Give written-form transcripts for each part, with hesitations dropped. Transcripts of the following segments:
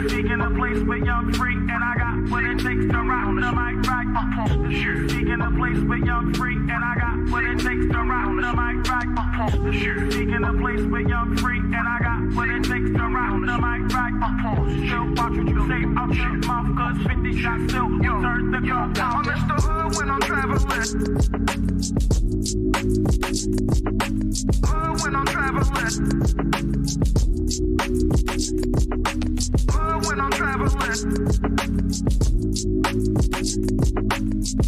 Seeking a place with young free, and I got what it takes to rock the mic right. Seeking a place with young free, and I got what it takes to rock the mic right. Seeking a place with young free, and I got what it takes to rock the mic right. Still watch what you say out your mouth, cause 50 shots still turn the gun down. I'm in the hood when I'm traveling. Hood when I'm traveling. Hood when I'm traveling.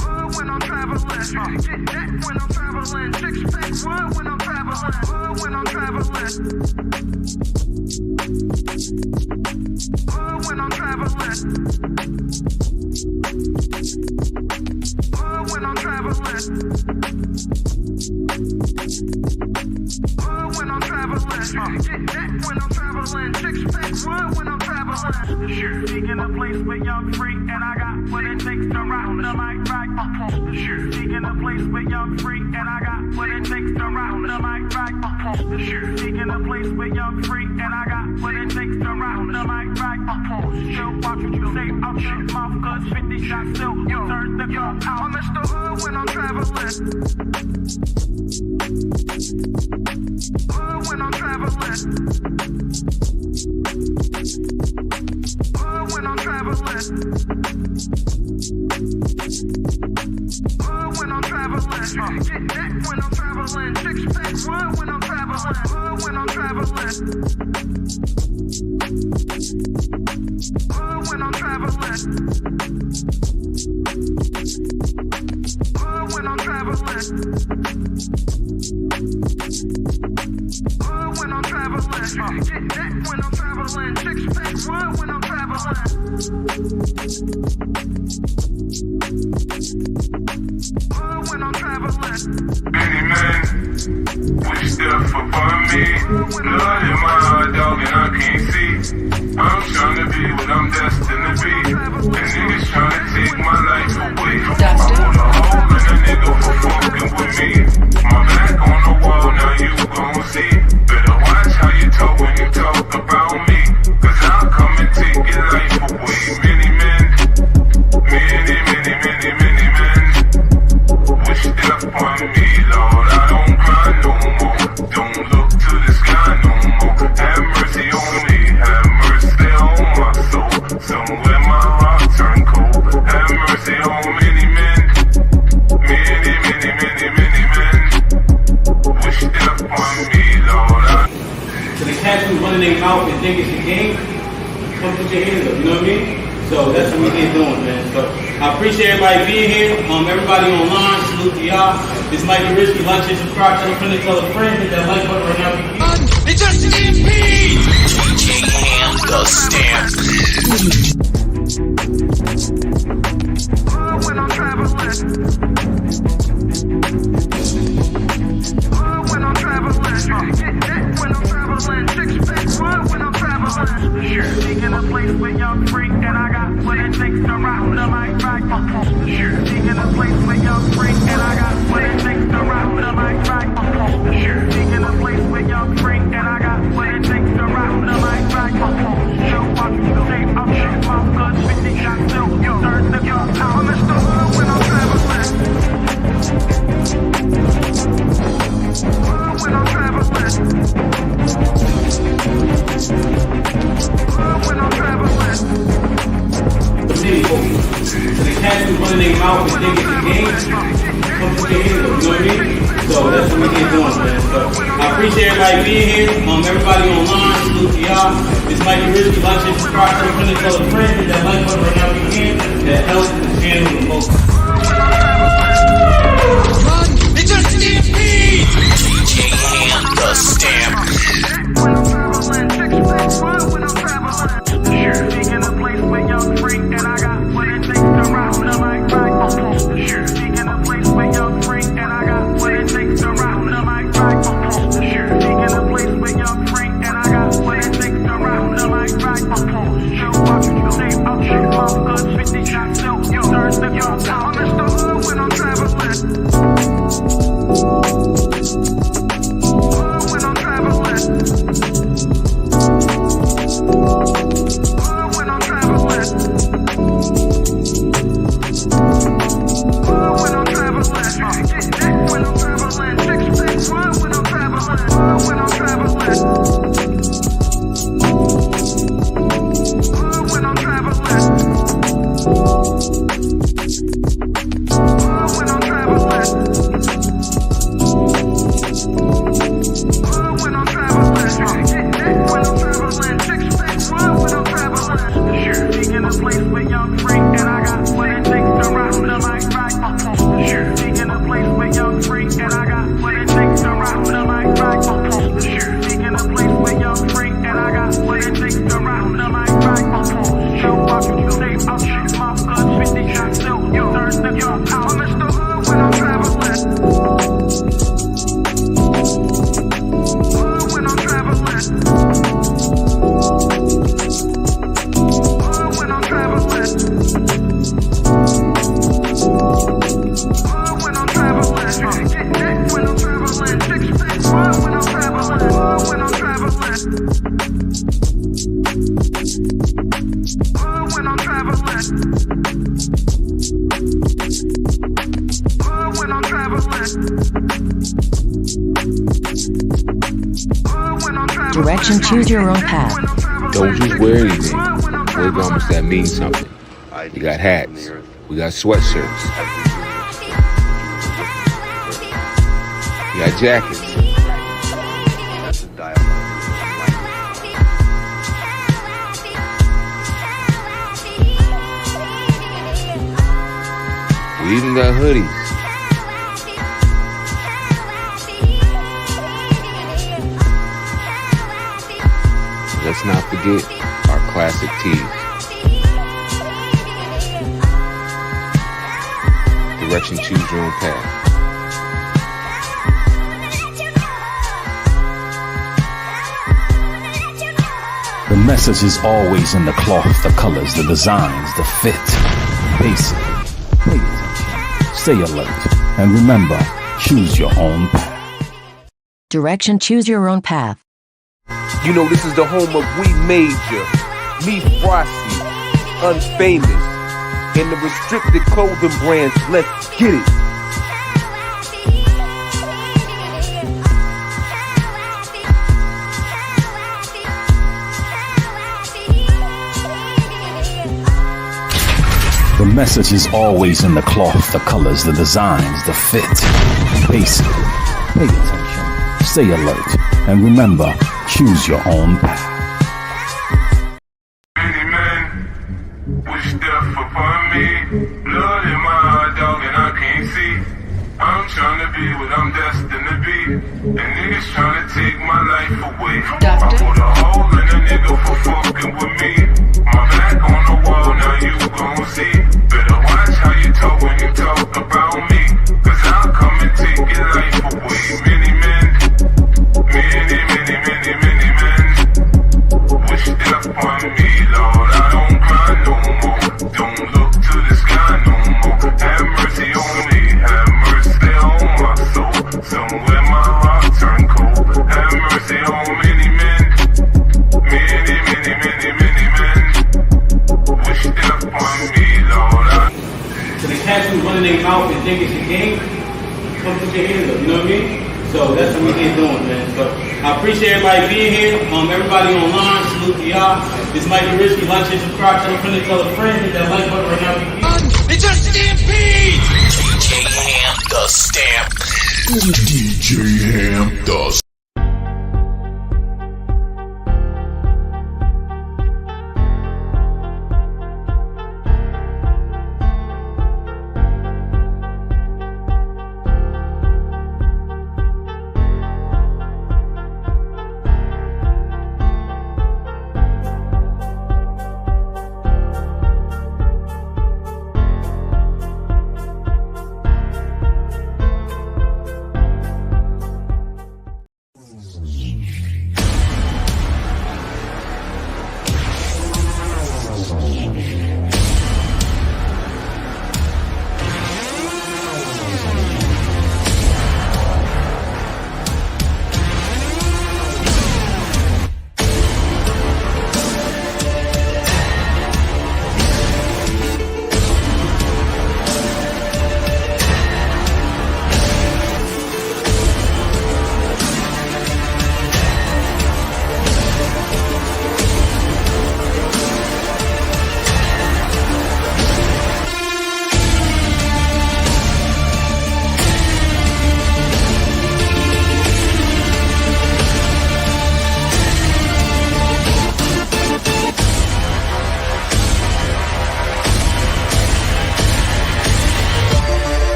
Hood when I'm traveling. Get that when I'm traveling. Six pack wood when I'm traveling. Hood when I'm traveling. Hood when I'm traveling. Hood when I'm traveling. Hood when I'm traveling. Get that when I'm traveling. Six pack wood when I'm traveling. Seeking a place with young free, and I got what it takes to rock the mic right. Seeking a place with young free, and I got what it takes to rock the mic right. Seeking a place with young free, and I got what it takes to rock the mic right. Still watch what you say out your mouth, cause 50 shots still turn the gun out. I'm in the hood when I'm traveling. Hood when I'm traveling. Hood when I'm traveling. Hood when I'm traveling. Get that when I'm traveling. Six pack wood when I'm traveling. Hood when I'm traveling. Hood when I'm traveling. Hood when I'm traveling. Hood when I'm traveling. Get that when I'm traveling. Six pack wood when I'm traveling. Hood when I'm traveling. Many men wish death upon me. Blood in my heart, dog, and I can't see. I'm trying to be what I'm destined to be. And niggas trying to take my life away. I put a hole in a nigga for fucking with me. My back on the wall, now you gon' see. Better watch how you talk when you talk about me. Cause I'll come and take your life away. Many men, many men wish death upon me, Lord. I don't cry no more. Don't look to the sky no more. Have mercy on me. Have mercy on my soul. Somewhere my heart turned cold. Have mercy on many men. Many men wish death upon me, Lord. So the cats who running their mouth and think it's a game, come put your hands up, you know what I mean? So that's what we been doing, man. So I appreciate everybody being here. Everybody online, salute to y'all. This might be risky. Like and subscribe, tell a friend, tell a friend, hit that like button right now. It's just an MP! And the stamp. Hood when I'm traveling. Hood when I'm traveling. Get that when I'm traveling. Six pack wood when I'm traveling. Seeking a place with young free, and I got what it takes to rock the mic right. Seeking a place with young free, and I got what it takes to rock the mic right. Seeking a place with young free, and I got what it takes to rock the mic right. Still watch what you say out your mouth, cause 50 shots still turn the gun out. I'm in the hood when I'm traveling. Hood when I'm traveling. Hood when I'm traveling. So the cats who running their mouth and think it's a game, come put your hands up, you know what I mean? So that's what we been doing, man. So I appreciate everybody being here. Everybody online, salute to y'all. This might be risky. Like and subscribe, tell a friend, tell a friend, hit that like button right now if you can. That helps the channel the most. Run! It's just an MP! And the stamp. When I'm traveling, six pack wood when I'm traveling. Seeking a place with young free, and I got what it takes to rock the mic right. Seeking a place with young free, and I got what it takes to rock the mic right. Seeking a place with young free, and I got what it takes to rock the mic right. Still watch what you say out your mouth, cause 50 shots still turn the gun out. I'm in the hood when I'm traveling. When I'm traveling. When I'm traveling. Direction, choose your own path. Don't just wear anything. Wear garments that mean something. We got hats. We got sweatshirts. We got jackets. We even got hoodies. Let's not forget our classic tees. Direction, choose your own path. The message is always in the cloth, the colors, the designs, the fit. Basic. Pay attention. Stay alert. And remember, choose your own path. Direction, choose your own path. You know, this is the home of We Major, Me Frosty, Unfamous, and the restricted clothing brands. Let's get it. The message is always in the cloth, the colors, the designs, the fit. Basic. Pay attention. Stay alert. And remember, choose your own path. Many men wish death upon me. Blood in my heart, dog, and I can't see. I'm trying to be what I'm destined to be. And niggas trying to take my life away. I put a hole in a nigga for fucking with me. My back on the wall, now you gon' see. Better watch how you talk when you talk about me. Cause I'll come and take your life away. Many men, many men wish death upon me, Lord. I don't cry no more. Don't look to the sky no more. Have mercy on me. Have mercy on my soul. Somewhere my heart turned cold. Have mercy on many men. Many men wish death upon me, Lord. So the cats who running their mouth and think it's a game, come put your hands up, you know what I mean? So that's what we here doing, man. So I appreciate everybody being here. Everybody online, salute to y'all. This might be risky. Like, share, subscribe, tell a friend, tell a friend. Hit that like button right now. It's a stampede! DJ Ham the Stampede. DJ Ham the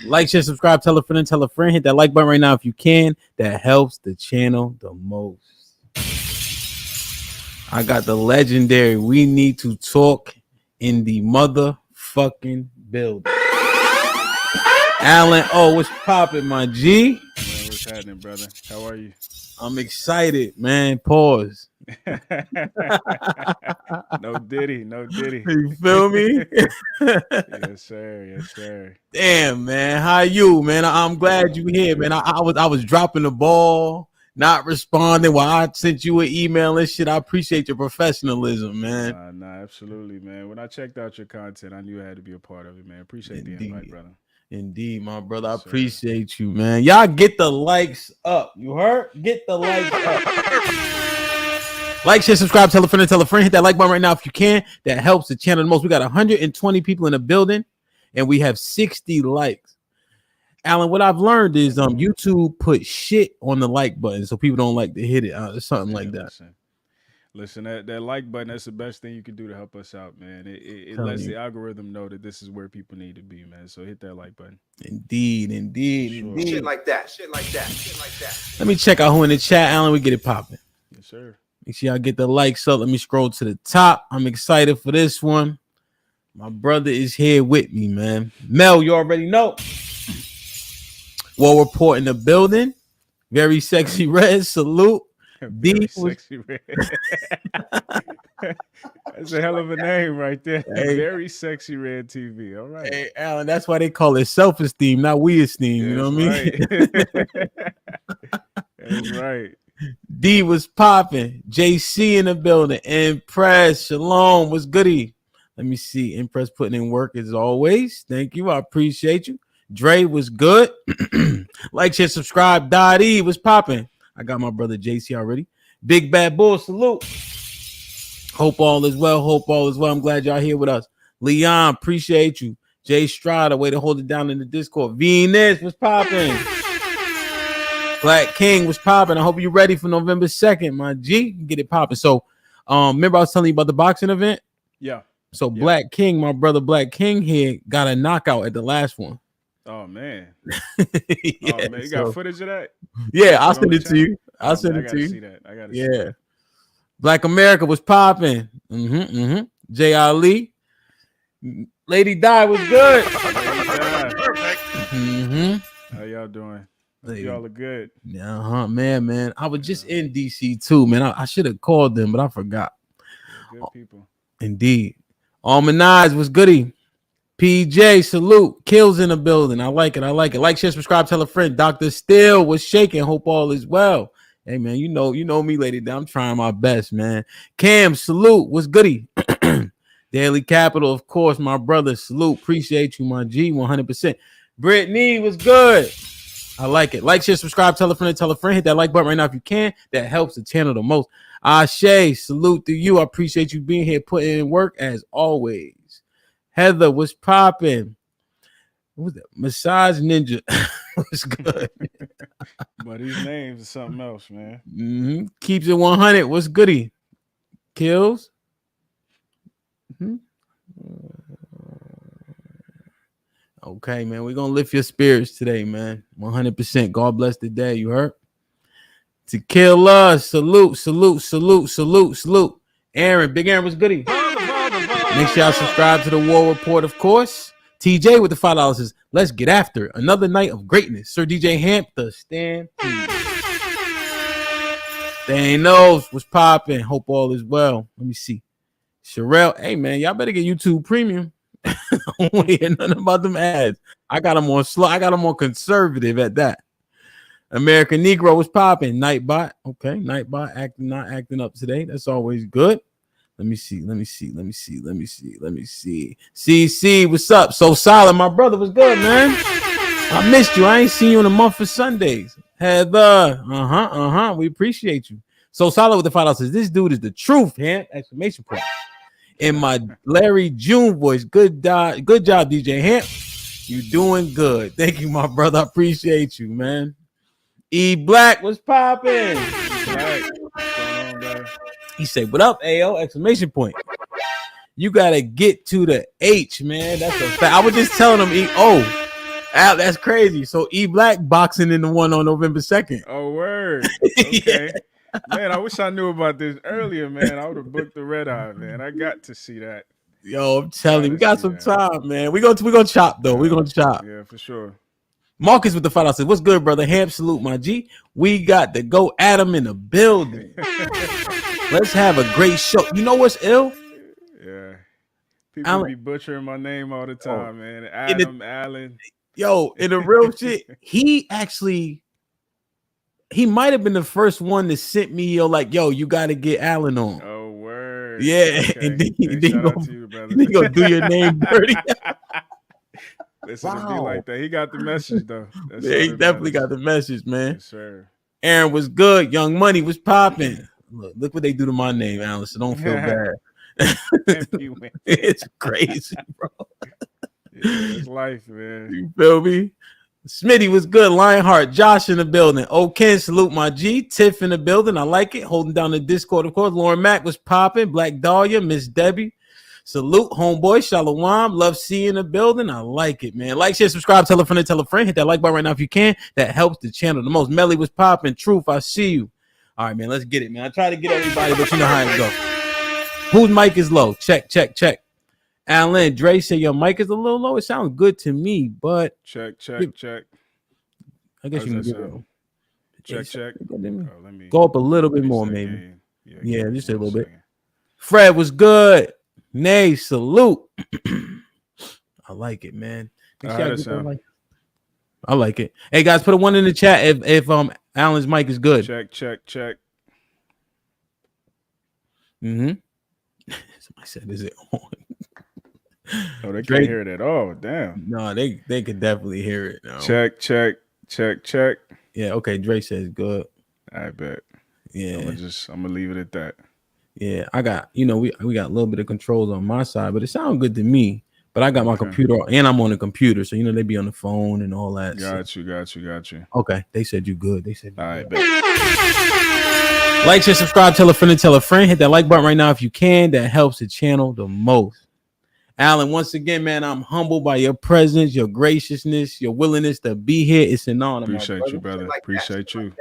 Like, share, subscribe, tell a friend, tell a friend. Hit that like button right now if you can. That helps the channel the most. I got the legendary We Need to Talk in the motherfucking building. Alan, oh, what's popping, my G? What's happening, brother? How are you? I'm excited, man. Pause. No Diddy, no Diddy. You feel me? Yes, sir. Yes, sir. Damn, man. How you, man? I'm glad you here, man. I was dropping the ball, not responding while I sent you an email and shit. I appreciate your professionalism, man. Nah, absolutely, man. When I checked out your content, I knew I had to be a part of it, man. Appreciate the invite, Indeed. brother. Indeed, my brother. I Yes, sir. appreciate you, man. Y'all get the likes up. You heard? Get the likes up. Like, share, subscribe, tell a friend, and tell a friend. Hit that like button right now if you can. That helps the channel the most. We got 120 people in the building, and we have 60 likes. Alan, what I've learned is YouTube put shit on the like button, so people don't like to hit it. Something like that. Listen, that like button, that's the best thing you can do to help us out, man. It Telling lets you. the algorithm know that this is where people need to be, man. So hit that like button. Indeed. Sure. Shit like that. Let me check out who in the chat, Alan. We get it popping. Yes, sir. Make sure y'all get the likes up. Let me scroll to the top. I'm excited for this one. My brother is here with me, man. Mel, you already know. War Report in the building. Very sexy red. Salute. Very sexy red. That's a hell of a name right there. Hey. Very sexy red TV. All right. Hey, Alan, that's why they call it self-esteem, not we-esteem. You know what I mean? That's right. D was popping. JC in the building. Impress. Shalom. What's goody? Let me see. Impress putting in work as always. Thank you. I appreciate you. Dre was good. Like, share, subscribe. Dottie was popping. I got my brother JC already. Big Bad Bull, salute. Hope all is well. Hope all is well. I'm glad y'all here with us. Leon, appreciate you. Jay Strada, way to hold it down in the Discord. Venus was popping. Black King was popping. I hope you're ready for November 2nd, my G. Get it popping. So, remember I was telling you about the boxing event? Yeah. So Black King, my brother Black King here, got a knockout at the last one. Oh man. Yeah, oh man, you got footage of that? Yeah, I'll send it to you. I'll send it to you. See that. I gotta see Yeah. that. Black America was popping. J. Ali. Lady Di was good. How y'all doing? Y'all are good. Man. I was just in DC too, man. I should have called them, but I forgot. Good people. Indeed. Almanaz was goody. PJ, salute. Kills in the building. I like it. Like, share, subscribe, tell a friend. Dr. Still was shaking. Hope all is well. Hey, man, you know me, Lady D. I'm trying my best, man. Cam, salute. What's goody? Daily Capital, of course, my brother. Salute. Appreciate you, my G, 100%. Brittany was good. I like it. Like, share, subscribe, tell a friend. Hit that like button right now if you can. That helps the channel the most. Ashe, salute to you. I appreciate you being here, putting in work as always. Heather was popping. What was that? Massage Ninja was good. But these names are something else, man. Keeps it 100. What's goody? Kills. Okay, man. We're gonna lift your spirits today, man. 100%. God bless the day. You heard? To kill us. Salute. Aaron, Big Aaron was goody. Make sure y'all subscribe to the War Report, of course. TJ with the $5 says, let's get after it. Another night of greatness. Sir DJ Hamp, the Stampede. Thanos was popping. Hope all is well. Let me see. Sherelle, hey, man, y'all better get YouTube Premium. I don't want to hear nothing about them ads. I got them on slow. I got them on conservative at that. American Negro was popping. Nightbot. Okay, Nightbot not acting up today. That's always good. Let me see. CC, what's up? So solid. My brother was good, man. I missed you. I ain't seen you in a month for Sundays. Heather. We appreciate you. So solid with the $5 says, this dude is the truth, man. Exclamation point. In my Larry June voice. Good job, DJ Hamp. You doing good. Thank you, my brother. I appreciate you, man. E Black was popping. He said, what up, AO? Exclamation point. You got to get to the H, man. That's a fact. I was just telling him, Al, that's crazy. So E Black boxing in the one on November 2nd. Oh, word. Okay. Man, I wish I knew about this earlier, man. I would have booked the red eye, man. I got to see that. Yo, I'm telling you, we got some time, man. We're gonna chop, though. We're going to chop. Yeah, for sure. Marcus with the $5 says, "What's good, brother? Ham salute, my G. We got the Go Adam in the building. Let's have a great show. You know what's ill? Yeah. People Alan, be butchering my name all the time, man. in Allen. the real shit, he might have been the first one that sent me, yo, you got to get Alan on. Oh, word. Yeah, Okay. and then Shout out to you, brother. He gonna do your name dirty. Listen, to be like that. He got the message, though. That's Yeah, all he that definitely matters. got the message, man. Yes, sir. Aaron was good. Young Money was popping. Look what they do to my name, Alan. So don't feel bad. It's crazy, bro. Yeah, it's life, man. You feel me? Smitty was good. Lionheart, Josh in the building. Ken, salute my G. Tiff in the building. I like it. Holding down the Discord, of course. Lauren Mack was popping. Black Dahlia, Miss Debbie. Salute, homeboy. Shalom. Love seeing the building. I like it, man. Like, share, subscribe, tell a friend, and tell a friend. Hit that like button right now if you can. That helps the channel the most. Melly was popping. Truth, I see you. All right, man. Let's get it, man. I try to get everybody, but you know how it goes. Whose mic is low? Check. Alan, Dre said your mic is a little low. It sounds good to me, but Check. I guess you can get it. Check. Let me Oh, let me go up a little bit fix more, that maybe. gain. Yeah, give me just a 1 little bit. second. Fred was good. Nay, salute. I like it, man. How that sound? I like it. Hey guys, put a 1 in the chat if Alan's mic is good. Check. Mm-hmm. Somebody said, "Is it on?" Oh, they Drake- can't hear it at all. Damn. No, they could definitely hear it. No. Check. Yeah, okay. Dre says good. I bet. Yeah, I'm gonna leave it at that. yeah. I got we got a little bit of controls on my side, but it sounds good to me. But I got my computer and I'm on the computer, so they be on the phone and all that. Got you. Okay, they said you good. They said you I good. bet. Like, share, subscribe, tell a friend, and tell a friend. Hit that like button right now if you can. That helps the channel the most. Alan, once again, man, I'm humbled by your presence, your graciousness, your willingness to be here. It's an honor. Appreciate you, brother. Appreciate you.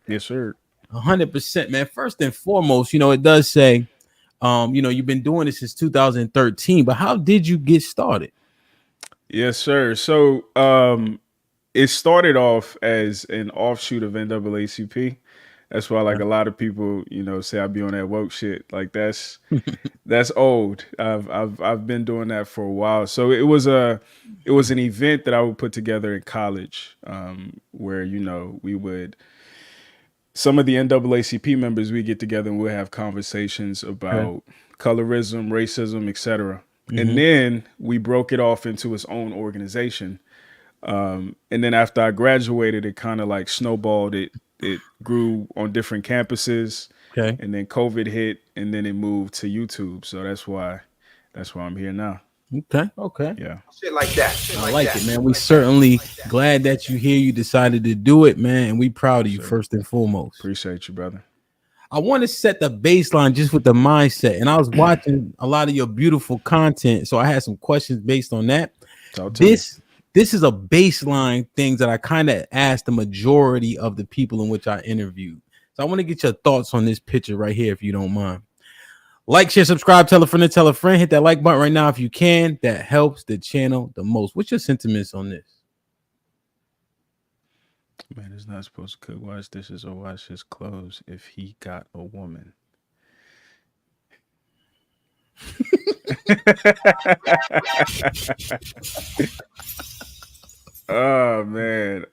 Yes, sir. 100%, man. First and foremost, it does say, you've been doing this since 2013, but how did you get started? Yes, sir. So it started off as an offshoot of NAACP. That's why, like, a lot of people, say I be on that woke shit. Like, that's old. I've been doing that for a while. So it was an event that I would put together in college, where we would, some of the NAACP members, we get together and we'll have conversations about colorism, racism, etc. And then we broke it off into its own organization. And then after I graduated, it kind of like snowballed. It grew on different campuses. Okay. And then COVID hit, and then it moved to YouTube. So that's why I'm here now. Okay. Yeah. Shit like that. I like it, man. We certainly glad that you here. You decided to do it, man, and we proud of you first and foremost. Appreciate you, brother. I want to set the baseline just with the mindset, and I was watching a lot of your beautiful content, so I had some questions based on that. This is a baseline thing that I kind of asked the majority of the people in which I interviewed. So I want to get your thoughts on this picture right here, if you don't mind. Like, share, subscribe, tell a friend, and tell a friend. Hit that like button right now if you can. That helps the channel the most. What's your sentiments on this? Man is not supposed to cook, wash dishes, or wash his clothes if he got a woman. Oh man.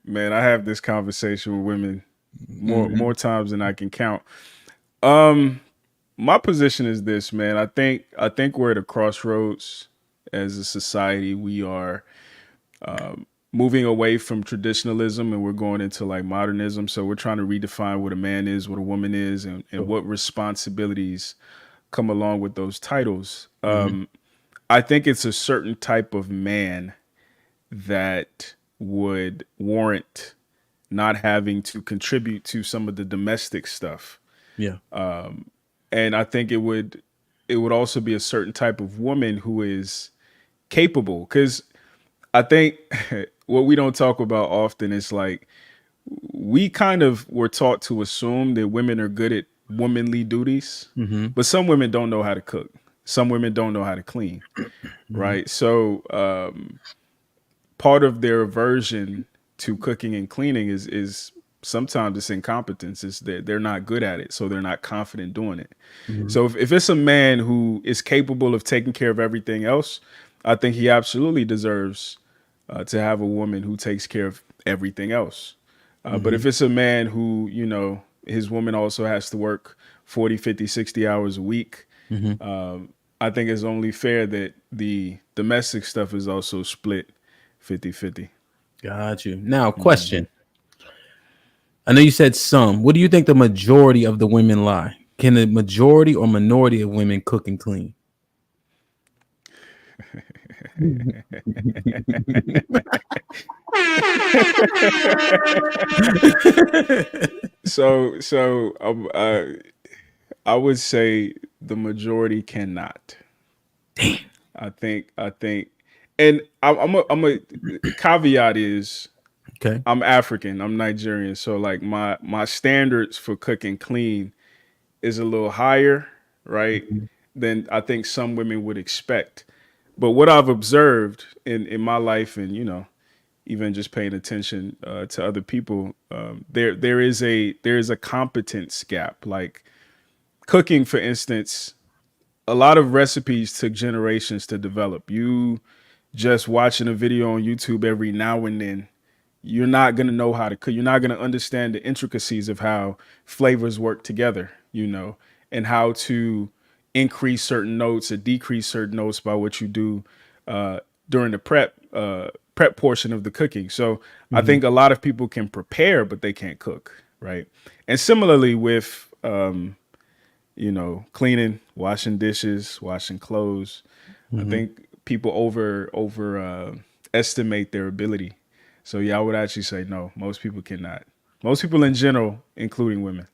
Man, I have this conversation with women more times than I can count. My position is this, man. I think we're at a crossroads as a society. We are moving away from traditionalism and we're going into like modernism. So we're trying to redefine what a man is, what a woman is, and what responsibilities come along with those titles. I think it's a certain type of man that would warrant not having to contribute to some of the domestic stuff. Yeah. And I think it would also be a certain type of woman who is capable, because I think what we don't talk about often is like we kind of were taught to assume that women are good at womanly duties, but some women don't know how to cook. Some women don't know how to clean, right? So part of their aversion to cooking and cleaning is sometimes it's incompetence. It's that they're not good at it, so they're not confident doing it. So if it's a man who is capable of taking care of everything else, I think he absolutely deserves to have a woman who takes care of everything else. But if it's a man who, you know, his woman also has to work 40, 50, 60 hours a week, I think it's only fair that the domestic stuff is also split 50-50. Got you. Now, question. I know you said some. What do you think the majority of the women lie? Can the majority or minority of women cook and clean? I would say the majority cannot. Damn. I think, and I'm a caveat is, Okay. I'm African, I'm Nigerian, so like my standards for cook and clean is a little higher, right, than I think some women would expect. But what I've observed in my life, and you know, even just paying attention to other people, there is a competence gap. Like cooking, for instance, a lot of recipes took generations to develop. You just watching a video on YouTube every now and then, you're not going to know how to cook. You're not going to understand the intricacies of how flavors work together, you know, and how to increase certain notes or decrease certain notes by what you do during the prep portion of the cooking. So I think a lot of people can prepare, but they can't cook, right? And similarly with, you know, cleaning, washing dishes, washing clothes, I think people estimate their ability. So yeah, I would actually say no, most people cannot. Most people in general, including women.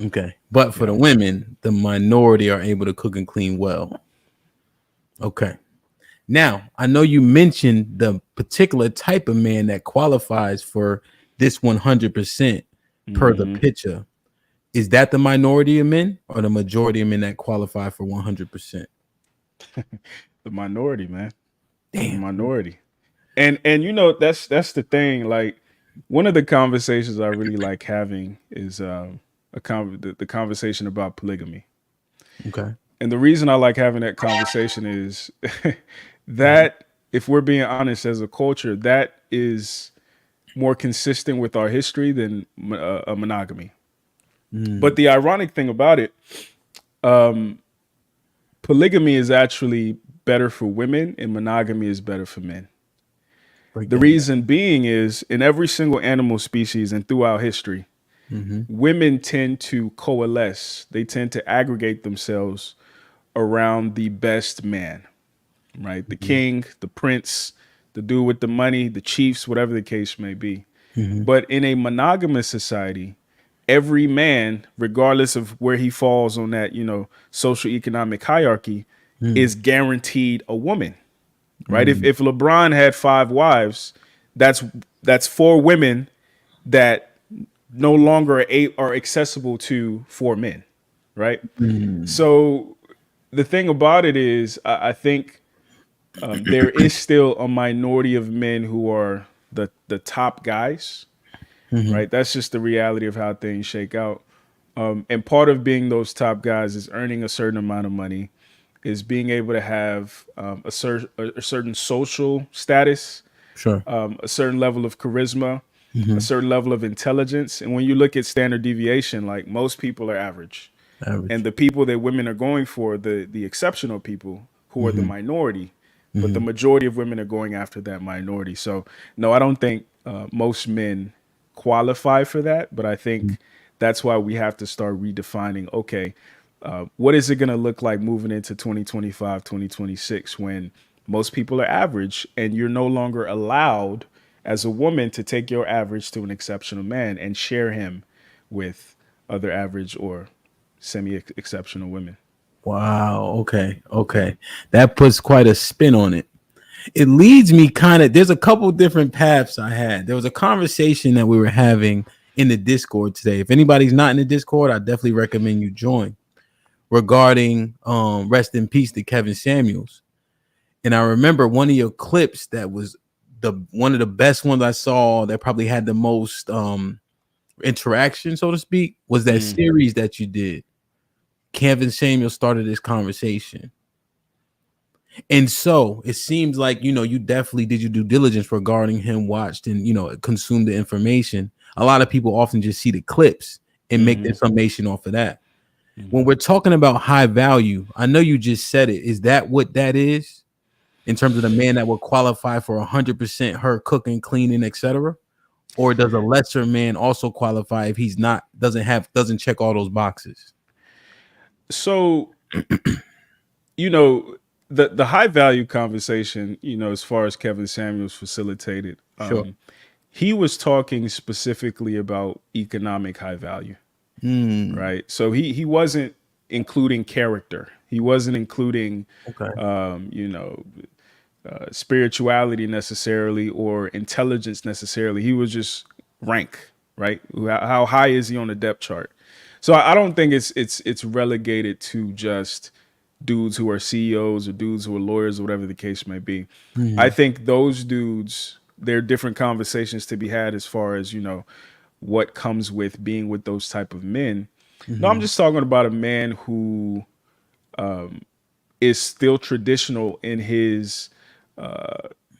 Okay. But for the women, the minority are able to cook and clean well. Okay. Now, I know you mentioned the particular type of man that qualifies for this 100% per the picture. Is that the minority of men or the majority of men that qualify for 100%? The minority, man. Damn. The minority. And you know, that's the thing. Like one of the conversations I really like having is the conversation about polygamy. Okay. And the reason I like having that conversation is that if we're being honest as a culture, that is more consistent with our history than a monogamy. But the ironic thing about it, polygamy is actually better for women and monogamy is better for men. The reason being is in every single animal species and throughout history, women tend to coalesce. They tend to aggregate themselves around the best man, right? The king, the prince, the dude with the money, the chiefs, whatever the case may be. But in a monogamous society, every man, regardless of where he falls on that, you know, social economic hierarchy, is guaranteed a woman. Right. If LeBron had 5 wives, that's 4 women that no longer are accessible to 4 men. Right. So the thing about it is, I think there is still a minority of men who are the top guys. Right. That's just the reality of how things shake out. And part of being those top guys is earning a certain amount of money, is being able to have a certain social status, a certain level of charisma, a certain level of intelligence. And when you look at standard deviation, like most people are average. And the people that women are going for, the exceptional people who are the minority, but the majority of women are going after that minority. So no, I don't think most men qualify for that, but I think that's why we have to start redefining, okay, what is it going to look like moving into 2025, 2026, when most people are average and you're no longer allowed as a woman to take your average to an exceptional man and share him with other average or semi-exceptional women. Wow. Okay. That puts quite a spin on it. It leads me there's a couple different paths I had. There was a conversation that we were having in the Discord today. If anybody's not in the Discord, I definitely recommend you join, regarding rest in peace to Kevin Samuels. And I remember one of your clips that was one of the best ones I saw that probably had the most interaction, so to speak, was that series that you did. Kevin Samuel started this conversation. And so it seems like, you definitely did your due diligence regarding him, watched and, consumed the information. A lot of people often just see the clips and make the summation off of that. When we're talking about high value, I know you just said it. Is that what that is in terms of the man that would qualify for 100% her cooking, cleaning, etc.? Or does a lesser man also qualify if he's not, doesn't check all those boxes? So, the high value conversation, as far as Kevin Samuels facilitated, Sure. He was talking specifically about economic high value, right? So he wasn't including character. He wasn't including, spirituality necessarily or intelligence necessarily. He was just rank, right? How high is he on the depth chart? So I don't think it's relegated to just dudes who are CEOs or dudes who are lawyers or whatever the case may be. I think those dudes, there are different conversations to be had as far as, what comes with being with those type of men. No, I'm just talking about a man who is still traditional in his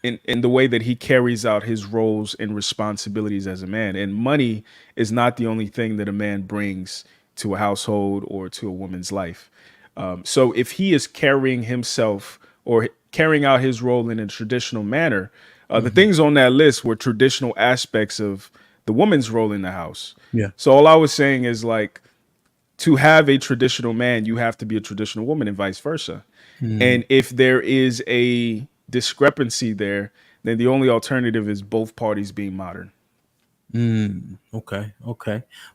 in the way that he carries out his roles and responsibilities as a man. And money is not the only thing that a man brings to a household or to a woman's life. So if he is carrying himself or carrying out his role in a traditional manner, the things on that list were traditional aspects of the woman's role in the house. Yeah. So all I was saying is, like, to have a traditional man, you have to be a traditional woman and vice versa. And if there is a discrepancy there, then the only alternative is both parties being modern. Okay.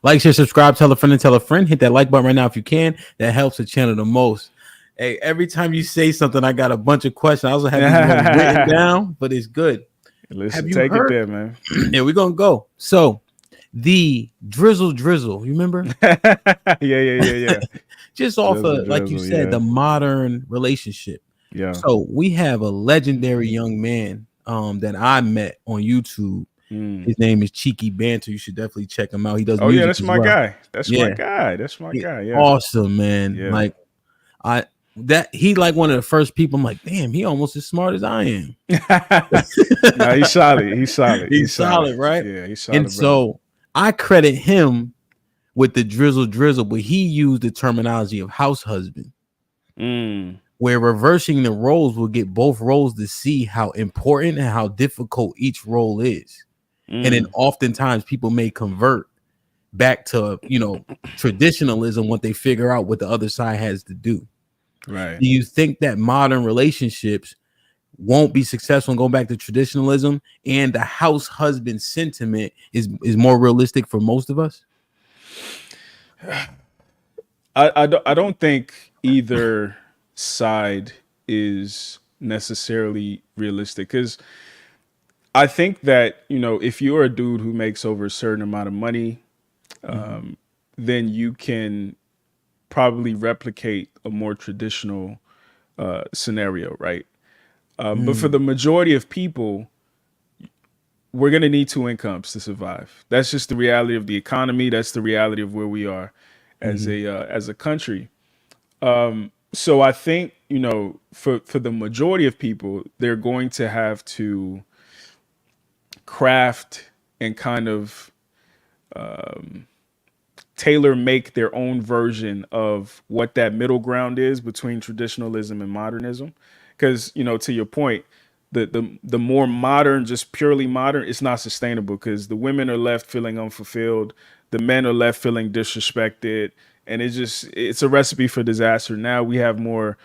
Like, share, subscribe, tell a friend and tell a friend. Hit that like button right now if you can. That helps the channel the most. Hey, every time you say something, I got a bunch of questions. I also have these ones written down, but it's good. Listen, take it there, man. Yeah, we're gonna go. So the drizzle, you remember? Yeah. Just off of, like you said, the modern relationship. Yeah. So we have a legendary young man that I met on YouTube. His name is Cheeky Banter. You should definitely check him out. He does music that's as my well. guy. That's my guy. Yeah. Awesome, man. Yeah. Like he like one of the first people. I'm like, damn, he almost as smart as I am. No, he's solid. He's solid, right? Yeah, he's solid. And so I credit him with the drizzle, but he used the terminology of house husband. Where reversing the roles will get both roles to see how important and how difficult each role is. And then oftentimes people may convert back to, traditionalism when they figure out what the other side has to do. Right. Do you think that modern relationships won't be successful and go back to traditionalism, and the house husband sentiment is more realistic for most of us? I don't think either side is necessarily realistic, because I think that, if you're a dude who makes over a certain amount of money, then you can probably replicate a more traditional scenario, right? But for the majority of people, we're going to need two incomes to survive. That's just the reality of the economy. That's the reality of where we are as a country. So I think, for the majority of people, they're going to have to craft and kind of tailor make their own version of what that middle ground is between traditionalism and modernism. Because, to your point, the more modern, just purely modern, it's not sustainable, because the women are left feeling unfulfilled. The men are left feeling disrespected. And it's a recipe for disaster. Now we have more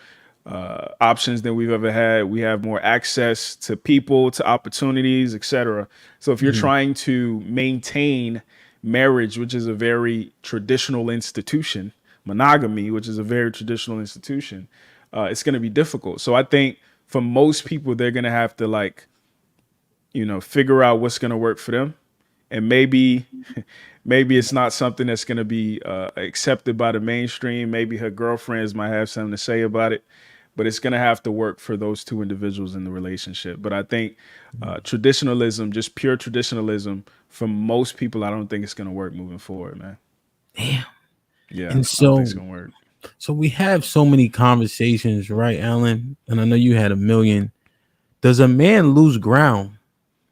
options than we've ever had. We have more access to people, to opportunities, etc. So if you're trying to maintain marriage, which is a very traditional institution, monogamy, which is a very traditional institution, it's going to be difficult. So I think for most people, they're going to have to figure out what's going to work for them. And maybe it's not something that's going to be accepted by the mainstream. Maybe her girlfriends might have something to say about it. but it's going to have to work for those two individuals in the relationship. But I think traditionalism, just pure traditionalism, for most people, I don't think it's going to work moving forward, man. Damn. Yeah, And I don't so, think it's going to work. so we have so many conversations, right, Alan? And I know you had a million. Does a man lose ground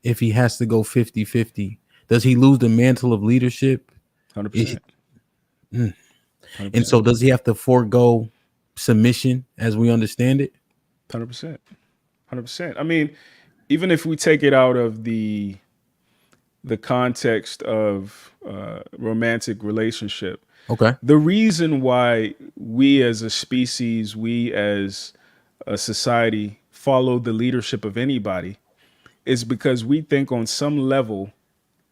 if he has to go 50-50? Does he lose the mantle of leadership? 100%. 100%. And so does he have to forego submission as we understand it? 100%. 100%. I mean, even if we take it out of the context of romantic relationship, Okay. the reason why we as a species, we as a society follow the leadership of anybody is because we think on some level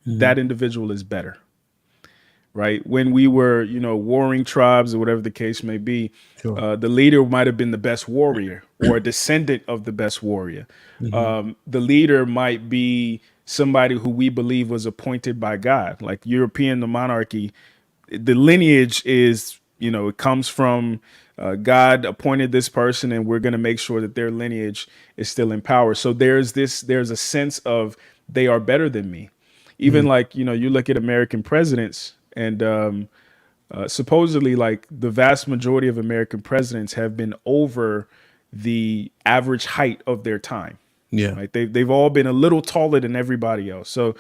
that individual is better. Right. When we were, warring tribes or whatever the case may be, the leader might have been the best warrior or a descendant of the best warrior. The leader might be somebody who we believe was appointed by God, like European, the monarchy. The lineage is, it comes from God appointed this person, and we're going to make sure that their lineage is still in power. So there's a sense of they are better than me. Even like, you look at American presidents. And supposedly, like the vast majority of American presidents have been over the average height of their time. Yeah. Right. They've all been a little taller than everybody else. So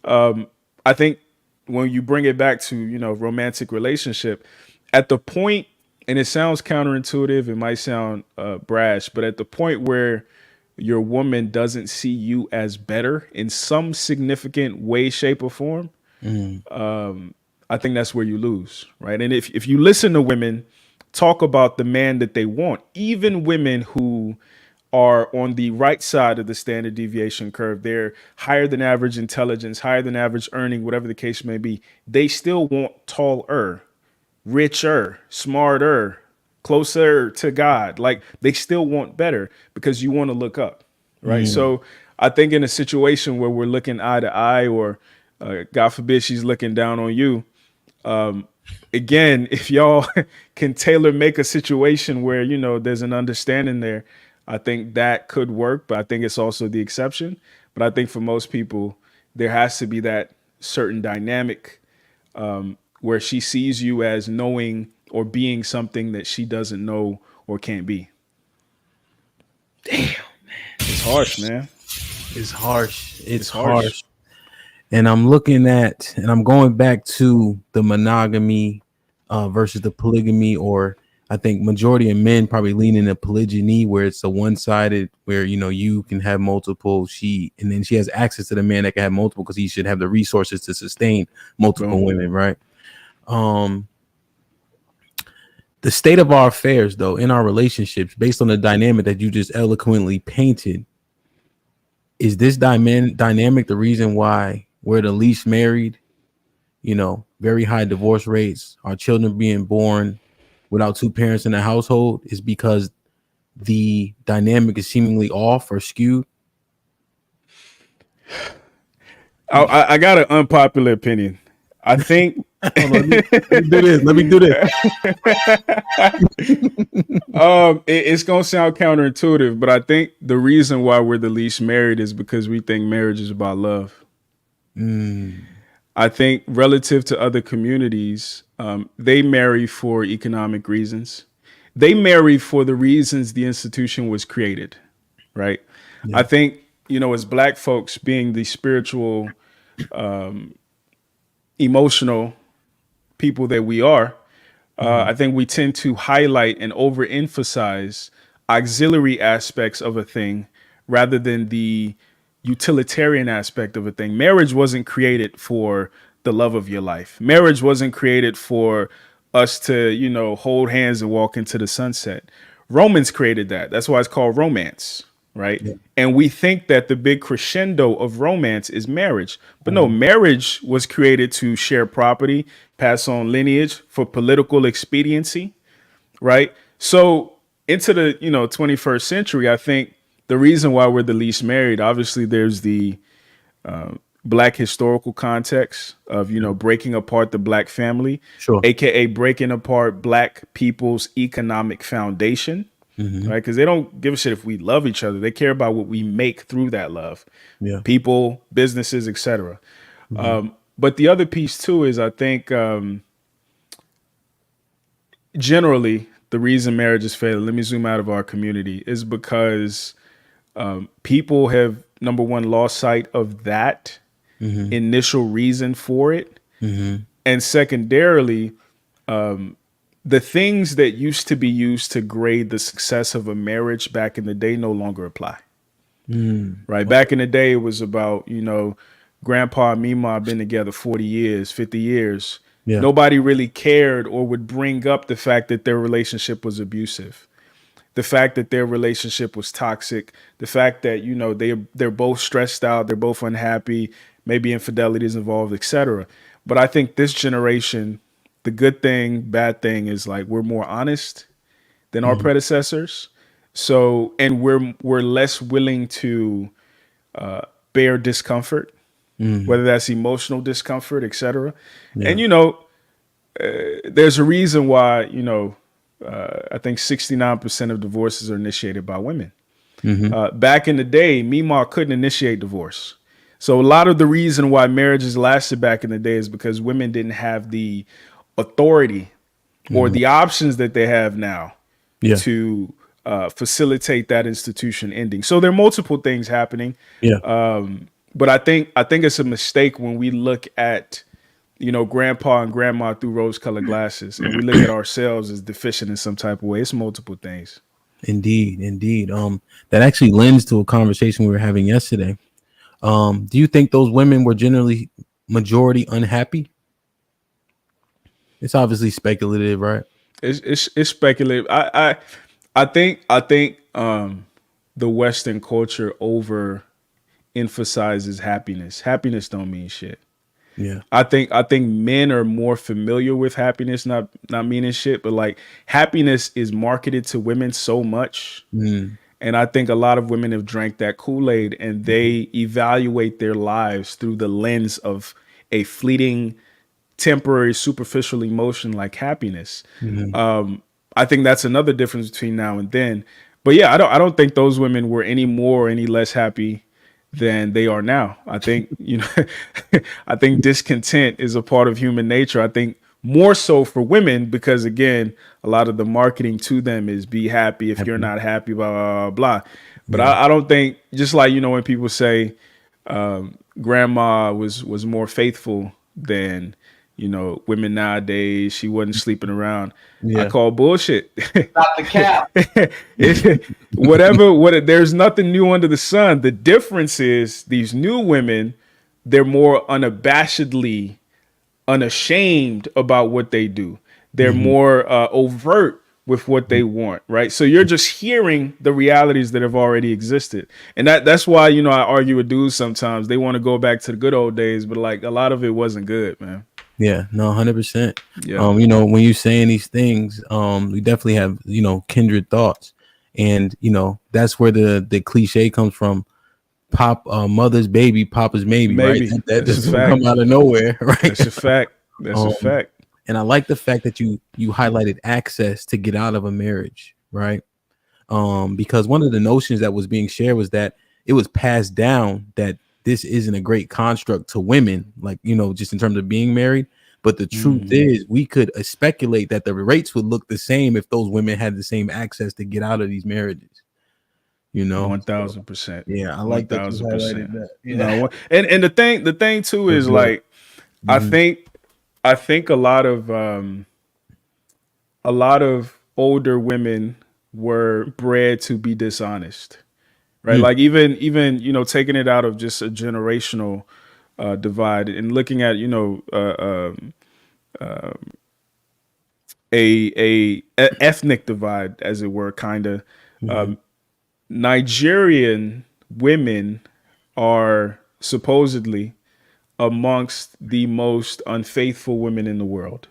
I think when you bring it back to, romantic relationship at the point, and it sounds counterintuitive, it might sound brash, but at the point where your woman doesn't see you as better in some significant way, shape, or form, I think that's where you lose, right? And if you listen to women talk about the man that they want, even women who are on the right side of the standard deviation curve, they're higher than average intelligence, higher than average earning, whatever the case may be, they still want taller, richer, smarter, closer to God. Like they still want better because you want to look up, right? So I think in a situation where we're looking eye to eye, or God forbid she's looking down on you, again, if y'all can tailor make a situation where, there's an understanding there, I think that could work, but I think it's also the exception. But I think for most people, there has to be that certain dynamic where she sees you as knowing or being something that she doesn't know or can't be. Damn, man. It's harsh, man. It's harsh. It's harsh. And I'm looking at, and I'm going back to the monogamy versus the polygamy, or I think majority of men probably lean into polygyny, where it's a one-sided, where, you can have multiple, and then she has access to the man that can have multiple because he should have the resources to sustain multiple women, right? The state of our affairs, though, in our relationships, based on the dynamic that you just eloquently painted, is this dynamic the reason why we're the least married, very high divorce rates, our children being born without two parents in the household, is because the dynamic is seemingly off or skewed? I got an unpopular opinion. I think let me do this. It's gonna sound counterintuitive, but I think the reason why we're the least married is because we think marriage is about love. I think relative to other communities, they marry for economic reasons. They marry for the reasons the institution was created, right? Yeah. I think, as Black folks, being the spiritual, emotional people that we are, I think we tend to highlight and overemphasize auxiliary aspects of a thing rather than the utilitarian aspect of a thing. Marriage wasn't created for the love of your life. Marriage wasn't created for us to, hold hands and walk into the sunset. Romans created that. That's why it's called romance, right? Yeah. And we think that the big crescendo of romance is marriage. But no, marriage was created to share property, pass on lineage, for political expediency, right? So into the 21st century, I think the reason why we're the least married, obviously there's the Black historical context of, breaking apart the Black family, AKA breaking apart Black people's economic foundation. right? Because they don't give a shit if we love each other. They care about what we make through that love, Yeah. people, businesses, etc. But the other piece too is I think generally the reason marriages fail, let me zoom out of our community, is because people have, number one, lost sight of that initial reason for it. And secondarily, the things that used to be used to grade the success of a marriage back in the day no longer apply. Right. Back in the day, it was about, grandpa and Mima been together 40 years, 50 years. Yeah. Nobody really cared or would bring up the fact that their relationship was abusive, the fact that their relationship was toxic, the fact that, they're both stressed out, they're both unhappy, maybe infidelity is involved, etc. But I think this generation, the good thing, bad thing is like we're more honest than our predecessors. So, and we're less willing to bear discomfort, whether that's emotional discomfort, etc. Yeah. And there's a reason why I think 69% of divorces are initiated by women. Back in the day, Mima couldn't initiate divorce. So a lot of the reason why marriages lasted back in the day is because women didn't have the authority or the options that they have now to facilitate that institution ending. So there are multiple things happening. But I think it's a mistake when we look at, grandpa and grandma through rose-colored glasses and we look at ourselves as deficient in some type of way. It's multiple things. Indeed. That actually lends to a conversation we were having yesterday. Do you think those women were generally majority unhappy? It's obviously speculative, right? It's speculative. I think the Western culture over emphasizes happiness. Happiness don't mean shit. Yeah. I think men are more familiar with happiness, not meaning shit, but like happiness is marketed to women so much. And I think a lot of women have drank that Kool-Aid and they evaluate their lives through the lens of a fleeting, temporary, superficial emotion like happiness. I think that's another difference between now and then. But yeah, I don't think those women were any more or any less happy than they are now. I think, I think discontent is a part of human nature. I think more so for women, because again, a lot of the marketing to them is be happy. If you're not happy, blah, blah, blah. But I don't think, just like, when people say grandma was more faithful than, women nowadays, she wasn't sleeping around. I call bullshit. Stop the cap. There's nothing new under the sun. The difference is these new women, they're more unabashedly unashamed about what they do. They're more overt with what they want, right? So you're just hearing the realities that have already existed. And that's why, I argue with dudes sometimes. They want to go back to the good old days, but like a lot of it wasn't good, man. Yeah, no, 100%. Yeah. When you're saying these things, we definitely have, kindred thoughts. And, that's where the cliche comes from. Mother's baby, papa's maybe. Right? That just come out of nowhere, right? That's a fact. That's a fact. And I like the fact that you highlighted access to get out of a marriage, right? Because one of the notions that was being shared was that it was passed down that this isn't a great construct to women, like, just in terms of being married. But the truth is, we could speculate that the rates would look the same if those women had the same access to get out of these marriages. 1000%. Yeah, I like that. 1000%. Yeah. And the thing too is like, I think a lot of older women were bred to be dishonest, right? Like even taking it out of just a generational divide and looking at a ethnic divide, as it were, kind of. Nigerian women are supposedly amongst the most unfaithful women in the world,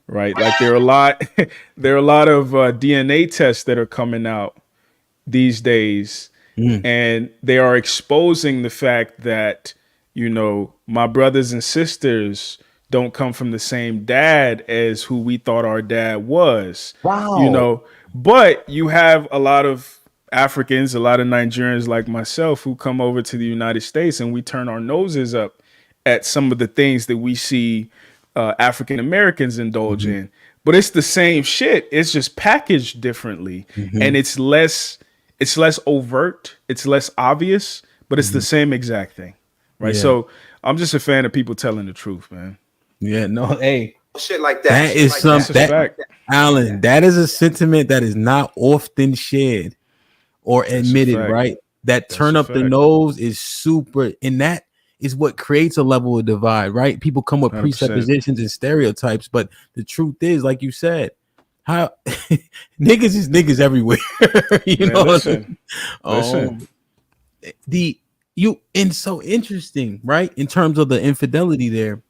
right? Like there are a lot of DNA tests that are coming out these days, and they are exposing the fact that my brothers and sisters don't come from the same dad as who we thought our dad was. Wow. But you have a lot of Africans, a lot of Nigerians like myself who come over to the United States, and we turn our noses up at some of the things that we see African Americans indulge in. But it's the same shit. It's just packaged differently, and it's less overt. It's less obvious, but it's the same exact thing, right? Yeah. So I'm just a fan of people telling the truth, man. Yeah, no, hey, Shit like that. that is That's a something, fact. Alan, that is a sentiment that is not often shared or admitted, fact. right? That That's turn a up the fact. nose is super, and that is what creates a level of divide, right? People come with 100%. presuppositions and stereotypes, but the truth is, like you said, how niggas is niggas everywhere. You Man, know, listen. And so interesting, right? In terms of the infidelity there,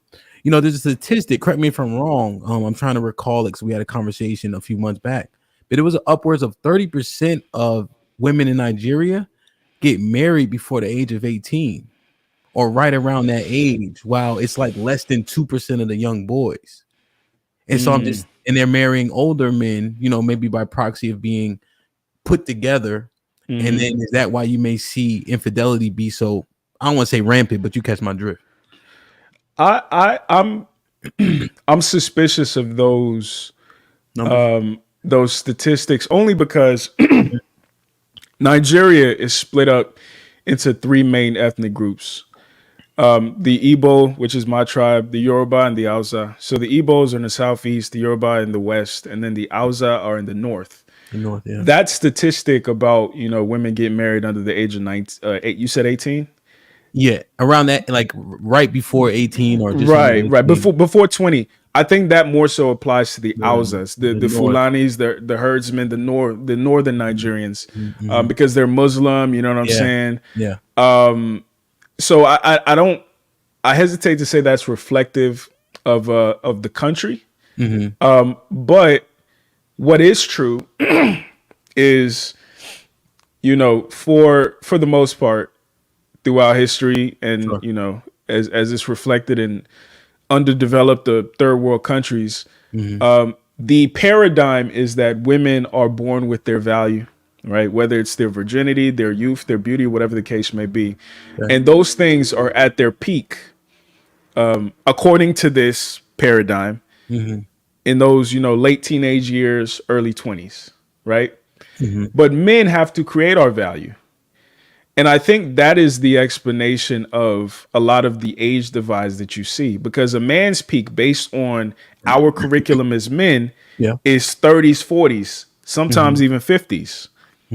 you know, there's a statistic, correct me if I'm wrong. I'm trying to recall it because we had a conversation a few months back, but it was upwards of 30% of women in Nigeria get married before the age of 18 or right around that age, while it's like less than 2% of the young boys. And so and they're marrying older men, you know, maybe by proxy of being put together. And then is that why you may see infidelity be so, I don't want to say rampant, but you catch my drift. I'm suspicious of those statistics only because Nigeria is split up into three main ethnic groups. The Igbo, which is my tribe, the Yoruba, and the Hausa. So the Igbos are in the southeast, the Yoruba in the west, and then the Hausa are in the north. The north, yeah. That statistic about, you know, women getting married under the age of 19, you said 18? Yeah, around that, like right before 18 or just right before 20. I think that more so applies to the Hausas, the Fulanis, the herdsmen, the northern Nigerians, because they're Muslim. You know what I'm saying? Yeah. So I hesitate to say that's reflective of the country. But what is true is, you know, for the most part throughout history, and you know, as it's reflected in underdeveloped third world countries, the paradigm is that women are born with their value, right? Whether it's their virginity, their youth, their beauty, whatever the case may be. And those things are at their peak, according to this paradigm, in those, you know, late teenage years, early 20s, right? But men have to create our value. And I think that is the explanation of a lot of the age divides that you see, because a man's peak based on our curriculum as men is 30s, 40s, sometimes even 50s,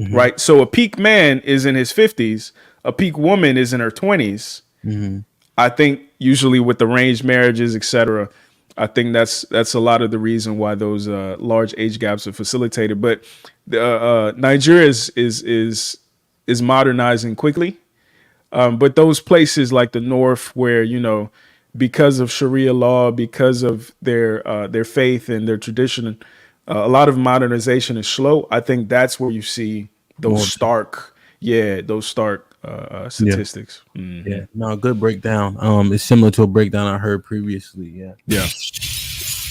right? So a peak man is in his 50s, a peak woman is in her 20s. I think usually with arranged marriages, etc., I think that's a lot of the reason why those large age gaps are facilitated. But Nigeria is modernizing quickly. But those places like the North, where, you know, because of Sharia law, because of their faith and their tradition, a lot of modernization is slow. I think that's where you see those stark statistics. Yeah, no, good breakdown. It's similar to a breakdown I heard previously. Yeah.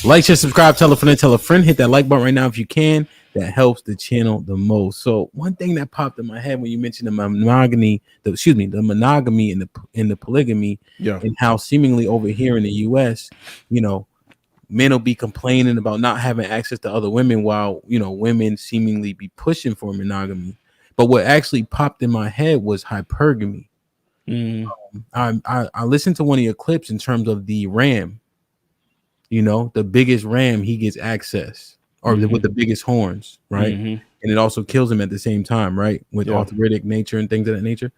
Like, share, subscribe, tell a friend, hit that like button right now if you can. That helps the channel the most. So one thing that popped in my head when you mentioned the monogamy and the polygamy, and how seemingly over here in the US, you know, men will be complaining about not having access to other women, while, you know, women seemingly be pushing for monogamy. But what actually popped in my head was hypergamy. I listened to one of your clips in terms of the ram. You know, the biggest ram, he gets access, or with the biggest horns, right? And it also kills him at the same time, right? With arthritic nature and things of that nature.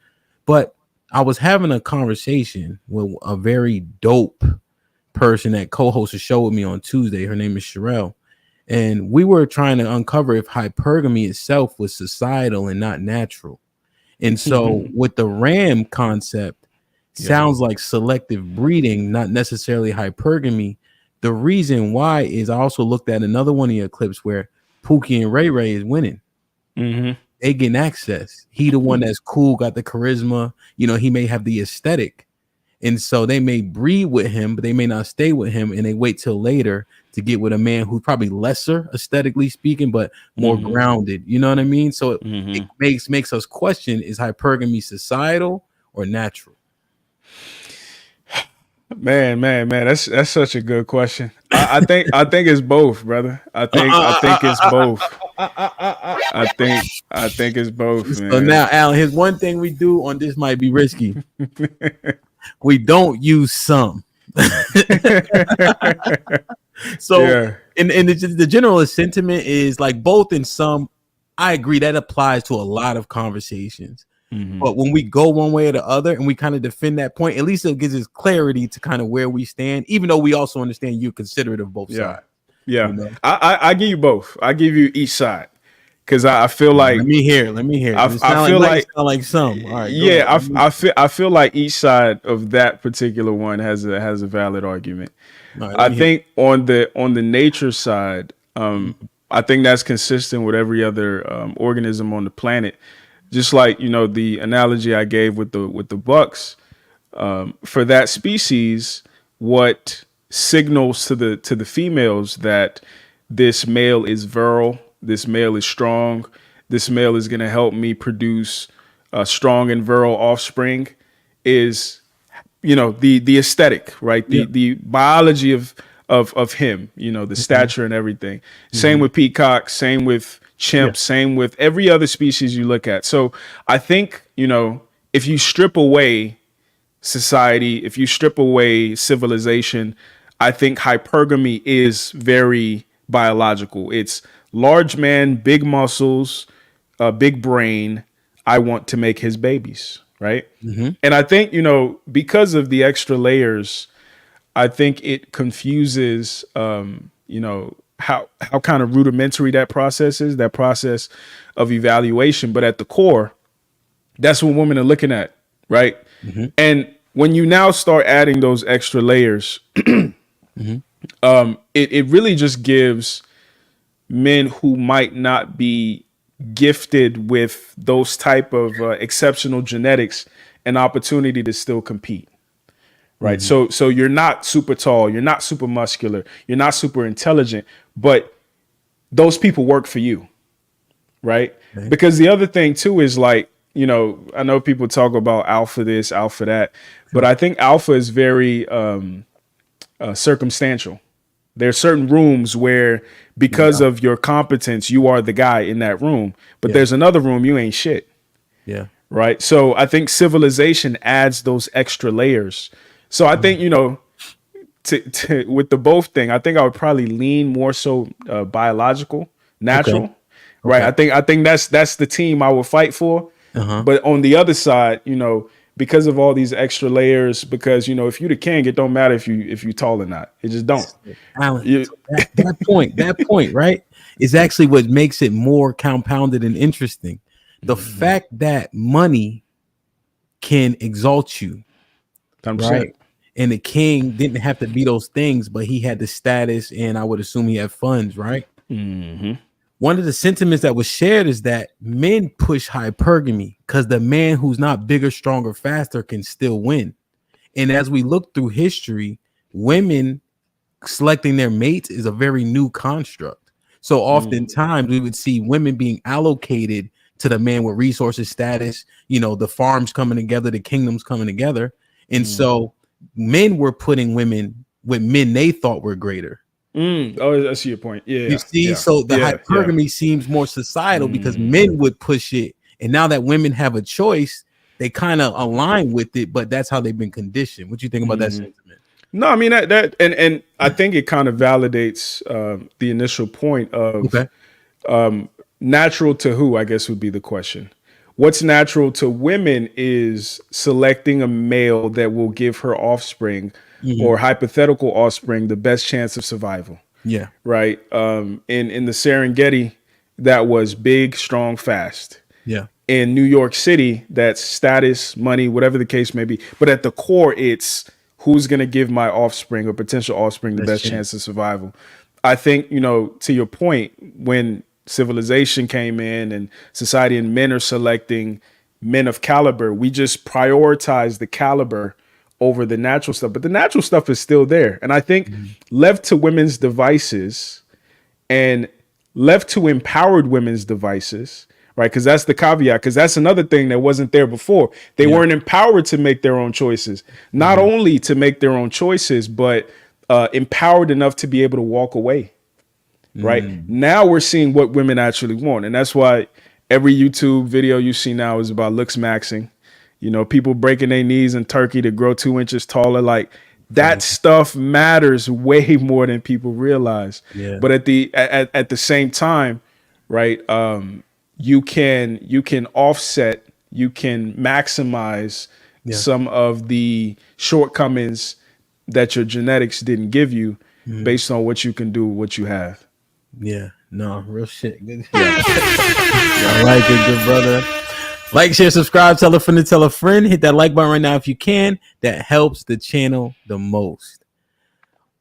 But I was having a conversation with a very dope person that co-hosts a show with me on Tuesday. Her name is Sherelle. And we were trying to uncover if hypergamy itself was societal and not natural. And so with the ram concept, sounds like selective breeding, not necessarily hypergamy. The reason why is I also looked at another one of your clips where Pookie and Ray Ray is winning. They getting access. He the one that's cool, got the charisma. You know, he may have the aesthetic. And so they may breed with him, but they may not stay with him, and they wait till later to get with a man who's probably lesser aesthetically speaking, but more grounded. You know what I mean? So it makes us question: is hypergamy societal or natural? Man, that's such a good question. I think it's both, brother. I think it's both. I think it's both, man. So now, Alan, here's one thing we do on this might be risky. We don't use some. So and the general sentiment is like both and some. I agree that applies to a lot of conversations. But when we go one way or the other and we kind of defend that point, at least it gives us clarity to kind of where we stand, even though we also understand you're considerate of both sides. Yeah. You know? I give you both. I give you each side. Because I feel like let me hear. I feel like some. All right, yeah, I feel like each side of that particular one has a valid argument. Right, I think on the nature side, I think that's consistent with every other organism on the planet. Just like, you know, the analogy I gave with the bucks, for that species, what signals to the females that this male is virile, this male is strong, this male is going to help me produce strong and virile offspring is, you know, the aesthetic, right? The biology of him, you know, the stature and everything. Same with peacocks, same with chimps, same with every other species you look at. So I think, you know, if you strip away society, if you strip away civilization, I think hypergamy is very biological. It's large man, big muscles, big brain. I want to make his babies, right? And I think, you know, because of the extra layers, I think it confuses, you know, how kind of rudimentary that process is, that process of evaluation. But at the core, that's what women are looking at, right? And when you now start adding those extra layers, it really just gives men who might not be gifted with those type of exceptional genetics an opportunity to still compete. Right. So you're not super tall, you're not super muscular, you're not super intelligent, but those people work for you. Right. Because the other thing, too, is like, you know, I know people talk about alpha this, alpha that, but I think alpha is very circumstantial. There are certain rooms where because of your competence, you are the guy in that room. But there's another room you ain't shit. Yeah. Right. So I think civilization adds those extra layers. So I think, you know, with the both thing, I think I would probably lean more so biological, natural. Right. I think that's the team I would fight for. But on the other side, you know, because of all these extra layers, because, you know, if you the king, it don't matter if you tall or not. It just don't. Alan, that point, right, is actually what makes it more compounded and interesting. The fact that money can exalt you, right? And the king didn't have to be those things, but he had the status, and I would assume he had funds, right? One of the sentiments that was shared is that men push hypergamy because the man who's not bigger, stronger, faster can still win. And as we look through history, women selecting their mates is a very new construct. So oftentimes we would see women being allocated to the man with resources, status, you know, the farms coming together, the kingdoms coming together. And so men were putting women with men they thought were greater. Oh, I see your point. Yeah. You see, so the hypergamy seems more societal because men would push it. And now that women have a choice, they kind of align with it, but that's how they've been conditioned. What do you think about that sentiment? No, I mean that and I think it kind of validates the initial point of natural to who, I guess would be the question. What's natural to women is selecting a male that will give her offspring or hypothetical offspring the best chance of survival. Yeah. Right. In the Serengeti, that was big, strong, fast. Yeah. In New York City, that's status, money, whatever the case may be. But at the core, it's who's going to give my offspring or potential offspring the best chance of survival. I think, you know, to your point, when civilization came in and society and men are selecting men of caliber, we just prioritize the caliber over the natural stuff, but the natural stuff is still there. And I think left to women's devices and left to empowered women's devices, right? Because that's the caveat, because that's another thing that wasn't there before. They weren't empowered to make their own choices, not only to make their own choices, but empowered enough to be able to walk away, right? Now we're seeing what women actually want. And that's why every YouTube video you see now is about looks maxing. You know, people breaking their knees in Turkey to grow 2 inches taller. Like that stuff matters way more than people realize. Yeah. But at the same time, right, you can offset, you can maximize some of the shortcomings that your genetics didn't give you based on what you can do with what you have. Yeah, no, real shit. Good. I like it, good brother. Like, share, subscribe, tell a friend to tell a friend. Hit that like button right now if you can. That helps the channel the most.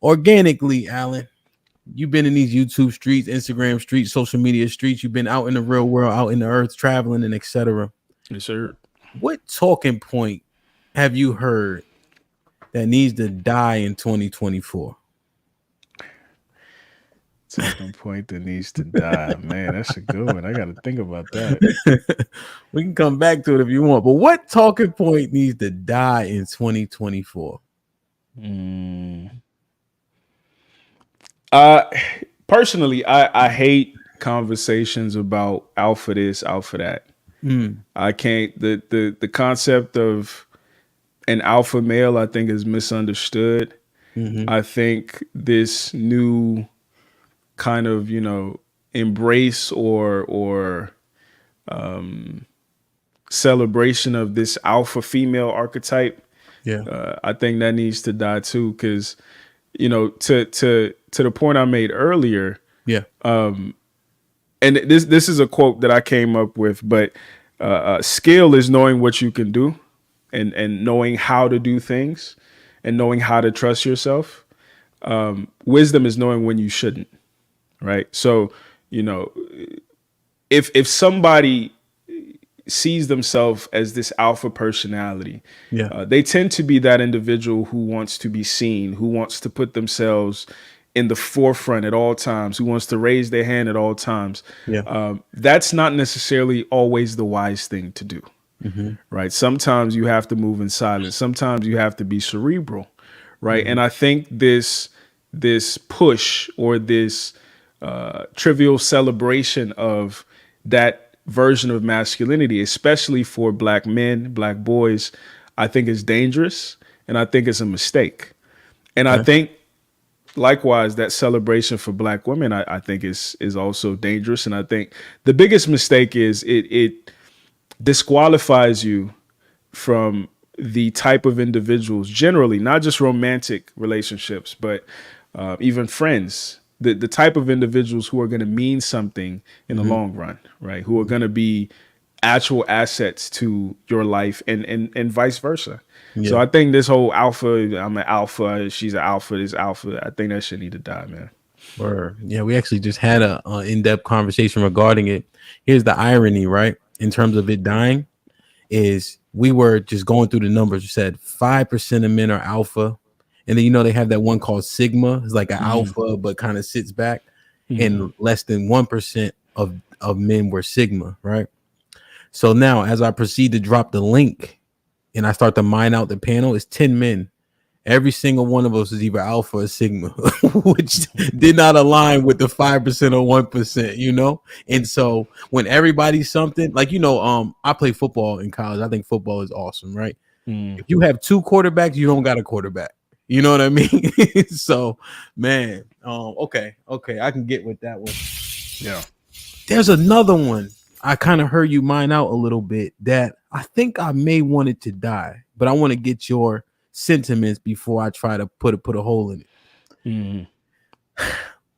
Organically, Alan, you've been in these YouTube streets, Instagram streets, social media streets. You've been out in the real world, out in the earth, traveling and etc. Yes, sir. What talking point have you heard that needs to die in 2024? Talking point that needs to die. Man, that's a good one. I got to think about that. We can come back to it if you want. But what talking point needs to die in 2024? Personally, I hate conversations about alpha this, alpha that. I can't. The concept of an alpha male, I think, is misunderstood. I think this new kind of, you know, embrace or celebration of this alpha female archetype, I think that needs to die too, because, you know, to the point I made earlier, and this is a quote that I came up with, but skill is knowing what you can do and knowing how to do things and knowing how to trust yourself. Wisdom is knowing when you shouldn't. Right. So, you know, if somebody sees themselves as this alpha personality, they tend to be that individual who wants to be seen, who wants to put themselves in the forefront at all times, who wants to raise their hand at all times. That's not necessarily always the wise thing to do. Right. Sometimes you have to move in silence. Sometimes you have to be cerebral. Right. And I think this push or this trivial celebration of that version of masculinity, especially for Black men, Black boys, I think is dangerous, and I think it's a mistake. And I think likewise that celebration for Black women, I think is also dangerous. And I think the biggest mistake is it disqualifies you from the type of individuals, generally, not just romantic relationships, but even friends, the type of individuals who are going to mean something in the long run, right? Who are going to be actual assets to your life and vice versa. So I think this whole alpha, I'm an alpha, she's an alpha, this alpha, I think that shit need to die, man. Word. Yeah, we actually just had a in-depth conversation regarding it. Here's the irony, right? In terms of it dying, is we were just going through the numbers. You said 5% of men are alpha. And then, you know, they have that one called Sigma. It's like an alpha, but kind of sits back. And less than 1% of men were Sigma, right? So now, as I proceed to drop the link and I start to mine out the panel, it's 10 men. Every single one of us is either alpha or Sigma, which did not align with the 5% or 1%, you know? And so when everybody's something, like, you know, I play football in college. I think football is awesome, right? If you have two quarterbacks, you don't got a quarterback. You know what I mean? So, man, okay, I can get with that one. Yeah. There's another one I kind of heard you mine out a little bit that I think I may want it to die, but I want to get your sentiments before I try to put a hole in it.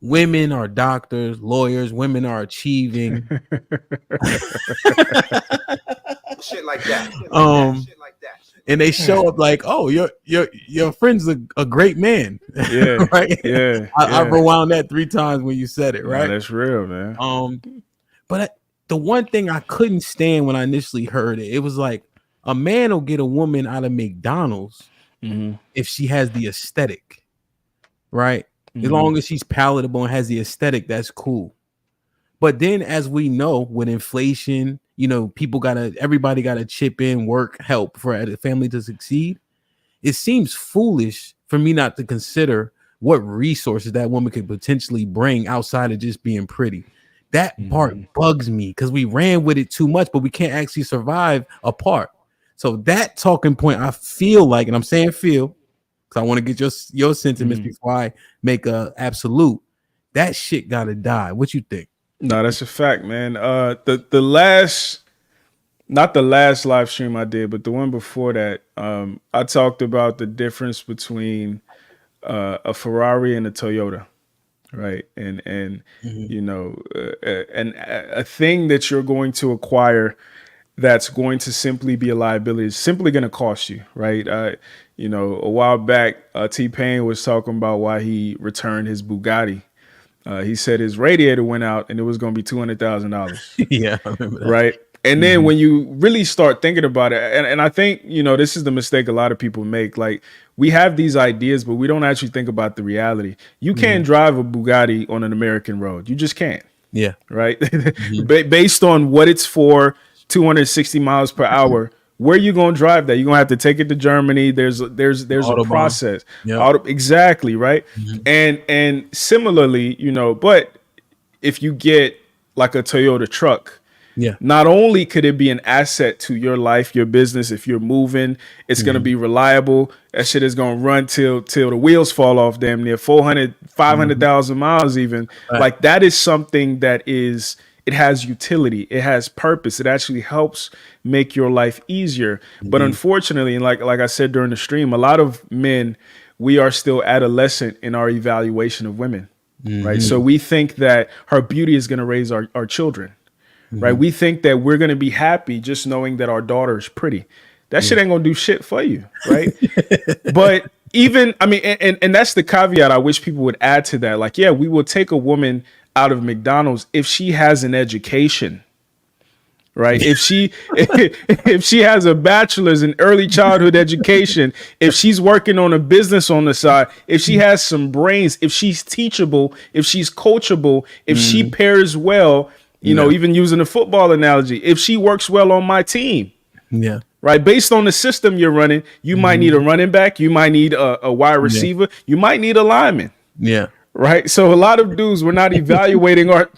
Women are doctors, lawyers. Women are achieving. Shit like that. And they show up like, oh, your friend's a great man. Yeah. Right. Yeah. I rewound that 3 times when you said it, right? Yeah, that's real, man. But the one thing I couldn't stand when I initially heard it, it was like a man will get a woman out of McDonald's, if she has the aesthetic, right? As Mm-hmm. long as she's palatable and has the aesthetic, that's cool. But then, as we know, with inflation, you know, everybody gotta chip in, work, help for a family to succeed. It seems foolish for me not to consider what resources that woman could potentially bring outside of just being pretty. That part bugs me because we ran with it too much, but we can't actually survive apart. So that talking point, I feel like, and I'm saying feel, because I want to get your sentiments before I make a absolute. That shit gotta die. What you think? No, that's a fact, man. The last, not the last live stream I did, but the one before that, I talked about the difference between a Ferrari and a Toyota, right? And you know, and a thing that you're going to acquire that's going to simply be a liability is simply going to cost you, right? You know, a while back, T-Pain was talking about why he returned his Bugatti. He said his radiator went out and it was going to be $200,000. Yeah, I remember that. Right. And then when you really start thinking about it, and I think, you know, this is the mistake a lot of people make. Like, we have these ideas, but we don't actually think about the reality. You can't drive a Bugatti on an American road. You just can't. Yeah. Right. Based on what it's for, 260 miles per hour. Where are you going to drive that? You're going to have to take it to Germany. There's a process. Exactly. Right. And similarly, you know, but if you get like a Toyota truck, not only could it be an asset to your life, your business, if you're moving, it's going to be reliable. That shit is going to run till the wheels fall off, damn near 500,000 miles even. Right. Like, that is something that it has utility. It has purpose. It actually helps make your life easier. But unfortunately, and like I said during the stream, a lot of men, we are still adolescent in our evaluation of women, right? So we think that her beauty is going to raise our children, right? We think that we're going to be happy just knowing that our daughter is pretty. That shit ain't going to do shit for you, right? But even, I mean, and that's the caveat I wish people would add to that. Like, yeah, we will take a woman out of McDonald's if she has an education, right? If she has a bachelor's in early childhood education, if she's working on a business on the side, if she has some brains, if she's teachable, if she's coachable, if she pairs well, you know, even using a football analogy, if she works well on my team, right? Based on the system you're running, you might need a running back, you might need a wide receiver, you might need a lineman, right? So a lot of dudes, we're not evaluating our.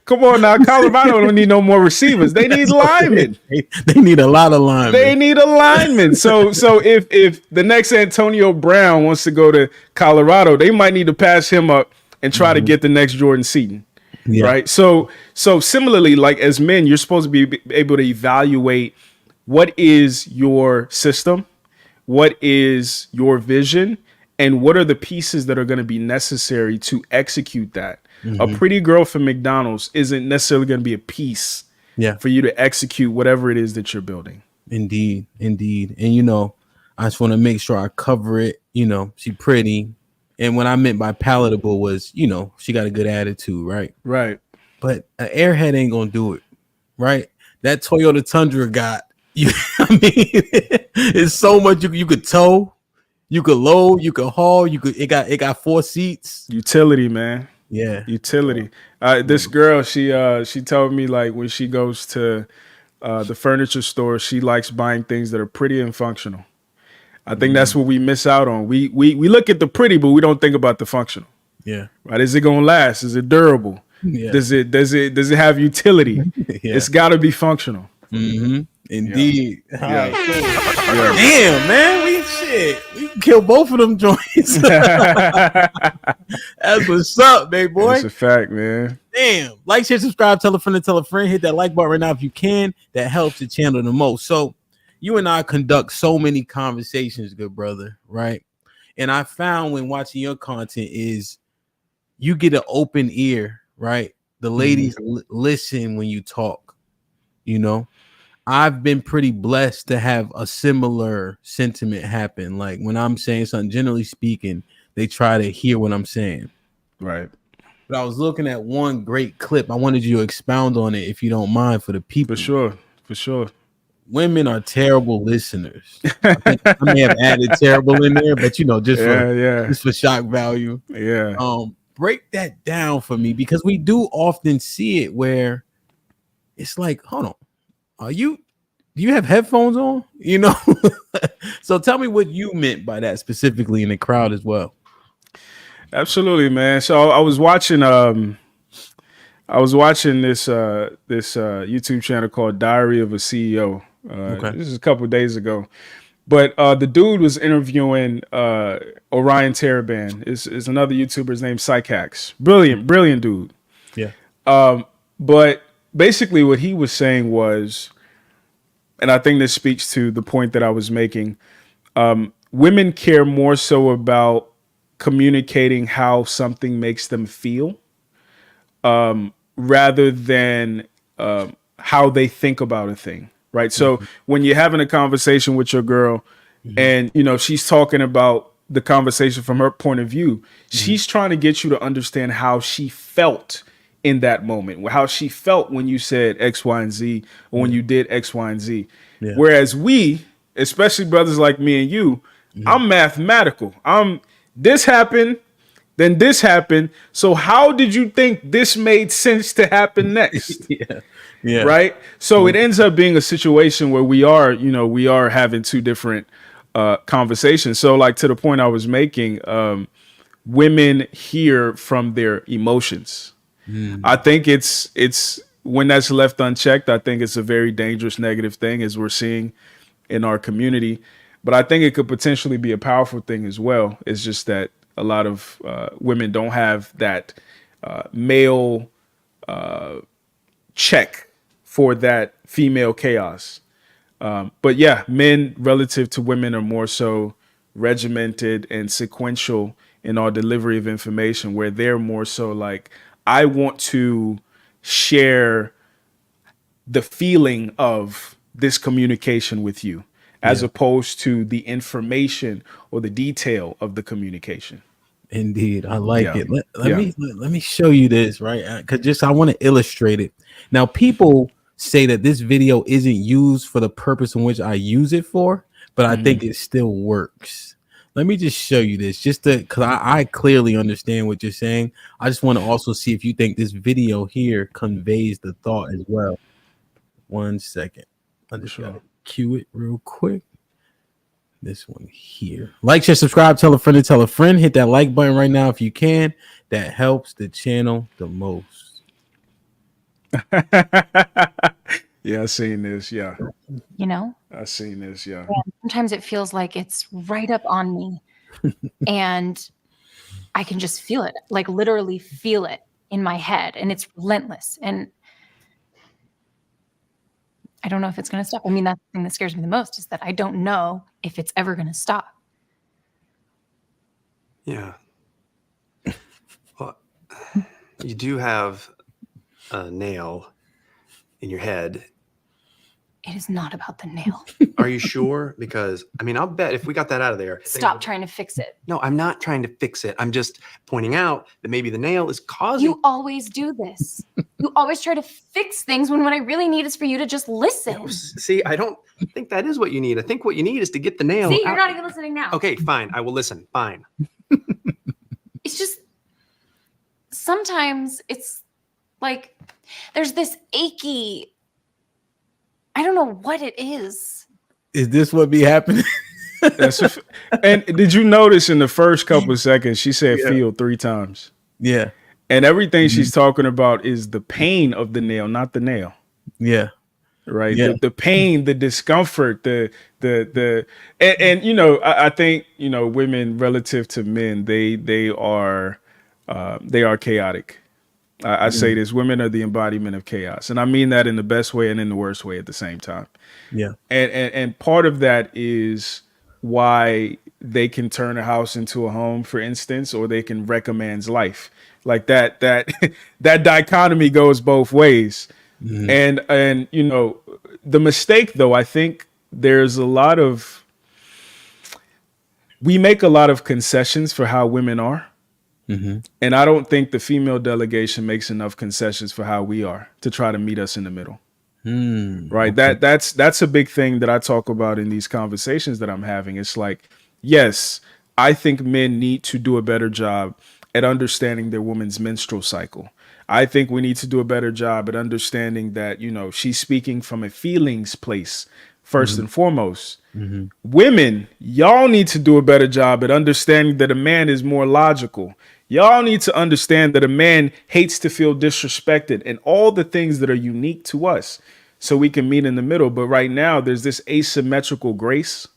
Come on now, Colorado don't need no more receivers. They need linemen. They need a lot of linemen. They need a lineman. So if the next Antonio Brown wants to go to Colorado, they might need to pass him up and try to get the next Jordan Seaton. Right. So similarly, like, as men, you're supposed to be able to evaluate what is your system, what is your vision, and what are the pieces that are going to be necessary to execute that. A pretty girl from McDonald's isn't necessarily going to be a piece for you to execute whatever it is that you're building. Indeed. And, you know, I just want to make sure I cover it. You know, she pretty. And what I meant by palatable was, you know, she got a good attitude, right? Right. But an airhead ain't going to do it, right? That Toyota Tundra got, I mean, it's so much you could tow, you could load, you could haul, it got 4 seats. Utility, man. Yeah. Utility. This girl, she told me, like, when she goes to the furniture store, she likes buying things that are pretty and functional. I think that's what we miss out on. We look at the pretty, but we don't think about the functional. Yeah. Right. Is it gonna last? Is it durable? Yeah. Does it have utility? It's gotta be functional. Indeed. Yeah. Damn, man. We can kill both of them joints. That's what's up, baby boy. That's a fact, man. Damn. Like, share, subscribe, tell a friend. Hit that like button right now if you can. That helps the channel the most. So you and I conduct so many conversations, good brother, right? And I found when watching your content is you get an open ear, right? The ladies listen when you talk, you know? I've been pretty blessed to have a similar sentiment happen. Like, when I'm saying something, generally speaking, they try to hear what I'm saying. Right. But I was looking at one great clip. I wanted you to expound on it, if you don't mind, for the people. For sure. women are terrible listeners. I think I may have added terrible in there, but just for shock value. Yeah. Break that down for me, because we do often see it where it's like, hold on, do you have headphones on? So tell me what you meant by that specifically in the crowd as well. Absolutely, man. So I was watching this YouTube channel called Diary of a CEO. This is a couple of days ago. But the dude was interviewing Orion Taraban. Is another YouTuber. His name's Psychax. Brilliant dude. Yeah. But basically what he was saying was, and I think this speaks to the point that I was making, women care more so about communicating how something makes them feel rather than how they think about a thing. Right. So when you're having a conversation with your girl and, she's talking about the conversation from her point of view, she's trying to get you to understand how she felt in that moment, how she felt when you said X, Y, and Z, or when you did X, Y, and Z. Yeah. Whereas we, especially brothers like me and you, I'm mathematical. This happened, then this happened. So how did you think this made sense to happen next? Yeah. Right. So it ends up being a situation where we are having two different conversations. So like to the point I was making, women hear from their emotions. I think it's when that's left unchecked, I think it's a very dangerous negative thing, as we're seeing in our community. But I think it could potentially be a powerful thing as well. It's just that a lot of women don't have that male check for that female chaos. But yeah, men relative to women are more so regimented and sequential in our delivery of information, where they're more so like, I want to share the feeling of this communication with you, as opposed to the information or the detail of the communication. Indeed, I like it. Let me show you this, right? Because I want to illustrate it. Now, people say that this video isn't used for the purpose in which I use it for, but I think it still works. Let me just show you this, because I clearly understand what you're saying. I just want to also see if you think this video here conveys the thought as well. 1 second. I just gotta cue it real quick. This one here. Like, share, subscribe, tell a friend to tell a friend. Hit that like button right now if you can. That helps the channel the most. Yeah, I seen this. Yeah. I seen this. Yeah. And sometimes it feels like it's right up on me and I can just feel it, like literally feel it in my head, and it's relentless. And I don't know if it's going to stop. I mean, that's the thing that scares me the most, is that I don't know if it's ever going to stop. Yeah. Well, you do have a nail in your head. It is not about the nail. Are you sure? Because, I mean, I'll bet if we got that out of there. Stop trying to fix it. No, I'm not trying to fix it. I'm just pointing out that maybe the nail is causing. You always do this. You always try to fix things when what I really need is for you to just listen. No, see, I don't think that is what you need. I think what you need is to get the nail See, out. you're not even listening now. Okay, fine. I will listen. Fine. It's just, sometimes it's like there's this achy, I don't know what it is. Is this what be happening? And did you notice in the first couple of seconds, she said feel 3 times? Yeah. And everything she's talking about is the pain of the nail, not the nail. Yeah. Right. Yeah. The pain, the discomfort, and I think, women relative to men, they are chaotic. I say this: women are the embodiment of chaos, and I mean that in the best way and in the worst way at the same time. Yeah, and part of that is why they can turn a house into a home, for instance, or they can wreck a man's life. Like that dichotomy goes both ways. And the mistake, though, I think there's we make a lot of concessions for how women are. And I don't think the female delegation makes enough concessions for how we are to try to meet us in the middle. Right. Okay. That's a big thing that I talk about in these conversations that I'm having. It's like, yes, I think men need to do a better job at understanding their woman's menstrual cycle. I think we need to do a better job at understanding that, she's speaking from a feelings place first and foremost. Women, y'all need to do a better job at understanding that a man is more logical. Y'all need to understand that a man hates to feel disrespected and all the things that are unique to us so we can meet in the middle. But right now, there's this asymmetrical grace,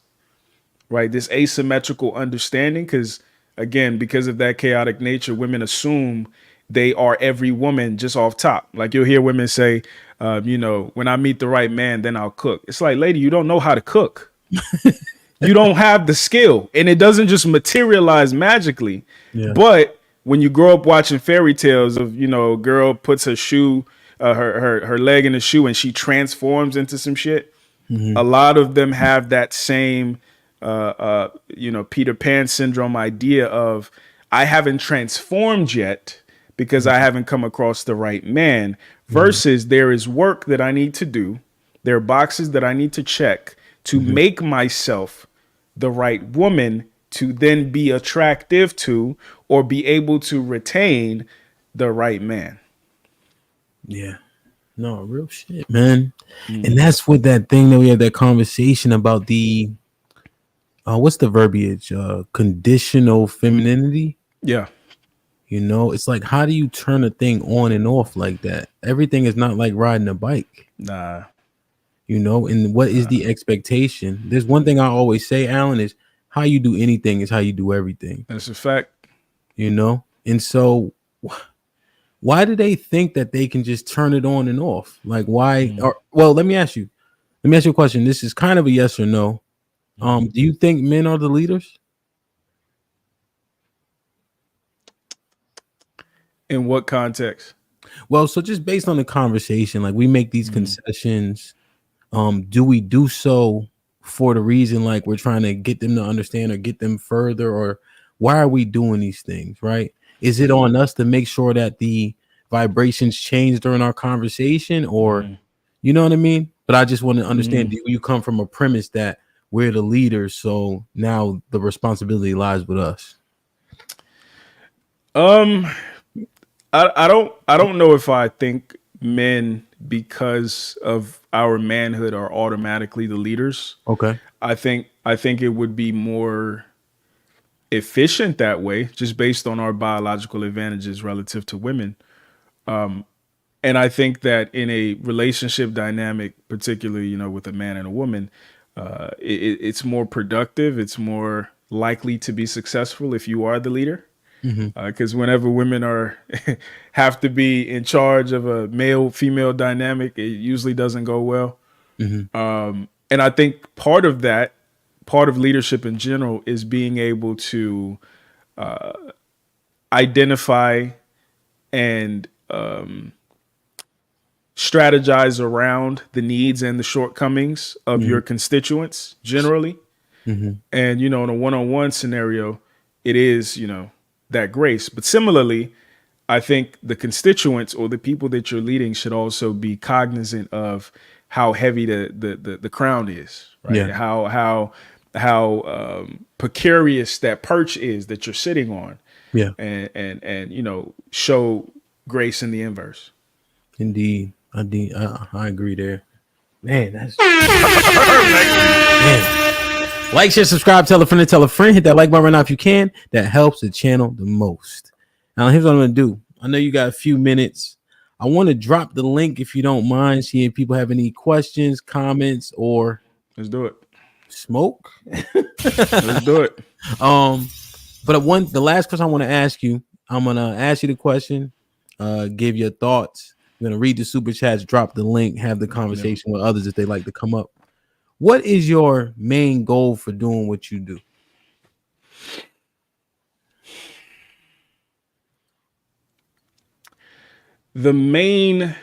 right? This asymmetrical understanding, because again, because of that chaotic nature, women assume they are every woman just off top. Like you'll hear women say, when I meet the right man, then I'll cook. It's like, lady, you don't know how to cook. You don't have the skill, and it doesn't just materialize magically. Yeah. But when you grow up watching fairy tales of, a girl puts her shoe, her leg in a shoe, and she transforms into some shit. A lot of them have that same, Peter Pan syndrome idea of, I haven't transformed yet because I haven't come across the right man, versus there is work that I need to do. There are boxes that I need to check to make myself the right woman to then be attractive to or be able to retain the right man. Yeah. No, real shit, man. And that's what that thing that we had that conversation about the what's the verbiage? Conditional femininity. Yeah. It's like, how do you turn a thing on and off like that? Everything is not like riding a bike. Nah. And what is the expectation? There's one thing I always say, Alan, is how you do anything is how you do everything. That's a fact. And so why do they think that they can just turn it on and off? Like, why? Well, let me ask you a question. This is kind of a yes or no. Do you think men are the leaders? In what context? Well, so just based on the conversation, like we make these concessions. Do we do so for the reason like we're trying to get them to understand or get them further, or why are we doing these things, right? Is it on us to make sure that the vibrations change during our conversation, or you know what I mean? But I just want to understand, do you come from a premise that we're the leaders, so now the responsibility lies with us? I don't know if I think men, because of our manhood, are automatically the leaders. Okay. I think it would be more efficient that way, just based on our biological advantages relative to women. And I think that in a relationship dynamic, particularly, with a man and a woman, it's more productive. It's more likely to be successful if you are the leader. Because whenever women have to be in charge of a male-female dynamic, it usually doesn't go well. And I think part of leadership in general is being able to identify and strategize around the needs and the shortcomings of your constituents generally. And, in a one-on-one scenario, it is, that grace. But similarly, I think the constituents or the people that you're leading should also be cognizant of how heavy the crown is, right? Yeah. How precarious that perch is that you're sitting on. Yeah. And show grace in the inverse. Indeed. I agree there. Man, that's man. Like, share, subscribe, tell a friend, hit that like button right now if you can. That helps the channel the most. Now, here's what I'm gonna do. I know you got a few minutes. I want to drop the link if you don't mind, see if people have any questions, comments, or let's do it. Smoke. Let's do it. But the last question I want to ask you, I'm gonna ask you the question, give your thoughts. I'm gonna read the super chats, drop the link, have the conversation with others if they like to come up. What is your main goal for doing what you do? The main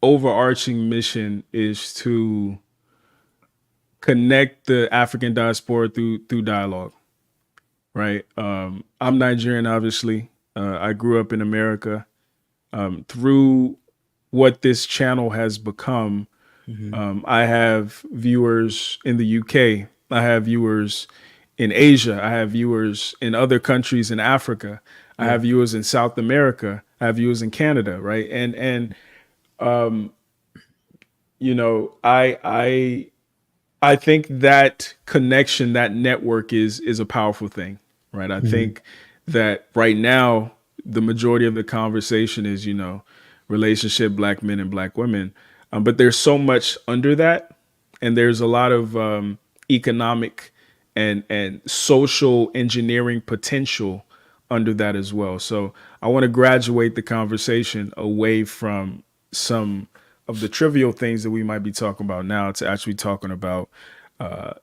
overarching mission is to connect the African diaspora through dialogue, right? I'm Nigerian, obviously. I grew up in America. Through what this channel has become. I have viewers in the UK. I have viewers in Asia. I have viewers in other countries in Africa. I have viewers in South America. I have viewers in Canada, right? And you know, I think that connection, that network is a powerful thing, right? I think that right now the majority of the conversation is, you know, relationship, black men and black women, but there's so much under that, and there's a lot of economic and social engineering potential under that as well. So I want to graduate the conversation away from some of the trivial things that we might be talking about now to actually talking about,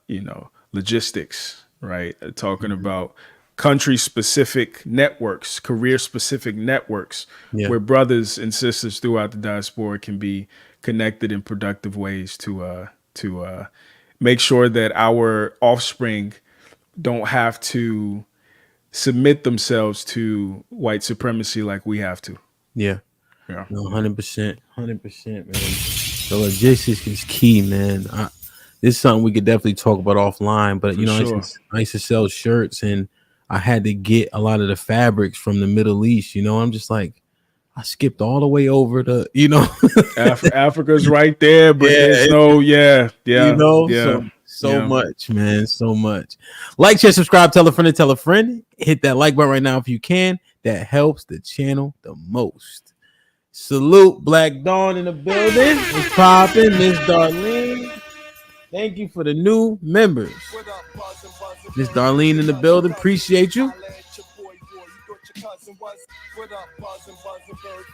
you know, logistics, right? Talking about country specific networks, career specific networks, where brothers and sisters throughout the diaspora can be connected in productive ways to make sure that our offspring don't have to submit themselves to white supremacy like we have to. Yeah. No, 100%, 100%, man. The logistics is key, man. This is something we could definitely talk about offline, but you know, I used to sell shirts and I had to get a lot of the fabrics from the Middle East. You know, I'm just like, I skipped all the way over to, you know, Africa's right there, but there's no, you know, so much, man, so much. Like, share, subscribe, tell a friend. Hit that like button right now if you can. That helps the channel the most. Salute, Black Dawn in the building. It's popping, Miss Darlene. Thank you for the new members. Miss Darlene in the building. Appreciate you.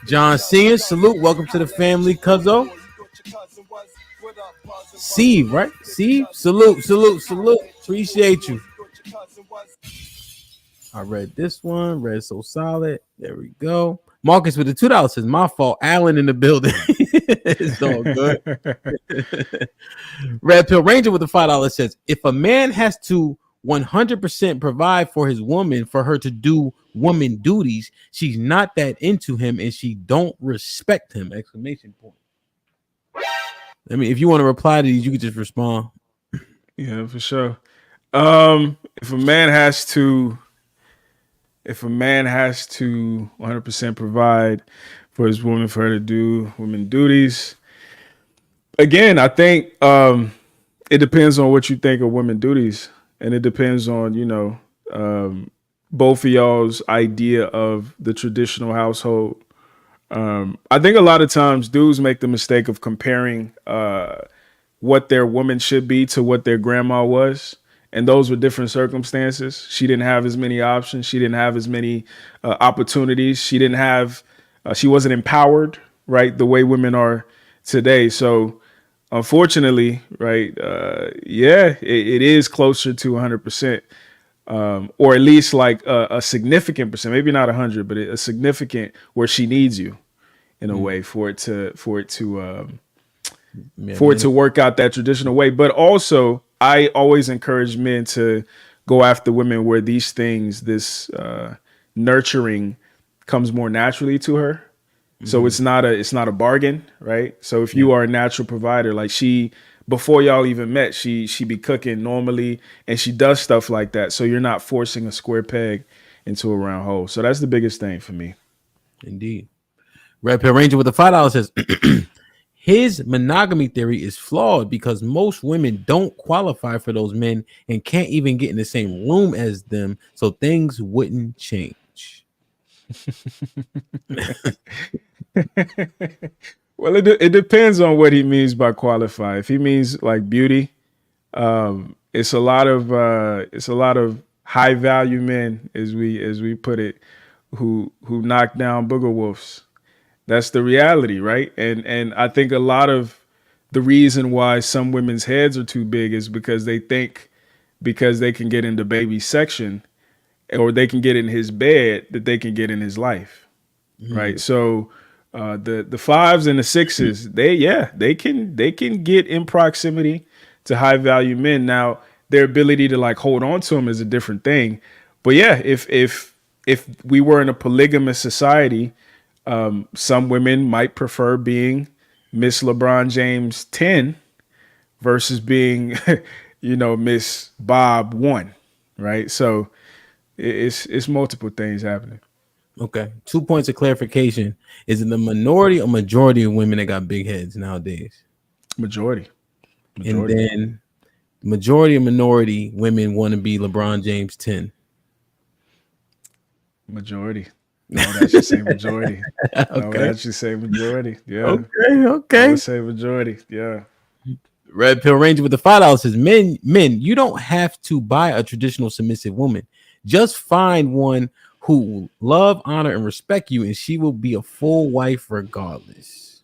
John Senior, salute. Welcome to the family, Cuzzo. Steve, right? Steve, salute. Appreciate you. I read this one. Read so solid. There we go. Marcus with the $2 says, my fault. Alan in the building. It's all good. Red Pill Ranger with the $5 says, if a man has to 100% provide for his woman for her to do woman duties, she's not that into him and she don't respect him! Exclamation point. I mean, if you want to reply to these, you can just respond. Yeah, for sure. If a man has to 100% provide for his woman for her to do women duties, again, I think it depends on what you think of women duties, and it depends on, you know, both of y'all's idea of the traditional household. I think a lot of times dudes make the mistake of comparing what their woman should be to what their grandma was. And those were different circumstances. She didn't have as many options. She didn't have as many opportunities. She wasn't empowered, right, the way women are today. So unfortunately, right, it is closer to 100%, or at least like a significant percent, maybe not 100, but a significant, where she needs you in a way for it to work out that traditional way. But also, I always encourage men to go after women where these things, this nurturing, comes more naturally to her. So it's not a bargain, right? So if you are a natural provider, like before y'all even met, she be cooking normally, and she does stuff like that. So you're not forcing a square peg into a round hole. So that's the biggest thing for me. Indeed. Red Pill Ranger with the $5 says, his monogamy theory is flawed because most women don't qualify for those men and can't even get in the same room as them, so things wouldn't change. Well, it depends on what he means by qualify. If he means like beauty, it's a lot of high value men, as we put it, who knock down booger wolves. That's the reality, right? And I think a lot of the reason why some women's heads are too big is because they think because they can get into baby's section or they can get in his bed that they can get in his life, right? So the fives and the sixes, they can get in proximity to high value men. Now their ability to like hold on to them is a different thing, but yeah, if we were in a polygamous society, Some women might prefer being Miss LeBron James 10 versus being, Miss Bob 1, right? So it's multiple things happening. Okay. 2 points of clarification. Is it the minority or majority of women that got big heads nowadays? Majority. And then majority and minority women want to be LeBron James 10. Majority. No, that should say majority. Okay. No, that should say majority. Yeah. Okay. I would say majority. Yeah. Red Pill Ranger with the $5 says, men, you don't have to buy a traditional submissive woman. Just find one who will love, honor, and respect you, and she will be a full wife regardless.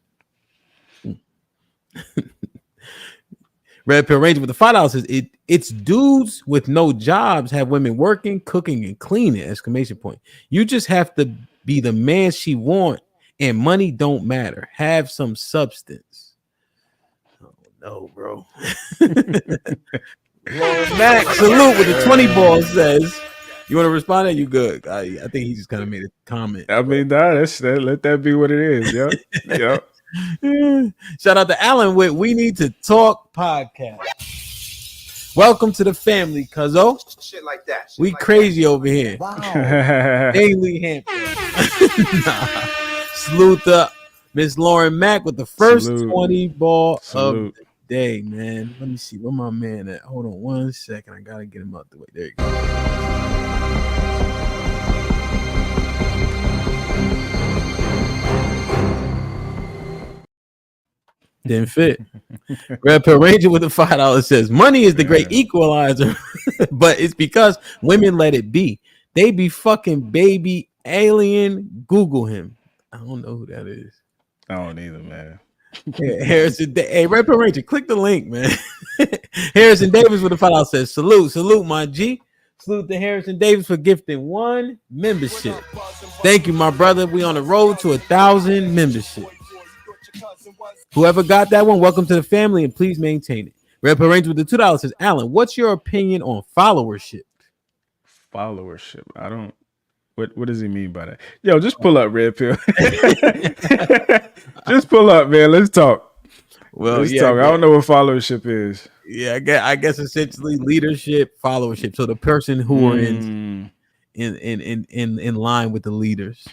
Red Pill Ranger with the $5 says, it's dudes with no jobs have women working, cooking, and cleaning! Exclamation point. You just have to be the man she want, and money don't matter. Have some substance. Oh no, bro. Max salute with the 20 ball says, you want to respond? You good? I think he just kind of made a comment. I mean, let that be what it is. Yep. Yep. Shout out to Alan with We Need to Talk podcast. Welcome to the family, cuzzo. Shit like that. We crazy over here. Wow. Haley Hampton. Salute to Miss Lauren Mack with the first 20 ball of the day, man. Let me see where my man at. Hold on 1 second. I gotta get him out the way. There you go. Didn't fit. Red Pill Ranger with the $5 says, money is the great equalizer, but it's because women let it be. They be fucking baby alien. Google him. I don't know who that is. I don't either, man. Harrison, hey, Red Pill Ranger, click the link, man. Harrison Davis with the $5 says, salute, my G. Salute to Harrison Davis for gifting 1 membership. Thank you, my brother. We on the road to 1,000 memberships. Whoever got that one, welcome to the family, and please maintain it. Red Pill Ranger with the $2 says, Alan, what's your opinion on followership? Followership. I don't. What does he mean by that? Yo, just pull up, Red Pill. Just pull up, man. Let's talk. Well, let's talk. I don't know what followership is. Yeah, I guess essentially leadership, followership. So the person who are in line with the leaders.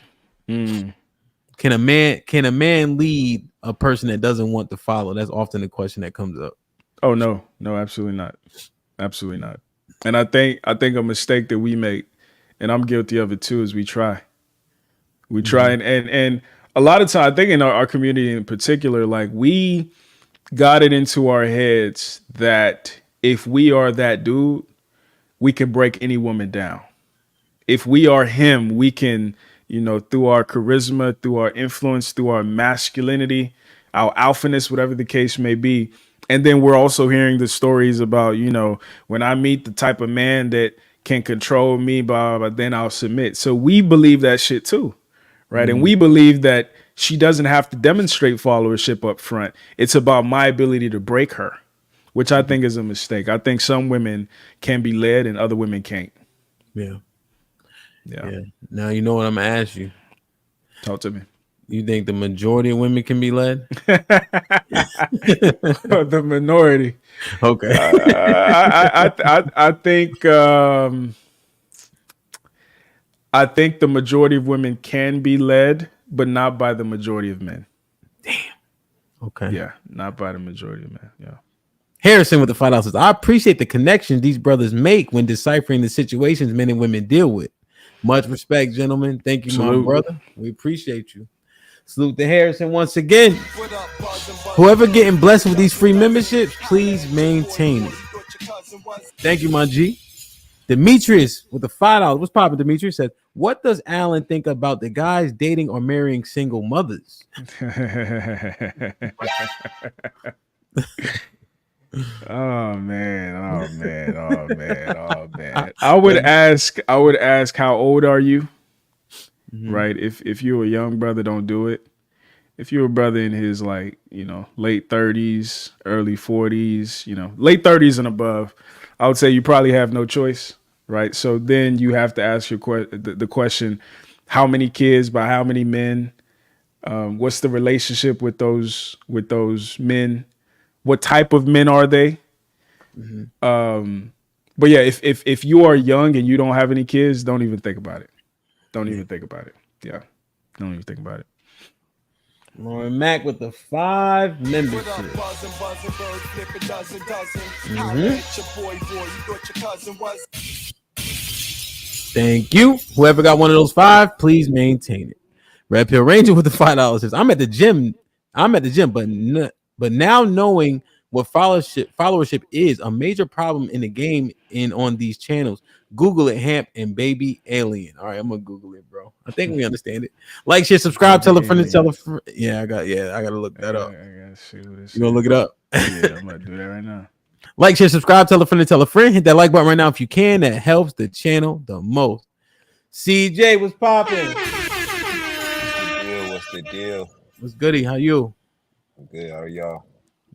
Can a man lead a person that doesn't want to follow? That's often the question that comes up. Oh no, absolutely not. Absolutely not. And I think a mistake that we make, and I'm guilty of it too, is we try and a lot of time, I think in our community in particular, like we got it into our heads that if we are that dude, we can break any woman down. If we are him, we can, through our charisma, through our influence, through our masculinity, our alphaness, whatever the case may be. And then we're also hearing the stories about, when I meet the type of man that can control me, but then I'll submit. So we believe that shit too, right? And we believe that she doesn't have to demonstrate followership up front. It's about my ability to break her, which I think is a mistake. I think some women can be led and other women can't. Yeah. Now you know what I'm gonna ask you. Talk to me. You think the majority of women can be led? The minority. Okay. I think the majority of women can be led, but not by the majority of men. Damn. Okay. Yeah, not by the majority of men. Yeah. Harrison with the $5 says, I appreciate the connections these brothers make when deciphering the situations men and women deal with. Much respect, gentlemen. Thank you, Salute. my brother. We appreciate you. Salute to Harrison once again. Whoever getting blessed with these free memberships, please maintain it. Thank you, my G. Demetrius with the $5. What's poppin', Demetrius? Said, what does Alan think about the guys dating or marrying single mothers? Oh man. I would ask how old are you? Right? If you're a young brother, don't do it. If you're a brother in his late 30s, early 40s, late 30s and above, I would say you probably have no choice, right? So then you have to ask the question, how many kids by how many men, What's the relationship with those men? What type of men are they? But yeah, if you are young and you don't have any kids, don't even think about it. Don't even think about it. Yeah, don't even think about it. Lauren Mack with the 5 membership. Thank you. Whoever got one of those 5, please maintain it. Red Pill Ranger with the $5 says, I'm at the gym, but now knowing what followership is a major problem in the game and on these channels. Google it, Hamp and Baby Alien. All right, I'm gonna Google it, bro. I think we understand it. Like, share, subscribe, tell a friend to tell a friend. Yeah, I gotta look that up. I gotta see what this You gonna look it up? Yeah, I'm gonna do that right now. Like, share, subscribe, tell a friend to tell a friend. Hit that like button right now if you can. That helps the channel the most. CJ, what's popping? What's the deal? What's goody? How you? I'm good. How are y'all?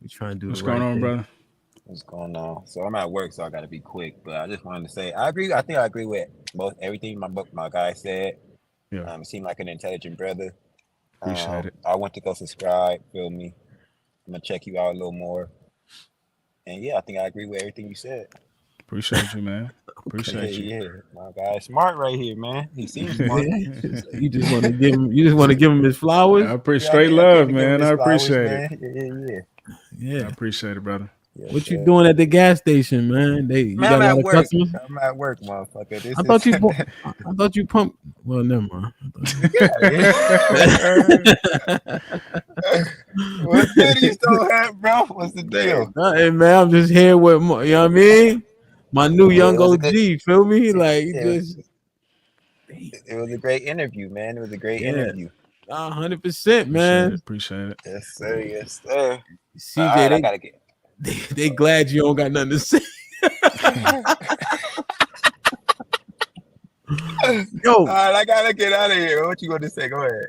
We trying to do what's the going right on, thing. brother? What's going on? So I'm at work, so I got to be quick. But I just wanted to say, I agree. I think I agree with everything my guy said. Yeah. He seemed like an intelligent brother. Appreciate it. I went to go subscribe. Feel me? I'm gonna check you out a little more. And yeah, I think I agree with everything you said. Appreciate you, man. Appreciate you. Yeah, my guy is smart right here, man. He seems smart. You just want to give him. You just want to give him his flowers. I appreciate straight love, man. I appreciate it. it. Yeah, I appreciate it, brother. Yes, what you doing at the gas station, man? You got I'm a lot at of work. customers? I'm at work, motherfucker. I thought you pumped. Well, never mind. What's good? You still have, bro? What's the deal? Hey, man, I'm just here with my, you know what I mean? My new young OG, feel me? Like, it was a great interview, man. It was a great interview. 100%, man. Appreciate it. Yes, sir. Yes, sir. CJ, right, I gotta get. They glad you don't got nothing to say. Yo, all right, I gotta get out of here. What you gonna say? Go ahead.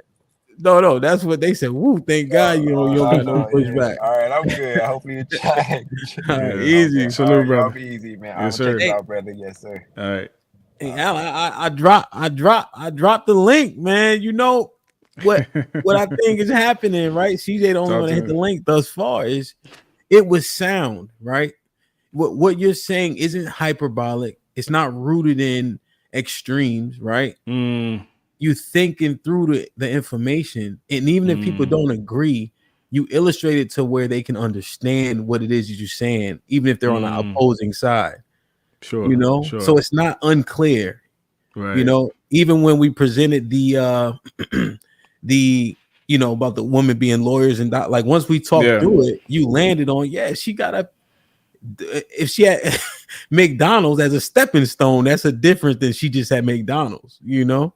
No, that's what they said. Woo, thank God you don't got no pushback. All right, I'm good. Hopefully you try. Easy. Salute, right, brother. Y'all be easy, man. Yes, I'll sir. check you out, brother. Yes, sir. All right. Hey, I dropped the link, man. You know what I think is happening, right? CJ the only one to hit the link thus far. Is it was sound, right? What you're saying isn't hyperbolic. It's not rooted in extremes, right? You thinking through the information, and even if people don't agree, you illustrate it to where they can understand what it is that you're saying, even if they're on the opposing side. Sure, you know, so it's not unclear, right? You know, even when we presented the you know, about the woman being lawyers and like once we talked through it, you landed on she got if she had McDonald's as a stepping stone, that's a different than she just had McDonald's, you know.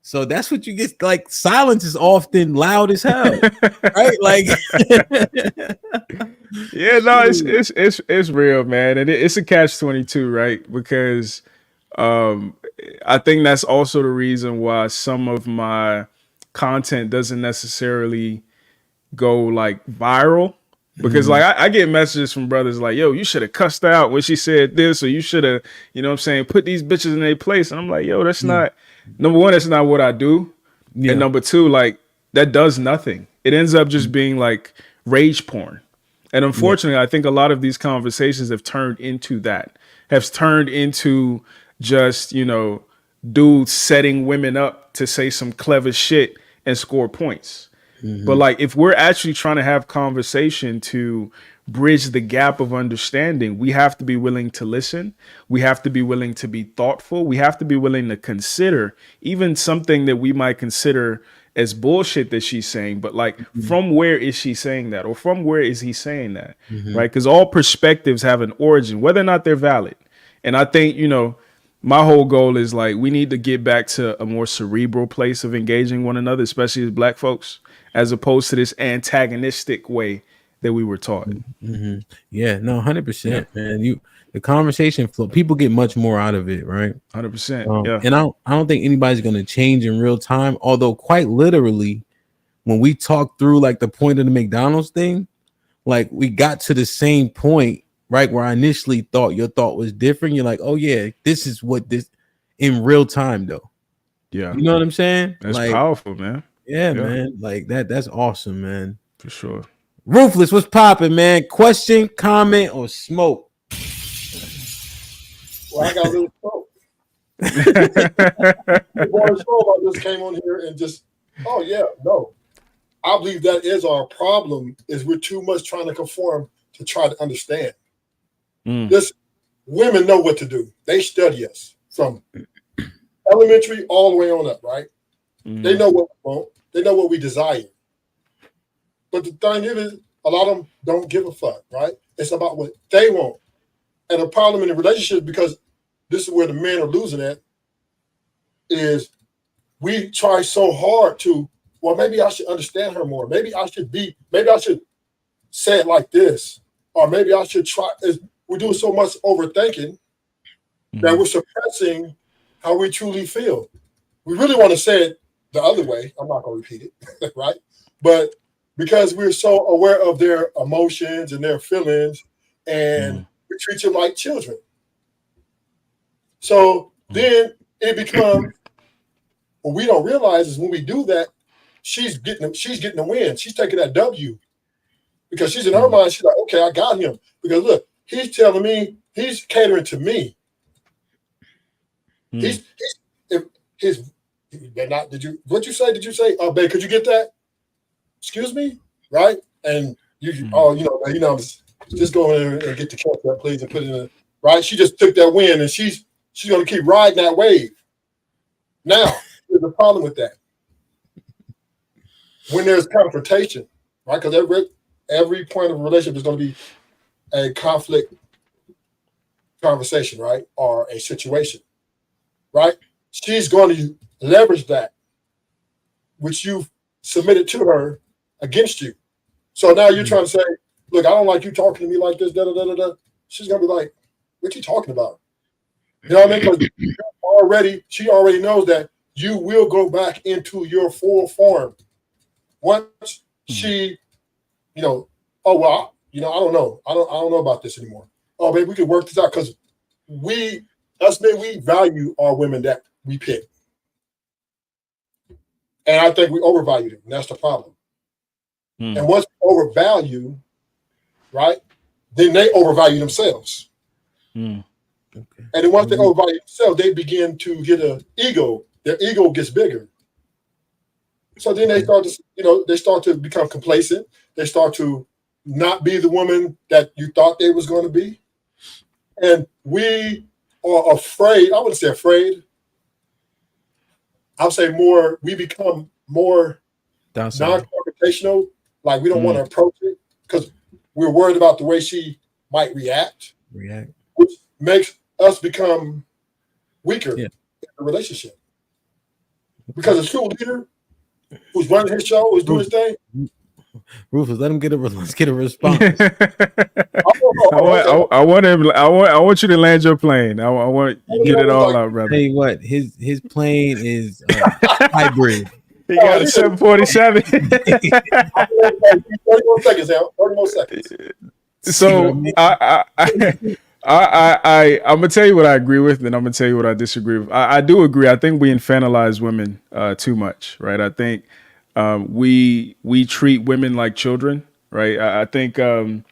So that's what you get. Like, silence is often loud as hell, right? Like, yeah, no, it's real, man, and it's a catch-22, right? Because I think that's also the reason why some of my content doesn't necessarily go like viral. Because like I get messages from brothers like, yo, you should have cussed out when she said this, or you should have, you know what I'm saying, put these bitches in their place. And I'm like, yo, that's not, number one, that's not what I do. And number two, like, that does nothing. It ends up just being like rage porn. And unfortunately, I think a lot of these conversations have turned into that, have turned into just, you know, dudes setting women up to say some clever shit and score points. But like, if we're actually trying to have conversation to bridge the gap of understanding, we have to be willing to listen. We have to be willing to be thoughtful. We have to be willing to consider even something that we might consider as bullshit that she's saying. But like, from where is she saying that? Or from where is he saying that? Right? Because all perspectives have an origin, whether or not they're valid. And I think, you know, my whole goal is like, we need to get back to a more cerebral place of engaging one another, especially as Black folks, as opposed to this antagonistic way that we were taught. Yeah, no, 100%, man. The conversation flow, people get much more out of it, right? 100%. Yeah. And I don't think anybody's going to change in real time. Although quite literally, when we talked through like the point of the McDonald's thing, like we got to the same point, right? Where I initially thought your thought was different. You're like, oh yeah, this is what this in real time though. Yeah. You know what I'm saying? That's like, powerful, man. Yeah, man. Like that's awesome, man. For sure. Ruthless, what's popping, man? Question, comment, or smoke? Well, I got a little smoke. Before the show, I just came on here and just, oh yeah, no. I believe that is our problem, is we're too much trying to conform to try to understand. This women know what to do. They study us from elementary all the way on up, right? They know what we want. They know what we desire. But the thing is, a lot of them don't give a fuck, right? It's about what they want. And the problem in the relationship, because this is where the men are losing at, is we try so hard to, well, maybe I should understand her more. Maybe I should say it like this. Or maybe I should try. We're doing so much overthinking that we're suppressing how we truly feel. We really want to say it the other way. I'm not going to repeat it, right? But because we're so aware of their emotions and their feelings, and we treat them like children. So then it becomes, what we don't realize is when we do that, she's getting the win. She's taking that W. Because she's in her mind, she's like, okay, I got him. Because look, he's telling me, he's catering to me. Did you say, oh, babe, could you get that? Excuse me? Right? And just go in and get the ketchup, please, and put it in, right? She just took that win, and she's going to keep riding that wave. Now, there's a problem with that. When there's confrontation, right? Because every point of a relationship is going to be a conflict conversation, right? Or a situation, right? She's going to leverage that, which you've submitted to her, against you. So now you're trying to say, look, I don't like you talking to me like this, da-da-da-da-da. She's going to be like, what you talking about? You know what I mean? Because she already knows that you will go back into your full form. Once she, oh, well, I don't know. I don't know about this anymore. Oh, baby, we can work this out, because we value our women that we pick. And I think we overvalue them, and that's the problem. And once we overvalue, right, then they overvalue themselves. Okay. And then once they overvalue themselves, they begin to get an ego. Their ego gets bigger. So then they start to become complacent. They start to not be the woman that you thought they was going to be. And we are afraid. I wouldn't say afraid. I'll say more, we become more non-confrontational. Like, we don't want to approach it because we're worried about the way she might react. Which makes us become weaker in the relationship. Because a true leader who's running his show, who's doing his thing. Rufus, let's get a response. I want you to land your plane. I want you to get it all out, brother. Tell you what, his plane is hybrid. He got a 747. 30 more seconds, Al. 30 more seconds. So I'm gonna tell you what I agree with, and I'm gonna tell you what I disagree with. I do agree. I think we infantilize women too much, right? I think we treat women like children, right? I think there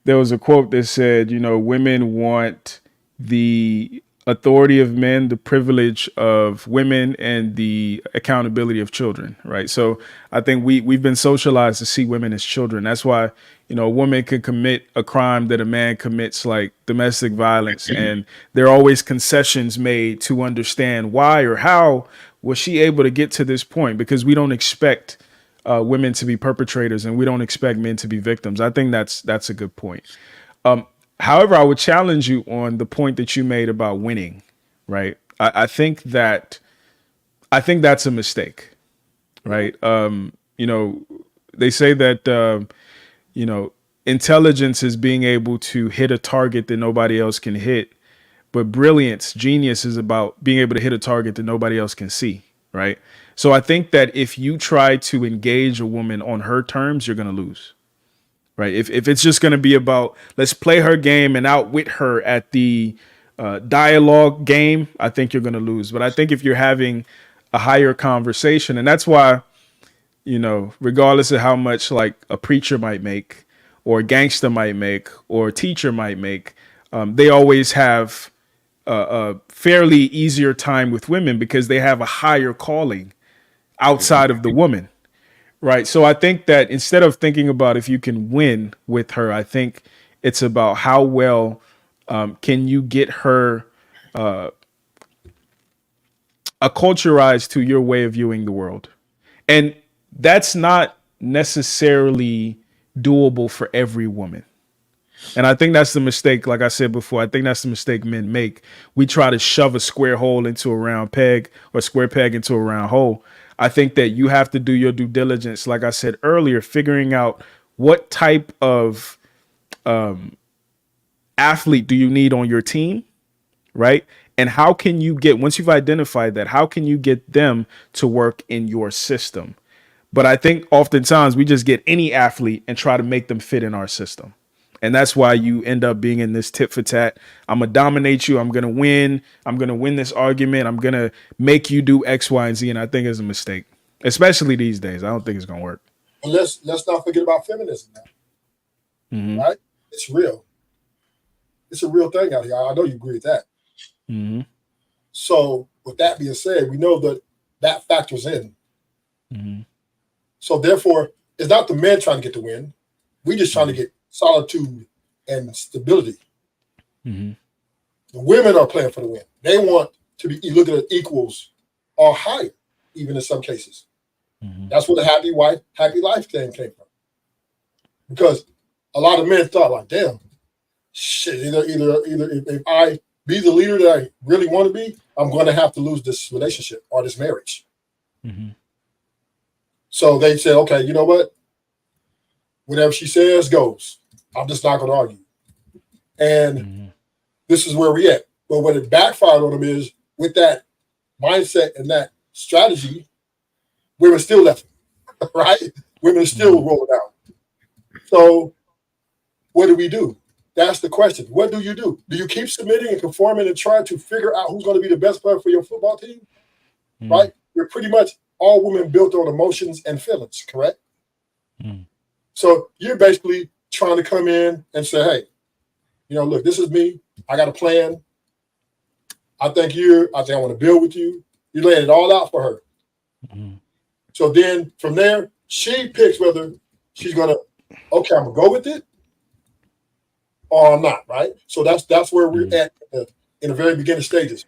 was a quote that said, women want the authority of men, the privilege of women, and the accountability of children, right? So I think we've been socialized to see women as children. That's why, a woman can commit a crime that a man commits, like domestic violence, and there are always concessions made to understand why or how was she able to get to this point, because we don't expect women to be perpetrators and we don't expect men to be victims. I think that's a good point. However, I would challenge you on the point that you made about winning, right? I think that's a mistake, right? They say that, intelligence is being able to hit a target that nobody else can hit, but brilliance, genius is about being able to hit a target that nobody else can see, right? So I think that if you try to engage a woman on her terms, you're going to lose. Right. If it's just going to be about, let's play her game and outwit her at the dialogue game, I think you're going to lose. But I think if you're having a higher conversation, and that's why, you know, regardless of how much like a preacher might make or a gangster might make or a teacher might make, they always have a fairly easier time with women because they have a higher calling outside of the woman. Right. So I think that instead of thinking about if you can win with her, I think it's about how well can you get her acculturized to your way of viewing the world. And that's not necessarily doable for every woman. And I think that's the mistake. Like I said before, I think that's the mistake men make. We try to shove a square hole into a round peg or square peg into a round hole. I think that you have to do your due diligence. Like I said earlier, figuring out what type of athlete do you need on your team, right? And how can you get, once you've identified that, how can you get them to work in your system? But I think oftentimes we just get any athlete and try to make them fit in our system. And that's why you end up being in this tit for tat. I'm going to dominate you. I'm going to win. I'm going to win this argument. I'm going to make you do X, Y, and Z. And I think it's a mistake, especially these days. I don't think it's going to work. And let's not forget about feminism now. Mm-hmm. Right? It's real. It's a real thing out here. I know you agree with that. Mm-hmm. So with that being said, we know that factors in. Mm-hmm. So therefore, it's not the men trying to get the win. We just trying to get solitude and stability. Mm-hmm. The women are playing for the win. They want to be looking at equals or higher, even in some cases. Mm-hmm. That's where the happy wife, happy life thing came from. Because a lot of men thought like, damn, shit, either if I be the leader that I really want to be, I'm going to have to lose this relationship or this marriage. Mm-hmm. So they said, okay, you know what? Whatever she says goes. I'm just not going to argue. And this is where we at. But what it backfired on them is with that mindset and that strategy, women still left, right? Women still rolling out. So what do? That's the question. What do? Do you keep submitting and conforming and trying to figure out who's going to be the best player for your football team? Right? You're pretty much all women built on emotions and feelings, correct? So you're basically trying to come in and say, hey, you know, look, this is me. I got a plan. I think I want to build with you. You're laying it all out for her. So then from there, she picks whether she's going to, okay, I'm going to go with it or I'm not, right? So that's where we're at in the very beginning stages.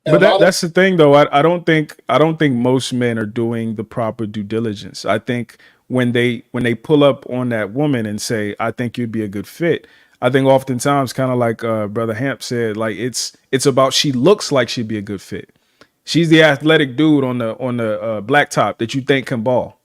And but that's the thing, though. I don't think most men are doing the proper due diligence. I think when they pull up on that woman and say, I think you'd be a good fit, I think oftentimes, kind of like Brother Hamp said, like it's about she looks like she'd be a good fit. She's the athletic dude on the blacktop that you think can ball,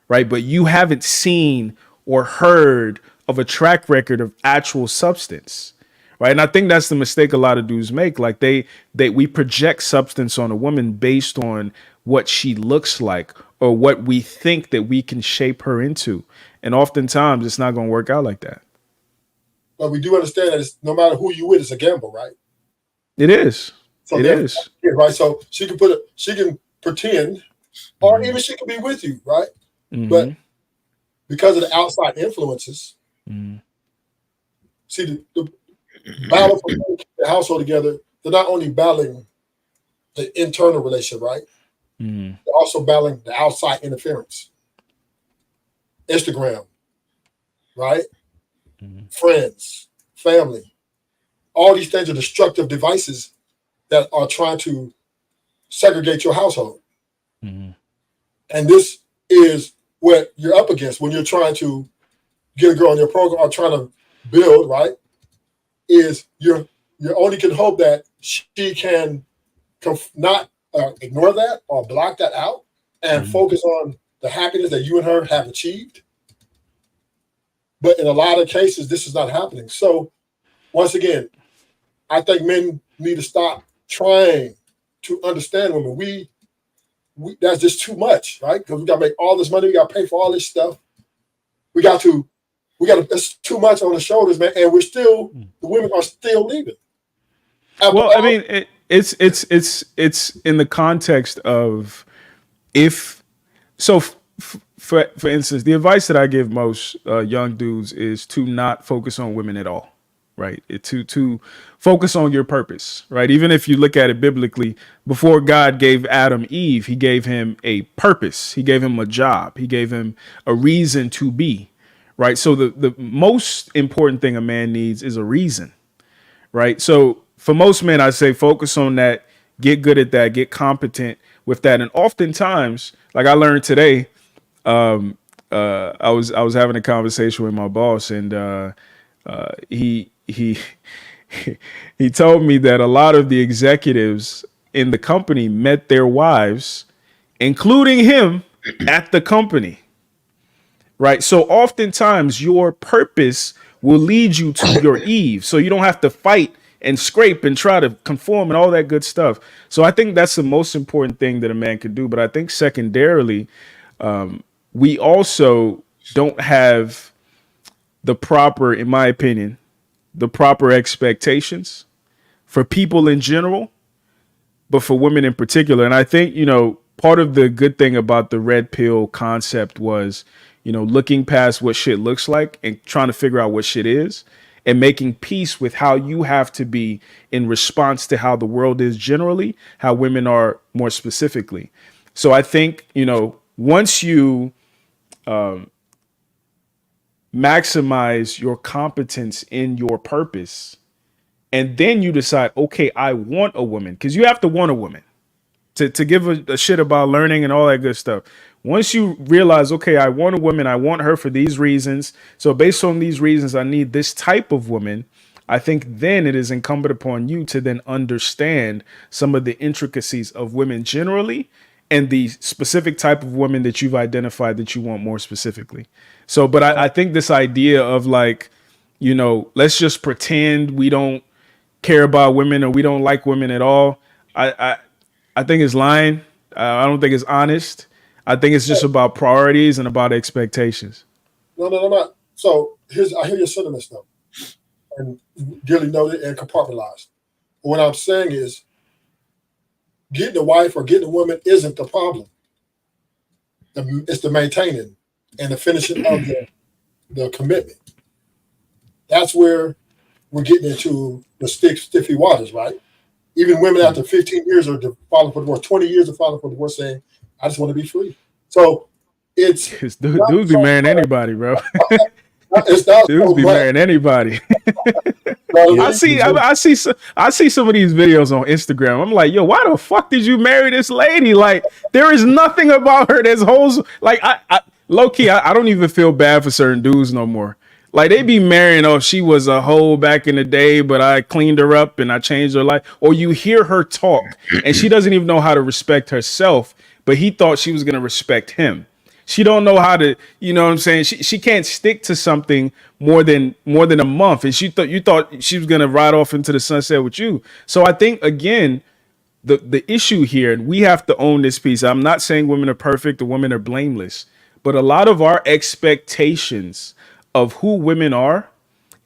right? But you haven't seen or heard of a track record of actual substance, right? And I think that's the mistake a lot of dudes make. Like we project substance on a woman based on what she looks like or what we think that we can shape her into. And oftentimes it's not going to work out like that. But we do understand that no matter who you with, it's a gamble, right? It is. So it is. Right. So she can pretend, or even she can be with you, right? But because of the outside influences, see the battle for the household together, they're not only battling the internal relationship, right? They're also battling the outside interference. Instagram, right? Friends, family. All these things are destructive devices that are trying to segregate your household. And this is what you're up against when you're trying to get a girl on your program or trying to build, right? Is you only can hope that she can not ignore that or block that out and focus on the happiness that you and her have achieved. But in a lot of cases, this is not happening. So once again, I think men need to stop trying to understand women. We that's just too much, right? Because we got to make all this money. We got to pay for all this stuff. It's too much on the shoulders, man. And the women are still leaving. Well, I mean, it's in the context of for instance, the advice that I give most young dudes is to not focus on women at all, right? To focus on your purpose, right? Even if you look at it biblically, before God gave Adam Eve, he gave him a purpose. He gave him a job. He gave him a reason to be, right? So the most important thing a man needs is a reason, right? So for most men, I say focus on that, get good at that, get competent with that. And oftentimes, like I learned today, I was having a conversation with my boss, and he he told me that a lot of the executives in the company met their wives, including him, at the company. Right. So oftentimes your purpose will lead you to your Eve. So you don't have to fight and scrape and try to conform and all that good stuff. So I think that's the most important thing that a man can do. But I think secondarily, we also don't have the proper, in my opinion, the proper expectations for people in general, but for women in particular. And I think, part of the good thing about the red pill concept was, looking past what shit looks like and trying to figure out what shit is and making peace with how you have to be in response to how the world is generally, how women are more specifically. So I think, once you maximize your competence in your purpose, and then you decide, okay, I want a woman, because you have to want a woman to give a shit about learning and all that good stuff. Once you realize, okay, I want a woman, I want her for these reasons. So based on these reasons, I need this type of woman. I think then it is incumbent upon you to then understand some of the intricacies of women generally and the specific type of woman that you've identified that you want more specifically. So, but I think this idea of like, let's just pretend we don't care about women or we don't like women at all. I think it's lying. I don't think it's honest. I think it's just about priorities and about expectations. No, not. So I hear your sentiments though, and duly noted and compartmentalized. What I'm saying is, getting a wife or getting a woman isn't the problem. It's the maintaining and the finishing of the commitment. That's where we're getting into the stiffy waters, right? Even women after 15 years are filing for divorce, 20 years of filing for divorce, saying, I just want to be free. So it's dudes be marrying anybody, bro. Dudes be marrying anybody. I see some of these videos on Instagram. I'm like, yo, why the fuck did you marry this lady? Like, there is nothing about her that's wholesome. Like, I low key, I don't even feel bad for certain dudes no more. Like, they be marrying, she was a hoe back in the day, but I cleaned her up and I changed her life. Or you hear her talk and she doesn't even know how to respect herself, but he thought she was going to respect him. She don't know how to, you know what I'm saying? She can't stick to something more than a month. And you thought she was going to ride off into the sunset with you. So I think, again, the issue here, and we have to own this piece. I'm not saying women are perfect or women are blameless, but a lot of our expectations of who women are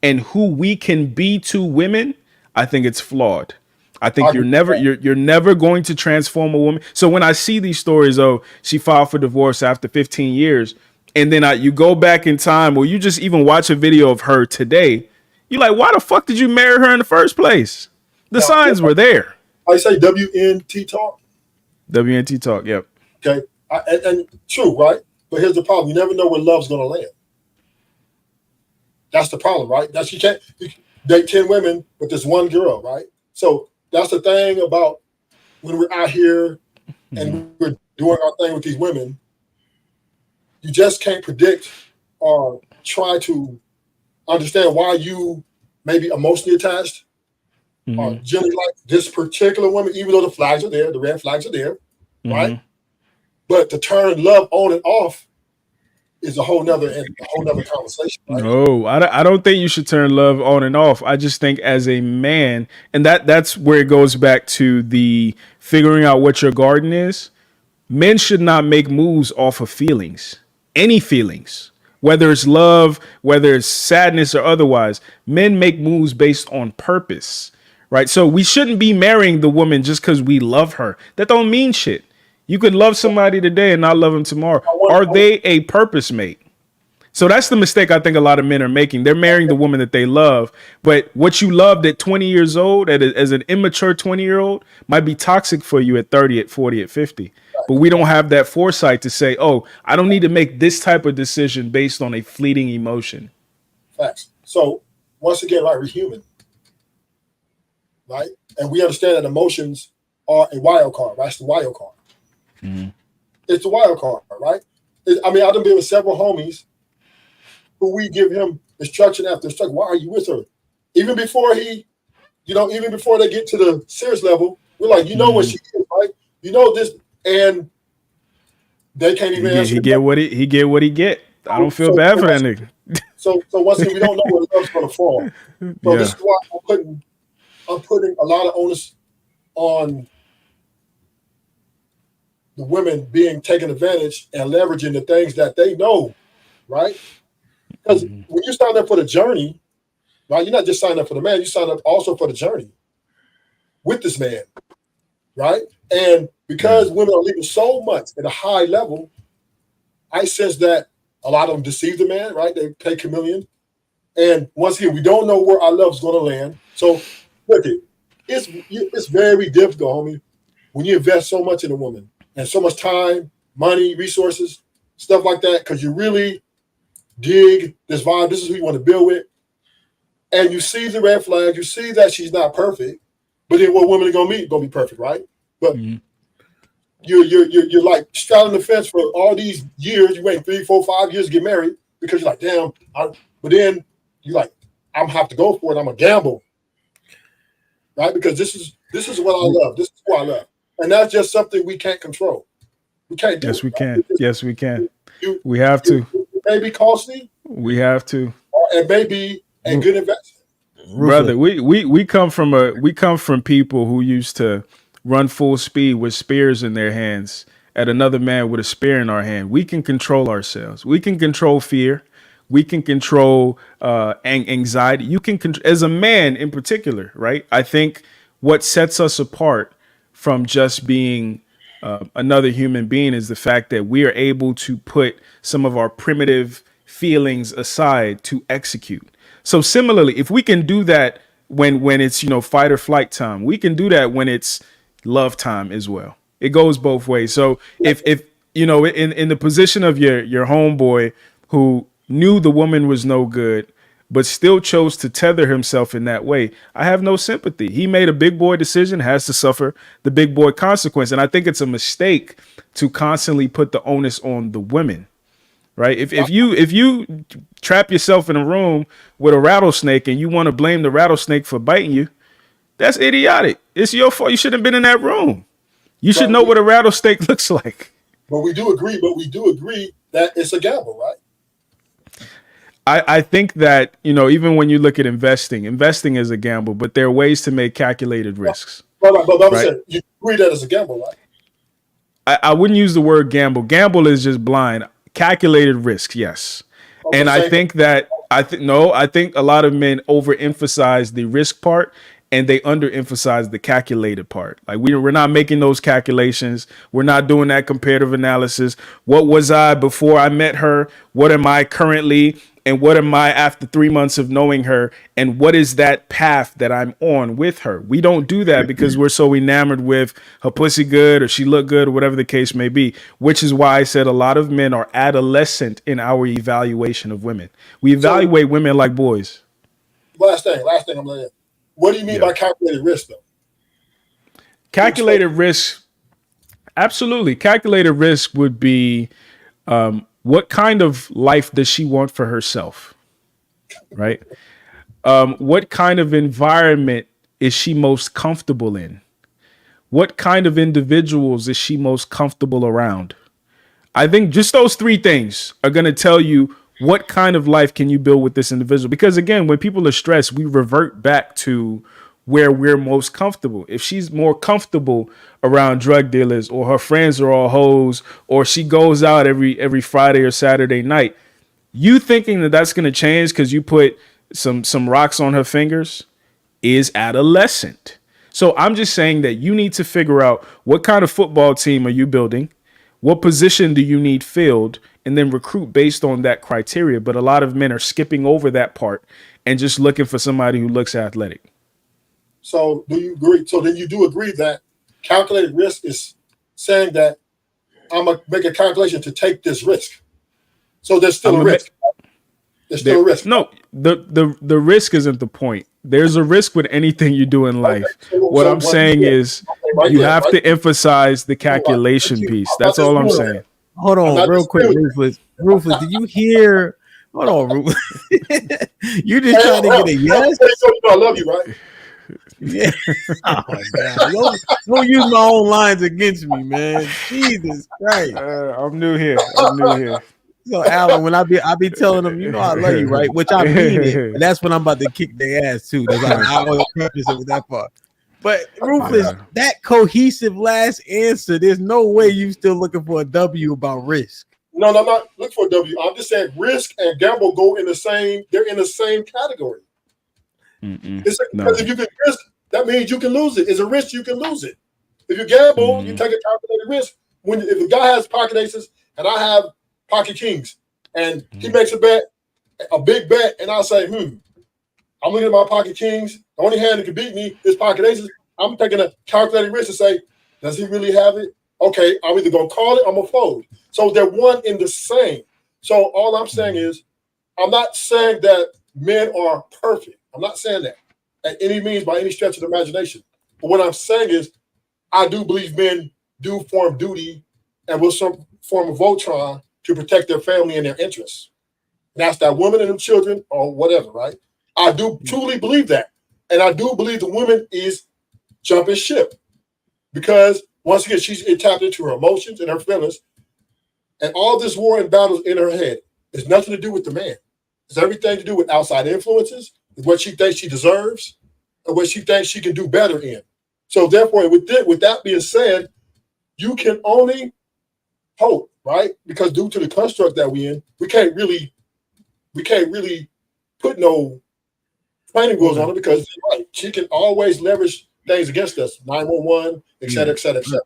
and who we can be to women, I think it's flawed. I think you're never going to transform a woman. So when I see these stories, she filed for divorce after 15 years, and then you go back in time, or you just even watch a video of her today, you're like, why the fuck did you marry her in the first place? The signs were there. I say WNT talk. WNT talk, yep. Okay, and true, right? But here's the problem: you never know where love's going to land. That's the problem, right? That you date 10 women, but there's one girl, right? So that's the thing about when we're out here and we're doing our thing with these women. You just can't predict or try to understand why you may be emotionally attached or generally like this particular woman, even though the flags are there, the red flags are there, right? But to turn love on and off is a whole nother conversation. Right? No, I don't think you should turn love on and off. I just think as a man, and that's where it goes back to the figuring out what your garden is. Men should not make moves off of feelings, any feelings, whether it's love, whether it's sadness or otherwise. Men make moves based on purpose, right? So we shouldn't be marrying the woman just because we love her. That don't mean shit. You could love somebody today and not love them tomorrow. Are they a purpose mate? So that's the mistake I think a lot of men are making. They're marrying the woman that they love, but what you loved at 20 years old, as an immature 20-year-old, might be toxic for you at 30, at 40, at 50. But we don't have that foresight to say, oh, I don't need to make this type of decision based on a fleeting emotion. Facts. So once again, right, we're human, right? And we understand that emotions are a wild card, right? It's the wild card. Mm-hmm. It's the wild card, right? I mean, I've been with several homies who we give him instruction after instruction. Why are you with her? Even before even before they get to the serious level, we're like, you know what she is, right? You know this, and they can't even answer. He get what he get. I don't feel bad for that nigga. So once again, we don't know where love's gonna fall. So this is why I'm putting a lot of onus on the women being taken advantage and leveraging the things that they know, right? Because when you sign up for the journey, right, you're not just signing up for the man, you sign up also for the journey with this man, right? And because women are leaving so much at a high level, I sense that a lot of them deceive the man, right? They play chameleon. And once again, we don't know where our love's going to land. So look, it's very difficult, homie, when you invest so much in a woman and so much time, money, resources, stuff like that, because you really dig this vibe. This is who you want to build with. And you see the red flags. You see that she's not perfect. But then what women are going to meet going to be perfect, right? But you're like straddling the fence for all these years. You wait 3, 4, 5 years to get married because you're like, damn. But then you're like, I'm gonna have to go for it. I'm gonna gamble, right? Because this is what I love. This is what I love, and that's just something we can't control. We can't do. Yes, it, we right? can. Yes, we can. We have to. It may be costly. We have to. Or it may be a good investment. Brother, we come from people who used to run full speed with spears in their hands at another man with a spear in our hand. We can control ourselves. We can control fear. We can control anxiety. You can as a man in particular, right? I think what sets us apart from just being another human being is the fact that we are able to put some of our primitive feelings aside to execute. So similarly, if we can do that when it's, fight or flight time, we can do that when it's love time as well. It goes both ways. So if in the position of your homeboy who knew the woman was no good, but still chose to tether himself in that way, I have no sympathy. He made a big boy decision, has to suffer the big boy consequence. And I think it's a mistake to constantly put the onus on the women. Right. If you trap yourself in a room with a rattlesnake and you want to blame the rattlesnake for biting you, that's idiotic. It's your fault. You shouldn't have been in that room. You should know what a rattlesnake looks like. But we do agree that it's a gamble, right? I think that, even when you look at investing is a gamble, but there are ways to make calculated risks. But you agree that it's a gamble, right? I wouldn't use the word gamble. Gamble is just blind. Calculated risk, yes. And I think that I think a lot of men overemphasize the risk part and they underemphasize the calculated part. Like we're not making those calculations. We're not doing that comparative analysis. What was I before I met her? What am I currently? And what am I after 3 months of knowing her? And what is that path that I'm on with her? We don't do that because we're so enamored with her pussy good or she look good or whatever the case may be, which is why I said a lot of men are adolescent in our evaluation of women. We evaluate women like boys. Last thing I'm going to what do you mean by calculated risk, though? Calculated risk, absolutely. Calculated risk would be what kind of life does she want for herself, right? What kind of environment is she most comfortable in? What kind of individuals is she most comfortable around? I think just those three things are going to tell you what kind of life can you build with this individual? Because again, when people are stressed, we revert back to where we're most comfortable. If she's more comfortable around drug dealers or her friends are all hoes or she goes out every Friday or Saturday night, you thinking that that's going to change because you put some rocks on her fingers is adolescent. So I'm just saying that you need to figure out what kind of football team are you building, what position do you need filled, and then recruit based on that criteria. But a lot of men are skipping over that part and just looking for somebody who looks athletic. So do you agree? So then you do agree that calculated risk is saying that I'm gonna make a calculation to take this risk. So there's still a risk. There's still a risk. No, the risk isn't the point. There's a risk with anything you do in life. Okay, what I'm saying is you have to emphasize the calculation piece. That's all I'm saying. Hold on, real quick, Ruthless. Ruthless, did you hear? Hold on, Ruthless. You're just trying to get a yes? I love you, right? Yeah. Oh my God. Don't use my own lines against me, man. Jesus Christ. I'm new here. So Alan, when I be telling them, you know, I love you, right? Which I mean it. And that's when I'm about to kick their ass too. That's like I always preface it with that part. But Ruthless, that cohesive last answer, there's no way you still looking for a W about risk. No, I'm not looking for a W. I'm just saying risk and gamble go in the same, they're in the same category. Because if you can risk, that means you can lose it. It's a risk, you can lose it. If you gamble, you take a calculated risk. If a guy has pocket aces and I have pocket kings, and he makes a big bet, and I say, I'm looking at my pocket kings. The only hand that can beat me is pocket aces. I'm taking a calculated risk to say, does he really have it? Okay, I'm either gonna call it, I'm gonna fold. So they're one in the same. So all I'm saying is, I'm not saying that men are perfect. I'm not saying that at any means by any stretch of the imagination. But what I'm saying is, I do believe men do form duty and will some form of Voltron to protect their family and their interests. And that's that woman and them children or whatever, right? I do truly believe that. And I do believe the woman is jumping ship because once again, she's tapped into her emotions and her feelings. And all this war and battles in her head is nothing to do with the man. It's everything to do with outside influences, with what she thinks she deserves, and what she thinks she can do better in. So therefore, with that being said, you can only hope, right? Because due to the construct that we in, we can't really put no planning rules on it because right, she can always leverage things against us, 911, et cetera, et cetera, et cetera.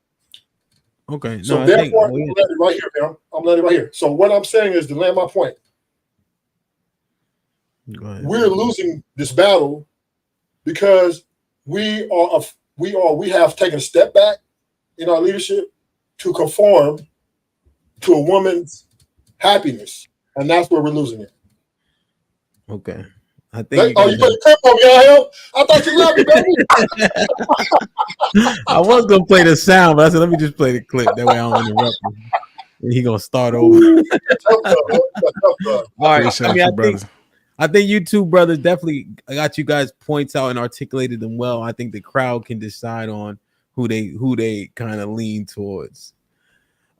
Okay. So therefore, I'm letting it right here, man. I'm letting it right here. So what I'm saying is to land my point. We're losing this battle because we have taken a step back in our leadership to conform to a woman's happiness, and that's where we're losing it. Okay. I think you put a clip on me, I thought you loved me, baby. I was gonna play the sound, but I said let me just play the clip. That way I don't interrupt him. And he gonna start over. All right. I think you two brothers definitely got you guys' points out and articulated them well. I think the crowd can decide on who they kind of lean towards.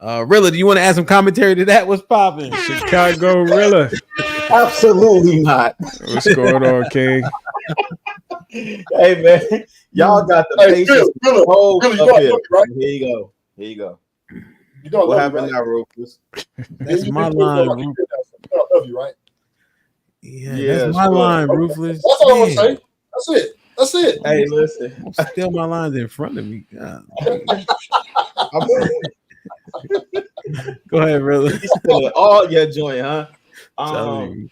Rilla, do you want to add some commentary to that? What's popping? Chicago Rilla. Absolutely not. What's going on, King? Hey man, y'all got the patience. Right? Here you go. You know what happened now, Rufus? That's my line. I love you, right? Yeah, that's my line, Ruthless. That's all I want to say. That's it. Hey, listen. Still my lines in front of me. Go ahead, brother. All your joint, huh? I'm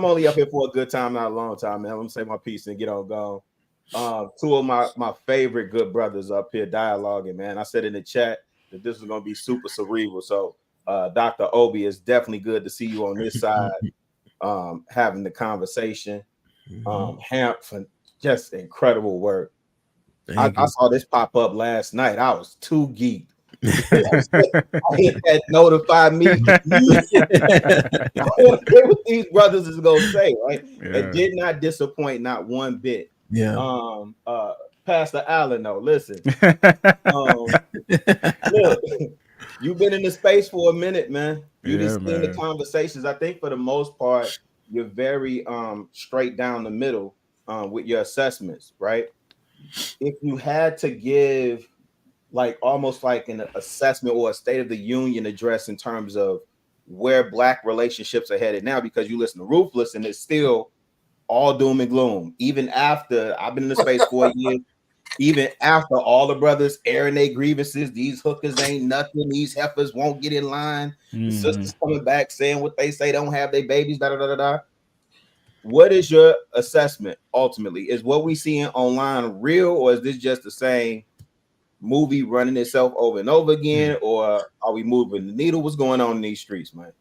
only up here for a good time, not a long time, man. Let me say my piece and get on gone. Two of my favorite good brothers up here dialoguing, man. I said in the chat that this is gonna be super cerebral. So Dr. Obi, it's definitely good to see you on this side, having the conversation. Hamp for just incredible work. I saw this pop up last night. I was too geeked. I hit that notify me. I want to hear what these brothers is gonna say, right? It did not disappoint, not one bit. Yeah. Pastor Allen, though, listen. Look, you've been in the space for a minute, man. You just seen the conversations. I think for the most part, you're very straight down the middle with your assessments, right? If you had to give like almost like an assessment or a State of the Union address in terms of where Black relationships are headed now, because you listen to Ruthless and it's still all doom and gloom. Even after I've been in the space 4 years, even after all the brothers airing their grievances, these hookers ain't nothing, these heifers won't get in line. The sisters coming back saying what they say, don't have their babies, da da da da da. What is your assessment ultimately? Is what we seeing online real, or is this just the same movie running itself over and over again, or are we moving the needle? What's going on in these streets, man?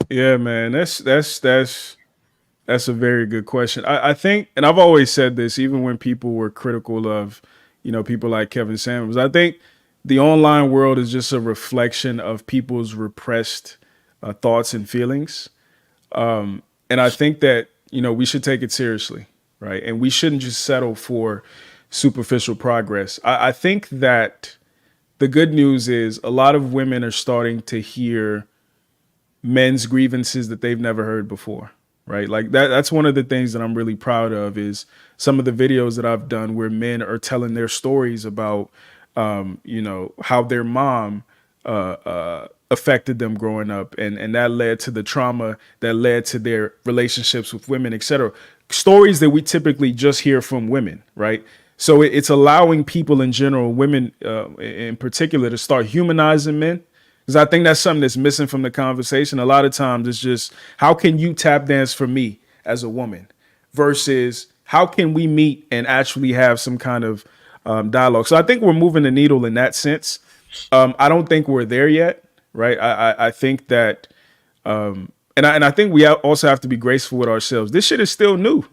Yeah, man, that's a very good question. I think, and I've always said this, even when people were critical of, people like Kevin Samuels, I think the online world is just a reflection of people's repressed thoughts and feelings. And I think that, we should take it seriously, right? And we shouldn't just settle for superficial progress. I think that the good news is a lot of women are starting to hear men's grievances that they've never heard before, right? Like that's one of the things that I'm really proud of is some of the videos that I've done where men are telling their stories about, how their mom affected them growing up, and that led to the trauma that led to their relationships with women, etc. Stories that we typically just hear from women, right? So it's allowing people in general, women in particular, to start humanizing men. Because I think that's something that's missing from the conversation. A lot of times it's just, how can you tap dance for me as a woman versus how can we meet and actually have some kind of dialogue? So I think we're moving the needle in that sense. I don't think we're there yet, right? I think that, and I think we also have to be graceful with ourselves. This shit is still new,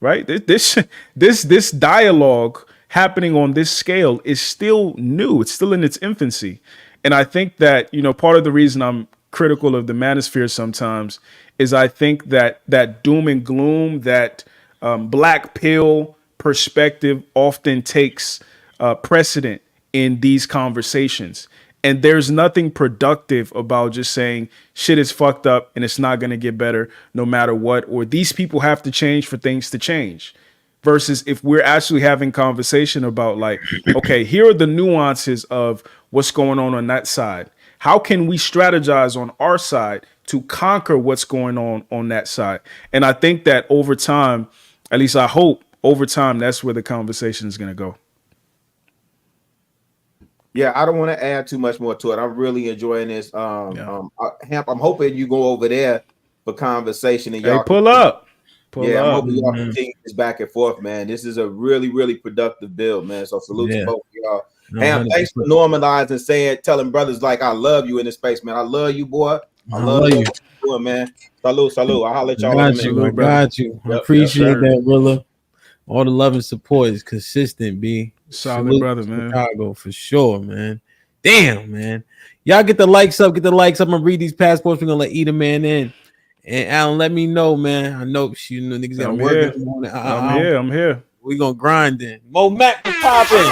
right? This dialogue happening on this scale is still new. It's still in its infancy. And I think that, part of the reason I'm critical of the manosphere sometimes is I think that doom and gloom, that black pill perspective often takes precedent in these conversations. And there's nothing productive about just saying shit is fucked up and it's not going to get better no matter what, or these people have to change for things to change. Versus if we're actually having conversation about like, okay, here are the nuances of what's going on that side. How can we strategize on our side to conquer what's going on that side? And I think that over time, at least I hope over time, that's where the conversation is going to go. Yeah, I don't want to add too much more to it. I'm really enjoying this. Hamp, I'm hoping you go over there for conversation and y'all pull up. I'm hoping y'all continue this back and forth, man. This is a really, really productive build, man. So salute to both of y'all. Ham, thanks for normalizing telling brothers like I love you in this space, man. I love you, boy. I love you. Doing, man. Salute. I'll holler at y'all. I got you. I appreciate that, Rilla. All the love and support is consistent, B. Solid Salute brother, man. Chicago for sure, man. Damn, man. Y'all get the likes up. I'm gonna read these passports. We're gonna let Eda Man in. And Alan, let me know, man. I know niggas gotta work in the morning. I'm here. We gonna grind in. Mo Mac was popping.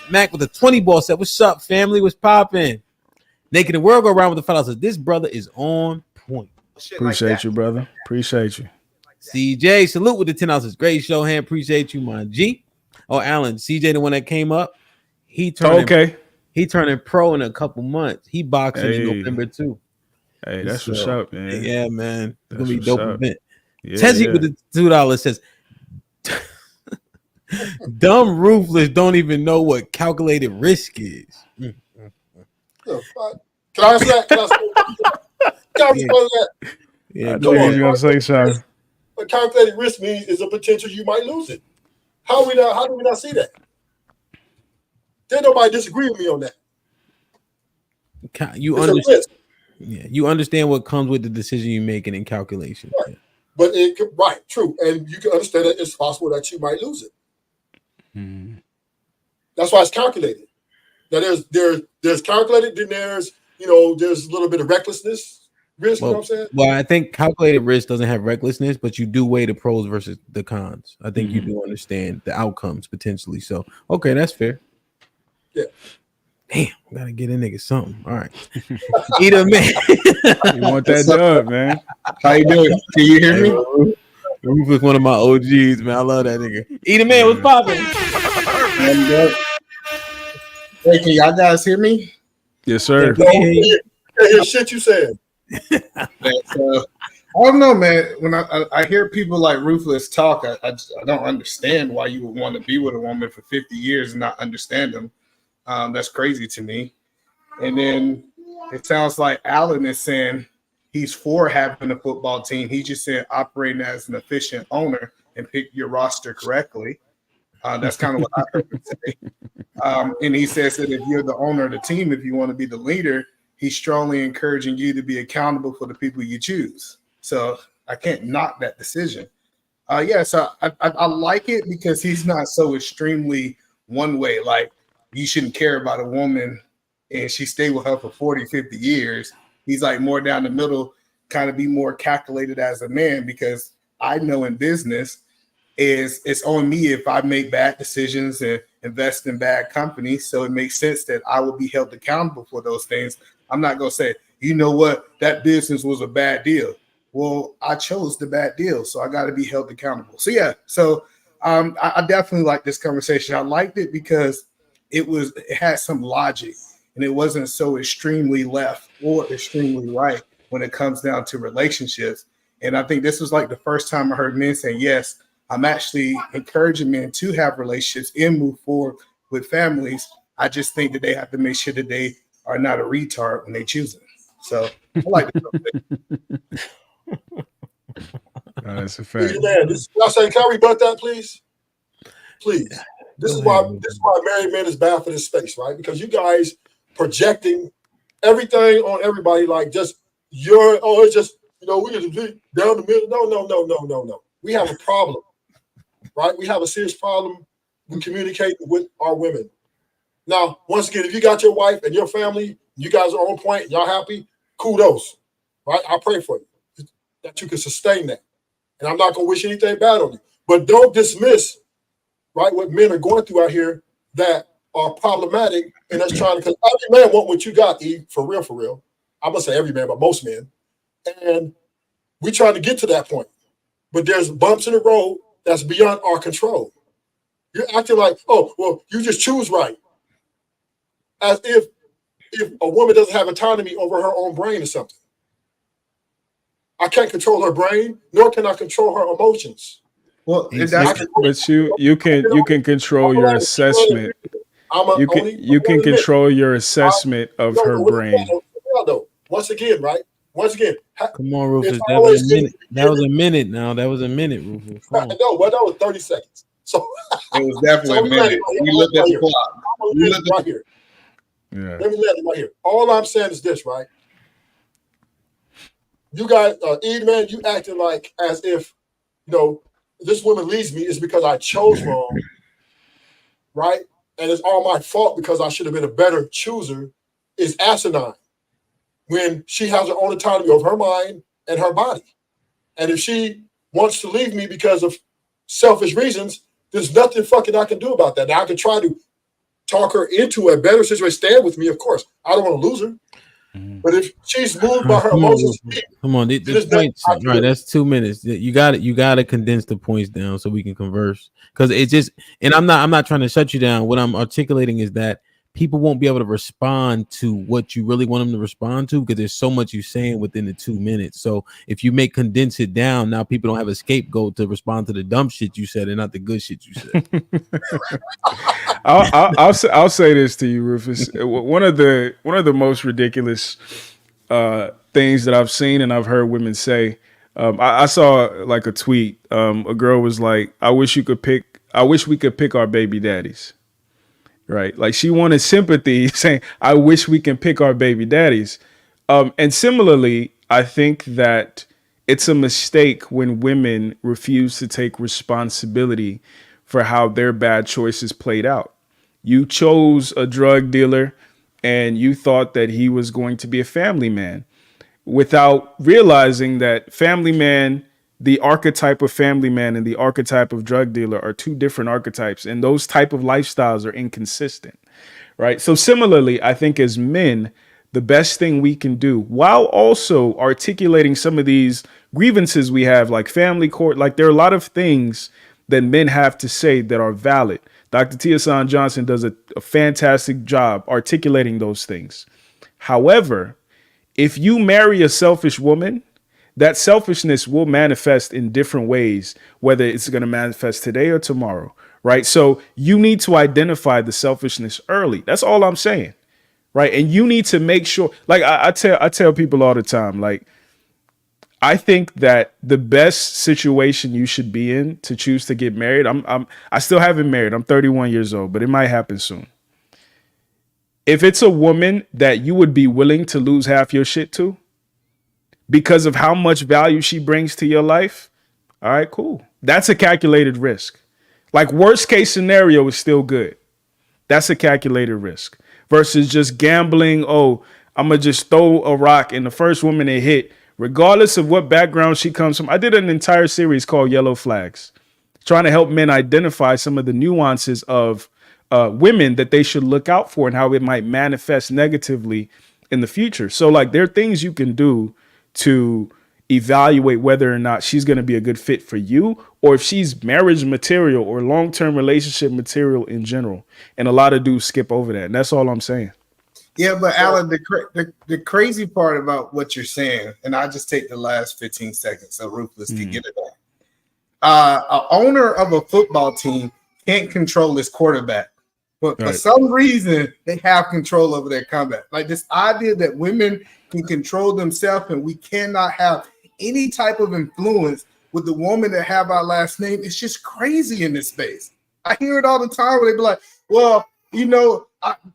Mac with a 20 ball set. What's up, family? What's popping? Naked the world go around with the fellas. Says this brother is on point. Appreciate you, brother. Appreciate you. CJ, salute with the 10 ounces. Great show, hand. Appreciate you, my G. Oh, Alan, CJ, the one that came up. He turning pro in a couple months. He boxing in November too. Hey, that's what's up, man. Yeah, man. It's gonna be a dope event. Yeah, Tessie with the $2 says, dumb ruthless don't even know what calculated risk is. Can I answer that? Can I respond to that? Yeah, I know you're gonna say something. What calculated risk means is a potential you might lose it. How do we not see that? There's nobody disagree with me on that. You understand? Yeah, you understand what comes with the decision you're making in calculation. Right. But true. And you can understand that it's possible that you might lose it. Mm-hmm. That's why it's calculated. Now there's calculated, then there's a little bit of recklessness risk, you know what I'm saying? Well, I think calculated risk doesn't have recklessness, but you do weigh the pros versus the cons. I think you do understand the outcomes potentially. So okay, that's fair. Yeah. Damn, gotta get a nigga something. All right. Eda Man. You want that dub, man. How you doing? Can you hear me? Roof is one of my OGs, man. I love that nigga. Eda Man, what's popping? Hey, can y'all guys hear me? Yes, sir. Hear shit you said. I don't know, man. When I hear people like Ruthless talk, I don't understand why you would want to be with a woman for 50 years and not understand them. That's crazy to me. And then it sounds like Allen is saying he's for having a football team. He's just saying operating as an efficient owner and pick your roster correctly. That's kind of what I heard him say. And he says that if you're the owner of the team, if you want to be the leader, he's strongly encouraging you to be accountable for the people you choose. So I can't knock that decision. So I like it because he's not so extremely one way. Like, you shouldn't care about a woman and she stayed with her for 40, 50 years. He's like more down the middle, kind of be more calculated as a man, because I know in business it's on me if I make bad decisions and invest in bad companies. So it makes sense that I will be held accountable for those things. I'm not going to say, you know what, that business was a bad deal. Well, I chose the bad deal, so I got to be held accountable. So I definitely like this conversation. I liked it because it had some logic, and it wasn't so extremely left or extremely right when it comes down to relationships. And I think this was like the first time I heard men say, yes, I'm actually encouraging men to have relationships and move forward with families. I just think that they have to make sure that they are not a retard when they choose them. So I like it. That's a fact. Man, y'all saying, can I rebut that, please? Please. This is why married men is bad for this space, right? Because you guys projecting everything on everybody, like just it's just, we just be down the middle. No. We have a problem, right? We have a serious problem with communicating with our women. Now, once again, if you got your wife and your family, you guys are on point, y'all happy, kudos, right? I pray for you that you can sustain that. And I'm not going to wish anything bad on you. But don't dismiss, right, what men are going through out here that are problematic, and that's trying to, because every man want what you got, E, for real, for real. I'm going to say every man, but most men. And we trying to get to that point. But there's bumps in the road that's beyond our control. You're acting like, oh, well, you just choose right. As if a woman doesn't have autonomy over her own brain or something. I can't control her brain, nor can I control her emotions. Well, but you can control your assessment. You can control your assessment of her brain. Once again, right? Once again, come on, Rufus. That was a minute. That was a minute. Now that was a minute, Rufus. No, well, that was 30 seconds. So it was definitely a minute. We looked at the clock. We looked right here. Yeah. Let me let it right here. All I'm saying is this, right? You guys, man, you acting like as if, this woman leaves me is because I chose wrong, right? And it's all my fault because I should have been a better chooser is asinine when she has her own autonomy of her mind and her body. And if she wants to leave me because of selfish reasons, there's nothing fucking I can do about that. Now, I can try to talk her into a better situation, stand with me, of course. I don't want to lose her. But if she's moved by her emotions, come on, the points, right? That's 2 minutes. You got to condense the points down so we can converse. Because it's just, and I'm not trying to shut you down. What I'm articulating is that people won't be able to respond to what you really want them to respond to because there's so much you're saying within the 2 minutes. So if you condense it down, now people don't have a scapegoat to respond to the dumb shit you said and not the good shit you said. I'll say this to you, Rufus. One of the most ridiculous things that I've seen and I've heard women say. I saw like a tweet. A girl was like, "I wish we could pick our baby daddies." Right, like she wanted sympathy, saying, "I wish we can pick our baby daddies." And similarly, I think that it's a mistake when women refuse to take responsibility for how their bad choices played out. You chose a drug dealer and you thought that he was going to be a family man without realizing that family man, the archetype of family man and the archetype of drug dealer are two different archetypes. And those type of lifestyles are inconsistent, right? So similarly, I think as men, the best thing we can do while also articulating some of these grievances we have, like family court, like there are a lot of things that men have to say that are valid. Dr. Tiasan Johnson does a fantastic job articulating those things. However, if you marry a selfish woman, that selfishness will manifest in different ways, whether it's going to manifest today or tomorrow, right? So you need to identify the selfishness early. That's all I'm saying, right? And you need to make sure, like I tell people all the time, like, I think that the best situation you should be in to choose to get married, I still haven't married. I'm 31 years old, but it might happen soon. If it's a woman that you would be willing to lose half your shit to because of how much value she brings to your life, all right, cool. That's a calculated risk. Like, worst case scenario is still good. That's a calculated risk versus just gambling. Oh, I'm going to just throw a rock and the first woman they hit, regardless of what background she comes from. I did an entire series called Yellow Flags, trying to help men identify some of the nuances of women that they should look out for and how it might manifest negatively in the future. So, like, there are things you can do to evaluate whether or not she's going to be a good fit for you, or if she's marriage material or long-term relationship material in general. And a lot of dudes skip over that. And that's all I'm saying. Yeah, but Alan, the crazy part about what you're saying, and I just take the last 15 seconds so Ruthless can get it back. An owner of a football team can't control his quarterback, but for some reason they have control over their comeback. Like, this idea that women can control themselves and we cannot have any type of influence with the woman that have our last name, it's just crazy in this space. I hear it all the time where they be like, well, you know,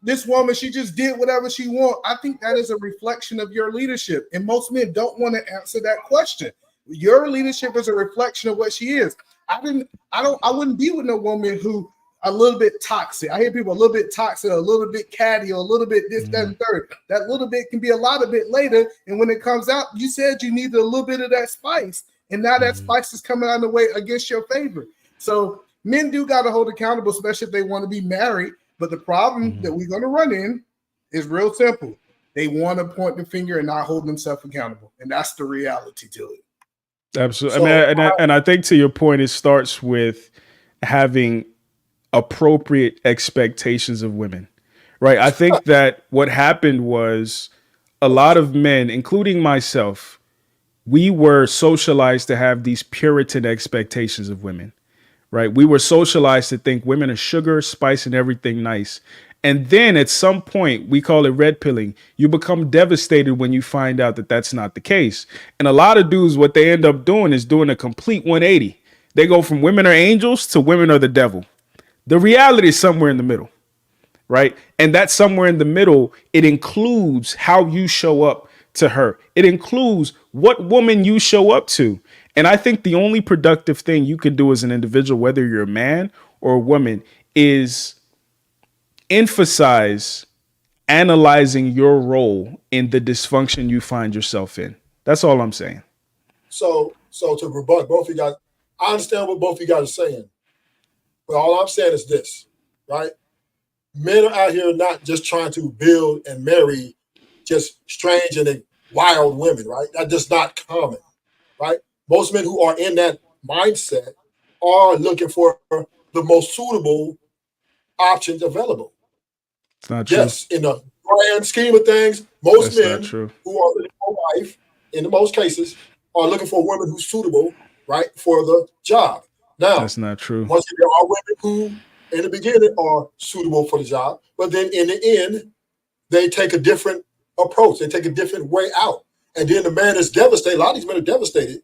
this woman, she just did whatever she want. I think that is a reflection of your leadership. And most men don't want to answer that question. Your leadership is a reflection of what she is. I wouldn't be with no woman who a little bit toxic. I hear people a little bit toxic, a little bit catty, or a little bit this, that, and third. That little bit can be a lot of bit later. And when it comes out, you said you needed a little bit of that spice. And now that spice is coming out of the way against your favor. So men do got to hold accountable, especially if they want to be married. But the problem that we're going to run in is real simple. They want to point the finger and not hold themselves accountable. And that's the reality to it. Absolutely. So, and I think to your point, it starts with having appropriate expectations of women, right? I think that what happened was a lot of men, including myself, we were socialized to have these Puritan expectations of women. Right. We were socialized to think women are sugar, spice, and everything nice. And then at some point, we call it red pilling. You become devastated when you find out that that's not the case. And a lot of dudes, what they end up doing is doing a complete 180. They go from women are angels to women are the devil. The reality is somewhere in the middle. Right. And that somewhere in the middle, it includes how you show up to her. It includes what woman you show up to. And I think the only productive thing you can do as an individual, whether you're a man or a woman, is emphasize analyzing your role in the dysfunction you find yourself in. That's all I'm saying. So to rebut both of you guys, I understand what both of you guys are saying. But all I'm saying is this, right? Men are out here not just trying to build and marry just strange and wild women, right? That's just not common, right? Most men who are in that mindset are looking for the most suitable options available. It's not true. Yes, in the grand scheme of things, most men who are looking for a wife, in the most cases, are looking for women who's suitable, right, for the job. Now, that's not true. Once again, there are women who, in the beginning, are suitable for the job, but then in the end, they take a different approach. They take a different way out. And then the man is devastated. A lot of these men are devastated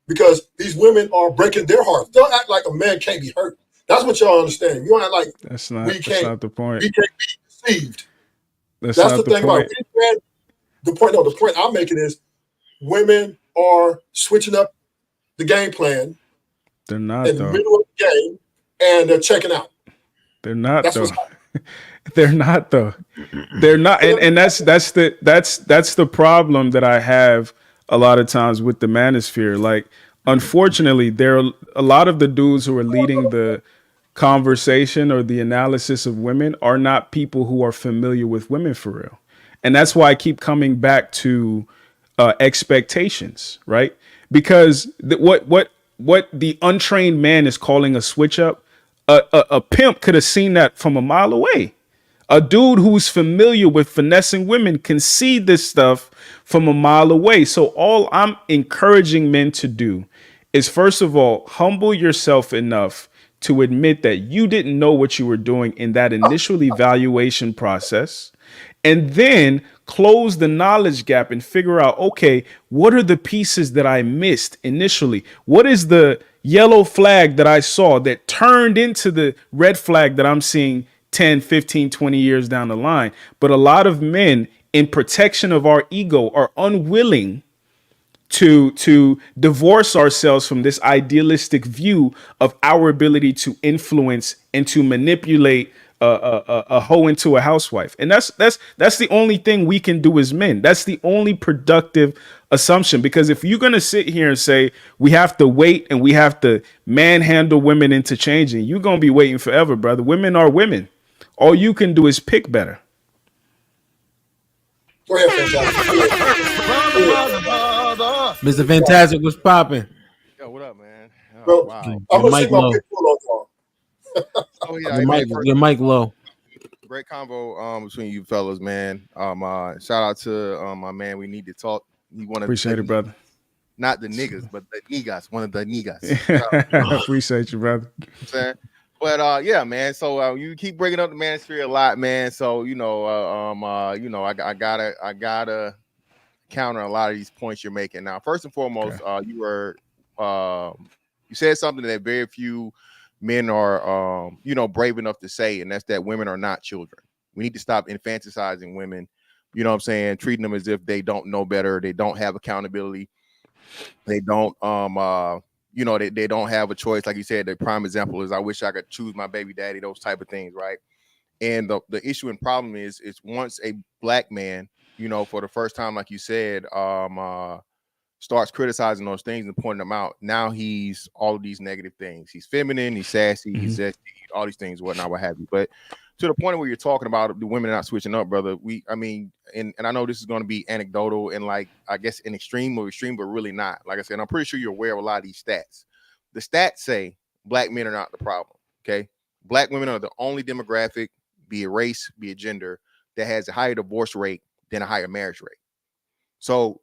because these women are breaking their hearts. Don't act like a man can't be hurt. That's what y'all understand. You don't act like that's not the point. We can't be deceived. That's the not the thing point. About the point I'm making is women are switching up the game plan. They're not in the middle of the game, and they're checking out. They're not though. They're not though. They're not, and that's the problem that I have a lot of times with the manosphere. Like, unfortunately, there are a lot of the dudes who are leading the conversation or the analysis of women are not people who are familiar with women for real. And that's why I keep coming back to expectations, right? Because what the untrained man is calling a switch up, a pimp could have seen that from a mile away. A dude who's familiar with finessing women can see this stuff from a mile away. So all I'm encouraging men to do is, first of all, humble yourself enough to admit that you didn't know what you were doing in that initial evaluation process, and then close the knowledge gap and figure out, okay, what are the pieces that I missed initially? What is the yellow flag that I saw that turned into the red flag that I'm seeing 10, 15, 20 years down the line? But a lot of men, in protection of our ego, are unwilling to divorce ourselves from this idealistic view of our ability to influence and to manipulate a hoe into a housewife. And that's the only thing we can do as men. That's the only productive assumption, because if you're going to sit here and say we have to wait and we have to manhandle women into changing, you're going to be waiting forever, brother. Women are women. All you can do is pick better. Go ahead, Mr. Fantastic was popping. Yo, what up, man? Oh, Bro, wow. I'm Your gonna mic see my low. big pull on Oh yeah, Your mic, your mic low. great convo between you fellas, man. Shout out to my man. We need to talk. He wanted Appreciate it, brother. Not the niggas, but the niggas. One of the niggas. Appreciate you, brother. Saying. But yeah, man. So you keep bringing up the manosphere a lot, man. So I gotta counter a lot of these points you're making. Now, first and foremost, you said something that very few men are brave enough to say, and that's that women are not children. We need to stop infantilizing women. You know what I'm saying? Treating them as if they don't know better, they don't have accountability, they don't they don't have a choice. Like you said, the prime example is I wish I could choose my baby daddy, those type of things, right? And the issue and problem is once a black man, for the first time, like you said, starts criticizing those things and pointing them out, now he's all of these negative things. He's feminine, he's sassy, he's zesty, all these things, whatnot, what have you. But to the point where you're talking about the women not switching up, brother, and I know this is going to be anecdotal and like, I guess an extreme, but really not. Like I said, I'm pretty sure you're aware of a lot of these stats. The stats say black men are not the problem, okay? Black women are the only demographic, be it race, be it gender, that has a higher divorce rate than a higher marriage rate. So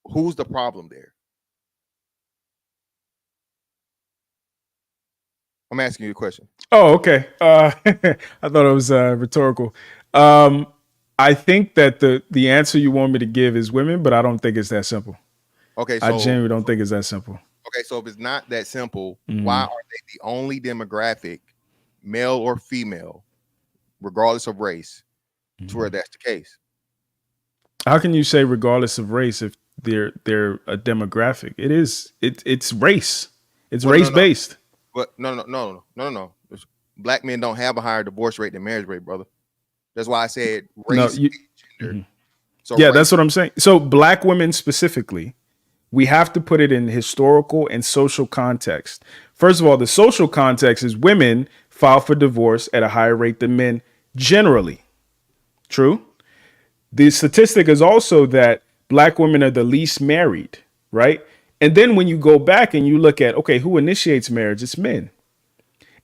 who's the problem there? I'm asking you a question. Oh, okay. I thought it was rhetorical. I think that the answer you want me to give is women, but I don't think it's that simple. Okay, I genuinely don't think it's that simple. Okay, so if it's not that simple, why are they the only demographic, male or female, regardless of race, to where that's the case? How can you say regardless of race if they're a demographic? It's race. It's race based. But no. Black men don't have a higher divorce rate than marriage rate, brother. That's why I said race. Gender. So yeah, that's what I'm saying. So black women specifically, we have to put it in historical and social context. First of all, the social context is women file for divorce at a higher rate than men generally. True. The statistic is also that black women are the least married, right? And then when you go back and you look at, okay, who initiates marriage? It's men.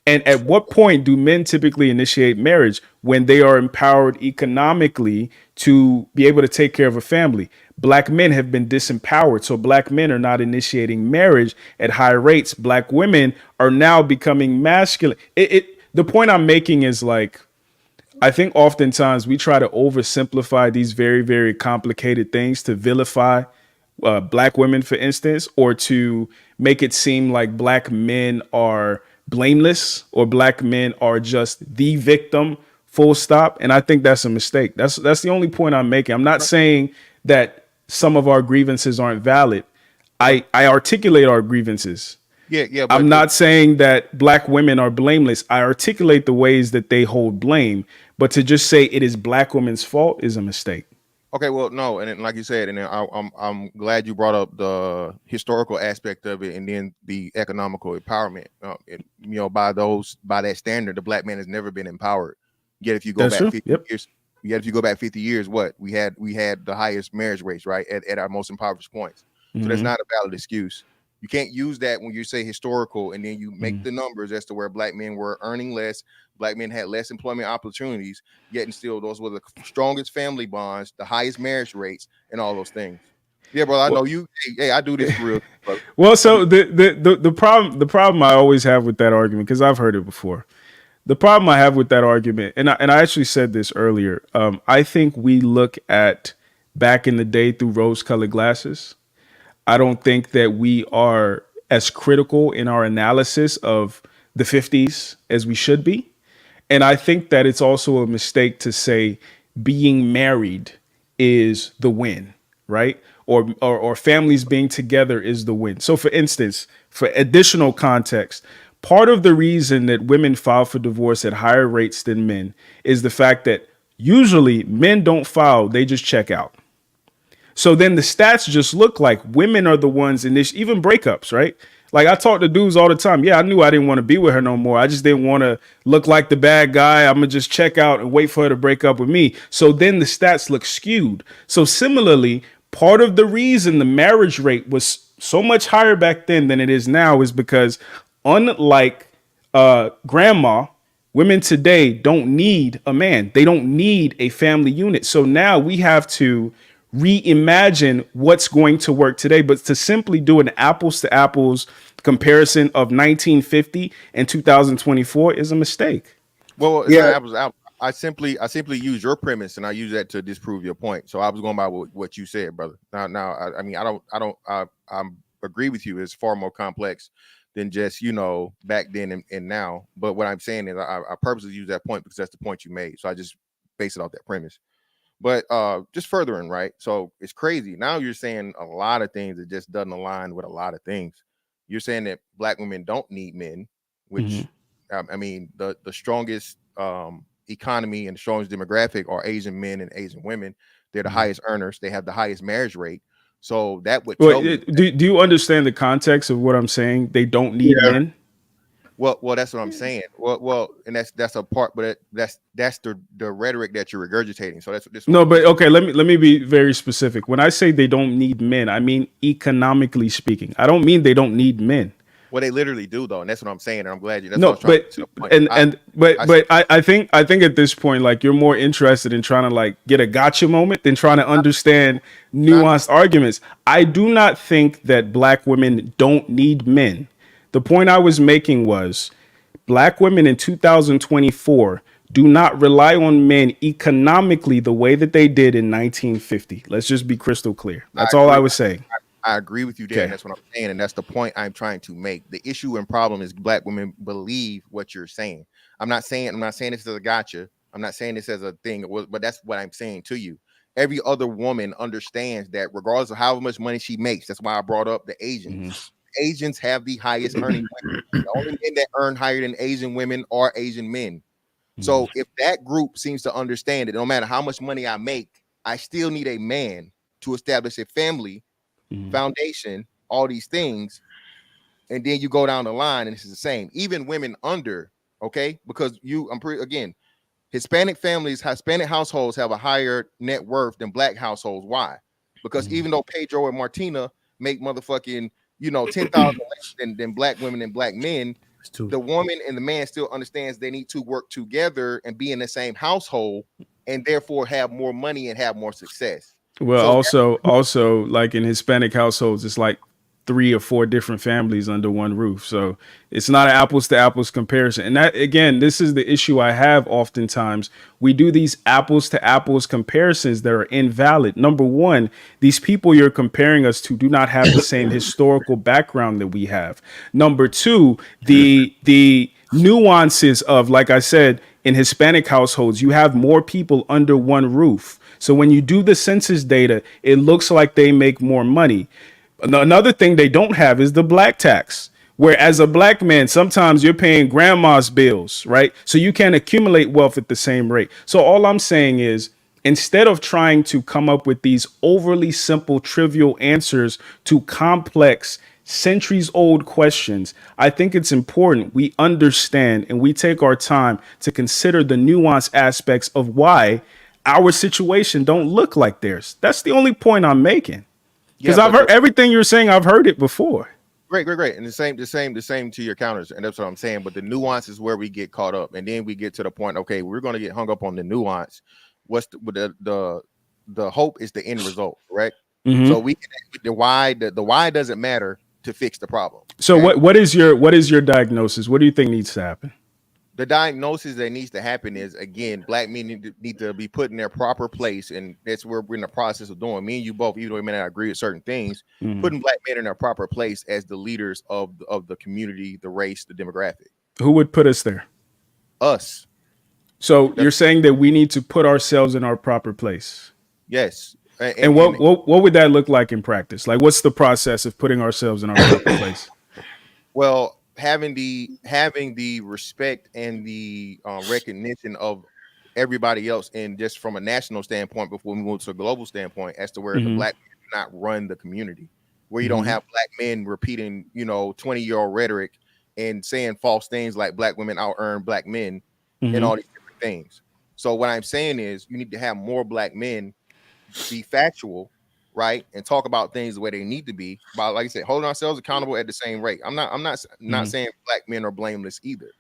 And at what point do men typically initiate marriage? When they are empowered economically to be able to take care of a family. Black men have been disempowered. So black men are not initiating marriage at high rates. Black women are now becoming masculine. The point I'm making is like, I think oftentimes we try to oversimplify these very, very complicated things to vilify black women, for instance, or to make it seem like black men are blameless or black men are just the victim, full stop. And I think that's a mistake. That's the only point I'm making. I'm not saying that some of our grievances aren't valid. I articulate our grievances. Yeah. I'm not saying that black women are blameless. I articulate the ways that they hold blame, but to just say it is black women's fault is a mistake. Okay, well, no, and then, like you said, and then I'm glad you brought up the historical aspect of it, and then the economical empowerment. By that standard, the black man has never been empowered. Yet, if you go back 50 years, if you go back 50 years, what we had the highest marriage rates, right, at our most impoverished points. So that's not a valid excuse. You can't use that when you say historical and then you make the numbers as to where black men were earning less, black men had less employment opportunities, yet and still those were the strongest family bonds, the highest marriage rates, and all those things. Yeah, bro, I know you. Hey, I do this for real. Bro. Well, so the problem I always have with that argument, because I've heard it before. The problem I have with that argument, and I actually said this earlier, I think we look at back in the day through rose-colored glasses. I don't think that we are as critical in our analysis of the 50s as we should be. And I think that it's also a mistake to say being married is the win, right? Or families being together is the win. So for instance, for additional context, part of the reason that women file for divorce at higher rates than men is the fact that usually men don't file, they just check out. So then the stats just look like women are the ones in this, even breakups, right? Like I talk to dudes all the time. Yeah, I knew I didn't want to be with her no more. I just didn't want to look like the bad guy. I'm going to just check out and wait for her to break up with me. So then the stats look skewed. So similarly, part of the reason the marriage rate was so much higher back then than it is now is because unlike grandma, women today don't need a man. They don't need a family unit. So now we have to reimagine what's going to work today. But to simply do an apples to apples comparison of 1950 and 2024 is a mistake. Well, it's not apples to apples. I simply use your premise and I use that to disprove your point. So I was going by what you said, brother. I mean, I agree with you. It's far more complex than just, back then and now. But what I'm saying is I purposely use that point because that's the point you made. So I just base it off that premise. But just furthering, right? So it's crazy. Now you're saying a lot of things that just doesn't align with a lot of things. You're saying that black women don't need men, which I mean, the strongest economy and the strongest demographic are Asian men and Asian women. They're the highest earners. They have the highest marriage rate. So that would tell me do you understand the context of what I'm saying? They don't need men. Well, that's what I'm saying. Well, and that's a part, but that's the rhetoric that you're regurgitating. So that's this. No, but okay, let me be very specific. When I say they don't need men, I mean economically speaking. I don't mean they don't need men. Well, they literally do though, and that's what I'm saying. And I'm glad you. That's No, what I'm trying to but I think at this point, like you're more interested in trying to like get a gotcha moment than trying to understand nuanced arguments. I do not think that black women don't need men. The point I was making was black women in 2024 do not rely on men economically the way that they did in 1950. Let's just be crystal clear. That's all I was saying. I agree with you there. And that's what I'm saying. And that's the point I'm trying to make. The issue and problem is black women believe what you're saying. I'm not saying this as a gotcha. I'm not saying this as a thing, but that's what I'm saying to you. Every other woman understands that regardless of how much money she makes, that's why I brought up the Asians. Asians have the highest earning women. The only men that earn higher than Asian women are Asian men. So if that group seems to understand it, no matter how much money I make, I still need a man to establish a family, foundation, all these things. And then you go down the line and it's the same. Even women under, okay? Because Hispanic households have a higher net worth than black households. Why? Because even though Pedro and Martina make motherfucking 10,000 less than black women and black men, the woman and the man still understands they need to work together and be in the same household and therefore have more money and have more success. Well, also like in Hispanic households, it's like 3 or 4 different families under one roof. So it's not an apples to apples comparison. And that, again, this is the issue I have oftentimes. We do these apples to apples comparisons that are invalid. Number one, these people you're comparing us to do not have the same historical background that we have. Number two, the nuances of, like I said, in Hispanic households, you have more people under one roof. So when you do the census data, it looks like they make more money. Another thing they don't have is the black tax, where as a black man, sometimes you're paying grandma's bills, right? So you can't accumulate wealth at the same rate. So all I'm saying is, instead of trying to come up with these overly simple, trivial answers to complex, centuries-old questions, I think it's important we understand and we take our time to consider the nuanced aspects of why our situation don't look like theirs. That's the only point I'm making. Because I've heard everything you're saying. I've heard it before. Great. And the same to your counters, and that's what I'm saying. But the nuance is where we get caught up, and then we get to the point. Okay, we're going to get hung up on the nuance. What's the hope is the end result, correct? Mhm. So we can the why doesn't matter to fix the problem. So what is your diagnosis? What do you think needs to happen? The diagnosis that needs to happen is, again, black men need to be put in their proper place, and that's where we're in the process of doing. Me and you both, even though we may not agree with certain things, putting black men in their proper place as the leaders of the community, the race, the demographic. Who would put us there? Us. So you're saying that we need to put ourselves in our proper place. Yes. And what would that look like in practice? Like, what's the process of putting ourselves in our proper place? Well, having the respect and the recognition of everybody else, and just from a national standpoint before we move to a global standpoint, as to where the black men do not run the community, where you don't have black men repeating 20-year-old rhetoric and saying false things like black women out earn black men and all these different things. So what I'm saying is you need to have more black men be factual, right, and talk about things the way they need to be, by, like I said, holding ourselves accountable at the same rate. I'm not saying black men are blameless either,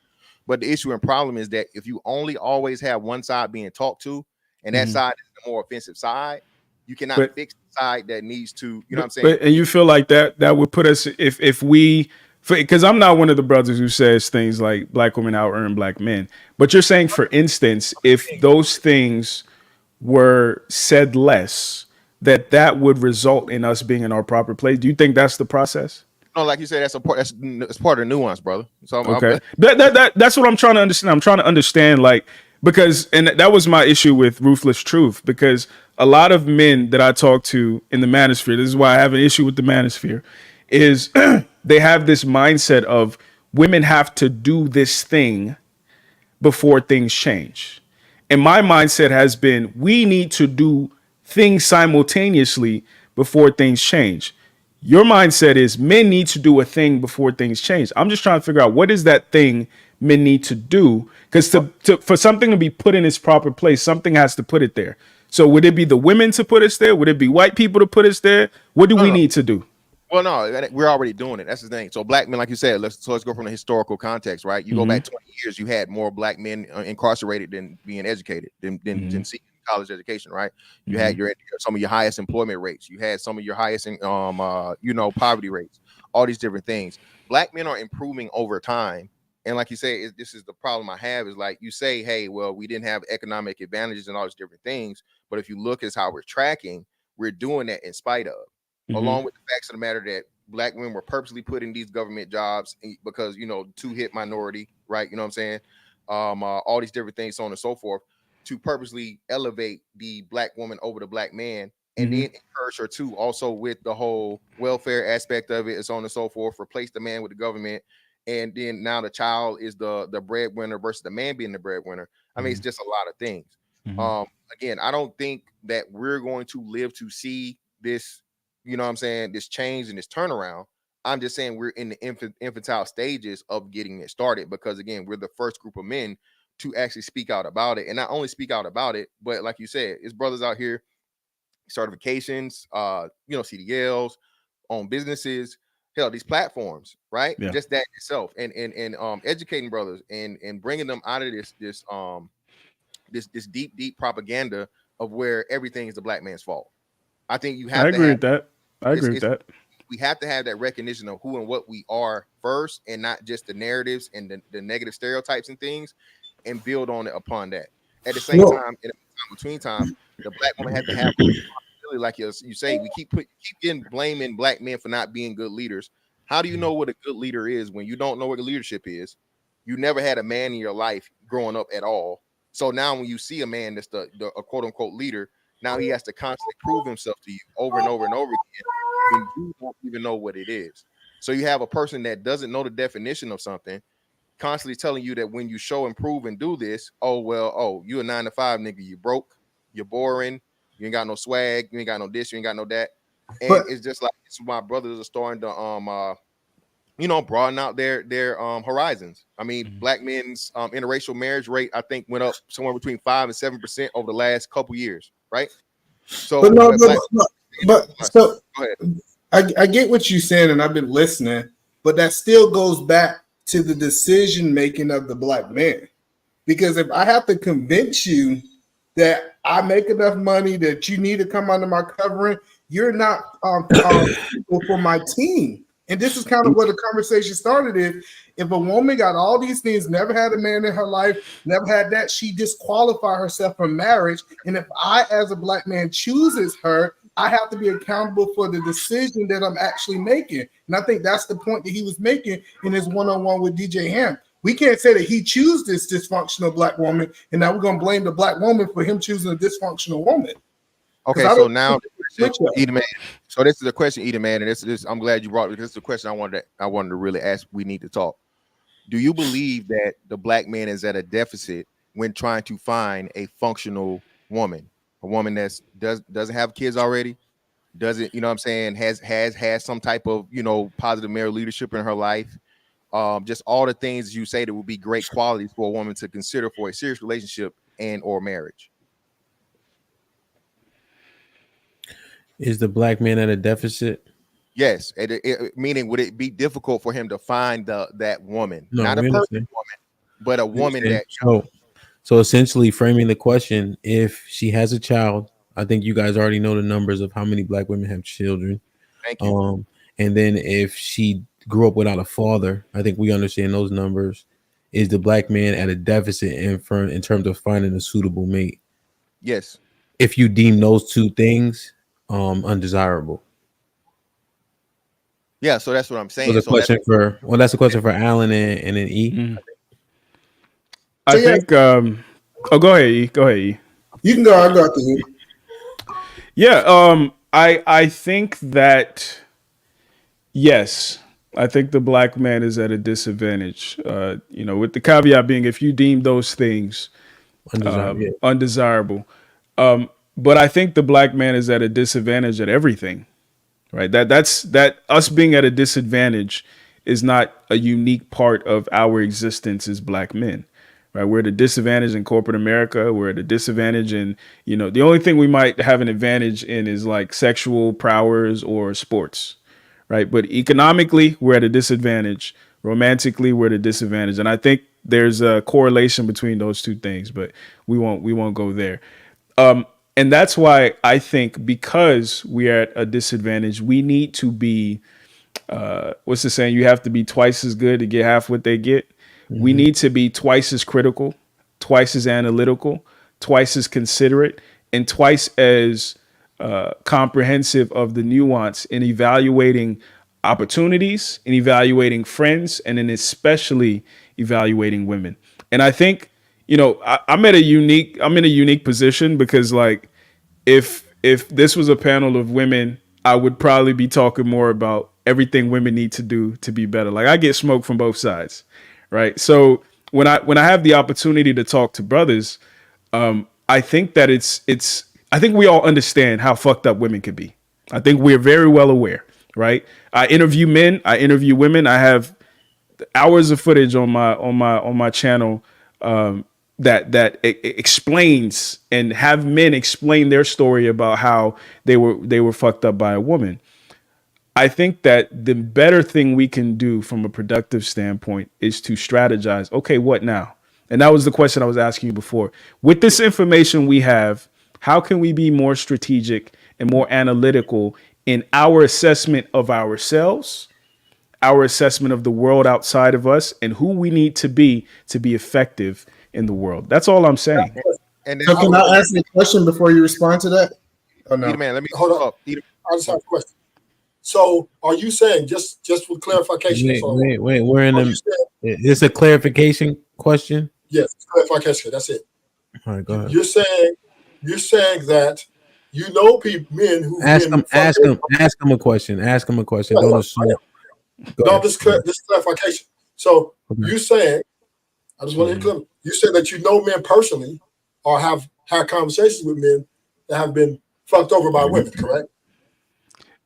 but the issue and problem is that if you only always have one side being talked to, and that side is the more offensive side, you cannot fix the side that needs to, what I'm saying? And you feel like that would put us, if we, because I'm not one of the brothers who says things like black women out earn black men, but you're saying, for instance, if those things were said less, that would result in us being in our proper place. Do you think that's the process? No, like you said, that's part of the nuance, brother. So okay, that's what I'm trying to understand. I'm trying to understand, like, because, and that was my issue with Ruthless Truth, because a lot of men that I talk to in the manosphere, this is why I have an issue with the manosphere, is they have this mindset of women have to do this thing before things change. And my mindset has been, we need to do things simultaneously before things change. Your mindset is men need to do a thing before things change. I'm just trying to figure out, what is that thing men need to do? Because for something to be put in its proper place, something has to put it there. So would it be the women to put us there? Would it be white people to put us there? What do we need to do? Well, no, we're already doing it. That's the thing. So black men, like you said, let's go from the historical context, right? You go back 20 years, you had more black men incarcerated than being educated, than seeking college education, right? You had some of your highest employment rates. You had some of your highest, poverty rates. All these different things. Black men are improving over time, and like you say, this is the problem I have. Is like you say, hey, well, we didn't have economic advantages and all these different things, but if you look at how we're tracking, we're doing that in spite of. Along with the facts of the matter that black women were purposely put in these government jobs because, two-hit minority, right? You know what I'm saying? All these different things, so on and so forth, to purposely elevate the black woman over the black man, and then encourage her too, also with the whole welfare aspect of it, and so on and so forth, replace the man with the government. And then now the child is the breadwinner versus the man being the breadwinner. I mean, it's just a lot of things. Again, I don't think that we're going to live to see this, this change and this turnaround. I'm just saying we're in the infantile stages of getting it started, because again, we're the first group of men to actually speak out about it, and not only speak out about it, but like you said, it's brothers out here, certifications, CDLs, own businesses, hell, these platforms, right? Yeah. Just that itself, and educating brothers and bringing them out of this deep propaganda of where everything is the black man's fault. I think you have. I agree with that. I agree with that. We have to have that recognition of who and what we are first, and not just the narratives and the negative stereotypes and things, and build on it upon that. At the same time, between time, the black woman has to have responsibility, like you say. We keep blaming black men for not being good leaders. How do you know what a good leader is when you don't know what leadership is? You never had a man in your life growing up at all. So now when you see a man that's the quote unquote leader, now he has to constantly prove himself to you over and over and over again, and you don't even know what it is. So you have a person that doesn't know the definition of something, constantly telling you that when you show and prove and do this, you a 9-to-5 nigga, you broke, you're boring, you ain't got no swag, you ain't got no this, you ain't got no that. And it's just like, it's my brothers are starting to broaden out their horizons. I mean, black men's interracial marriage rate, I think, went up somewhere between 5 and 7% over the last couple years, right? So, go ahead. I get what you're saying, and I've been listening. But that still goes back to the decision making of the black man. Because if I have to convince you that I make enough money that you need to come under my covering, you're not for my team. And this is kind of where the conversation started. If a woman got all these things, never had a man in her life, never had that, she disqualified herself from marriage. And if I, as a black man, chooses her, I have to be accountable for the decision that I'm actually making. And I think that's the point that he was making in his one-on-one with DJ Ham. We can't say that he chose this dysfunctional black woman, and now we're going to blame the black woman for him choosing a dysfunctional woman. Okay, so now, Edie Man. So this is the question, Edie Man, and this I'm glad you brought it. This is the question I wanted to really ask. We need to talk. Do you believe that the black man is at a deficit when trying to find a functional woman, a woman that doesn't have kids already, doesn't, you know what I'm saying, has some type of, you know, positive male leadership in her life, just all the things you say that would be great qualities for a woman to consider for a serious relationship and or marriage? Is the black man at a deficit? Yes. Meaning, would it be difficult for him to find that woman? No, not a perfect woman, but a woman that. So essentially framing the question, if she has a child, I think you guys already know the numbers of how many black women have children. Thank you. And then if she grew up without a father, I think we understand those numbers. Is the black man at a deficit in terms of finding a suitable mate? Yes. If you deem those two things undesirable. Yeah, so that's what I'm saying. That's a question for Alan and then E. Mm-hmm. I think go ahead, E. Go ahead, E. You can go. I got to you. Yeah, I think that yes, I think the black man is at a disadvantage. You know, with the caveat being if you deem those things undesirable. But I think the black man is at a disadvantage at everything, right? That us being at a disadvantage is not a unique part of our existence as black men, right? We're at a disadvantage in corporate America. We're at a disadvantage in, you know, the only thing we might have an advantage in is like sexual prowess or sports, right? But economically, we're at a disadvantage. Romantically, we're at a disadvantage. And I think there's a correlation between those two things, but we won't go there. And that's why I think because we are at a disadvantage, we need to be, what's the saying? You have to be twice as good to get half what they get. Mm-hmm. We need to be twice as critical, twice as analytical, twice as considerate, and twice as comprehensive of the nuance in evaluating opportunities, in evaluating friends, and in especially evaluating women. And I think, you know, I'm in a unique position because, like, if this was a panel of women, I would probably be talking more about everything women need to do to be better. Like, I get smoke from both sides, right? So when I have the opportunity to talk to brothers, I think that I think we all understand how fucked up women can be. I think we're very well aware, right? I interview men, I interview women. I have hours of footage on my channel that explains and have men explain their story about how they were fucked up by a woman. I think that the better thing we can do from a productive standpoint is to strategize. Okay, what now? And that was the question I was asking you before. With this information we have, how can we be more strategic and more analytical in our assessment of ourselves, our assessment of the world outside of us, and who we need to be effective in the world? That's all I'm saying. And so can I ask you a question before you respond to that? Oh, no. Man, let me hold up. I just have a question. So are you saying, just for clarification? Wait, we're in it's a clarification question? Yes, clarification. That's it. All right, go ahead. You're saying that you know men who ask them a question. Ask them a question. Don't assume. No, this clarification. So you're saying, I just want to hear clear. You said that you know men personally or have had conversations with men that have been fucked over by women, correct?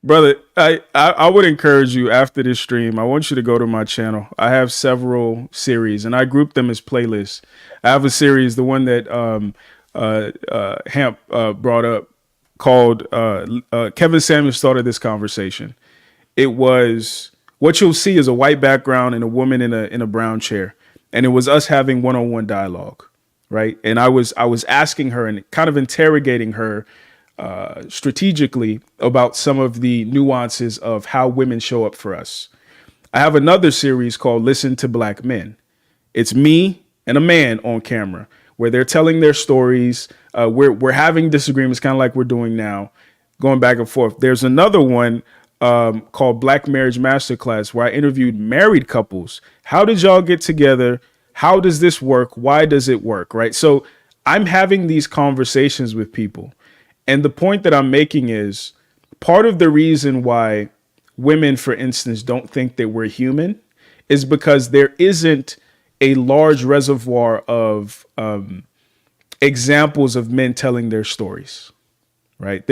Brother, I would encourage you after this stream, I want you to go to my channel. I have several series and I group them as playlists. I have a series, the one that Hamp brought up, called Kevin Samuels started this conversation. It was what you'll see is a white background and a woman in a brown chair, and it was us having one-on-one dialogue, right? And I was asking her and kind of interrogating her strategically about some of the nuances of how women show up for us. I have another series called Listen to Black Men. It's me and a man on camera where they're telling their stories. We're having disagreements, kind of like we're doing now, going back and forth. There's another one called Black Marriage Masterclass where I interviewed married couples. How did y'all get together? How does this work? Why does it work? Right. So I'm having these conversations with people. And the point that I'm making is part of the reason why women, for instance, don't think that we're human is because there isn't a large reservoir of examples of men telling their stories, right?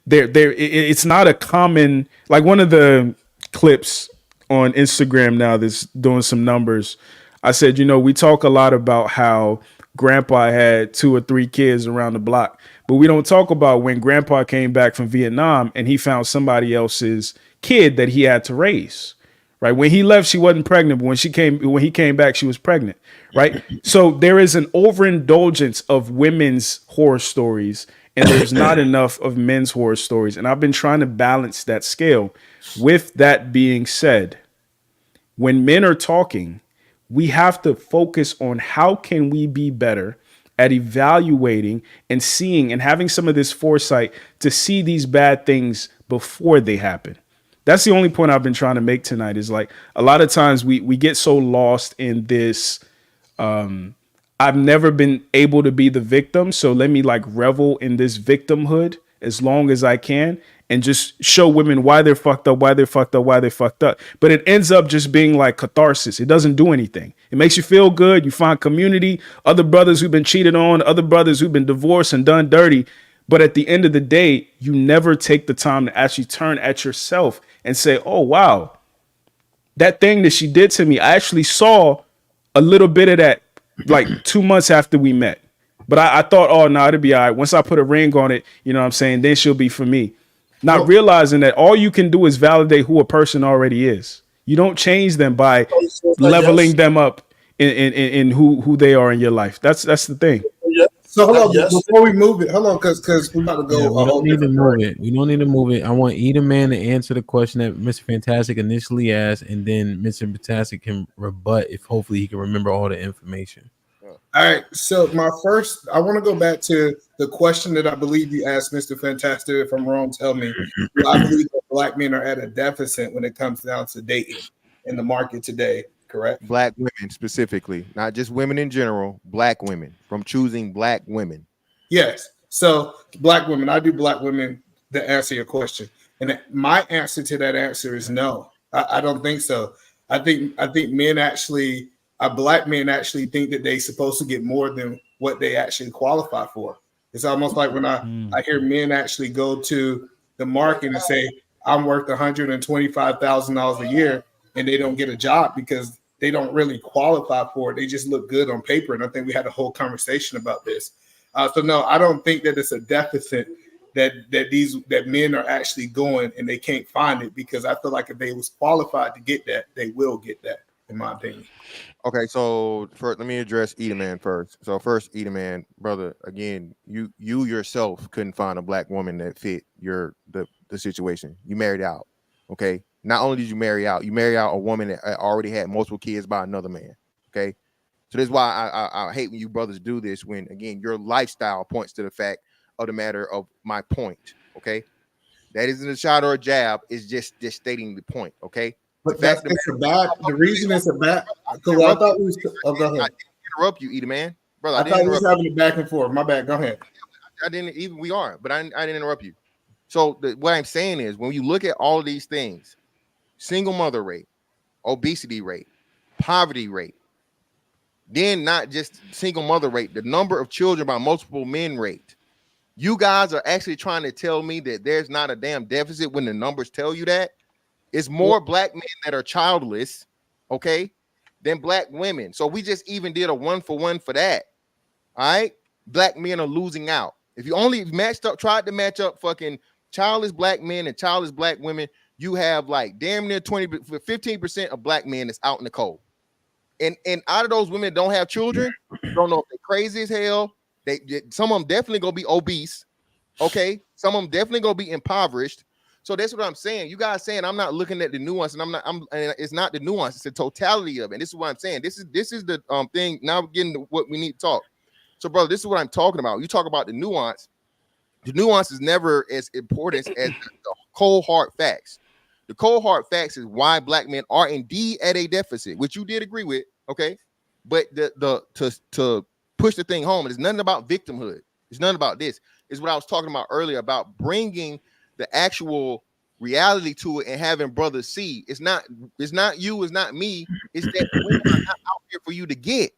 It's not a common, like one of the clips on Instagram now that's doing some numbers. I said, we talk a lot about how grandpa had 2 or 3 kids around the block, but we don't talk about when grandpa came back from Vietnam and he found somebody else's kid that he had to raise, right? When he left, she wasn't pregnant, but when he came back, she was pregnant, right? So there is an overindulgence of women's horror stories and there's not enough of men's horror stories. And I've been trying to balance that scale. With that being said, when men are talking, we have to focus on how can we be better at evaluating and seeing and having some of this foresight to see these bad things before they happen. That's the only point I've been trying to make tonight is like a lot of times we get so lost in this. I've never been able to be the victim. So let me like revel in this victimhood as long as I can and just show women why they're fucked up, why they're fucked up, why they're fucked up. But it ends up just being like catharsis. It doesn't do anything. It makes you feel good. You find community, other brothers who've been cheated on, other brothers who've been divorced and done dirty. But at the end of the day, you never take the time to actually turn at yourself and say, oh, wow, that thing that she did to me, I actually saw a little bit of that like 2 months after we met. But I thought, oh, no, it'll be all right. Once I put a ring on it, you know what I'm saying, then she'll be for me. Not realizing that all you can do is validate who a person already is. You don't change them by leveling them up in who they are in your life. That's the thing. So hold on, before we move it, hold on, because we're about to go. We don't need to move it. We don't need to move it. I want either man to answer the question that Mr. Fantastic initially asked, and then Mr. Fantastic can rebut if hopefully he can remember all the information. All right. So I want to go back to the question that I believe you asked Mr. Fantastic. If I'm wrong, tell me. I believe that black men are at a deficit when it comes down to dating in the market today. Correct? Black women specifically, not just women in general, black women, from choosing black women. Yes. So black women, I do black women to answer your question. And my answer to that answer is no. I don't think so. I think men actually, black men actually think that they're supposed to get more than what they actually qualify for. It's almost like when I hear men actually go to the market and say, I'm worth $125,000 a year, and they don't get a job because they don't really qualify for it. They just look good on paper. And I think we had a whole conversation about this. So no, I don't think that it's a deficit that men are actually going and they can't find it, because I feel like if they was qualified to get that, they will get that, in my opinion. Okay, so first, let me address Edaman first. So first, Edaman, brother, again, you yourself couldn't find a black woman that fit the situation. You married out, okay? Not only did you marry out a woman that already had multiple kids by another man, okay? So this is why I hate when you brothers do this, when, again, your lifestyle points to the fact of the matter of my point, okay? That isn't a shot or a jab. It's just stating the point, okay? But the reason it's a bad. I thought we was. Oh, go ahead. I didn't interrupt you, Edaman, brother. I thought we was having a back and forth. My bad. Go ahead. I didn't even. We are, but I didn't interrupt you. So what I'm saying is, when you look at all of these things, single mother rate, obesity rate, poverty rate, then not just single mother rate, the number of children by multiple men rate. You guys are actually trying to tell me that there's not a damn deficit when the numbers tell you that. It's more black men that are childless, okay, than black women. So we just even did a 1-for-1 for that. All right. Black men are losing out. If you only tried to match up fucking childless black men and childless black women, you have like damn near 15% of black men that's out in the cold. And out of those women that don't have children, don't know if they're crazy as hell. Some of them definitely gonna be obese. Okay, some of them definitely gonna be impoverished. So that's what I'm saying. You guys saying I'm not looking at the nuance, and it's not the nuance, it's the totality of it. And this is what I'm saying. This is the thing. Now we're getting to what we need to talk. So, brother, this is what I'm talking about. You talk about the nuance. The nuance is never as important as the cold hard facts. The cold hard facts is why black men are indeed at a deficit, which you did agree with, okay? But to push the thing home, it's nothing about victimhood. It's nothing about this. It's what I was talking about earlier about bringing the actual reality to it and having brothers see. It's not you, it's not me. It's that women are not out here for you to get.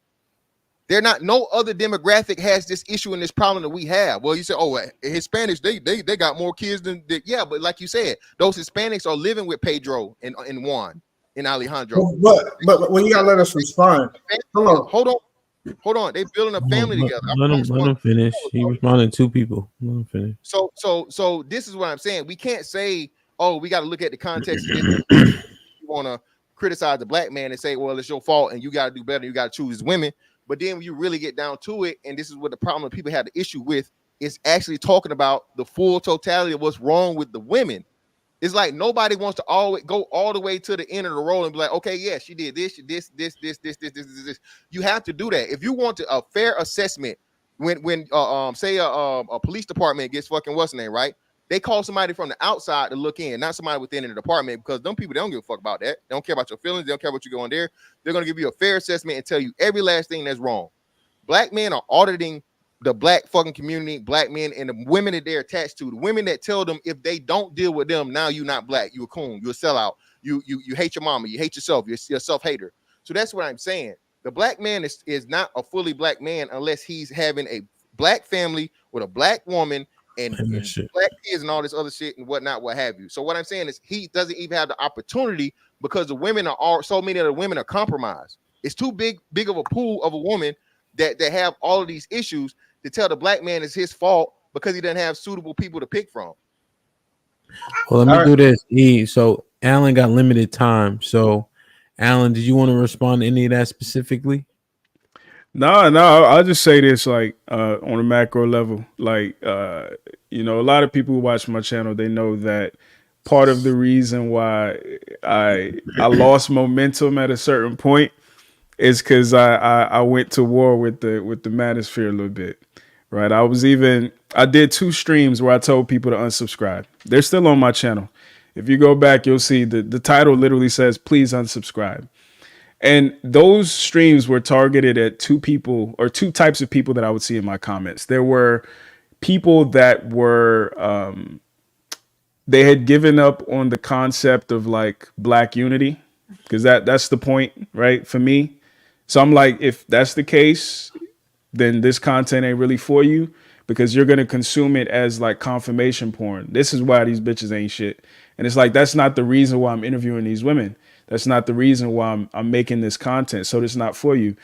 They're not. No other demographic has this issue and this problem that we have. Well, you say, oh, Hispanics, they got more kids than yeah, but like you said, those Hispanics are living with Pedro and Juan and Alejandro. But when you gotta let us respond. Hold on. They building a family together. Let him finish. He responded to people. Let him finish. So this is what I'm saying. We can't say, oh, we got to look at the context of this. You want to criticize the black man and say, well, it's your fault and you got to do better. You got to choose women. But then when you really get down to it, and this is what the problem that people have the issue with, is actually talking about the full totality of what's wrong with the women. It's like nobody wants to always go all the way to the end of the road and be like, okay, yeah, she did this, this. You have to do that. If you want a fair assessment, when say a police department gets fucking what's the name, right? They call somebody from the outside to look in, not somebody within the department, because them people, they don't give a fuck about that. They don't care about your feelings. They don't care what you go in there. They're going to give you a fair assessment and tell you every last thing that's wrong. Black men are auditing the black fucking community, black men and the women that they're attached to, the women that tell them if they don't deal with them, now you're not black, you're a coon, you're a sellout, you hate your mama, you hate yourself, you're a self-hater. So that's what I'm saying. The black man is not a fully black man unless he's having a black family with a black woman and black kids and all this other shit and whatnot, what have you. So what I'm saying is he doesn't even have the opportunity because the women so many of the women are compromised. It's too big of a pool of a woman that have all of these issues to tell the black man it's his fault because he doesn't have suitable people to pick from. Well, let me do this. So Alan got limited time. So Alan, did you want to respond to any of that specifically? No, I'll just say this, like, on a macro level, like, you know, a lot of people who watch my channel, they know that part of the reason why I lost momentum at a certain point is because I went to war with the manosphere a little bit, right? I did 2 streams where I told people to unsubscribe. They're still on my channel. If you go back, you'll see the title literally says, please unsubscribe. And those streams were targeted at 2 people or 2 types of people that I would see in my comments. There were people that were, they had given up on the concept of like black unity, because that's the point, right? For me. So I'm like, if that's the case, then this content ain't really for you, because you're going to consume it as like confirmation porn. This is why these bitches ain't shit. And it's like, that's not the reason why I'm interviewing these women. That's not the reason why I'm making this content. So it's not for you.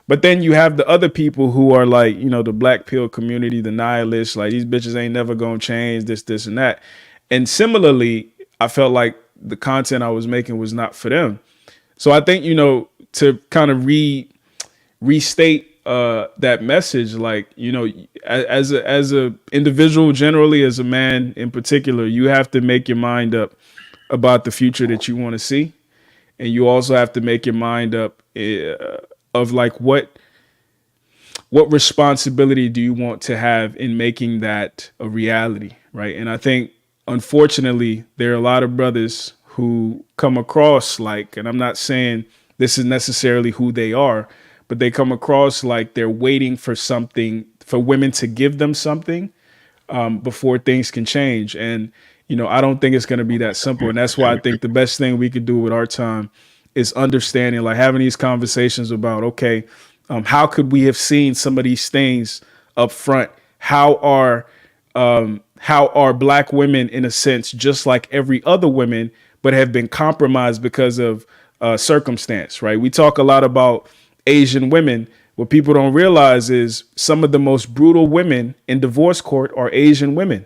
But then you have the other people who are like, you know, the black pill community, the nihilists, like these bitches ain't never going to change this and that. And similarly, I felt like the content I was making was not for them. So I think, you know, to kind of restate that message, like, you know, as a individual, generally, as a man in particular, you have to make your mind up about the future that you want to see. And you also have to make your mind up of like what responsibility do you want to have in making that a reality, right? And I think, unfortunately, there are a lot of brothers who come across like, and I'm not saying this is necessarily who they are, but they come across like they're waiting for something, for women to give them something before things can change. And you know, I don't think it's going to be that simple. And that's why I think the best thing we could do with our time is understanding, like having these conversations about, okay, how could we have seen some of these things up front? How are black women, in a sense, just like every other woman, but have been compromised because of circumstance, right? We talk a lot about Asian women. What people don't realize is some of the most brutal women in divorce court are Asian women.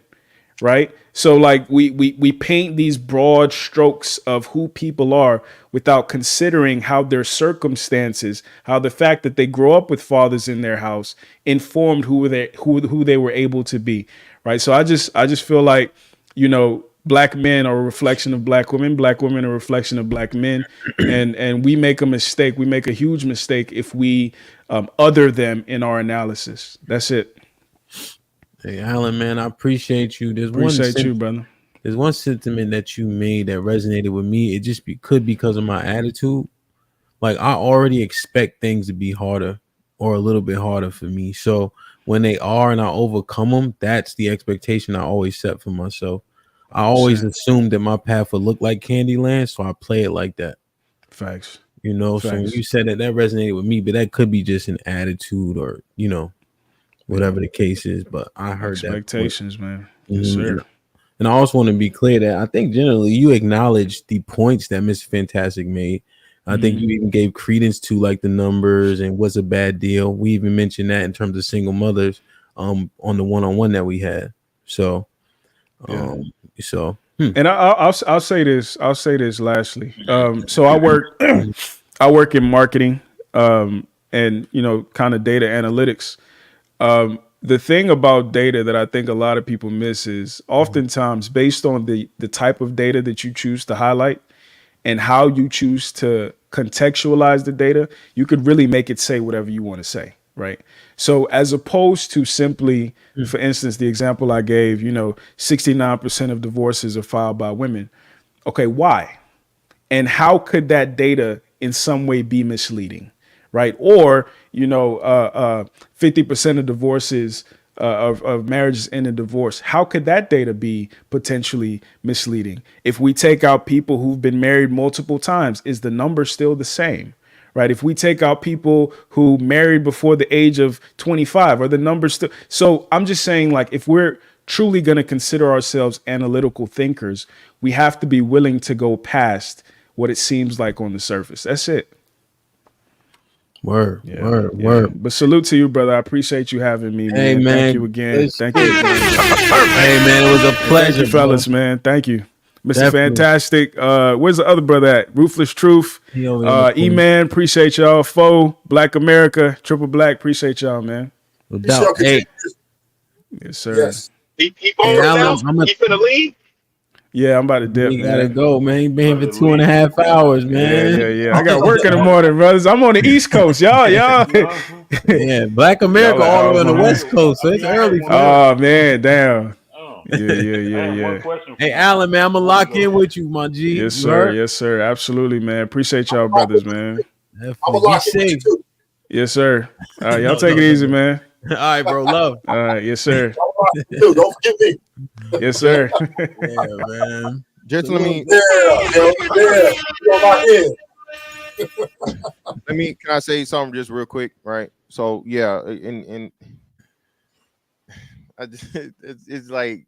right? So like we paint these broad strokes of who people are without considering how their circumstances, how the fact that they grow up with fathers in their house informed who they were able to be, right? So I just feel like, you know, black men are a reflection of black women are a reflection of black men, and we make a mistake. We make a huge mistake if we other them in our analysis. That's it. Hey, Alan, man, I appreciate you. Appreciate you, brother. There's one sentiment that you made that resonated with me. It just could because of my attitude. Like, I already expect things to be harder or a little bit harder for me. So when they are and I overcome them, that's the expectation I always set for myself. I always assumed that my path would look like Candyland, so I play it like that. Facts. You know, so when you said that resonated with me, but that could be just an attitude or, you know, whatever the case is. But I heard expectations, that. Man. Yes, sir. And I also want to be clear that I think generally you acknowledge the points that Miss Fantastic made. I think you even gave credence to like the numbers and what's a bad deal. We even mentioned that in terms of single mothers on the one-on-one that we had. So, and I'll say this. I'll say this lastly. So I work in marketing, and you know, kind of data analytics. The thing about data that I think a lot of people miss is oftentimes based on the type of data that you choose to highlight and how you choose to contextualize the data, you could really make it say whatever you want to say, right? So as opposed to simply, for instance, the example I gave, you know, 69% of divorces are filed by women. Okay, why? And how could that data in some way be misleading, right? Or, you know, 50% of divorces of marriages end in divorce. How could that data be potentially misleading? If we take out people who've been married multiple times, is the number still the same, right? If we take out people who married before the age of 25, are the numbers still? So I'm just saying, like, if we're truly going to consider ourselves analytical thinkers, we have to be willing to go past what it seems like on the surface. That's it. Word. But salute to you, brother. I appreciate you having me, man. Hey, man. Thank you again. Thank you again. Hey, man, it was a pleasure. Thank you, fellas, man. Thank you. Mr. Definitely. Fantastic. Where's the other brother at? Ruthless Truth. E-Man, appreciate y'all. Foe, Black America, Triple Black, appreciate y'all, man. Hey. Yes, sir. Yes. He finna leave? Yeah, I'm about to dip. You gotta go, man. You been here for 2.5 hours, man. Yeah. I got work in the morning, brothers. I'm on the East Coast, y'all. Yeah, Black America all the way on the West Coast, so it's early for Oh man, damn. Yeah. Hey, Alan, man, I'm gonna lock in with you, my G. Yes, sir. Yes, sir. Absolutely, man. Appreciate y'all, brothers, man. I'm gonna lock in with you too. Yes, sir. All right, y'all take it easy, man. All right, bro. Love. All right, yes, sir. Don't forget me. Yes, sir. Yeah, man. Gentlemen, Yeah. Lock in. can I say something just real quick, right? So yeah, and it's like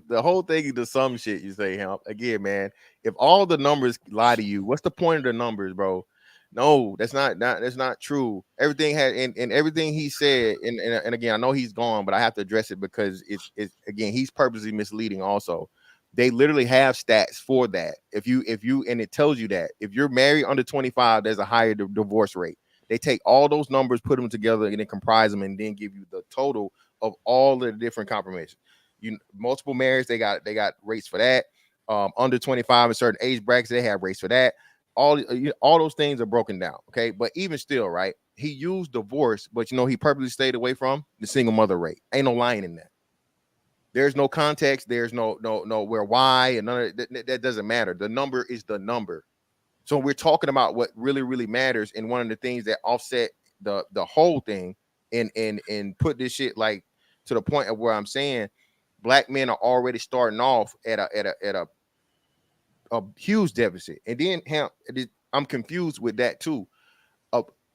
the whole thing is the some shit you say, again, man. If all the numbers lie to you, what's the point of the numbers, bro? No, that's not true. Everything had and everything he said, and again, I know he's gone, but I have to address it because it's again, he's purposely misleading. Also, they literally have stats for that. If you and it tells you that if you're married under 25, there's a higher divorce rate. They take all those numbers, put them together, and then comprise them, and then give you the total of all the different confirmations. Multiple marriage, they got rates for that. Under 25 in certain age brackets, they have rates for that. All those things are broken down, okay? But even still, right? He used divorce, but he purposely stayed away from the single mother rate. Ain't no lying in that. There's no context. There's no where why, and none of that doesn't matter. The number is the number. So we're talking about what really, really matters, and one of the things that offset the whole thing and put this shit like to the point of where I'm saying black men are already starting off at a huge deficit. And then I'm confused with that too.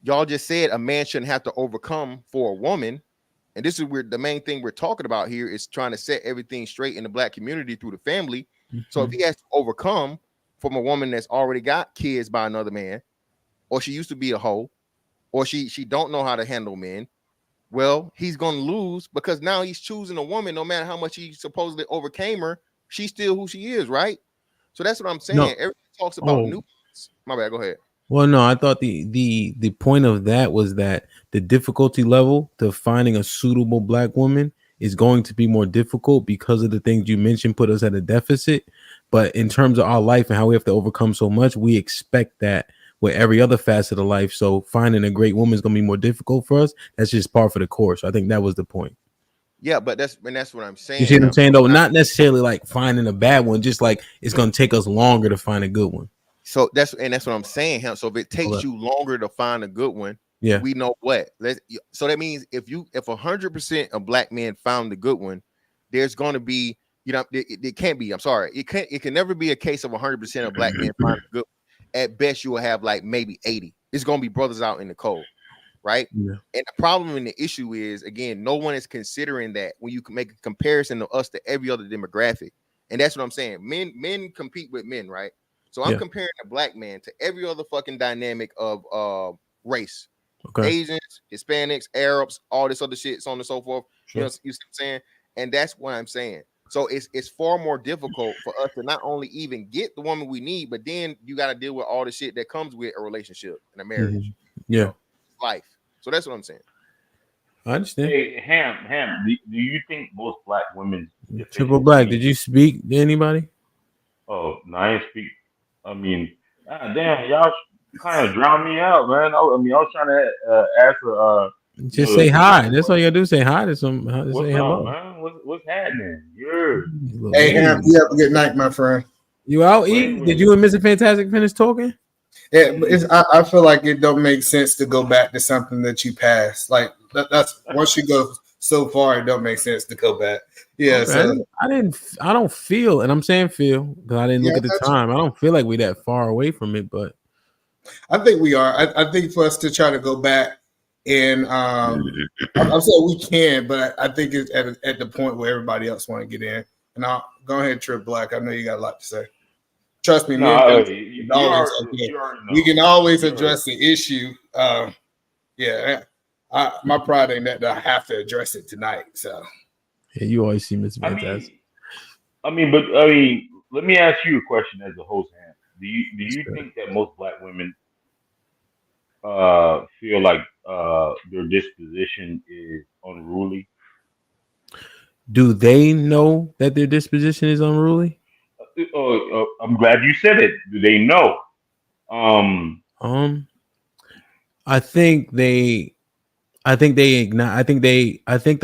Y'all just said a man shouldn't have to overcome for a woman. And this is where the main thing we're talking about here is trying to set everything straight in the black community through the family. So if he has to overcome from a woman that's already got kids by another man, or she used to be a hoe, or she don't know how to handle men, well, he's gonna lose because now he's choosing a woman. No matter how much he supposedly overcame her, she's still who she is, right? So that's what I'm saying. No. Everyone talks about Oh. nuance. My bad. Go ahead. Well, no, I thought the point of that was that the difficulty level to finding a suitable black woman is going to be more difficult because of the things you mentioned put us at a deficit. But in terms of our life and how we have to overcome so much, we expect that with every other facet of life. So finding a great woman is going to be more difficult for us. That's just par for the course. I think that was the point. Yeah, but that's what I'm saying. You see what I'm saying, though? Not necessarily like finding a bad one, just like it's going to take us longer to find a good one. So that's what I'm saying. So if it takes you longer to find a good one, yeah, we know what. So that means if 100% of black men found the good one, there's going to be, it can't be. I'm sorry, it can never be a case of 100% of black men find a good. At best, you will have like maybe 80. It's going to be brothers out in the cold, right? Yeah. And the problem and the issue is, again, no one is considering that when you can make a comparison of us to every other demographic, and that's what I'm saying. Men compete with men, right? So I'm comparing a black man to every other fucking dynamic of race. Okay. Asians, Hispanics, Arabs, all this other shit, so on and so forth. Sure. You see what I'm saying? And that's what I'm saying. So it's far more difficult for us to not only even get the woman we need, but then you got to deal with all the shit that comes with a relationship and a marriage. Yeah. Life. So that's what I'm saying. I understand. Hey, Ham, do you think most black women Triple Black, did you speak to anybody? Oh, no, I ain't speak. I mean, damn, y'all kind of drowned me out, man. I was trying to answer. Just say hi. That's all you gotta do. Say hi to some. What's say up, hello. man? What's happening? You're Hey, Ham, you have a good night, my friend. You out eating? Did you and Mr. Fantastic finish talking? Yeah, but I feel like it don't make sense to go back to something that you passed. Like that's once you go so far, it don't make sense to go back. Yeah, Okay. so I don't feel, and I'm saying feel because I didn't look at the that's- time. I don't feel like we're that far away from it, but I think we are. I think for us to try to go back and I'm saying we can, but I think it's at the point where everybody else want to get in. And I'll go ahead, Trip Black. I know you got a lot to say. Trust me, we can always address the issue. My pride ain't that I have to address it tonight. So yeah, you always see Mr. Fantastic. But let me ask you a question as a host, Ham. Do you think that most black women feel like their disposition is unruly? Do they know that their disposition is unruly? I'm glad you said it. Do they know? I think the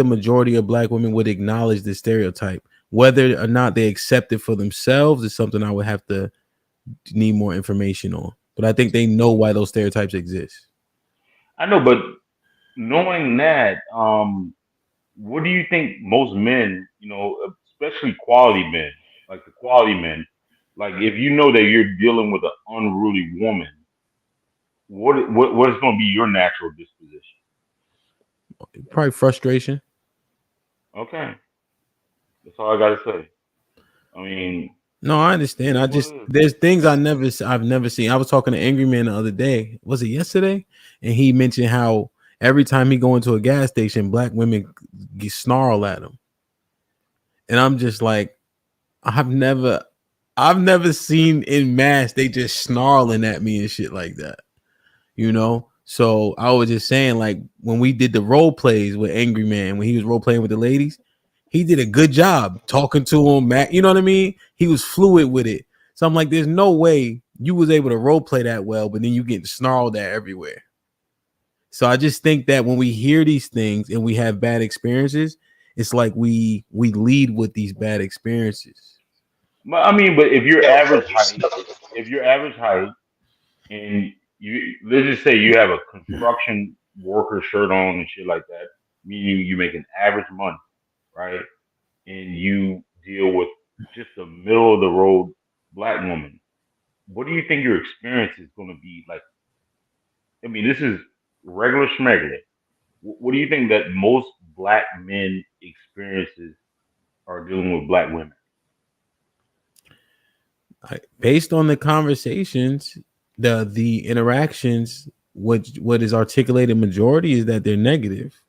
majority of black women would acknowledge the stereotype. Whether or not they accept it for themselves is something I would have to need more information on. But I think they know why those stereotypes exist. I know, but knowing that, what do you think most men, especially quality men, like the quality men, like if you know that you're dealing with an unruly woman, what is going to be your natural disposition? Probably frustration. Okay, that's all I got to say. I mean, no, I understand. There's things I've never seen. I was talking to Angry Man the other day. Was it yesterday? And he mentioned how every time he go into a gas station, black women snarl at him. And I'm just like, I've never seen in mass they just snarling at me and shit like that. So I was just saying, like, when we did the role plays with Angry Man, when he was role playing with the ladies, he did a good job talking to him, Matt. You know what I mean? He was fluid with it. So I'm like, there's no way you was able to role play that well, but then you get snarled at everywhere. So I just think that when we hear these things and we have bad experiences, it's like we lead with these bad experiences. But if you're average height, and let's just say you have a construction worker shirt on and shit like that, meaning you make an average money, right? And you deal with just a middle of the road black woman. What do you think your experience is going to be like? This is regular schmegular. What do you think that most black men experiences are dealing with black women? Based on the conversations, the interactions, what is articulated majority is that they're negative.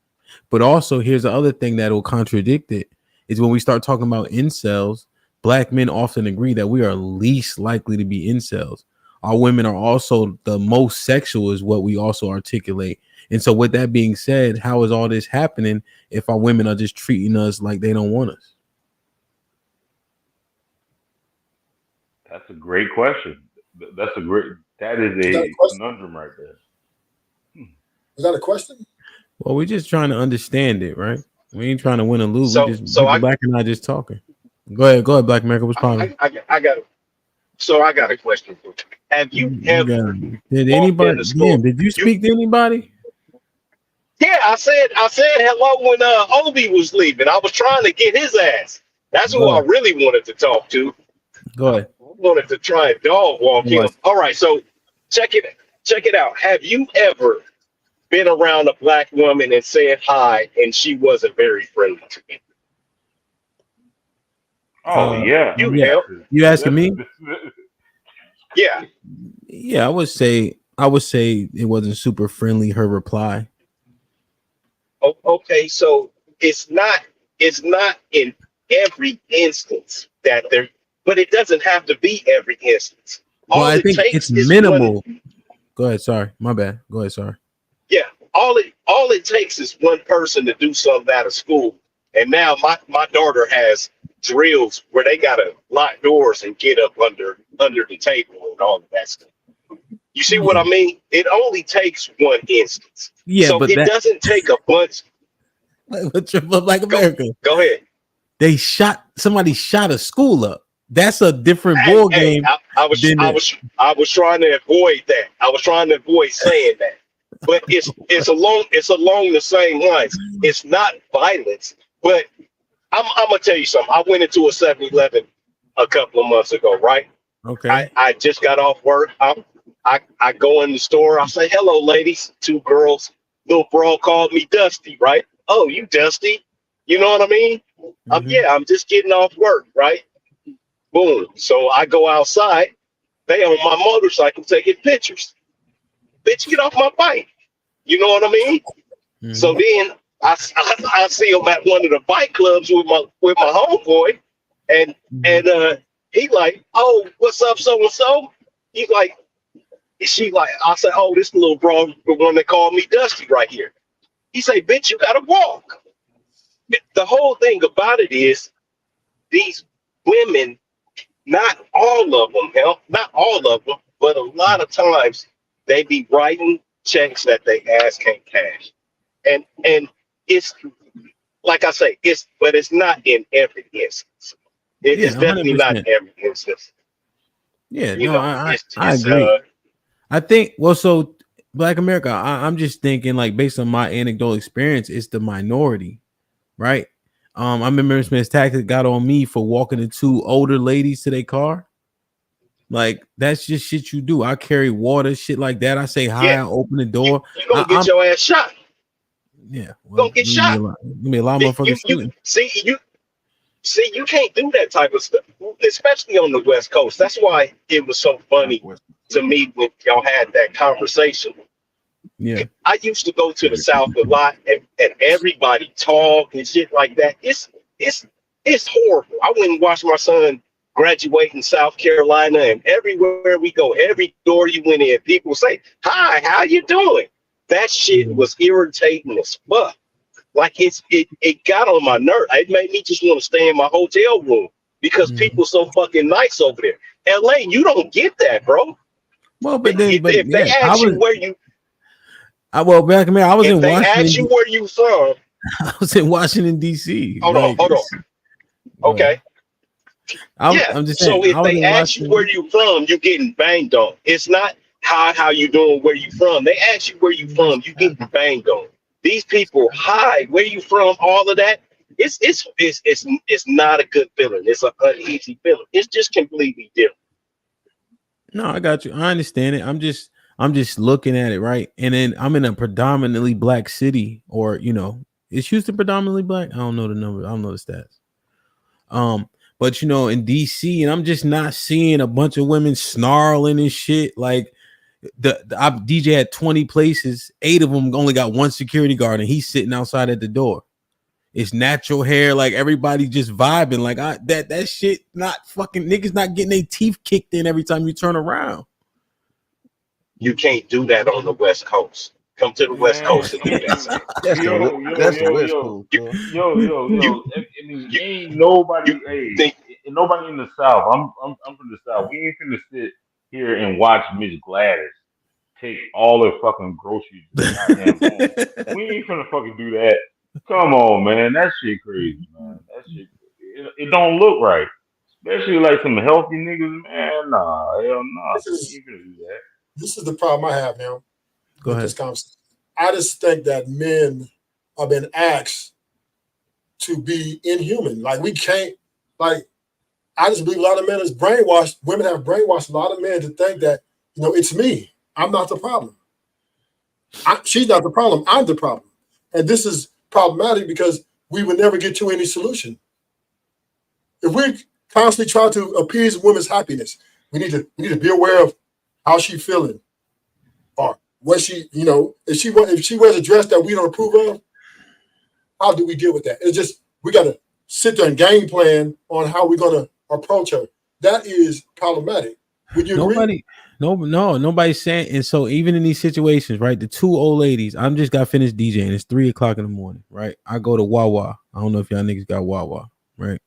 But also, here's the other thing that will contradict it is when we start talking about incels, black men often agree that we are least likely to be incels. Our women are also the most sexual is what we also articulate. And so with that being said, how is all this happening if our women are just treating us like they don't want us? That's a great question. That is Is that a a question? conundrum right there. Is that a question? Well, we're just trying to understand it, right? We ain't trying to win or lose. So We just so I Black and I just talking. Go ahead, Black America. What's problem? I got a question for you. Have you ever Did walked anybody? in the store? Damn, did you speak to anybody? Yeah, I said hello when Obi was leaving. I was trying to get his ass. That's who Go I ahead. really wanted to talk to. Go ahead. I wanted to try and dog walk Go him. ahead. All right, so check it out. Have you ever been around a black woman and said hi and she wasn't very friendly to you? Oh yeah. You Yeah. have. You asking me? Yeah. Yeah, I would say it wasn't super friendly. Her reply. Okay, so it's not in every instance that there, but it doesn't have to be every instance. Well, All I it think takes it's is minimal. one. Go ahead. Sorry, my bad. Go ahead. Sorry. Yeah, all it takes is one person to do something out of school, and now my daughter has drills where they gotta lock doors and get up under the table and all of that stuff. You see what I mean? It only takes one instance. Yeah, So but it that doesn't take a bunch. Black America. Go ahead. Somebody shot a school up. That's a different Hey, ball hey, game. I was trying to avoid that. I was trying to avoid saying that. But it's along the same lines. It's not violence, but I'm gonna tell you something. I went into a 7-Eleven a couple of months ago, right? Okay. I just got off work. I go in the store. I say, hello, ladies. 2 girls. Little bro called me Dusty, right? Oh, you Dusty. You know what I mean? Yeah, I'm just getting off work, right? Boom. So I go outside. They on my motorcycle taking pictures. Bitch, get off my bike. You know what I mean? So then I see him at one of the bike clubs with my homeboy, and he like, oh, what's up, so and so? He's like, she like, I said, oh, this little bro, the one that called me Dusty right here. He say, bitch, you gotta walk. The whole thing about it is these women, not all of them, not all of them, but a lot of times they be writing checks that they ass can't cash. And it's like I say, but it's not in every instance. It's definitely not in every instance. Yeah, You no, know, I agree. I think so Black America, I'm just thinking like based on my anecdotal experience, it's the minority, right? I remember Miss Tactic got on me for walking the 2 older ladies to their car. Like that's just shit you do. I carry water, shit like that. I say hi, I open the door. You gonna get your ass shot. Yeah, Well, gonna get shot. Give me a lot of motherfuckers. You can't do that type of stuff, especially on the West Coast. That's why it was so funny to me when y'all had that conversation. Yeah, I used to go to the South a lot, and everybody talk and shit like that. It's horrible. I went and watched my son graduate in South Carolina, and everywhere we go, every door you went in, people say, "Hi, how you doing?" That shit was irritating as fuck. Like it got on my nerve. It made me just want to stay in my hotel room because people so fucking nice over there. LA, you don't get that, bro. Well, but then, if they ask you where you, well, back in I was in Washington. Ask you where you from. I was in Washington D.C. Hold on. Okay. I'm just saying. So if they ask you where you from, you're getting banged on. It's not how you doing, where you from. They ask you where you from, you getting banged on. These people, hi, where you from? All of that. It's not a good feeling. It's an uneasy feeling. It's just completely different. No, I got you. I understand it. I'm just looking at it, right? And then I'm in a predominantly black city, or is Houston predominantly black? I don't know the number. I don't know the stats. But in DC, and I'm just not seeing a bunch of women snarling and shit. Like I DJ at 20 places, 8 of them only got one security guard, and he's sitting outside at the door. It's natural hair, like everybody just vibing, like that shit. Not fucking niggas not getting their teeth kicked in every time you turn around. You can't do that on the West Coast. Come to the West Coast and do that. I mean, ain't nobody, nobody in the South. I'm from the South. We ain't finna sit here and watch Miss Gladys take all her fucking groceries to the goddamn home. We ain't finna fucking do that. Come on, man. That shit crazy, man. That shit, it don't look right. Especially like some healthy niggas, man. Nah, hell nah. We ain't finna do that. This is the problem I have now. Go ahead. This conversation. I just think that men have been asked to be inhuman. Like we can't, like, I just believe a lot of men is brainwashed. Women have brainwashed a lot of men to think that, you know, it's me. I'm not the problem. She's not the problem. I'm the problem. And this is problematic because we would never get to any solution. If we constantly try to appease women's happiness, we need to be aware of how she's feeling, or what she, you know, if she wears a dress that we don't approve of, how do we deal with that? It's just we got to sit there and game plan on how we're going to approach her. That is problematic. Would you agree? Nobody's saying. And so even in these situations, right, the 2 old ladies, I'm just got finished DJing. It's 3:00 in the morning, right? I go to Wawa. I don't know if y'all niggas got Wawa, right?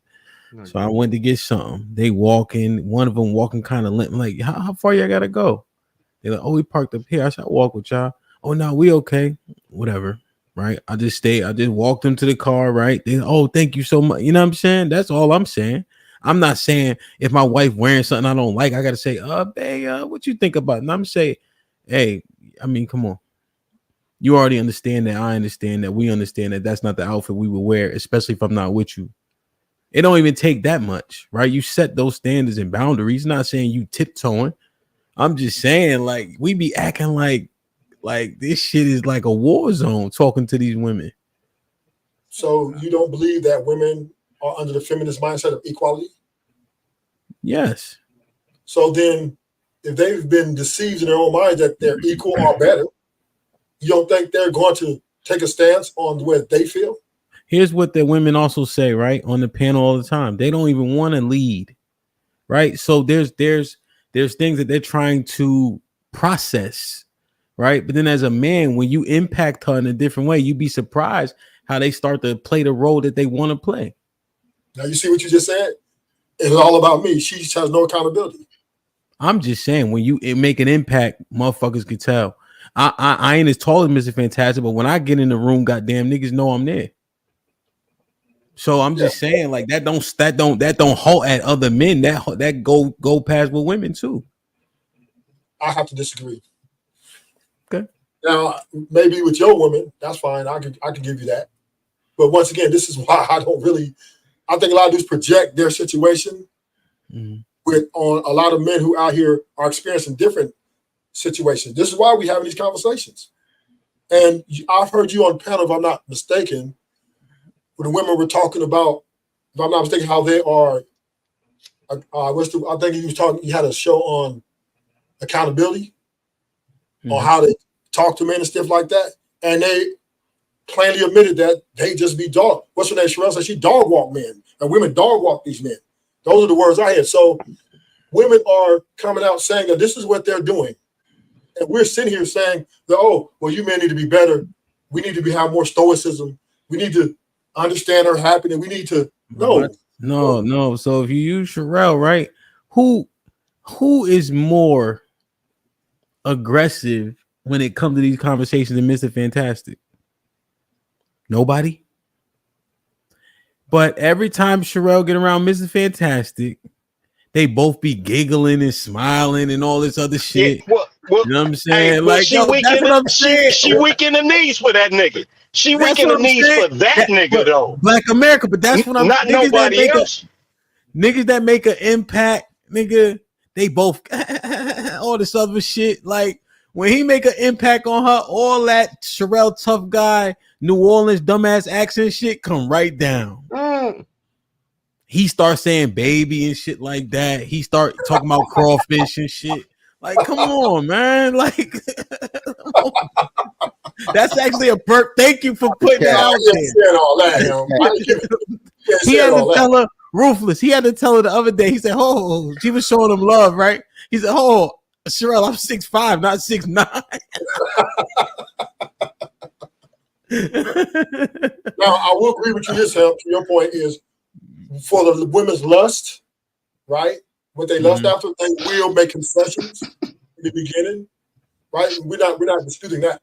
So I went to get something. They walking, one of them walking kind of limp. Like, how far y'all gotta go? They're like, oh, we parked up here. I said, I'll walk with y'all. Oh, no, we okay. Whatever. Right. I just walked them to the car, right? They, oh, thank you so much. You know what I'm saying? That's all I'm saying. I'm not saying if my wife wearing something I don't like, I gotta say, babe, what you think about it? And I'm saying, hey, I mean, come on. You already understand that. I understand that. We understand that that's not the outfit we would wear, especially if I'm not with you. It don't even take that much, right? You set those standards and boundaries. Not saying you tiptoeing. I'm just saying, like, we be acting like this shit is like a war zone talking to these women. So you don't believe that women are under the feminist mindset of equality? Yes. So then if they've been deceived in their own minds that they're equal or better, you don't think they're going to take a stance on the way they feel? Here's what the women also say, right, on the panel all the time. They don't even want to lead, right? So there's things that they're trying to process, right? But then as a man, when you impact her in a different way, you'd be surprised how they start to play the role that they want to play. Now you see what you just said? It's all about me. She has no accountability. I'm just saying, when you make an impact, motherfuckers can tell. I ain't as tall as Mr. Fantastic, but when I get in the room, goddamn niggas know I'm there. So I'm just saying, like, that don't halt at other men. That go past with women too. I have to disagree. Okay. Now, maybe with your woman, that's fine. I can give you that. But once again, this is why I think a lot of dudes project their situation with on a lot of men who out here are experiencing different situations. This is why we having these conversations. And I've heard you on panel, if I'm not mistaken, when the women were talking about, if I'm not mistaken, how they are. I think you had a show on accountability, on how to talk to men and stuff like that, and they plainly admitted that they just be dog. What's her name? Sherelle said she dog walk men, and women dog walk these men. Those are the words I heard. So women are coming out saying that this is what they're doing, and we're sitting here saying that, oh, well, you men need to be better. We need to have more stoicism. We need to understand her happiness. We need to no. So if you use Sherelle, right, who is more aggressive when it comes to these conversations than Mr. Fantastic? Nobody. But every time Sherelle get around Mr. Fantastic, they both be giggling and smiling and all this other shit. Yeah, well, you know what I'm saying? Hey, like, she weak in the knees for that nigga. She weak in the knees for that nigga though. Black America, but that's what I'm not nobody else. Niggas that make an impact, nigga, they both all this other shit. Like when he make an impact on her, all that Sherelle tough guy, New Orleans dumbass accent shit come right down. He starts saying baby and shit like that. He start talking about crawfish and shit. Like, come on, man. Like, that's actually a perk. Thank you for putting that out I ain't saying all that, there. He had to tell her, Ruthless. He had to tell her the other day. He said, "Oh, she was showing him love, right?" He said, "Oh, Sherelle, I'm 6'5", not 6'9". Now, I will agree with you. This help. To your point is for the women's lust, right? What they lust after, they will make concessions in the beginning, right? We're not disputing that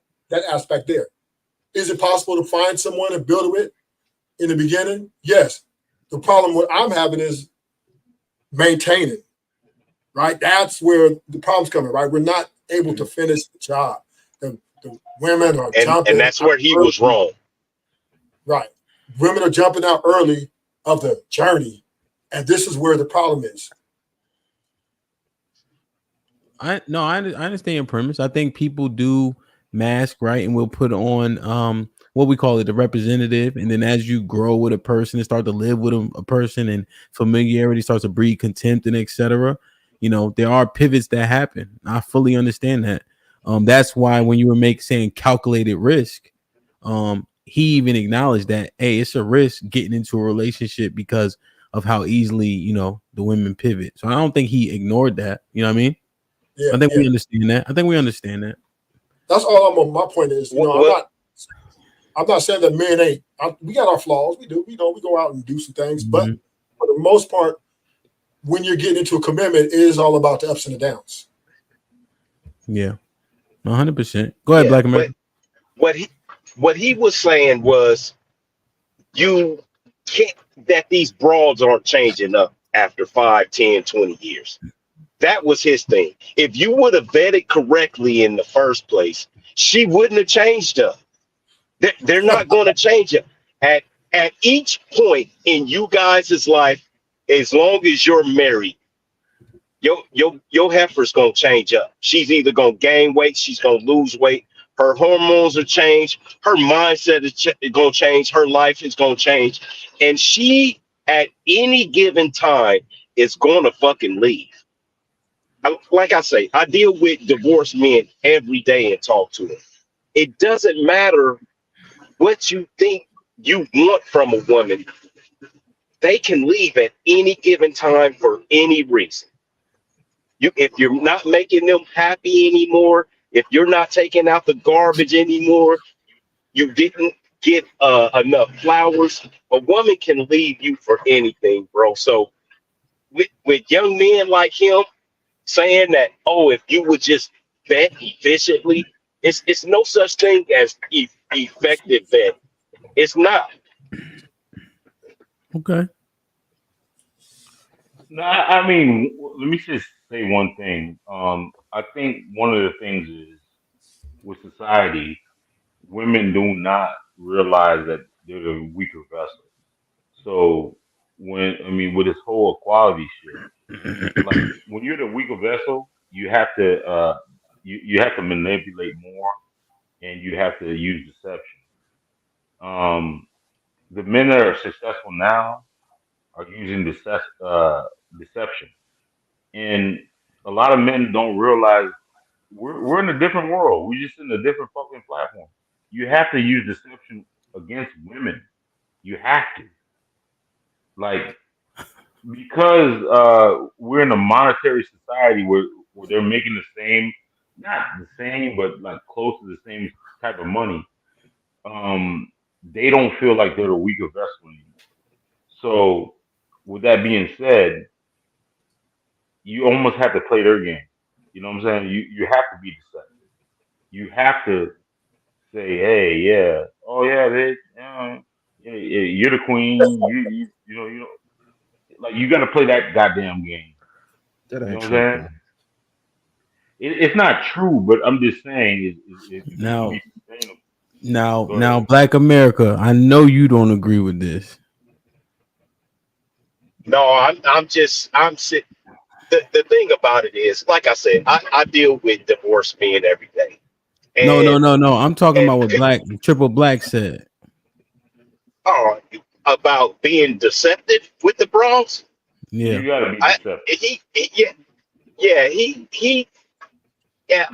aspect there. Is it possible to find someone and build with in the beginning? Yes. The problem what I'm having is maintaining, right? That's where the problem's coming, right? We're not able to finish the job. The women are jumping. And that's where he was wrong. Right. Women are jumping out early of the journey. And this is where the problem is. I understand your premise. I think people do mask, right, and we'll put on what we call it, the representative, and then as you grow with a person and start to live with a person, and familiarity starts to breed contempt and etc. You know, there are pivots that happen. I fully understand that. That's why when you were saying calculated risk, he even acknowledged that, hey, it's a risk getting into a relationship because of how easily, you know, the women pivot. So I don't think he ignored that. You know what I mean? Yeah, I think we understand that. I think we understand that. That's all I'm on. My point is, you know, I'm not saying that men ain't. We got our flaws. We do. You know, we go out and do some things, but for the most part, when you're getting into a commitment, it is all about the ups and the downs. Yeah, 100%. Go ahead, Black America. What he was saying was, you can't, that these broads aren't changing up after 5, 10, 20 years. That was his thing. If you would have vetted correctly in the first place, she wouldn't have changed up. They're not going to change it. At each point in you guys' life, as long as you're married, your heifer's going to change up. She's either going to gain weight, she's going to lose weight. Her hormones will change. Her mindset is going to change. Her life is going to change. And she, at any given time, is going to fucking leave. Like I say, I deal with divorced men every day and talk to them. It doesn't matter what you think you want from a woman. They can leave at any given time for any reason. If you're not making them happy anymore, if you're not taking out the garbage anymore, you didn't get enough flowers, a woman can leave you for anything, bro. So with young men like him saying that, oh, if you would just vet efficiently, it's no such thing as effective vet. It's not. Okay. No, I mean, let me just say one thing. I think one of the things is with society, women do not realize that they're the weaker vessel. So with this whole equality shit, like when you're the weaker vessel, you have to you have to manipulate more, and you have to use deception. The men that are successful now are using deception, and a lot of men don't realize we're in a different world. We're just in a different fucking platform. You have to use deception against women. You have to, like, because we're in a monetary society where they're making the same, not the same, but like close to the same type of money. They don't feel like they're the weaker vessel anymore. So, with that being said, you almost have to play their game. You know what I'm saying? You have to be deceptive. You have to say, hey, yeah, oh yeah, bitch, yeah, you're the queen. You know, like you got to play that goddamn game. That You know ain't what I'm true, saying? man. It's not true, but I'm just saying, if you're gonna Now, be sustainable. now, Black America, I know you don't agree with this. No, I'm sitting. The thing about it is, like I said, I deal with divorced men every day. No. And I'm talking about what Triple Black said. About being deceptive with the bras. Yeah. You gotta be deceptive. He Yeah,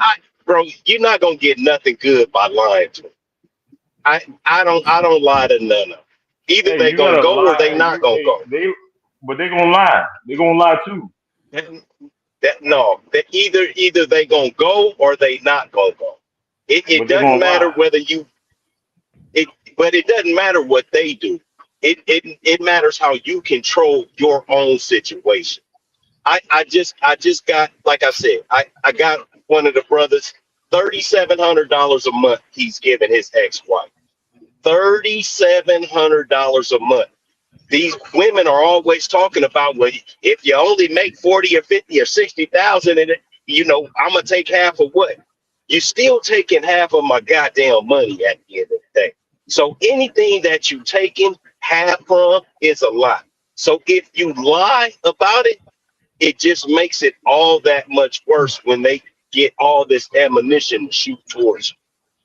bro, you're not gonna get nothing good by lying to them. I don't lie to none of them. Either Hey, they you gonna gotta go or they lie. not gonna go. But they gonna lie. They gonna lie too. That either they gonna go or they not gonna go. It But they doesn't gonna matter lie. whether but it doesn't matter what they do. It matters how you control your own situation. I just got, like I said, I got one of the brothers $3,700 a month he's giving his ex-wife. $3,700 a month. These women are always talking about, well, if you only make 40 or 50 or 60,000, and I'm gonna take half of what? You're still taking half of my goddamn money at the end of the day. So anything that you taking half from is a lie. So if you lie about it, it just makes it all that much worse when they get all this ammunition to shoot towards you.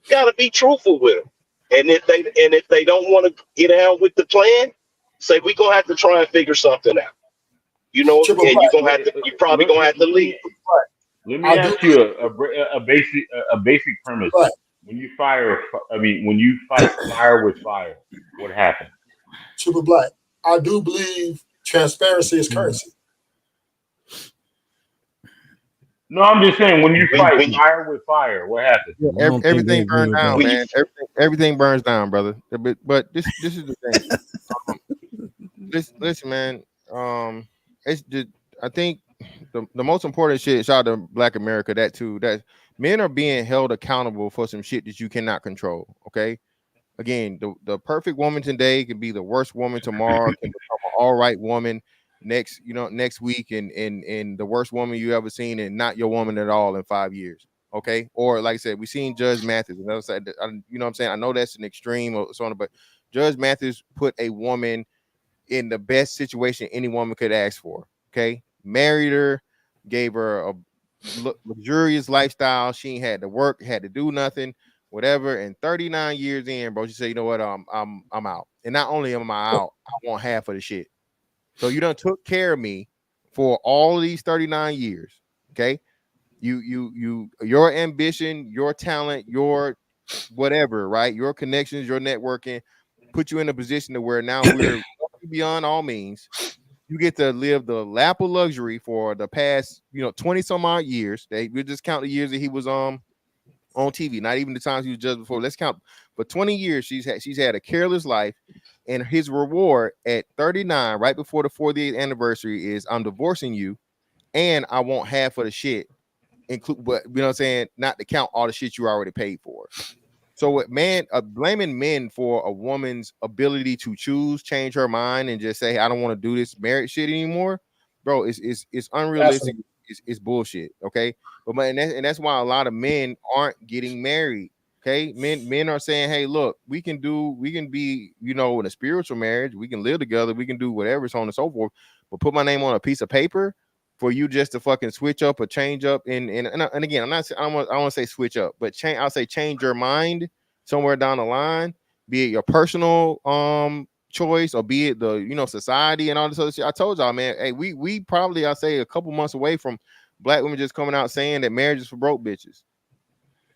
You gotta be truthful with them. And if they don't want to get out with the plan, say we're gonna have to try and figure something out. And you're probably gonna have to leave. Let me ask you a basic premise. Right. When you fight fire with fire, what happens? Triple Black. I do believe transparency is currency. No, I'm just saying when you fight fire with fire, what happens? Yeah, everything burns down, man. Everything burns down, brother. But this is the thing. Listen, man. I think the most important shit. Shout out to Black America. That men are being held accountable for some shit that you cannot control. Okay. Again, the perfect woman today can be the worst woman tomorrow. Can become an all right woman next week, and the worst woman you ever seen, and not your woman at all in 5 years. Okay, or like I said, we seen Judge Mathis, and what I'm saying. I know that's an extreme or so on, but Judge Mathis put a woman in the best situation any woman could ask for. Okay, married her, gave her a luxurious lifestyle. She ain't had to work, had to do nothing. Whatever, and 39 years in, bro, she said, you know what, I'm out. And not only am I out, I want half of the shit. So you done took care of me for all of these 39 years. Okay. Your ambition, your talent, your whatever, right? Your connections, your networking put you in a position to where now we're beyond all means. You get to live the lap of luxury for the past, 20 some odd years. We just count the years that he was on TV, not even the times he was judged before. Let's count for 20 years. She's had a careless life, and his reward at 39, right before the 40th anniversary, is I'm divorcing you, and I want half of the shit, include, but you know what I'm saying, not to count all the shit you already paid for. So, blaming men for a woman's ability to choose, change her mind, and just say, I don't want to do this marriage shit anymore, bro, it's unrealistic. It's bullshit. Okay. But and that's why a lot of men aren't getting married. Okay. Men are saying, hey, look, we can be, in a spiritual marriage, we can live together, we can do whatever, so on and so forth. But put my name on a piece of paper for you just to fucking switch up or change up. And again, I don't want to say switch up, but I'll say change your mind somewhere down the line, be it your personal choice or be it the society and all this other shit. I told y'all, man, hey, we probably, I'll say, a couple months away from Black women just coming out saying that marriage is for broke bitches.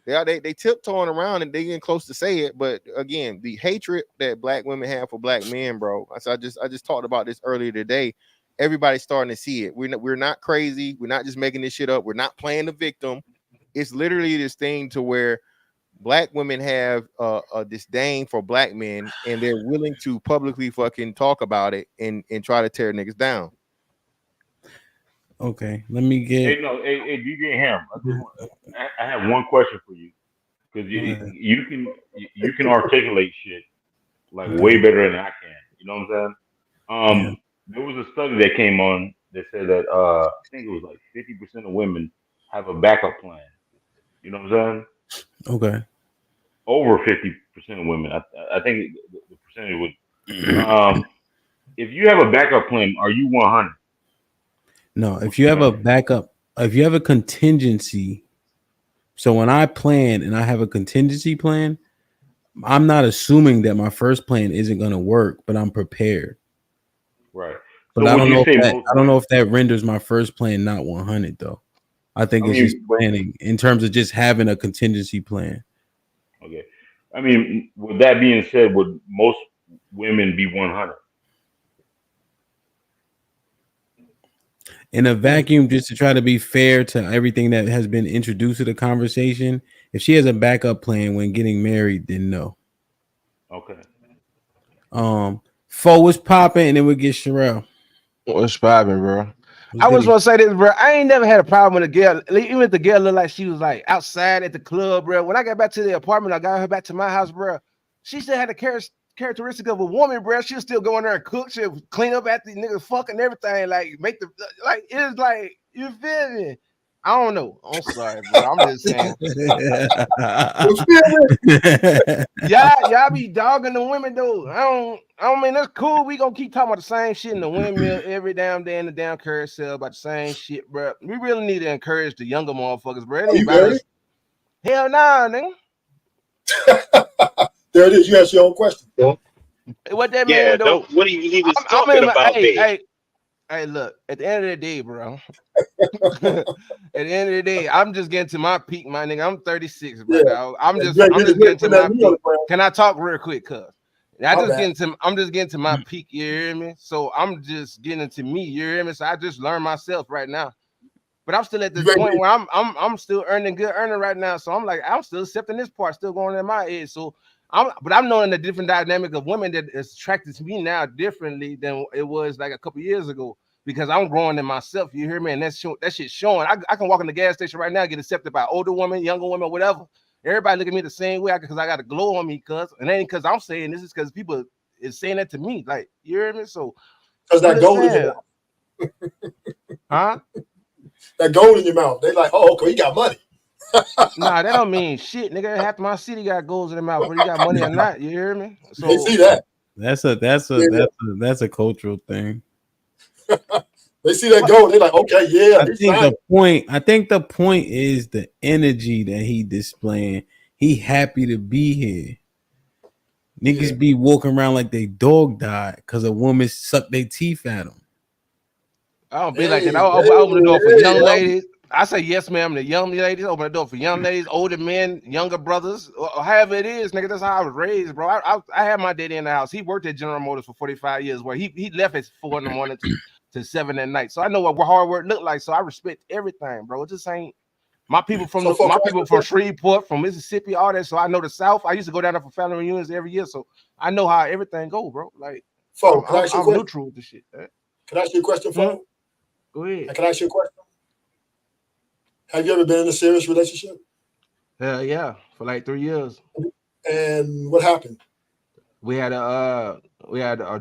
They tiptoeing around and they getting close to say it, but again, the hatred that Black women have for Black men, bro. I just talked about this earlier today. Everybody's starting to see it. We're not crazy. We're not just making this shit up. We're not playing the victim. It's literally this thing to where Black women have a disdain for Black men, and they're willing to publicly fucking talk about it and try to tear niggas down. Okay, let me get. Hey, DJ Ham, I have one question for you, because you can articulate shit like way better than I can. You know what I'm saying? There was a study that came on that said that I think it was like 50% of women have a backup plan. You know what I'm saying? Okay. Over 50% of women. I think the percentage would. If you have a backup plan, are you 100? No, if you have a backup, if you have a contingency. So when I plan and I have a contingency plan, I'm not assuming that my first plan isn't going to work, but I'm prepared. Right. But So I don't know if that renders my first plan not 100 though. I think I it's just mean, planning in terms of just having a contingency plan. okay. I mean, with that being said, would most women be 100? In a vacuum, just to try to be fair to everything that has been introduced to the conversation, if she has a backup plan when getting married, then no. Okay. Fo was popping, and then we get Sherelle. What's popping, bro? What's I was goody? gonna say this, bro. I ain't never had a problem with a girl, even if the girl looked like she was like outside at the club, bro. When I got back to the apartment, I got her back to my house, bro. She still had the characteristic of a woman, bro. She was still going there and cook, she would clean up after the niggas fucking everything, like make the like it's like you feel me? I don't know. I'm sorry, bro. I'm just saying. y'all be dogging the women though. I don't mean that's cool. We gonna keep talking about the same shit in the windmill every damn day in the damn carousel about the same shit, bro. We really need to encourage the younger motherfuckers, bro. It ain't about us. Hell nah, nigga. There it is. You ask your own question. What that Yeah, mean though? he was talking about bed. Hey, look, at the end of the day, bro. At the end of the day, I'm just getting to my peak, my nigga. I'm 36, bro. Dog. I'm just getting to my peak. Can I talk real quick, cuz? I'm just getting to my peak, you hear me? So I'm just getting into me, you hear me? So I just learned myself right now. But I'm still at this point where I'm still earning right now. So I'm like, I'm still accepting this part, still going at my age. So I'm knowing the different dynamic of women that is attracted to me now differently than it was like a couple years ago. Because I'm growing in myself, you hear me? And that shit's showing. I can walk in the gas station right now, get accepted by older women, younger women, whatever. Everybody look at me the same way because I got a glow on me, cuz. And it ain't because I'm saying this, is because people is saying that to me. Like, you hear me? So because that gold in your mouth. Huh? That gold in your mouth. They like, oh, okay, he got money. Nah, that don't mean shit, nigga. Half my city got golds in their mouth, whether you got money or not. You hear me? So they see that. That's a cultural thing. They see that gold, they're like, okay, yeah. I think the point is the energy that he displaying. He happy to be here. Niggas be walking around like they dog died because a woman sucked their teeth at them. I don't be like that. I open the door for young ladies. I say yes, ma'am. The young ladies open the door for young ladies, older men, younger brothers, or however it is, nigga. That's how I was raised, bro. I had my daddy in the house. He worked at General Motors for 45 years, where he left at 4 in the morning to 7 at night. So I know what hard work look like. So I respect everything, bro. It just ain't my people from from Shreveport, from Mississippi, all that. So I know the South. I used to go down there for family reunions every year, so I know how everything go, bro. Like, I'm neutral with the shit. Can I ask you a question, Fo? Go ahead. Can I ask you a question? Have you ever been in a serious relationship? Yeah, for like 3 years. And what happened? We had a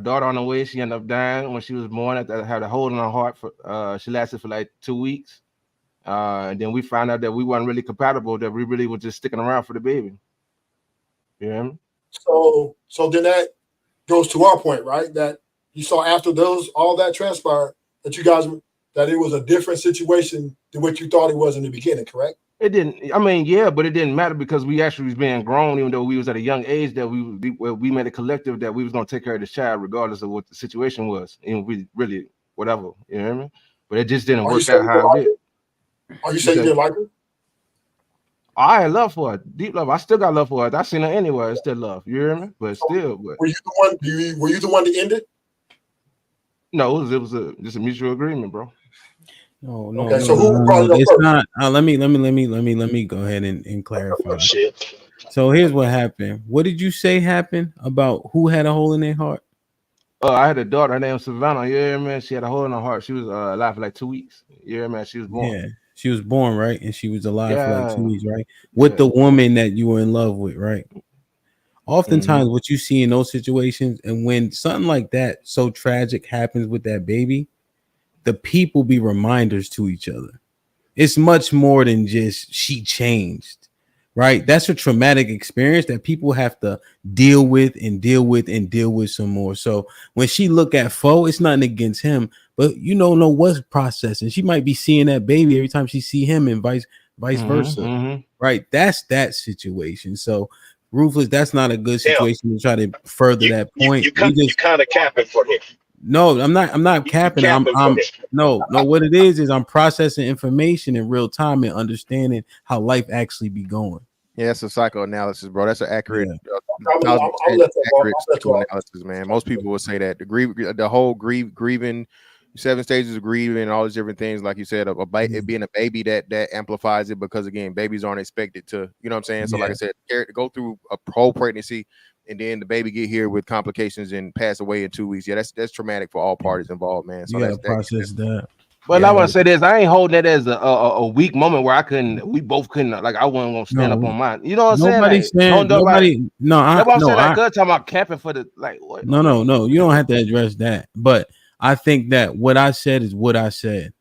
daughter on the way. She ended up dying when she was born. I had a hole in her heart for she lasted for like 2 weeks. And then we found out that we weren't really compatible, that we really were just sticking around for the baby. You hear me? So then that goes to our point, right? That you saw after all that transpired, that you guys, that it was a different situation than what you thought it was in the beginning, correct? It didn't. I mean, yeah, but it didn't matter because we actually was being grown, even though we was at a young age. That we made a collective that we was gonna take care of the child regardless of what the situation was, and we really whatever. You know what I mean? But it just didn't work out how it did. Are you saying you didn't like her? I had love for her, deep love. I still got love for her. I seen her anywhere. It's still love. You hear me? But still, were you the one? Were you the one to end it? No, it was just a mutual agreement, bro. No. Okay, so who brought it up it's first? not. Let me go ahead and clarify. Shit. So here's what happened. What did you say happened about who had a hole in their heart? I had a daughter. Her name was Savannah. Yeah, man. She had a hole in her heart. She was alive for like 2 weeks. Yeah, man. She was born. Yeah, she was born, right? And she was alive for like 2 weeks, right? With the woman that you were in love with, right? Oftentimes, what you see in those situations, and when something like that so tragic happens with that baby, the people be reminders to each other. It's much more than just she changed, right? That's a traumatic experience that people have to deal with some more. So when she look at Fo, it's nothing against him, but you don't know what's processing. She might be seeing that baby every time she see him, and vice versa, right? That's that situation. So Ruthless, that's not a good situation to try to further that point. You kind of capping for him. No, I'm not capping. I'm no. What it is I'm processing information in real time and understanding how life actually be going. Yeah, that's a psychoanalysis, bro. That's an accurate, I'm let accurate psychoanalysis, man. Most people will say that the whole grieving, 7 stages of grieving, and all these different things, like you said, it being a baby that amplifies it, because again, babies aren't expected to, you know what I'm saying? So, like I said, go through a whole pregnancy, and then the baby get here with complications and pass away in 2 weeks. Yeah, that's traumatic for all parties involved, man. So you gotta process that. But I want to say this: I ain't holding it as a weak moment where we both couldn't, like, I wasn't gonna stand up on mine. You know what I'm saying? Nobody's saying nobody. No, that's what I'm saying. That good talking about camping for the like. What? No. You don't have to address that. But I think that what I said is what I said.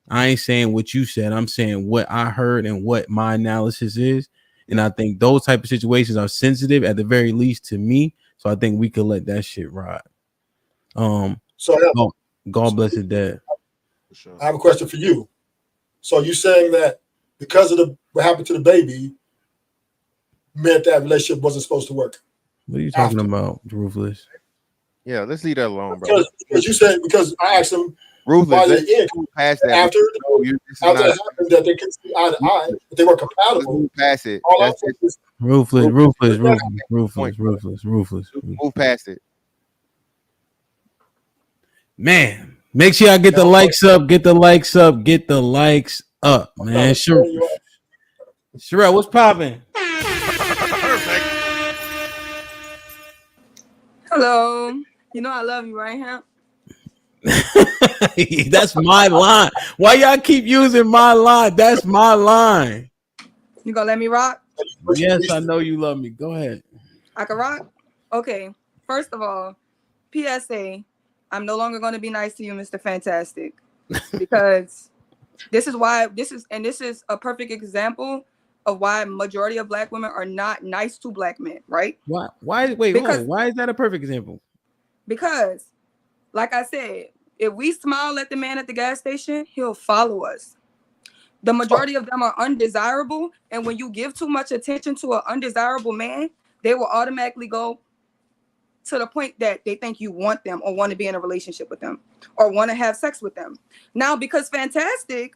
I ain't saying what you said. I'm saying what I heard and what my analysis is. And I think those type of situations are sensitive, at the very least, to me. So I think we could let that shit ride. So God bless his dad. I have a question for you. So you saying that because of what happened to the baby meant that relationship wasn't supposed to work? What are you talking about, Ruthless? Yeah, let's leave that alone, bro. Because you said, because I asked him Ruthless, after it happened that they could see eye to eye, but they were compatible. Move past it. Ruthless. Move past it. Man. Make sure y'all get the likes up, get the likes up, man. Sherelle, what's popping? Hello. You know I love you, right, Hamp? That's my line. Why y'all keep using my line? That's my line. You gonna let me rock? Yes, I know you love me. Go ahead. I can rock? Okay. First of all, PSA. I'm no longer going to be nice to you, Mr. Fantastic, because this is a perfect example of why majority of black women are not nice to black men, right? Why is that a perfect example? Because, like I said, if we smile at the man at the gas station, he'll follow us. The majority of them are undesirable, and when you give too much attention to an undesirable man, they will automatically go to the point that they think you want them or want to be in a relationship with them or want to have sex with them. Now, because Fantastic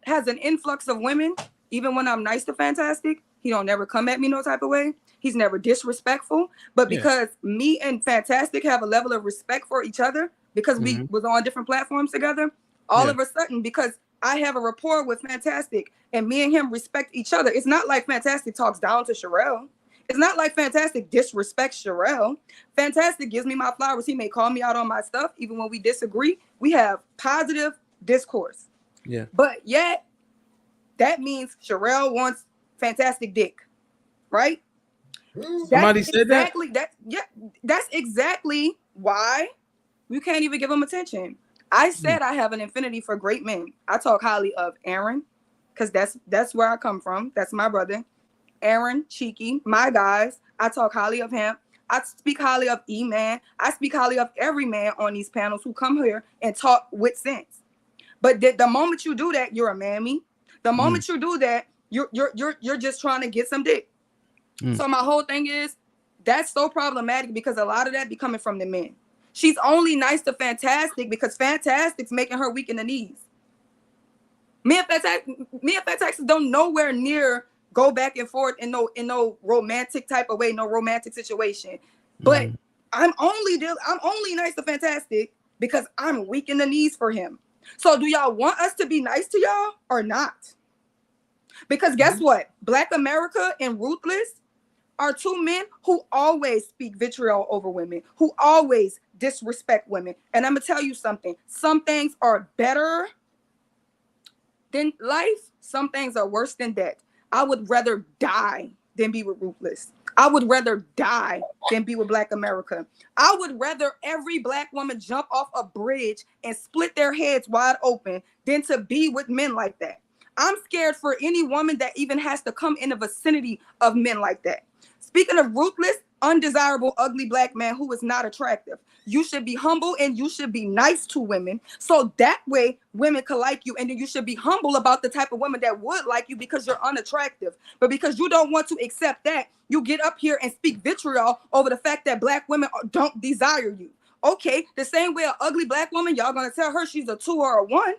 has an influx of women, even when I'm nice to Fantastic, he don't never come at me no type of way. He's never disrespectful. But because me and Fantastic have a level of respect for each other, because we was on different platforms together, all of a sudden, because I have a rapport with Fantastic and me and him respect each other, it's not like Fantastic talks down to Sherelle. It's not like Fantastic disrespects Sherelle. Fantastic gives me my flowers. He may call me out on my stuff. Even when we disagree, we have positive discourse. Yeah. But yet, that means Sherelle wants Fantastic dick, right? Somebody said that? That's exactly why you can't even give him attention. I said I have an affinity for great men. I talk highly of Aaron, because that's where I come from. That's my brother. Aaron, Cheeky, my guys. I talk highly of him. I speak highly of E-Man. I speak highly of every man on these panels who come here and talk with sense. But the moment you do that, you're a mammy. The moment you do that, you're just trying to get some dick. So my whole thing is that's so problematic, because a lot of that be coming from the men. She's only nice to Fantastic because Fantastic's making her weak in the knees. Me and Fantastic don't nowhere near go back and forth in no romantic type of way, no romantic situation. But I'm only nice to Fantastic because I'm weak in the knees for him. So do y'all want us to be nice to y'all or not? Because guess what? Black America and Ruthless are two men who always speak vitriol over women, who always disrespect women. And I'm gonna tell you something. Some things are better than life. Some things are worse than death. I would rather die than be with Ruthless. I would rather die than be with Black America. I would rather every black woman jump off a bridge and split their heads wide open than to be with men like that. I'm scared for any woman that even has to come in the vicinity of men like that. Speaking of Ruthless, undesirable, ugly black man who is not attractive. You should be humble and you should be nice to women. So that way women can like you. And then you should be humble about the type of women that would like you because you're unattractive. But because you don't want to accept that, you get up here and speak vitriol over the fact that black women don't desire you. Okay, the same way an ugly black woman, y'all gonna tell her she's a 2 or a 1,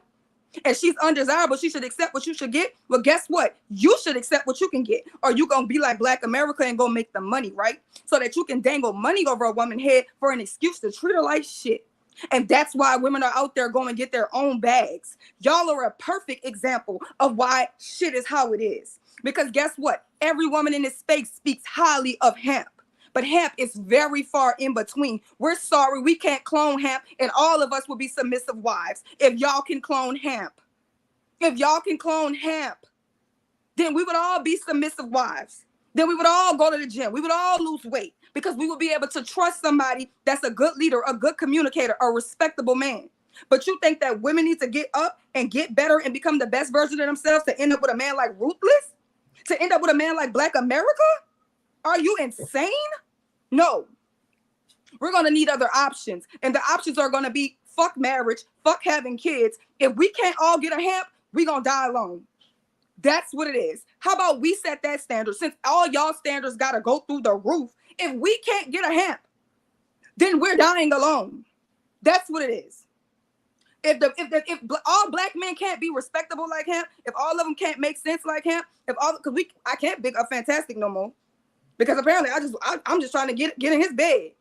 and she's undesirable, she should accept what you should get. Well, guess what? You should accept what you can get, or you gonna be like Black America and go make the money, right? So that you can dangle money over a woman's head for an excuse to treat her like shit. And that's why women are out there going to get their own bags. Y'all are a perfect example of why shit is how it is. Because guess what? Every woman in this space speaks highly of hemp. But hemp is very far in between. We're sorry, we can't clone hemp, and all of us will be submissive wives if y'all can clone hemp. If y'all can clone hemp, then we would all be submissive wives. Then we would all go to the gym. We would all lose weight because we would be able to trust somebody that's a good leader, a good communicator, a respectable man. But you think that women need to get up and get better and become the best version of themselves to end up with a man like Ruthless? To end up with a man like Black America? Are you insane? No. We're going to need other options. And the options are going to be fuck marriage, fuck having kids. If we can't all get a hemp, we're going to die alone. That's what it is. How about we set that standard? Since all y'all standards got to go through the roof, if we can't get a hemp, then we're dying alone. That's what it is. If all black men can't be respectable like hemp, if all of them can't make sense like hemp, I can't big up Fantastic no more, because apparently I'm just trying to get in his bed.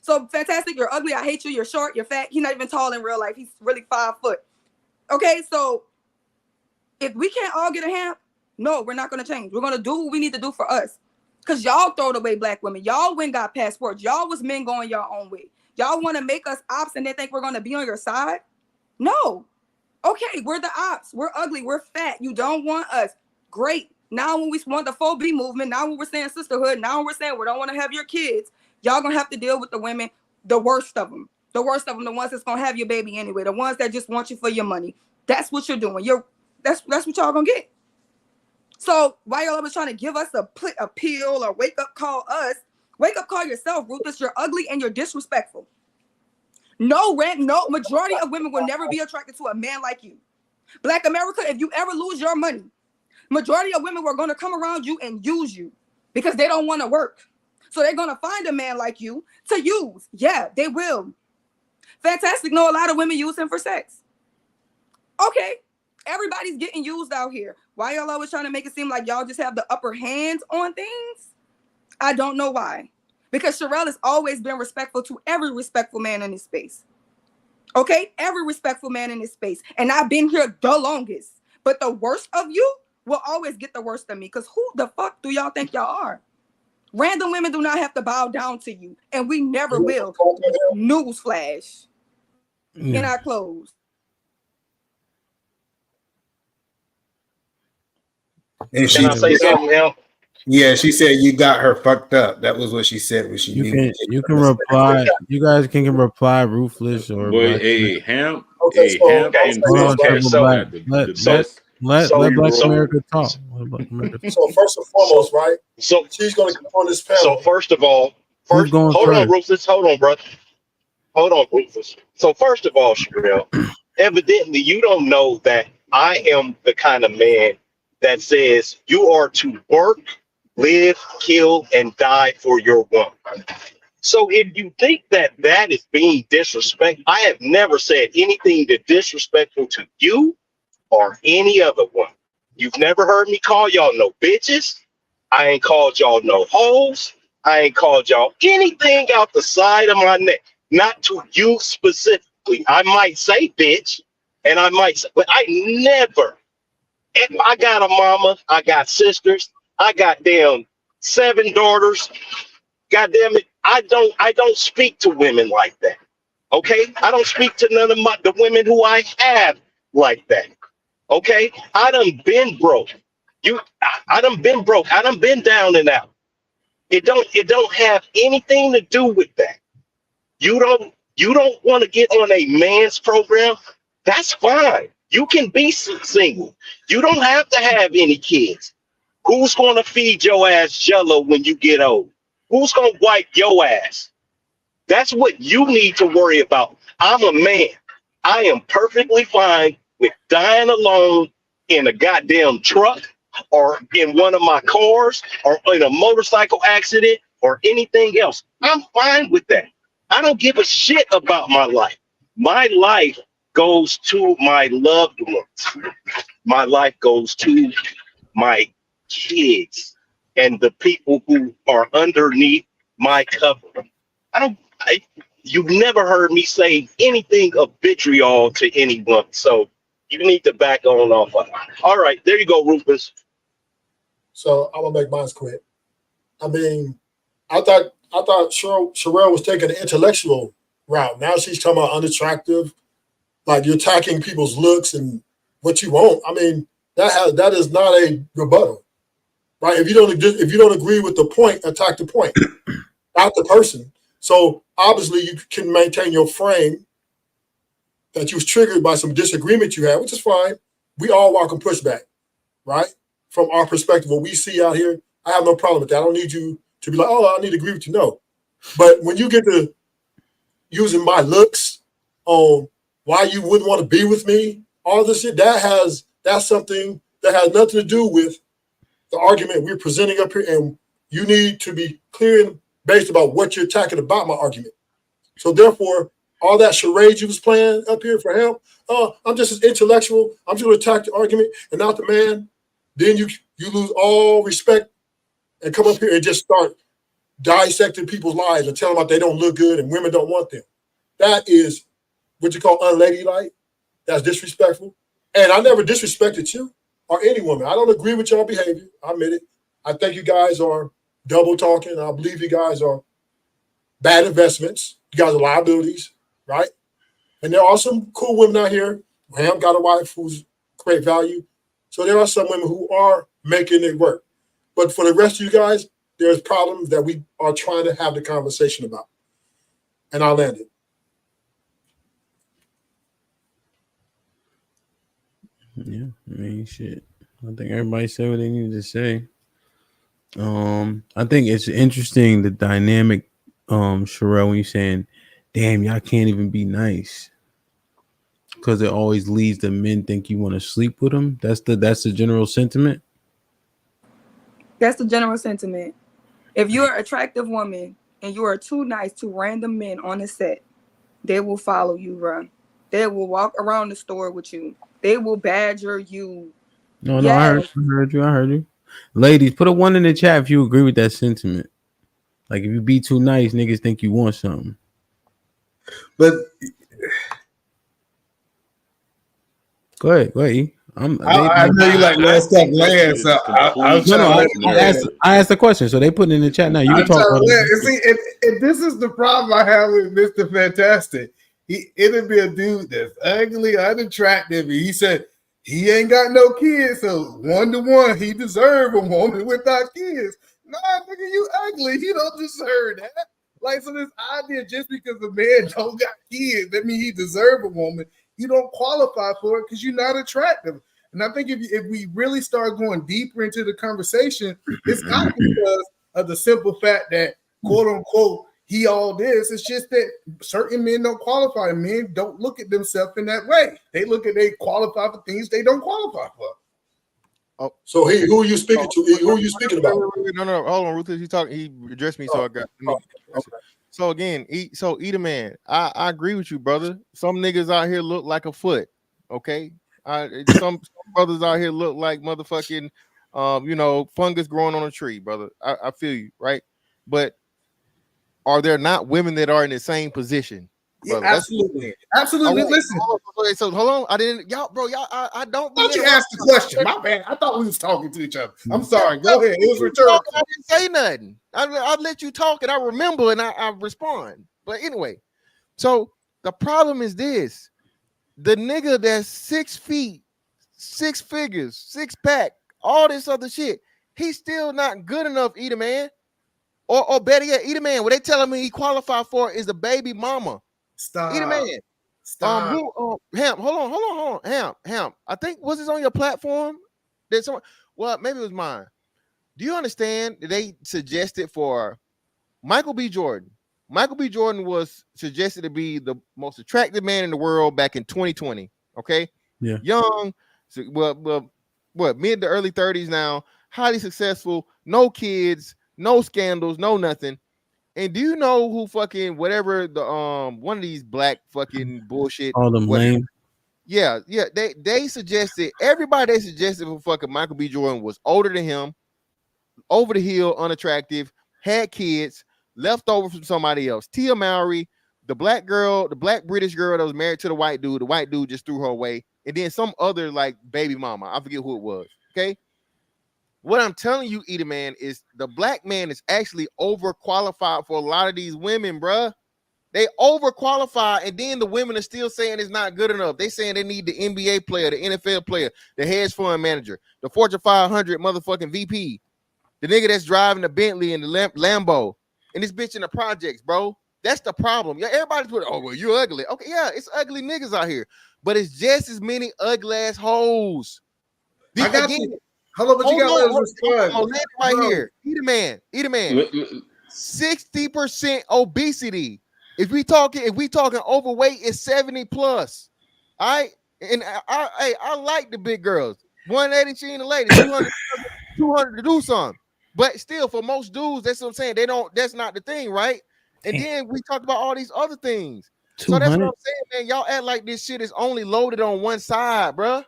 So Fantastic, you're ugly. I hate you. You're short. You're fat. He's not even tall in real life. He's really 5 foot. Okay, so if we can't all get a hemp, no, we're not going to change. We're going to do what we need to do for us. Because y'all throwed away black women. Y'all went got passports. Y'all was men going your own way. Y'all want to make us ops and they think we're going to be on your side? No. Okay, we're the ops. We're ugly. We're fat. You don't want us. Great. Now when we want the 4B movement, now when we're saying sisterhood, now when we're saying we don't want to have your kids, y'all going to have to deal with the women, the worst of them. The worst of them, the ones that's going to have your baby anyway. The ones that just want you for your money. That's what you're doing. That's what y'all going to get. So why y'all always trying to give us a pill or wake up call us? Wake up call yourself, Ruthless. You're ugly and you're disrespectful. No majority of women will never be attracted to a man like you. Black America, if you ever lose your money, majority of women were going to come around you and use you because they don't want to work. So they're going to find a man like you to use. Yeah, they will. Fantastic. No, a lot of women use him for sex. Okay. Everybody's getting used out here. Why y'all always trying to make it seem like y'all just have the upper hand on things? I don't know why. Because Sherelle has always been respectful to every respectful man in this space. Okay? Every respectful man in this space. And I've been here the longest. But the worst of you will always get the worst of me. Because who the fuck do y'all think y'all are? Random women do not have to bow down to you. And we never will. Newsflash. In our clothes. And Can I say something now? Yeah, she said you got her fucked up. That was what she said. What she You can reply. You guys can reply, Ruthless or. But hemp. Okay, Let Black America talk. So first and foremost, right? So she's going to come on this panel. So first of all, hold on, Ruthless. Hold on, brother. Hold on, Ruthless. So first of all, Sherelle, evidently you don't know that I am the kind of man that says you are to work, live, kill, and die for your woman. So if you think that that is being disrespectful, I have never said anything that disrespectful to you or any other one. You've never heard me call y'all no bitches. I ain't called y'all no hoes. I ain't called y'all anything out the side of my neck. Not to you specifically. I might say bitch, and I might say, but I never. If I got a mama, I got sisters, I got damn 7 daughters. God damn it, I don't speak to women like that. Okay? I don't speak to none of the women who I have like that. Okay? I done been broke. I done been broke. I done been down and out. It don't have anything to do with that. You don't want to get on a man's program? That's fine. You can be single. You don't have to have any kids. Who's going to feed your ass Jell-O when you get old? Who's going to wipe your ass? That's what you need to worry about. I'm a man. I am perfectly fine with dying alone in a goddamn truck or in one of my cars or in a motorcycle accident or anything else. I'm fine with that. I don't give a shit about my life. My life goes to my loved ones. My life goes to my kids and the people who are underneath my cover. You've never heard me say anything of vitriol to anyone. So you need to back on off of it. All right, there you go, Rufus. So I'm gonna make mine quick. I mean, I thought Sherelle was taking an intellectual route. Now she's talking about unattractive, like you're attacking people's looks and what you want. I mean, that is not a rebuttal, right? If you don't agree with the point, attack the point, not the person. So obviously you can maintain your frame that you was triggered by some disagreement you had, which is fine. We all welcome pushback, right? From our perspective, what we see out here, I have no problem with that. I don't need you to be like, oh, I need to agree with you. No. But when you get to using my looks on why you wouldn't want to be with me, all this shit, that's something that has nothing to do with the argument we're presenting up here. And you need to be clear and based about what you're attacking about my argument. So therefore, all that charade you was playing up here for him, I'm just as intellectual. I'm just going to attack the argument and not the man. Then you lose all respect and come up here and just start dissecting people's lives and telling them they don't look good and women don't want them. That is what you call unladylike. That's disrespectful. And I never disrespected you or any woman. I don't agree with your behavior. I admit it. I think you guys are double talking. I believe you guys are bad investments. You guys are liabilities, right? And there are some cool women out here. Ram got a wife who's great value. So there are some women who are making it work. But for the rest of you guys, there's problems that we are trying to have the conversation about. And I'll end it. Yeah, I mean, shit. I think everybody said what they needed to say. I think it's interesting the dynamic, Sherelle, when you're saying, "Damn, y'all can't even be nice," because it always leads the men think you want to sleep with them. That's the general sentiment. That's the general sentiment. If you're an attractive woman and you are too nice to random men on the set, they will follow you, bro. They will walk around the store with you. They will badger you. No, Yes. I heard you. Ladies, put a 1 in the chat if you agree with that sentiment. Like if you be too nice, niggas think you want something. But go ahead. E. I know you like last stuff land, so I asked the question, so they put it in the chat now. You can talk about it. See, and this is the problem I have with Mr. Fantastic. It'll be a dude that's ugly, unattractive. He said he ain't got no kids, so 1-to-1, he deserve a woman without kids. Nah, nigga, you ugly. You don't deserve that. Like, so this idea, just because a man don't got kids, that means he deserve a woman. You don't qualify for it because you're not attractive. And I think if we really start going deeper into the conversation, it's not because of the simple fact that, quote unquote, he all this. It's just that certain men don't qualify. Men don't look at themselves in that way. They qualify for things they don't qualify for. Oh, so who are you speaking to? Who are you speaking about? No, hold on, Ruthless. He addressed me, so I got. Okay. So again, eat a man. I agree with you, brother. Some niggas out here look like a foot. Okay, some brothers out here look like motherfucking, fungus growing on a tree, brother. I feel you, right? But are there not women that are in the same position? Yeah, absolutely. Listen. So hold on. I didn't, y'all, bro. Y'all, I don't. Don't you ask the question? My bad. I thought we was talking to each other. I'm sorry. Go ahead. It was rhetorical. I didn't say nothing. I let you talk, and I remember, and I respond. But anyway, so the problem is this: the nigga that's 6 feet, 6 figures, 6-pack, all this other shit, he's still not good enough. Eat a man, or better yet, eat a man. What they telling me he qualified for is the baby mama. Stop. Eat a man. Stop. Ham, hold on. Ham. I think was this on your platform? Well, maybe it was mine. Do you understand that they suggested for Michael B. Jordan? Michael B. Jordan was suggested to be the most attractive man in the world back in 2020. Okay. Yeah. Young, mid to early 30s now, highly successful, no kids, no scandals, no nothing. And do you know who fucking whatever the one of these black fucking bullshit? All them whatever- lame. Yeah. They suggested everybody they suggested for fucking Michael B. Jordan was older than him, over the hill, unattractive, had kids, left over from somebody else. Tia Mowry, the black British girl that was married to the white dude just threw her away, and then some other like baby mama. I forget who it was. Okay. What I'm telling you, Edie Man, is the black man is actually overqualified for a lot of these women, bruh. They overqualified, and then the women are still saying it's not good enough. They saying they need the NBA player, the NFL player, the hedge fund manager, the Fortune 500 motherfucking VP, the nigga that's driving the Bentley and the Lambo, and this bitch in the projects, bro. That's the problem. Yeah, everybody's putting, oh, well, you ugly. Okay, yeah, it's ugly niggas out here, but it's just as many ugly ass hoes. I got you. Hold on, but you got to let us respond. Right here. Eat a man. 60% obesity. If we talking overweight, it's 70 plus. All right. And I like the big girls. 180, she ain't a lady. 200 to do something. But still, for most dudes, that's what I'm saying. That's not the thing, right? And then we talk about all these other things. So that's what I'm saying, man. Y'all act like this shit is only loaded on one side, bro.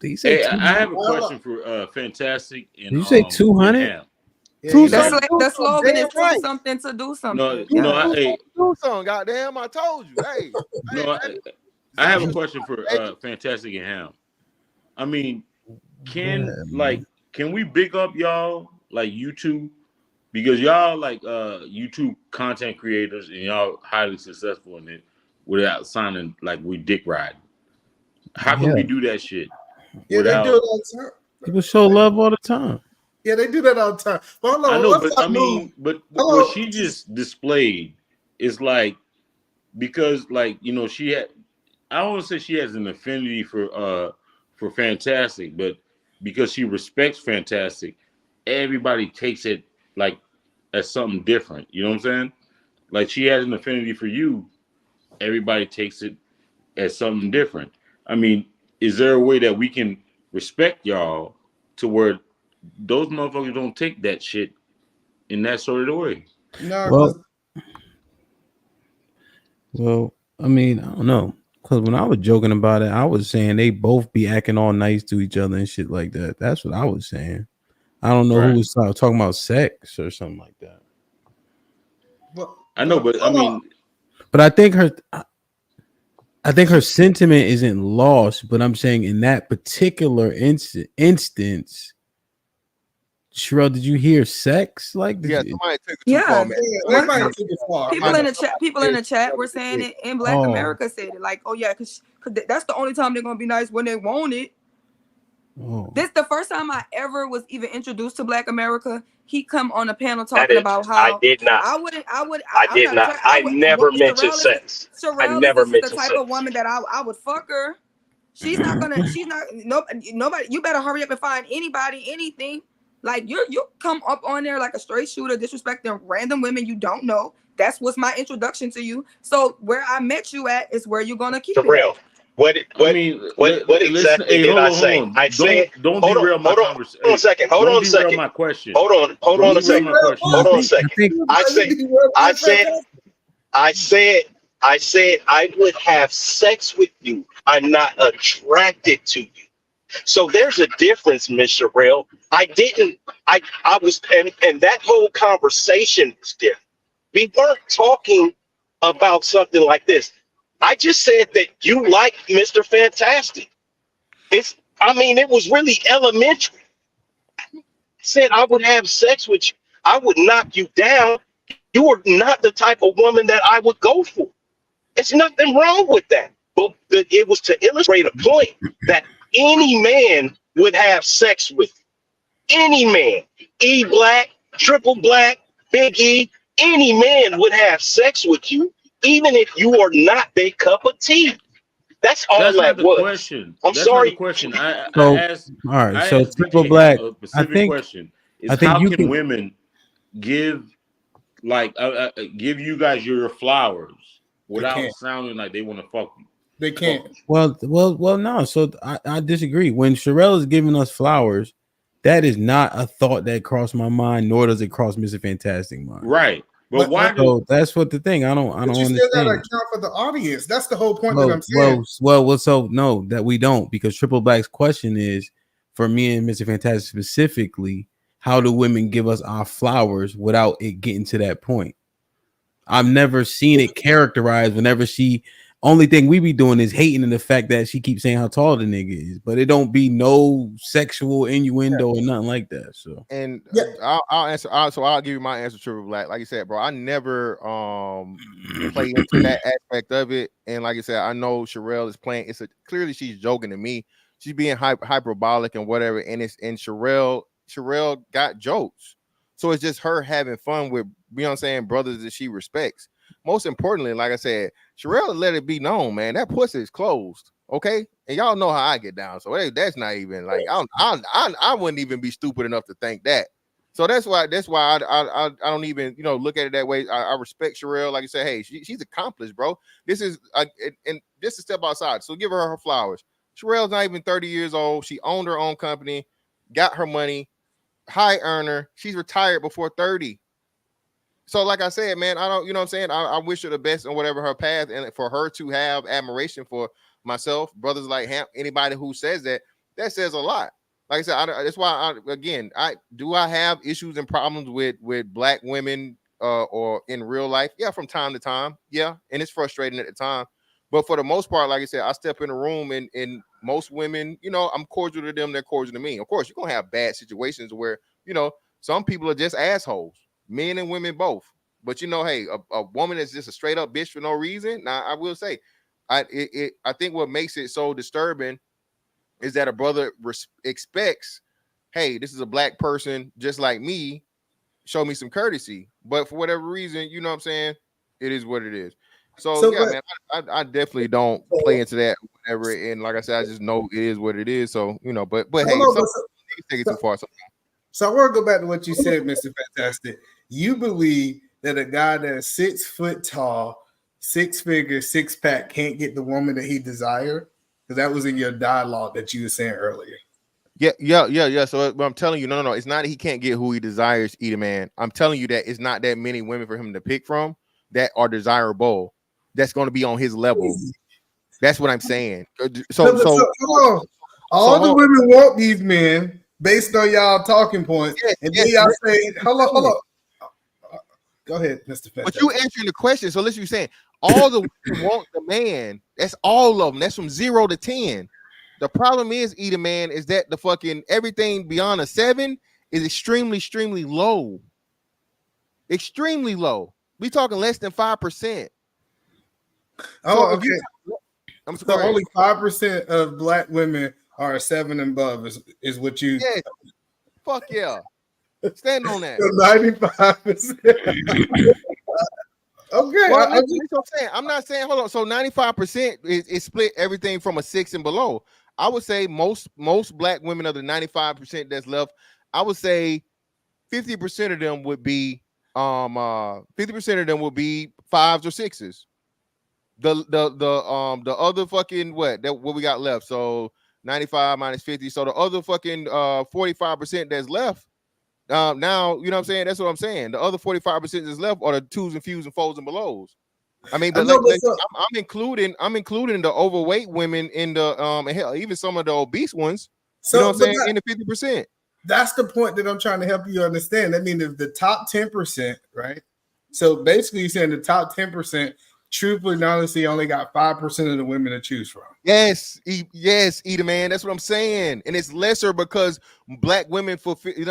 Hey, I have a question for Fantastic. And, Did you say 200? The slogan is do something to do something. Do something, goddamn. I told you. Hey. I have a question for Fantastic and Ham. I mean, can we big up y'all like YouTube? Because y'all like YouTube content creators and y'all highly successful in it without sounding like we dick riding. How can we do that shit? Yeah, they do it all the time. People show love all the time. Yeah, they do that all the time. But I know, but I mean, but what she just displayed is like, because like, you know, she had, I don't want to say she has an affinity for Fantastic, but because she respects Fantastic, everybody takes it like as something different. You know what I'm saying? Like she has an affinity for you, everybody takes it as something different. I mean, is there a way that we can respect y'all to where those motherfuckers don't take that shit in that sort of way? No. Well, I mean, I don't know. Because when I was joking about it, I was saying they both be acting all nice to each other and shit like that. That's what I was saying. I don't know who was talking about sex or something like that. I know, but I mean, but I think her sentiment isn't lost. But I'm saying in that particular instance, Sherelle, did you hear sex? Like, somebody took it too far, man. People in the chat were saying it, and Black America said it. Like, oh yeah, because that's the only time they're gonna be nice, when they want it. This the first time I ever was even introduced to Black America. He come on a panel talking about how I did not. I never mentioned sex. I never mentioned the type of woman that I would fuck her. She's not nobody. You better hurry up and find anybody, anything. Like you come up on there like a straight shooter, disrespecting random women you don't know. That's what's my introduction to you. So where I met you at is where you're gonna keep it. What exactly did I say? I said, don't derail my conversation. Hold on a second. Hold on a second. My question. Hold on a second. Hold on a second. I said I would have sex with you. I'm not attracted to you. So there's a difference, Miss Sherelle. I was, and that whole conversation was different. We weren't talking about something like this. I just said that you like Mr. Fantastic. It was really elementary. I said I would have sex with you. I would knock you down. You are not the type of woman that I would go for. There's nothing wrong with that. But it was to illustrate a point that any man would have sex with you. Any man. E Black, Triple Black, Big E, any man would have sex with you, even if you are not their cup of tea. That's all that was. Question. I'm That's sorry. Not the question. I asked. All right. I So asked Triple PK Black. a specific question is how can women give you guys your flowers without sounding like they want to fuck you? They can't. Well, no. So I disagree. When Sherelle is giving us flowers, that is not a thought that crossed my mind, nor does it cross Mr. Fantastic mind. Right. But why do? So that's what the thing. I don't But you still gotta understand. account for the audience. That's the whole point that I'm saying. Well. So no, that we don't, because Triple Black's question is for me and Mr. Fantastic specifically. How do women give us our flowers without it getting to that point? I've never seen it characterized whenever she. Only thing we be doing is hating in the fact that she keeps saying how tall the nigga is, but it don't be no sexual innuendo or nothing like that. So, And I'll answer. So I'll give you my answer, Triple Black. Like you said, bro, I never play into that aspect of it. And like I said, I know Sherelle is playing. Clearly she's joking to me. She's being hyperbolic and whatever. And Sherelle got jokes. So it's just her having fun with, you know what I'm saying, brothers that she respects. Most importantly, like I said, Sherelle let it be known, man, that pussy is closed. Okay. And y'all know how I get down. So hey, that's not even like I wouldn't even be stupid enough to think that. So that's why I don't even, look at it that way. I respect Sherelle. Like I said, hey, she's accomplished, bro. This is and just a step outside. So give her flowers. Sherelle's not even 30 years old. She owned her own company, got her money, high earner. She's retired before 30. So, like I said, man, I don't, you know what I'm saying? I wish her the best on whatever her path, and for her to have admiration for myself, brothers like him, anybody who says that says a lot. Like I said, that's why I have issues and problems with black women or in real life. Yeah, from time to time. Yeah, and it's frustrating at the time. But for the most part, like I said, I step in a room and most women, I'm cordial to them, they're cordial to me. Of course, you're going to have bad situations where, some people are just assholes. Men and women both. But hey, a woman is just a straight up bitch for no reason. Now I will say, I think what makes it so disturbing is that a brother expects, hey, this is a black person just like me, show me some courtesy. But for whatever reason, you know what I'm saying, it is what it is. So yeah, man, I definitely don't play into that whatever. And like I said, I just know it is what it is. So but hey, some take it too far. So I want to go back to what you said, Mr. Fantastic. You believe that a guy that's 6 foot tall, 6 figure, 6-pack can't get the woman that he desired? Because that was in your dialogue that you were saying earlier. Yeah. So I'm telling you, no. It's not that he can't get who he desires, Eat a Man. I'm telling you that it's not that many women for him to pick from that are desirable. That's going to be on his level. That's what I'm saying. So all the women want these men based on y'all talking points, and then y'all say, "Hold on." Go ahead, Mr. Fantastic. But you answering the question. So listen, you're saying all the women want the man. That's all of them. That's from 0 to 10. The problem is, Eat a Man, is that the fucking everything beyond a 7 is extremely, extremely low. Extremely low. We talking less than 5%. Oh, okay. So only 5% of black women are 7 and above is what you. Yes. Fuck yeah. Stand on that. 95%. Okay. Well, that's what I'm saying. I'm not saying, hold on. So 95% is split everything from a 6 and below. I would say most black women of the 95% that's left, I would say 50% of them would be 50% of them would be 5s or 6s. The other fucking what we got left. So 95 minus 50. So the other fucking 45% that's left. Now you know what I'm saying. That's what I'm saying. The other 45% that's left are the 2s and fews and folds and belows. I mean, but I'm including the overweight women in the and hell, even some of the obese ones. So, you know what I'm saying, in the 50%. That's the point that I'm trying to help you understand. I mean, the top 10%, right? So basically, you're saying the top 10%. Truthfully and honestly, only got 5% of the women to choose from. Yes, Eat a Man. That's what I'm saying, and it's lesser because black women from if you're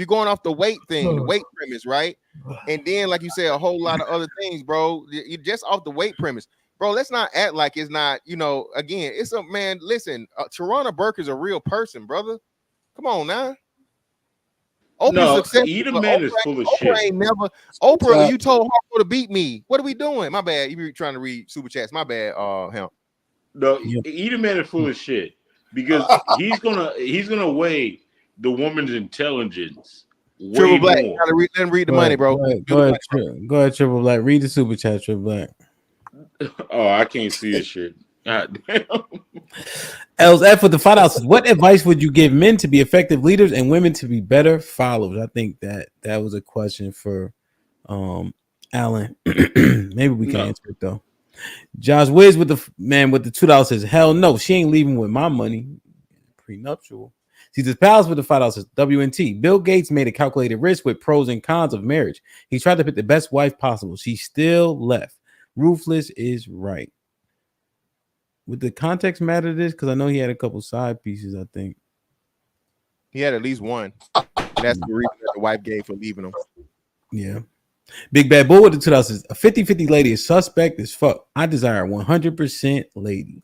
going off the weight thing, the weight premise, right? And then, like you said, a whole lot of other things, bro. You just off the weight premise, bro. Let's not act like it's not. Again, it's a man. Listen, Tarana Burke is a real person, brother. Come on now. Eat a Man is full of shit. Oprah, you told her to beat me. What are we doing? My bad. You were trying to read super chats. My bad. Him. No, Eat a Man is full of shit because he's gonna weigh the woman's intelligence way Triple Black. more. Let him read the money, bro. Go ahead, Triple Black. Read the super chat, Triple Black. Oh, I can't see this shit. God damn. LF with the $5 says, what advice would you give men to be effective leaders and women to be better followers? I think that was a question for Alan. Maybe we can answer it though. Josh Wiz with the $2 says, hell no, she ain't leaving with my money. Prenuptial. Caesar's Palace with the $5 says, WNT. Bill Gates made a calculated risk with pros and cons of marriage. He tried to pick the best wife possible. She still left. Ruthless is right. Would the context matter to this? Because I know he had a couple side pieces, I think. He had at least one. And that's the reason that the wife gave for leaving him. Yeah. Big Bad Bull with the $2 says, a 50-50 lady is suspect as fuck. I desire 100% lady.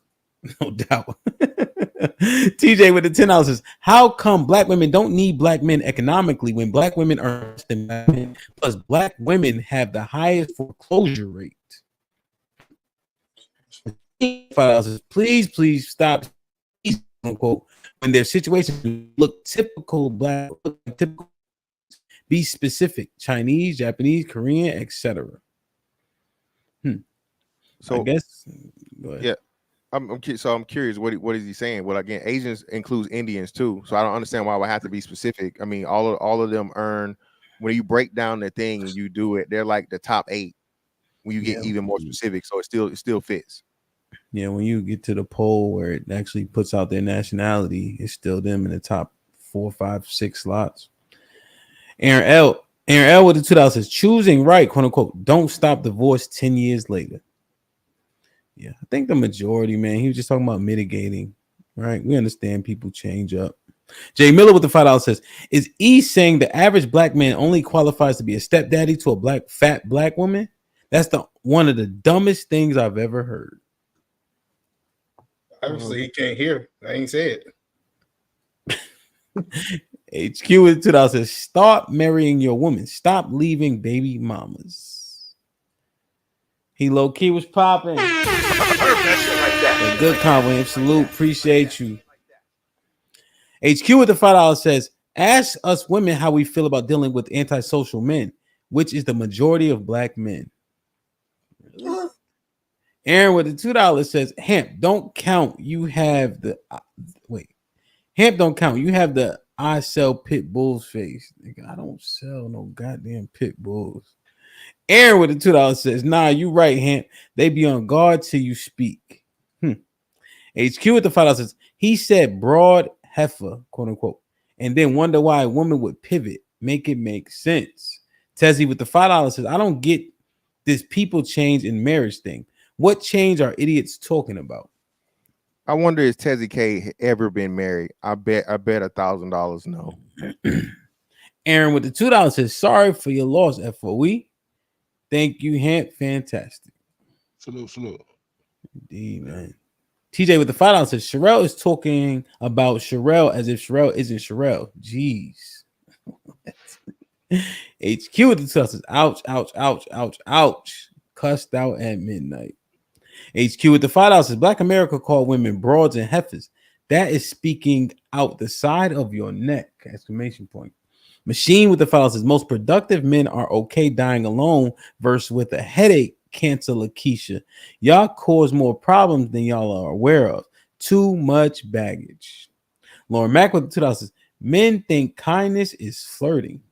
No doubt. TJ with the $10 says, how come black women don't need black men economically when black women are less than black men? Plus, black women have the highest foreclosure rate. $5 says, please stop. Unquote. When their situations look typical black, be specific. Chinese, Japanese, Korean, etc. So I guess. Yeah. I'm curious. What is he saying? Well, again, Asians includes Indians too. So I don't understand why I would have to be specific. I mean, all of them earn, when you break down the thing and you do it, they're like the top 8 when you get even more specific. So it still fits. Yeah, when you get to the poll where it actually puts out their nationality, it's still them in the top 4, 5, 6 slots. Aaron L with the $2 says, choosing right, quote unquote, don't stop divorce 10 years later. Yeah, I think the majority, man, he was just talking about mitigating, right? We understand people change up. Jay Miller with the $5 says, is E saying the average black man only qualifies to be a stepdaddy to a fat black woman? That's one of the dumbest things I've ever heard. Obviously, he can't hear. I ain't say it. HQ with the $2 says, start marrying your woman. Stop leaving baby mamas. He low key was popping. A good compliment. Salute. Appreciate you. HQ with the $5 says, ask us women how we feel about dealing with antisocial men, which is the majority of black men. Aaron with the $2 says, Hemp, don't count. You have the Hemp don't count. You have the I sell pit bulls face. Nigga, I don't sell no goddamn pit bulls. Aaron with the $2 says, nah, you right, Hemp. They be on guard till you speak. HQ with the $5 says, he said broad heifer, quote unquote, and then wonder why a woman would pivot. Make it make sense. Tezzy with the $5 says, I don't get this people change in marriage thing. What change are idiots talking about? I wonder if Tezzy K ever been married. I bet $1,000 no. Aaron with the $2 says, sorry for your loss, FOE. Thank you, Hemp. Fantastic. Salute. Indeed, man. TJ with the $5 says, Sherelle is talking about Sherelle as if Sherelle isn't Sherelle. Jeez. HQ with the $2 says, ouch. Cussed out at midnight. HQ with the $5 says, Black America called women broads and heifers. That is speaking out the side of your neck! Exclamation point. Machine with the $5 says, most productive men are okay dying alone versus with a headache. Cancer Lakeisha. Y'all cause more problems than y'all are aware of. Too much baggage. Lauren Mack with the $2 says, men think kindness is flirting.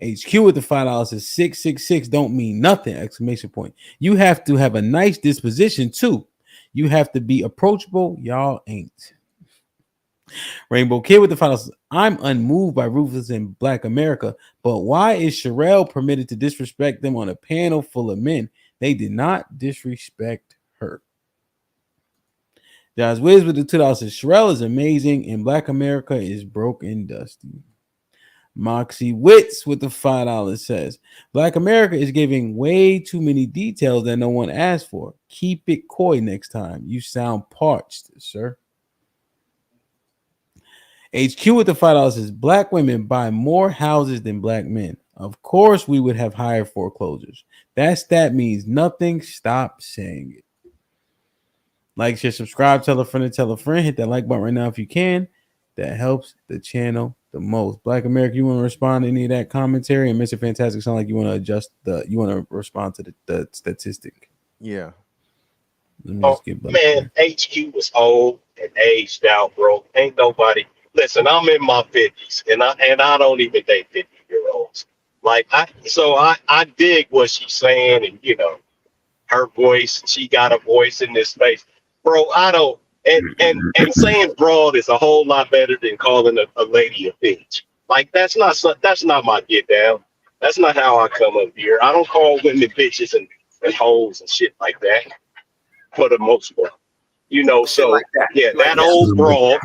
HQ with the $5 says 666 don't mean nothing! Exclamation point. You have to have a nice disposition too. You have to be approachable. Y'all ain't. Rainbow Kid with the $5 says, I'm unmoved by Ruthless in Black America, but why is Sherelle permitted to disrespect them on a panel full of men? They did not disrespect her. Josh Wiz with the $2 says, Sherelle is amazing and Black America is broke and dusty. Moxie Wits with the $5 says, Black America is giving way too many details that no one asked for. Keep it coy next time. You sound parched, sir. HQ with the $5 says, Black women buy more houses than black men. Of course we would have higher foreclosures. That stat means nothing. Stop saying it. Like, share, subscribe, tell a friend, hit that like button right now if you can. That helps the channel the most. Black America, you want to respond to any of that commentary? And Mr. Fantastic sound like you want to respond to the statistic. Yeah. Oh man, HQ was old and aged out, bro. Ain't nobody. Listen, I'm in my 50s, and I don't even date 50-year-olds. Like I dig what she's saying, and her voice. She got a voice in this space, bro. I don't. And saying broad is a whole lot better than calling a lady a bitch. Like that's not my get down. That's not how I come up here. I don't call women bitches and hoes and shit like that. For the most part, so yeah, that old broad,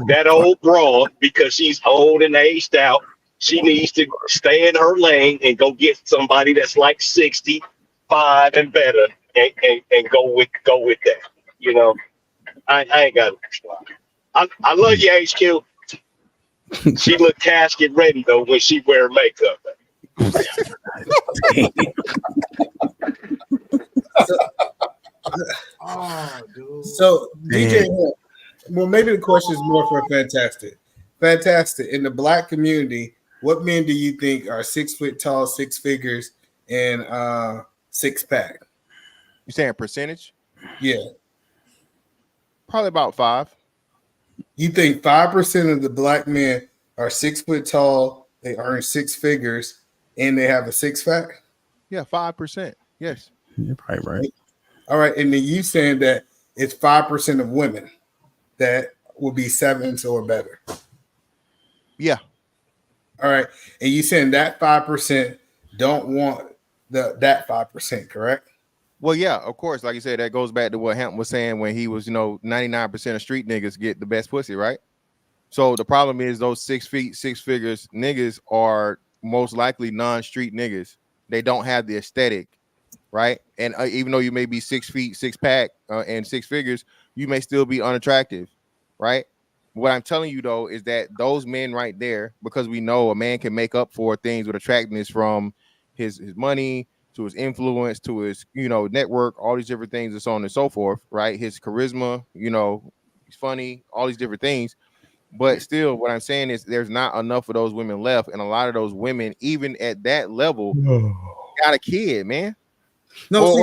that old broad, because she's old and aged out, she needs to stay in her lane and go get somebody that's like 65 and better, and go with that. I ain't got it. I love you, HQ. She look casket ready though when she wear makeup. So DJ, well, maybe the question is more for Fantastic. Fantastic. In the black community, what men do you think are 6 foot tall, six figures, and six pack? You saying percentage? Yeah. Probably about 5. You think 5% of the black men are 6 foot tall, they earn six figures, and they have a six pack? Yeah, 5%. Yes. You're probably right. All right, and then you saying that it's 5% of women that will be 7s or better. Yeah. All right, and you saying that 5% don't want that 5%, correct? Well, yeah, of course. Like you said, that goes back to what Hampton was saying when he was, 99% of street niggas get the best pussy, right? So the problem is those 6 feet, six figures niggas are most likely non-street niggas. They don't have the aesthetic, right? And even though you may be 6 feet, six pack, and six figures, you may still be unattractive, right? What I'm telling you though is that those men right there, because we know a man can make up for things with attractiveness from his money to his influence to his network, all these different things and so on and so forth, right? His charisma, he's funny, all these different things. But still, what I'm saying is there's not enough of those women left, and a lot of those women, even at that level, got a kid, man. No,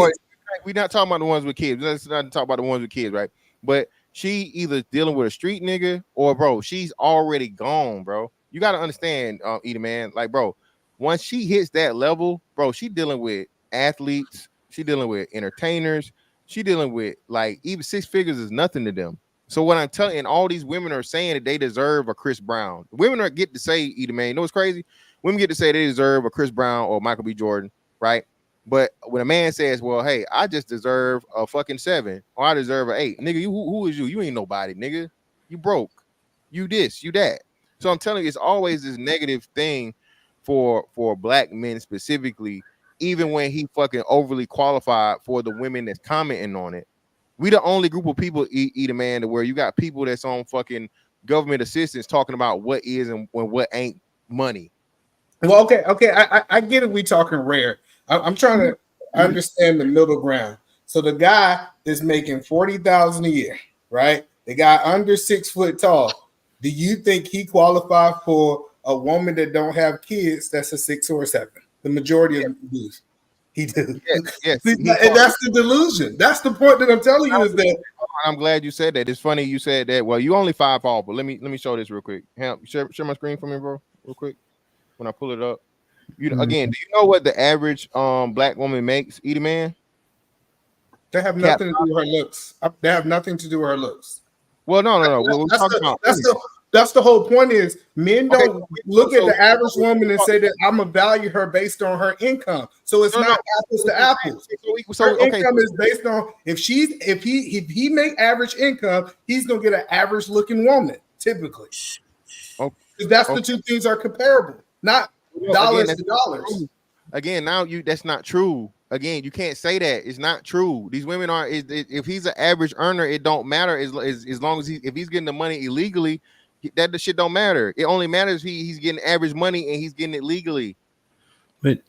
we're not talking about the ones with kids. Let's not talk about the ones with kids, right? But she either dealing with a street nigga or, bro, she's already gone, bro. You got to understand, Edie, man. Like, bro, once she hits that level, bro, she dealing with athletes. She dealing with entertainers. She dealing with, like, even six figures is nothing to them. So what I'm telling, and all these women are saying that they deserve a Chris Brown. Women are get to say, Edie, man, you know what's crazy? Women get to say they deserve a Chris Brown or Michael B. Jordan, right? But when a man says, well, hey, I just deserve a fucking 7 or I deserve an 8, nigga, who is you? You ain't nobody, nigga. You broke. You this, you that. So I'm telling you, it's always this negative thing for black men specifically, even when he fucking overly qualified for the women that's commenting on it. We the only group of people, eat a man, to where you got people that's on fucking government assistance talking about what is and what ain't money. Well, okay. I get it. We talking rare. I'm trying to understand the middle ground. So the guy is making $40,000 a year, right? The guy under 6 foot tall. Do you think he qualified for a woman that don't have kids? That's a 6 or a 7. The majority of them do. He do. Yes. See, and that's the delusion. That's the point that I'm telling you is that. I'm glad you said that. It's funny you said that. Well, you only 5 off, but let me show this real quick. Share my screen for me, bro, real quick. When I pull it up, again, do you know what the average black woman makes, Edie, man? They have nothing to do with her looks. They have nothing to do with her looks. Well, no. We're talking about that's the whole point is men don't look at the average woman and say that I'm gonna value her based on her income. So it's not apples to apples. Her income is based on if he make average income, he's gonna get an average looking woman typically. That's the two things are comparable, not dollars to dollars. Again, now that's not true. Again, you can't say that. It's not true. These women are. If he's an average earner, it don't matter as long as if he's getting the money illegally. That the shit don't matter. It only matters if he's getting average money and he's getting it legally. But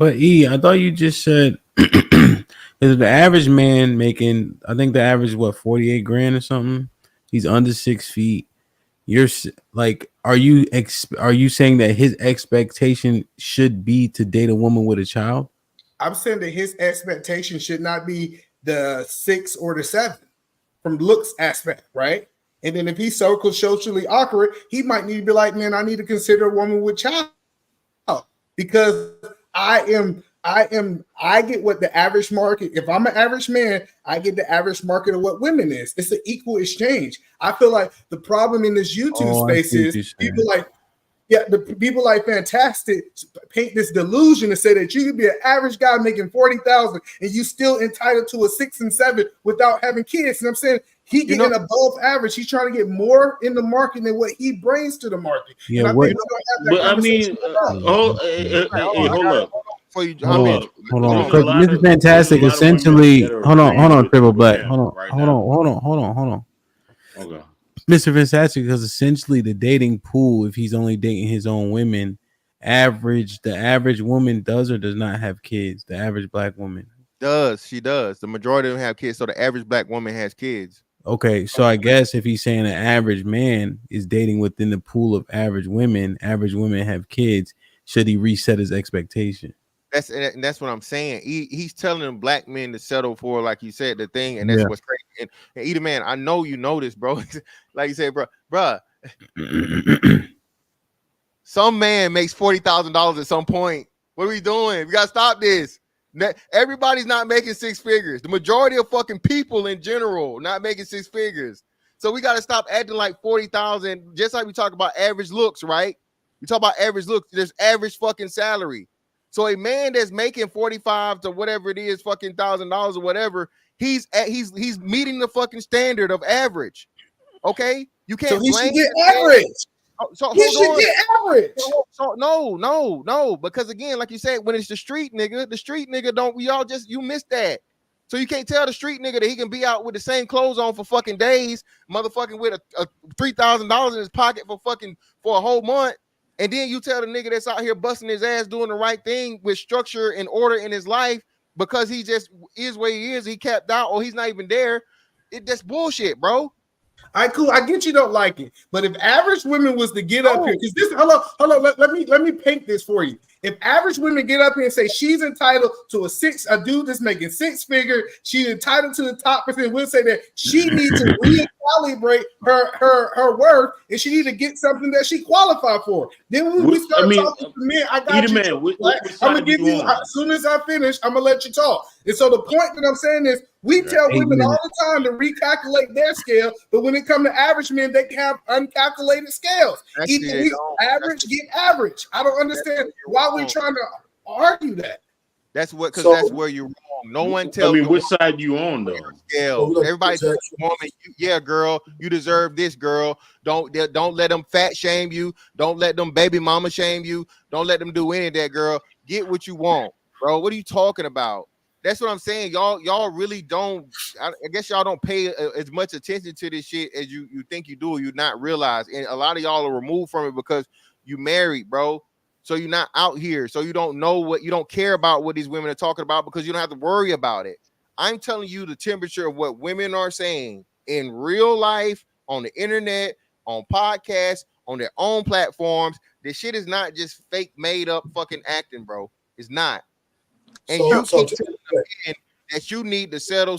I thought you just said is the average man making, I think the average 48 grand or something. He's under 6 feet. You're like, are you saying that his expectation should be to date a woman with a child? I'm saying that his expectation should not be the 6 or the 7 from looks aspect, right? And then if he's socially awkward, he might need to be like, man, I need to consider a woman with child because I get what the average market. If I'm an average man, I get the average market of what women is. It's an equal exchange. I feel like the problem in this YouTube space is people like, the people like Fantastic paint this delusion and say that you could be an average guy making 40,000 and you still entitled to a 6 and 7 without having kids. And I'm saying he getting above average. He's trying to get more in the market than what he brings to the market. Yeah, and I think But I mean, hold up. Hold on. Because Mr. Fantastic essentially, hold on, Triple Black. Hold on. Okay. Mr. Fantastic, because essentially the dating pool, if he's only dating his own women, the average woman does or does not have kids. The average black woman she does. The majority of them have kids, so the average black woman has kids. Okay, so I guess if he's saying an average man is dating within the pool of average women have kids, should he reset his expectation? That's what I'm saying. He's telling them black men to settle for, like you said, the thing, and that's what's crazy. And either man, I know you know this, bro. Like you said, bro. Some man makes $40,000 at some point. What are we doing? We gotta stop this. Everybody's not making 6 figures. The majority of fucking people in general not making 6 figures. So we gotta stop acting like 40,000. Just like we talk about average looks, right? We talk about average looks. There's average fucking salary. So a man that's making 45 to whatever it is, fucking $1,000 or whatever, he's meeting the fucking standard of average. Okay, you can't. So he should get average. So he should get average. So no, because again, like you said, when it's the street nigga don't. You missed that. So you can't tell the street nigga that he can be out with the same clothes on for fucking days, motherfucking with a $3,000 in his pocket for a whole month. And then you tell the nigga that's out here busting his ass doing the right thing with structure and order in his life because he just is where he is, he capped out, or he's not even there. That's bullshit, bro. All right, cool. I get you don't like it, but if average women was to get up here, because this, hold on, let me paint this for you. If average women get up here and say she's entitled to a dude that's making 6 figure, she's entitled to the top percent, we'll say that she needs to recalibrate her worth and she needs to get something that she qualified for. Then when we start talking to men, I got you. I'm gonna give you as soon as I finish, I'm gonna let you talk. And so the point that I'm saying is we tell women all the time to recalculate their scale, but when it comes to average men, they can have uncalculated scales. Average get average. I don't understand why we're trying to argue that. That's that's where you're wrong. No one tells. I mean, which side you on though? Scale. Everybody tells the woman, yeah, girl, you deserve this, girl. Don't let them fat shame you. Don't let them baby mama shame you. Don't let them do any of that, girl. Get what you want, bro. What are you talking about? That's what I'm saying. Y'all really don't. I guess y'all don't pay as much attention to this shit as you think you do. Or you not realize, and a lot of y'all are removed from it because you married, bro. So you're not out here. So you don't know you don't care about what these women are talking about because you don't have to worry about it. I'm telling you the temperature of what women are saying in real life, on the internet, on podcasts, on their own platforms. This shit is not just fake, made up fucking acting, bro. It's not. And you keep telling them that you need to settle,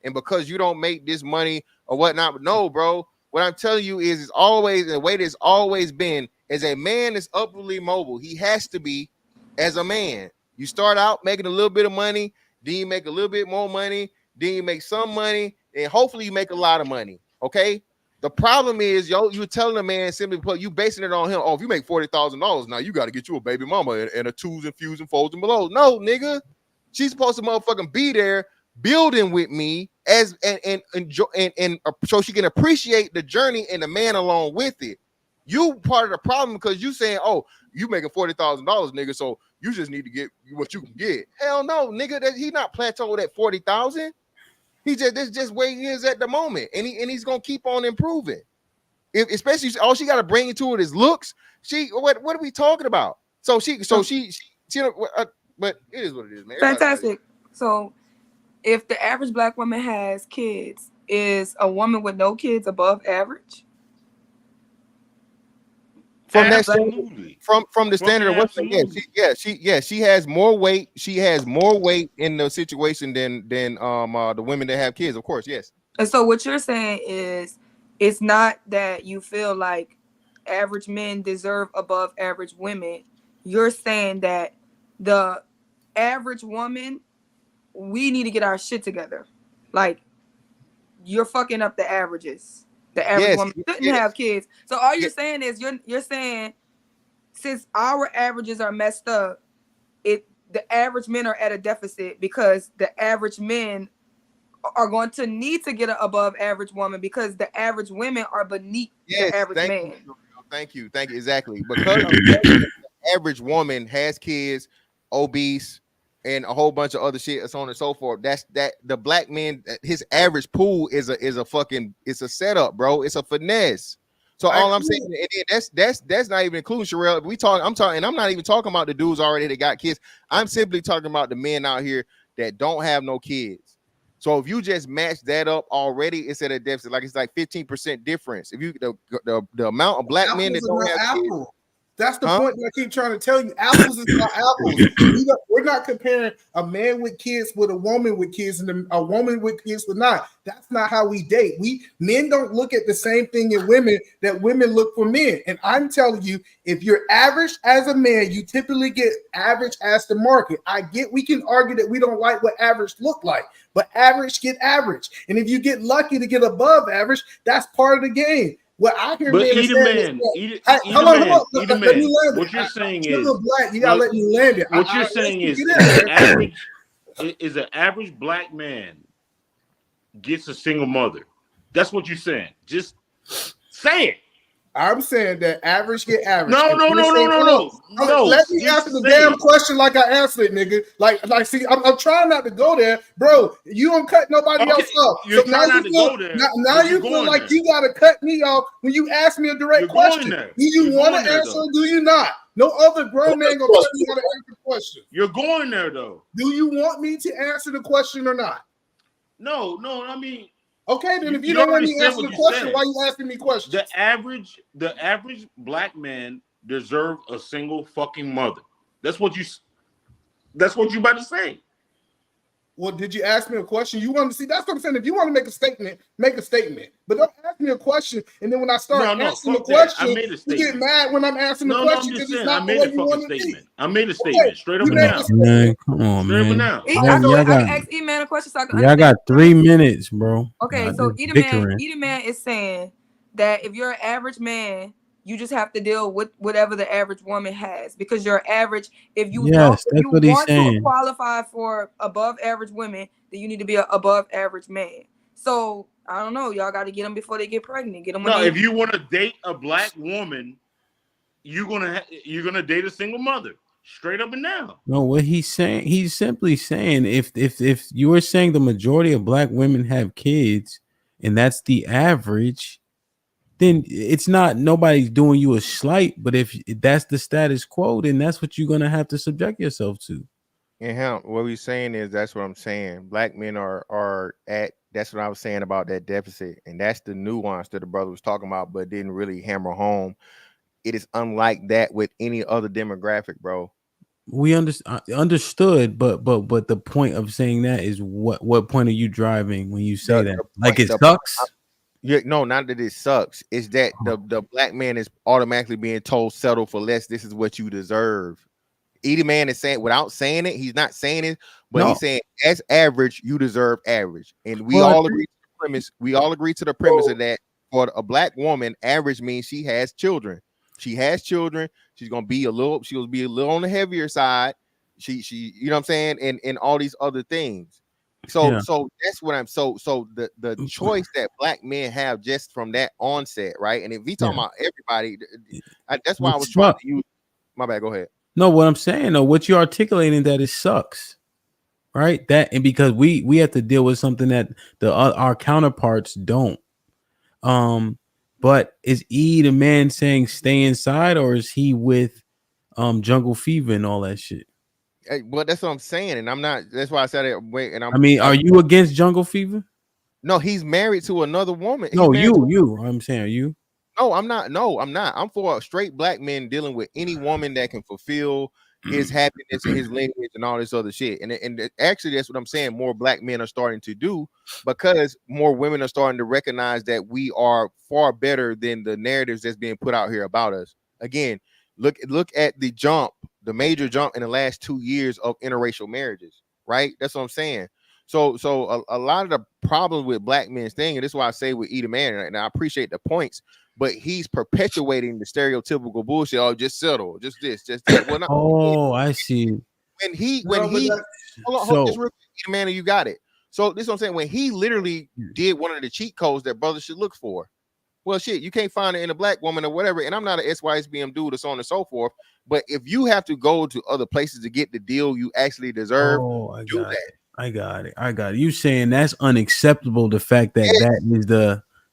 and because you don't make this money or whatnot. But no, bro. What I'm telling you is it's always the way it's always been. As a man is upwardly mobile, he has to be as a man. You start out making a little bit of money, then you make a little bit more money, then you make some money, and hopefully you make a lot of money. Okay. The problem is, you're telling a man simply put, you basing it on him. Oh, if you make $40,000, now you got to get you a baby mama and a twos and fews and folds and below. No, nigga, she's supposed to motherfucking be there building with me as and enjoy and so she can appreciate the journey and the man along with it. You part of the problem because you saying, oh, you making $40,000, nigga, so you just need to get what you can get. Hell no, nigga, he not plateaued at 40,000. That's just where he is at the moment, and he's gonna keep on improving. Especially all she got to bring into it is looks. What are we talking about? But it is what it is, man. Fantastic. So if the average black woman has kids, is a woman with no kids above average? from Absolutely. that from the standard of women. She has more weight. She has more weight in the situation than the women that have kids. Of course, yes. And so what you're saying is, it's not that you feel like average men deserve above average women. You're saying that the average woman, we need to get our shit together. Like, you're fucking up the averages. The average woman shouldn't have kids. So all you're saying is you're saying, since our averages are messed up, the average men are at a deficit because the average men are going to need to get an above average woman because the average women are beneath the average man. Thank you. Exactly. Because the average woman has kids, obese, and a whole bunch of other shit, so on and so forth. That's the black man, his average pool is a fucking, it's a setup, bro. It's a finesse. So all I'm saying, and that's not even including Sherelle. I'm talking, and I'm not even talking about the dudes already that got kids. I'm simply talking about the men out here that don't have no kids. So if you just match that up already, it's at a deficit. Like it's like 15% difference. If you the amount of black men that don't have kids. That's the point that I keep trying to tell you. Apples is not apples. We're not comparing a man with kids with a woman with kids and a woman with kids with not. That's not how we date. Men don't look at the same thing in women that women look for men. And I'm telling you, if you're average as a man, you typically get average as the market. We can argue that we don't like what average look like, but average get average. And if you get lucky to get above average, that's part of the game. What I hear, but hold on. Let me land what you're saying is, black, you gotta let me land it. What you're saying is, an average black man gets a single mother. That's what you're saying. Just say it. I'm saying that average get average. No. Let me answer the damn question like I answered it, nigga. Like, see, I'm trying not to go there, bro. You don't cut nobody else off. You're trying not to go there. Now you feel like you gotta cut me off when you ask me a direct question. Do you want to answer or do you not? No other grown man gonna tell you how to answer the question. You're going there though. Do you want me to answer the question or not? No. I mean. Okay, then if you don't want me to answer the question, why are you asking me questions? The average black man deserves a single fucking mother. That's what you about to say. Well, did you ask me a question? You want to see? That's what I'm saying. If you want to make a statement, make a statement. But don't ask me a question, and then when I start answering the question, you get mad when I'm answering the question because it's not the way you want to be. I made a statement straight up and down. Man, come on, man. I can ask E-Man a question so I can Y'all got 3 minutes, bro. Okay, so E-Man is saying that if you're an average man, you just have to deal with whatever the average woman has because you're average. If you want to qualify for above average women, then you need to be an above average man. So I don't know. Y'all got to get them before they get pregnant. Get them. No, if you want to date a black woman, you're gonna date a single mother. Straight up and down. No, what he's saying, he's simply saying if you were saying the majority of black women have kids, and that's the average, then it's not nobody's doing you a slight. But if that's the status quo, then that's what you're gonna have to subject yourself to. And what we're saying is that's what I'm saying. Black men are at. That's what I was saying about that deficit, and that's the nuance that the brother was talking about, but didn't really hammer home. It is unlike that with any other demographic, bro. We understood, but the point of saying that is what point are you driving when you say that? Like it sucks? No, not that it sucks. It's that the black man is automatically being told settle for less. This is what you deserve. Either man is saying without saying it, he's not saying it, but he's saying as average, you deserve average. And we all agree to the premise. We all agree to the premise of that for a black woman, average means she has children. She has children. She's gonna be a little. She'll be a little on the heavier side. She, you know what I'm saying, and all these other things. So that's what I'm. So the choice that black men have just from that onset, right? And if we talking about everybody, that's why I was trying to use. My bad. Go ahead. No, what I'm saying though, what you're articulating that it sucks, right? That and because we have to deal with something that our counterparts don't. But is E the man saying stay inside, or is he with Jungle Fever and all that shit? Well, that's what I'm saying, and I'm not. That's why I said it. Wait, and I mean, are you against Jungle Fever? No, he's married to another woman. No, you. I'm saying, are you? No, I'm not. No, I'm not. I'm for straight black men dealing with any woman that can fulfill his happiness and his lineage and all this other shit. And actually, that's what I'm saying. More black men are starting to do because more women are starting to recognize that we are far better than the narratives that's being put out here about us. Again, look at the major jump in the last 2 years of interracial marriages. Right? That's what I'm saying. So a lot of the problems with black men's thing, and this is why I say with Eat a Man, and I appreciate the points, but he's perpetuating the stereotypical bullshit. Oh, just settle, just this, just that. Well, not, Oh, I see. when he No, but that- hold on, just real quick, Eat a Man, and you got it. So this is what I'm saying. When he literally did one of the cheat codes that brothers should look for. Well, shit, you can't find it in a black woman or whatever. And I'm not an SYSBM dude or so on and so forth. But if you have to go to other places to get the deal you actually deserve, do that. I got it. You saying that's unacceptable? The fact that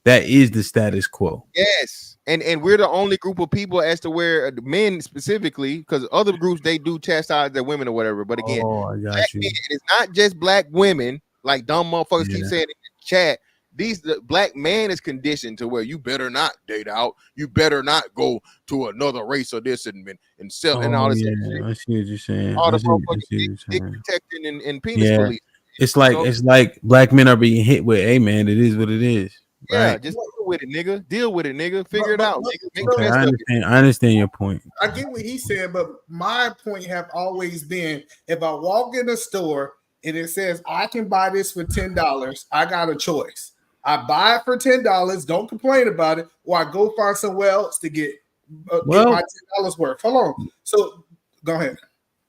that is the status quo. Yes, and we're the only group of people as to where the men specifically, because other groups they do chastise their women or whatever. But again, black men, it's not just black women like dumb motherfuckers keep saying in the chat. The black man is conditioned to where you better not date out, you better not go to another race or this and sell and all this. I see what you're saying. All the I see what motherfucking you're dick saying. protecting and penis police. It's like black men are being hit with, hey man, it is what it is. Yeah, Right? just deal with it, nigga. Deal with it, nigga. Figure it out, nigga. Make Okay, the best of it. I understand your point. I get what he said, but my point have always been: if I walk in a store and it says I can buy this for $10, I got a choice. I buy it for $10, don't complain about it, or I go find somewhere else to get my $10 worth. Hold on. So go ahead.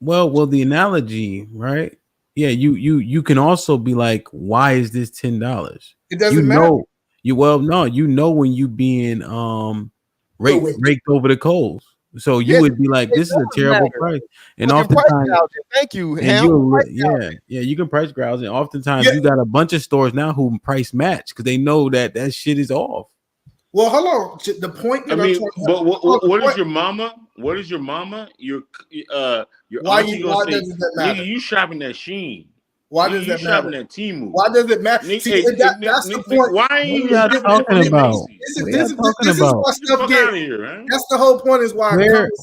Well, the analogy, right? Yeah, you can also be like, why is this $10? It doesn't matter. You know when you being raked over the coals. So you would be like, this is a terrible price. And oftentimes, thank you. You can price gouge. And oftentimes you got a bunch of stores now who price match because they know that shit is off. Well, hold on. The point that I'm talking but about. what is your mama? What is your mama? Your why auntie why gonna say, does that matter? nigga, you shopping at Sheen. Why Nigga, does that you matter? shopping at Temu. Why does it matter? Nigga, See, that's the point. Why ain't What are y'all talking about? This is why stuff Fuck get. outta here, man. That's the whole point. Is why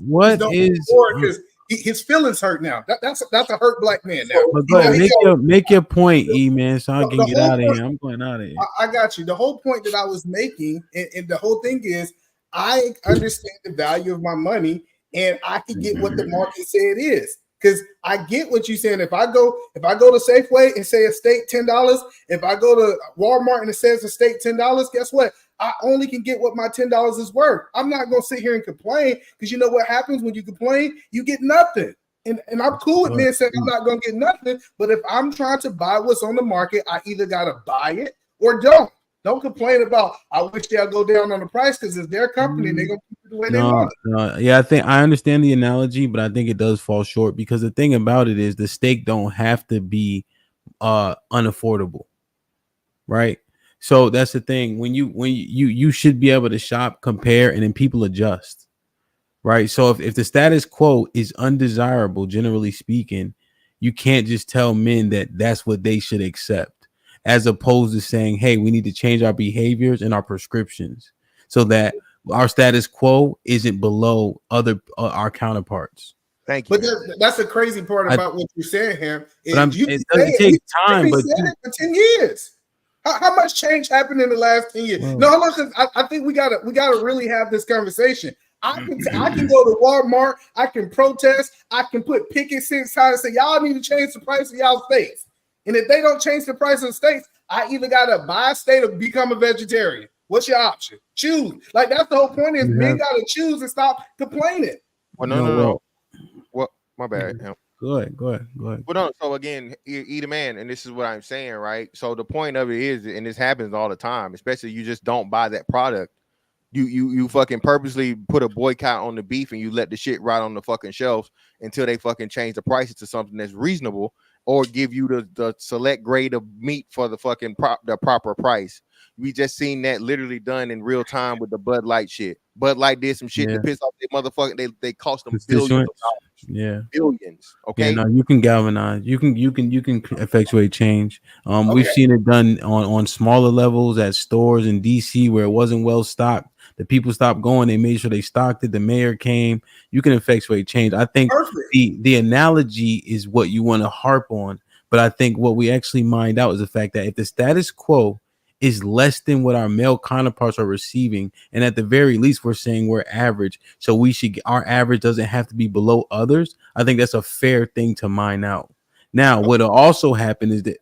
What don't is because his feelings hurt now. That's a hurt black man now. But go ahead, make your point, E man, so I can get out of here. I'm going out of here. I got you. The whole point that I was making, and the whole thing is, I understand the value of my money, and I can get what the market say it is. Because I get what you're saying. If I go to Safeway and say a steak $10, if I go to Walmart and it says a steak $10, guess what? I only can get what my $10 is worth. I'm not gonna sit here and complain because you know what happens when you complain? You get nothing. And I'm cool with men saying I'm not gonna get nothing. But if I'm trying to buy what's on the market, I either gotta buy it or don't. Don't complain about I wish they'll go down on the price because it's their company and they're gonna keep it the way they want it. Yeah, I think I understand the analogy, but I think it does fall short because the thing about it is the steak don't have to be unaffordable, right? So that's the thing. When you should be able to shop, compare, and then people adjust, right? So if the status quo is undesirable, generally speaking, you can't just tell men that that's what they should accept, as opposed to saying, hey, we need to change our behaviors and our prescriptions so that our status quo isn't below other our counterparts. Thank you. But that's the crazy part about what you're saying here. It doesn't take time, but it for 10 years. How much change happened in the last 10 years? No, hold on, 'cause I think we gotta really have this conversation. I can go to Walmart, I can protest, I can put picket signs and say y'all need to change the price of y'all steaks. And if they don't change the price of the steaks, I either gotta buy a steak or become a vegetarian. What's your option? Choose. Like that's the whole point is men gotta choose and stop complaining. Well, no. Well, my bad. Go ahead. Well, no. So again, eat a man, and this is what I'm saying, right? So the point of it is, and this happens all the time, especially you just don't buy that product. You fucking purposely put a boycott on the beef, and you let the shit rot on the fucking shelves until they fucking change the prices to something that's reasonable, or give you the select grade of meat for the fucking the proper price. We just seen that literally done in real time with the Bud Light shit. Bud Light did some shit to piss off their motherfucking. They cost them billions of dollars. Yeah. Billions. Okay. Yeah, no, you can galvanize. You can effectuate change. We've Okay. seen it done on smaller levels at stores in DC where it wasn't well stocked. The people stopped going. They made sure they stocked it. The mayor came. You can effectuate change. I think Perfect. the analogy is what you want to harp on, but I think what we actually mined out is the fact that if the status quo is less than what our male counterparts are receiving, and at the very least we're saying we're average, so we should, our average doesn't have to be below others. I think that's a fair thing to mine out. Now what'll also happen is that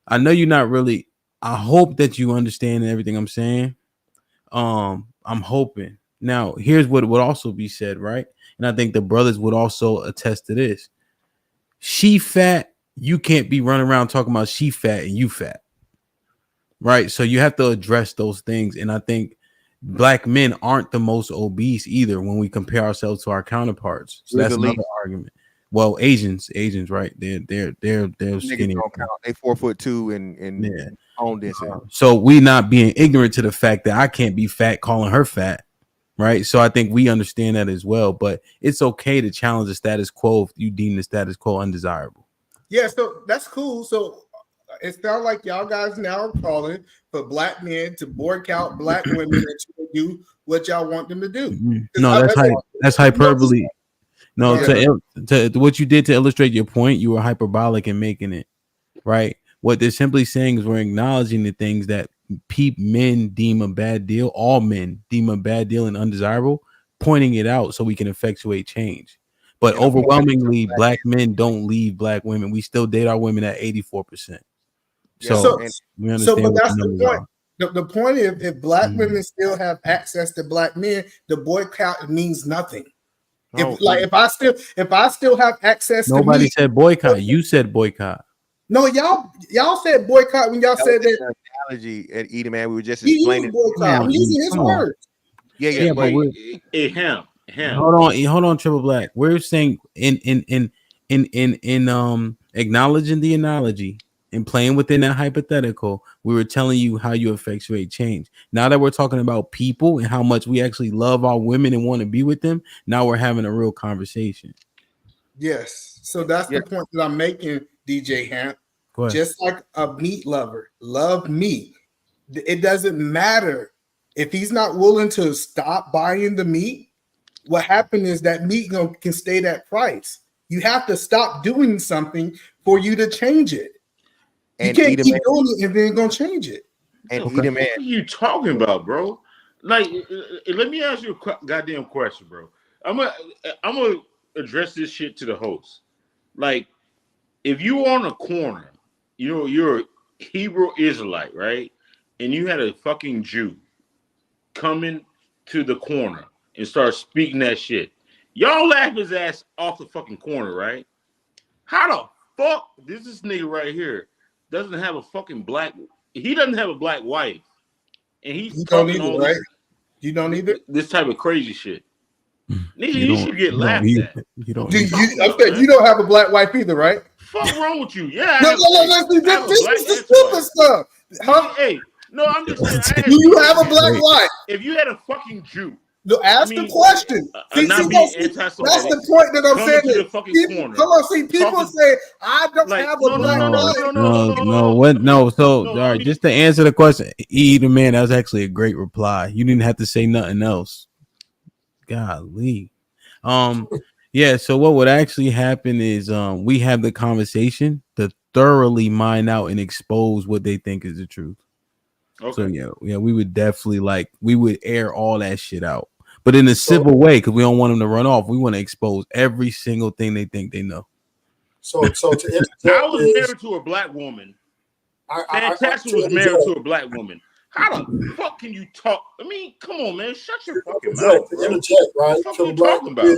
I know you're not really, I hope that you understand everything I'm saying. I'm hoping. Now here's what would also be said, right? And I think the brothers would also attest to this. She fat, you can't be running around talking about she fat and you fat. Right. So you have to address those things. And I think black men aren't the most obese either when we compare ourselves to our counterparts. So We're that's the another least. argument. Well, Asians, right? They're Niggas skinny. don't count. They 4'2" and Yeah. bone density. So we not being ignorant to the fact that I can't be fat calling her fat. Right. So I think we understand that as well. But it's okay to challenge the status quo if you deem the status quo undesirable. Yeah, so that's cool. So it sounds like y'all guys now are calling for black men to boycott black women and to do what y'all want them to do. No, that's hyperbole. No, to what you did to illustrate your point, you were hyperbolic in making it, right? What they're simply saying is we're acknowledging the things that men deem a bad deal, all men deem a bad deal and undesirable, pointing it out so we can effectuate change. But overwhelmingly, black men don't leave black women. We still date our women at 84%. So we understand. But that's the point. The point is, if black women still have access to black men, the boycott means nothing. If I still have access, nobody to said boycott. You said boycott. No, y'all said boycott when y'all said that. Analogy at Edie, man. We were just explaining. I'm using his words. Yeah, but hold on, Triple Black. We're saying in acknowledging the analogy and playing within that hypothetical, we were telling you how you effectuate change. Now that we're talking about people and how much we actually love our women and want to be with them, now we're having a real conversation. Yes. So that's the point that I'm making, DJ Hamp. Just like a meat lover, love meat. It doesn't matter if he's not willing to stop buying the meat. What happened is that meat can stay that price. You have to stop doing something for you to change it. You can't keep doing it and then gonna change it. And what are you talking about, bro? Like, let me ask you a goddamn question, bro. I'm gonna address this shit to the host. Like, if you on a corner, you know, you're a Hebrew Israelite, right? And you had a fucking Jew coming to the corner and start speaking that shit. Y'all laugh his ass off the fucking corner, right? How the fuck this nigga right here doesn't have a fucking black, he doesn't have a black wife. And he's talking all right? You don't either? This type of crazy shit. Nigga, you should get laughed at. You don't have a black wife either, right? Fuck wrong with you? Yeah. This is the stupid stuff. Huh? Hey, no, I'm just saying. Do you have a black wife? If you had a fucking Jew. No, ask the question. That's the point that I'm saying. Come on, see, people say I don't have a black wife. No. So, all right, just to answer the question, either man, that was actually a great reply. You didn't have to say nothing else. Golly. Yeah, so what would actually happen is we have the conversation to thoroughly mine out and expose what they think is the truth. Okay. So yeah, we would definitely we would air all that shit out, but in a civil way, because we don't want them to run off. We want to expose every single thing they think they know. So to I was married to a black woman. Fantastic was married to a black woman. How the fuck can you talk? I mean, come on, man, shut your fucking mouth. To interject, right? What are you talking about?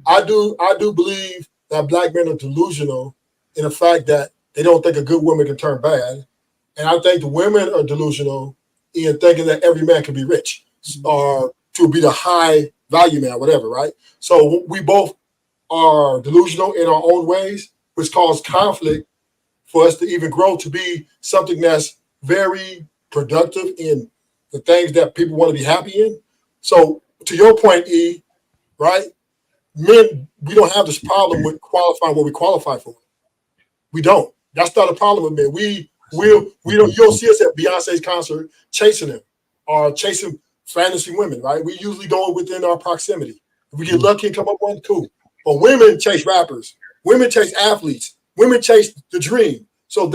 I do believe that black men are delusional in the fact that they don't think a good woman can turn bad. And I think the women are delusional in thinking that every man can be rich or to be the high value man, whatever, right? So we both are delusional in our own ways, which cause conflict for us to even grow to be something that's very productive in the things that people want to be happy in. So to your point, E, right? men, we don't have this problem with qualifying what we qualify for. We don't. That's not a problem with men. We don't. You don't see us at Beyonce's concert chasing them or chasing fantasy women, right? We usually go within our proximity. If we get lucky and come up one, cool. But women chase rappers. Women chase athletes. Women chase the dream. So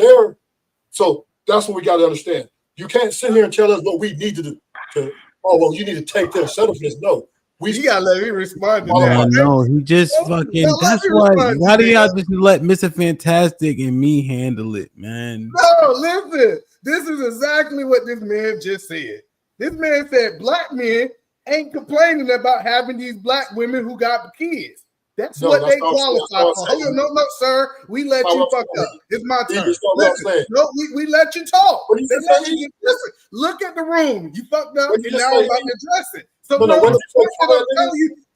that's what we got to understand. You can't sit here and tell us what we need to do. You need to take this, settle for this. No. You gotta let me respond to Man, that. no, he just fucking. No, let That's me why. respond to Why do y'all that. just let Mr. Fantastic and me handle it, man? No, listen. This is exactly what this man just said. This man said black men ain't complaining about having these black women who got kids. That's what they qualify for. Hold on, no, sir. We let you fuck up. It's my turn. Listen, no, we let you talk. Listen, look at the room. You fucked up, and now I'm about to address it. So no,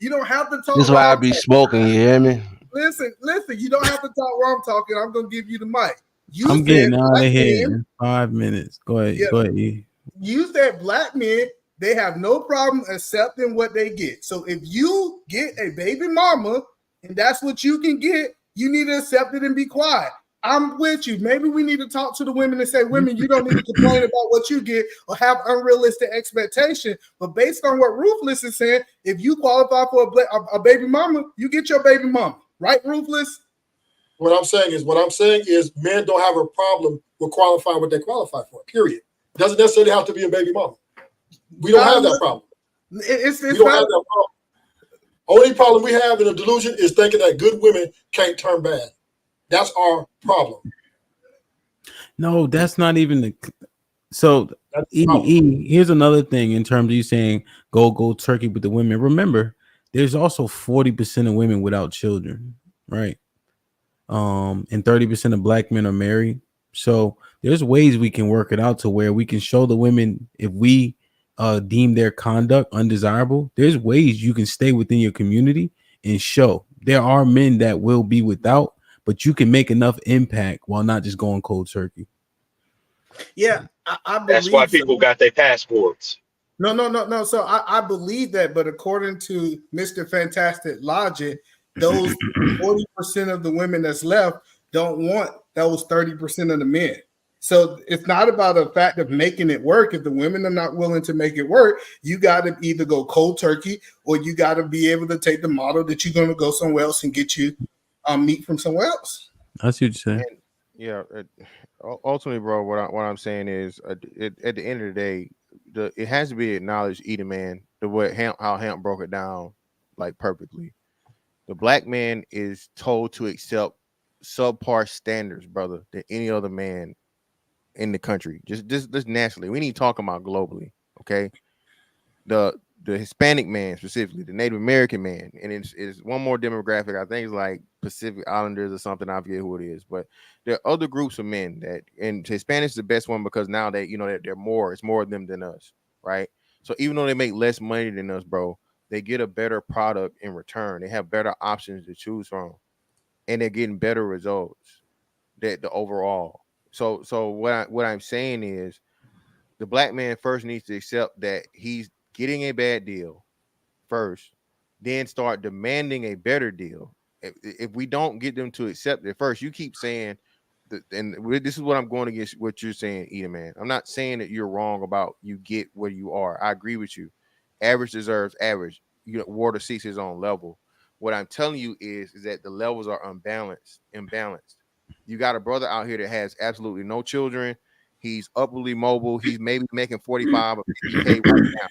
you don't have to talk. This is why I be smoking. You hear me? Listen. You don't have to talk while I'm talking. I'm gonna give you the mic. I'm getting out of here in 5 minutes. Go ahead. Yeah. Go ahead. E. You said black men, they have no problem accepting what they get. So if you get a baby mama and that's what you can get, you need to accept it and be quiet. I'm with you. Maybe we need to talk to the women and say, women, you don't need to complain about what you get or have unrealistic expectation. But based on what Ruthless is saying, if you qualify for a baby mama, you get your baby mama. Right, Ruthless? What I'm saying is men don't have a problem with qualifying what they qualify for, period. It doesn't necessarily have to be a baby mama. We don't have that problem. We don't have that problem. Only problem we have in a delusion is thinking that good women can't turn bad. That's our problem. No, that's not even the. So here's another thing in terms of you saying go turkey with the women. Remember, there's also 40% of women without children, right? And 30% of black men are married. So there's ways we can work it out to where we can show the women, if we deem their conduct undesirable, there's ways you can stay within your community and show. There are men that will be without, but you can make enough impact while not just going cold turkey. Yeah, I believe that's why people got their passports. No. So I believe that, but according to Mr. Fantastic logic, those 40% of the women that's left don't want those 30% of the men. So it's not about a fact of making it work. If the women are not willing to make it work, you got to either go cold turkey or you got to be able to take the model that you're going to go somewhere else and get you meat from somewhere else. I see what you're saying. Yeah, ultimately, bro, what I'm saying is, at the end of the day, it has to be acknowledged, Edie, man, how Hamp broke it down like perfectly. The black man is told to accept subpar standards, brother, than any other man in the country. Just naturally. We need to talk about globally, okay? The Hispanic man specifically, the Native American man, and it's one more demographic. I think it's like Pacific Islanders or something. I forget who it is, but there are other groups of men that, and Hispanics is the best one because now that they're more, it's more of them than us, right? So even though they make less money than us, bro, they get a better product in return. They have better options to choose from, and they're getting better results. That the overall. So what I'm saying is, the black man first needs to accept that he's getting a bad deal first, then start demanding a better deal. If we don't get them to accept it first, you keep saying that, and this is what I'm going against what you're saying, Edie, man. I'm not saying that you're wrong about you get where you are. I agree with you. Average deserves average. Water seeks his own level. What I'm telling you is that the levels are imbalanced. You got a brother out here that has absolutely no children. He's upwardly mobile. He's maybe making 45 or 50K right now.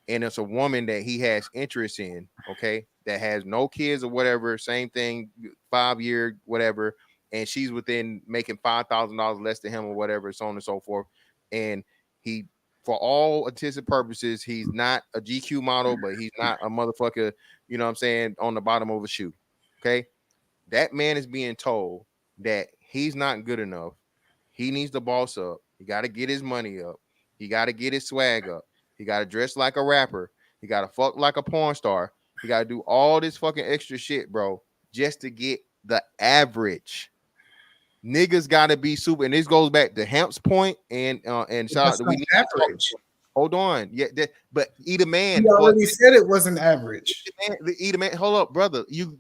And it's a woman that he has interest in, okay, that has no kids or whatever, same thing, 5-year, whatever. And she's within making $5,000 less than him or whatever, so on and so forth. And he, for all intents and purposes, he's not a GQ model, but he's not a motherfucker, you know what I'm saying, on the bottom of a shoe. Okay. That man is being told that he's not good enough. He needs to boss up. He got to get his money up. He got to get his swag up. He got to dress like a rapper. He got to fuck like a porn star. He got to do all this fucking extra shit, bro, just to get the average. Niggas got to be super. And this goes back to Hamp's point and shout out that we need average. Hold on. Yeah, but Eat Man. You already said it wasn't average. Eat Man. Hold up, brother. You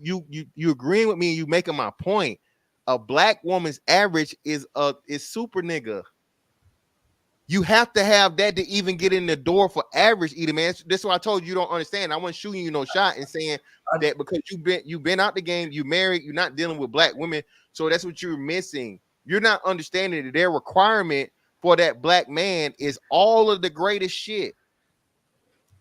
agreeing with me? And you making my point. A black woman's average is super nigga. You have to have that to even get in the door for average, Eat Man. This is what I told you. You don't understand. I wasn't shooting you no shot and saying that because you've been out the game, you married, you're not dealing with black women, so that's what you're missing. You're not understanding that their requirement for that black man is all of the greatest shit.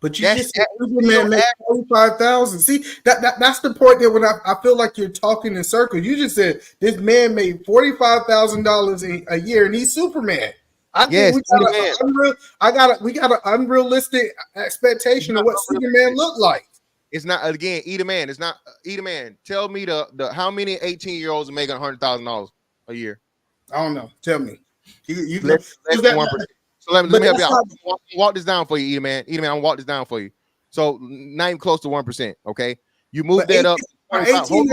But you just said Superman made 45,000. See, that's the point that when I feel like you're talking in circles. You just said this man made $45,000 a year and he's Superman. I think we got an unrealistic expectation of what Superman looked like. It's not, again, Eat a Man. It's not Eat a Man. Tell me the how many 18-year-olds are making $100,000 a year? I don't know. Tell me. You less than 1%. So let me help you out. Walk this down for you, Eat a Man. Eat a Man, I'm walk this down for you. So not even close to 1%. Okay, you move that up. 18,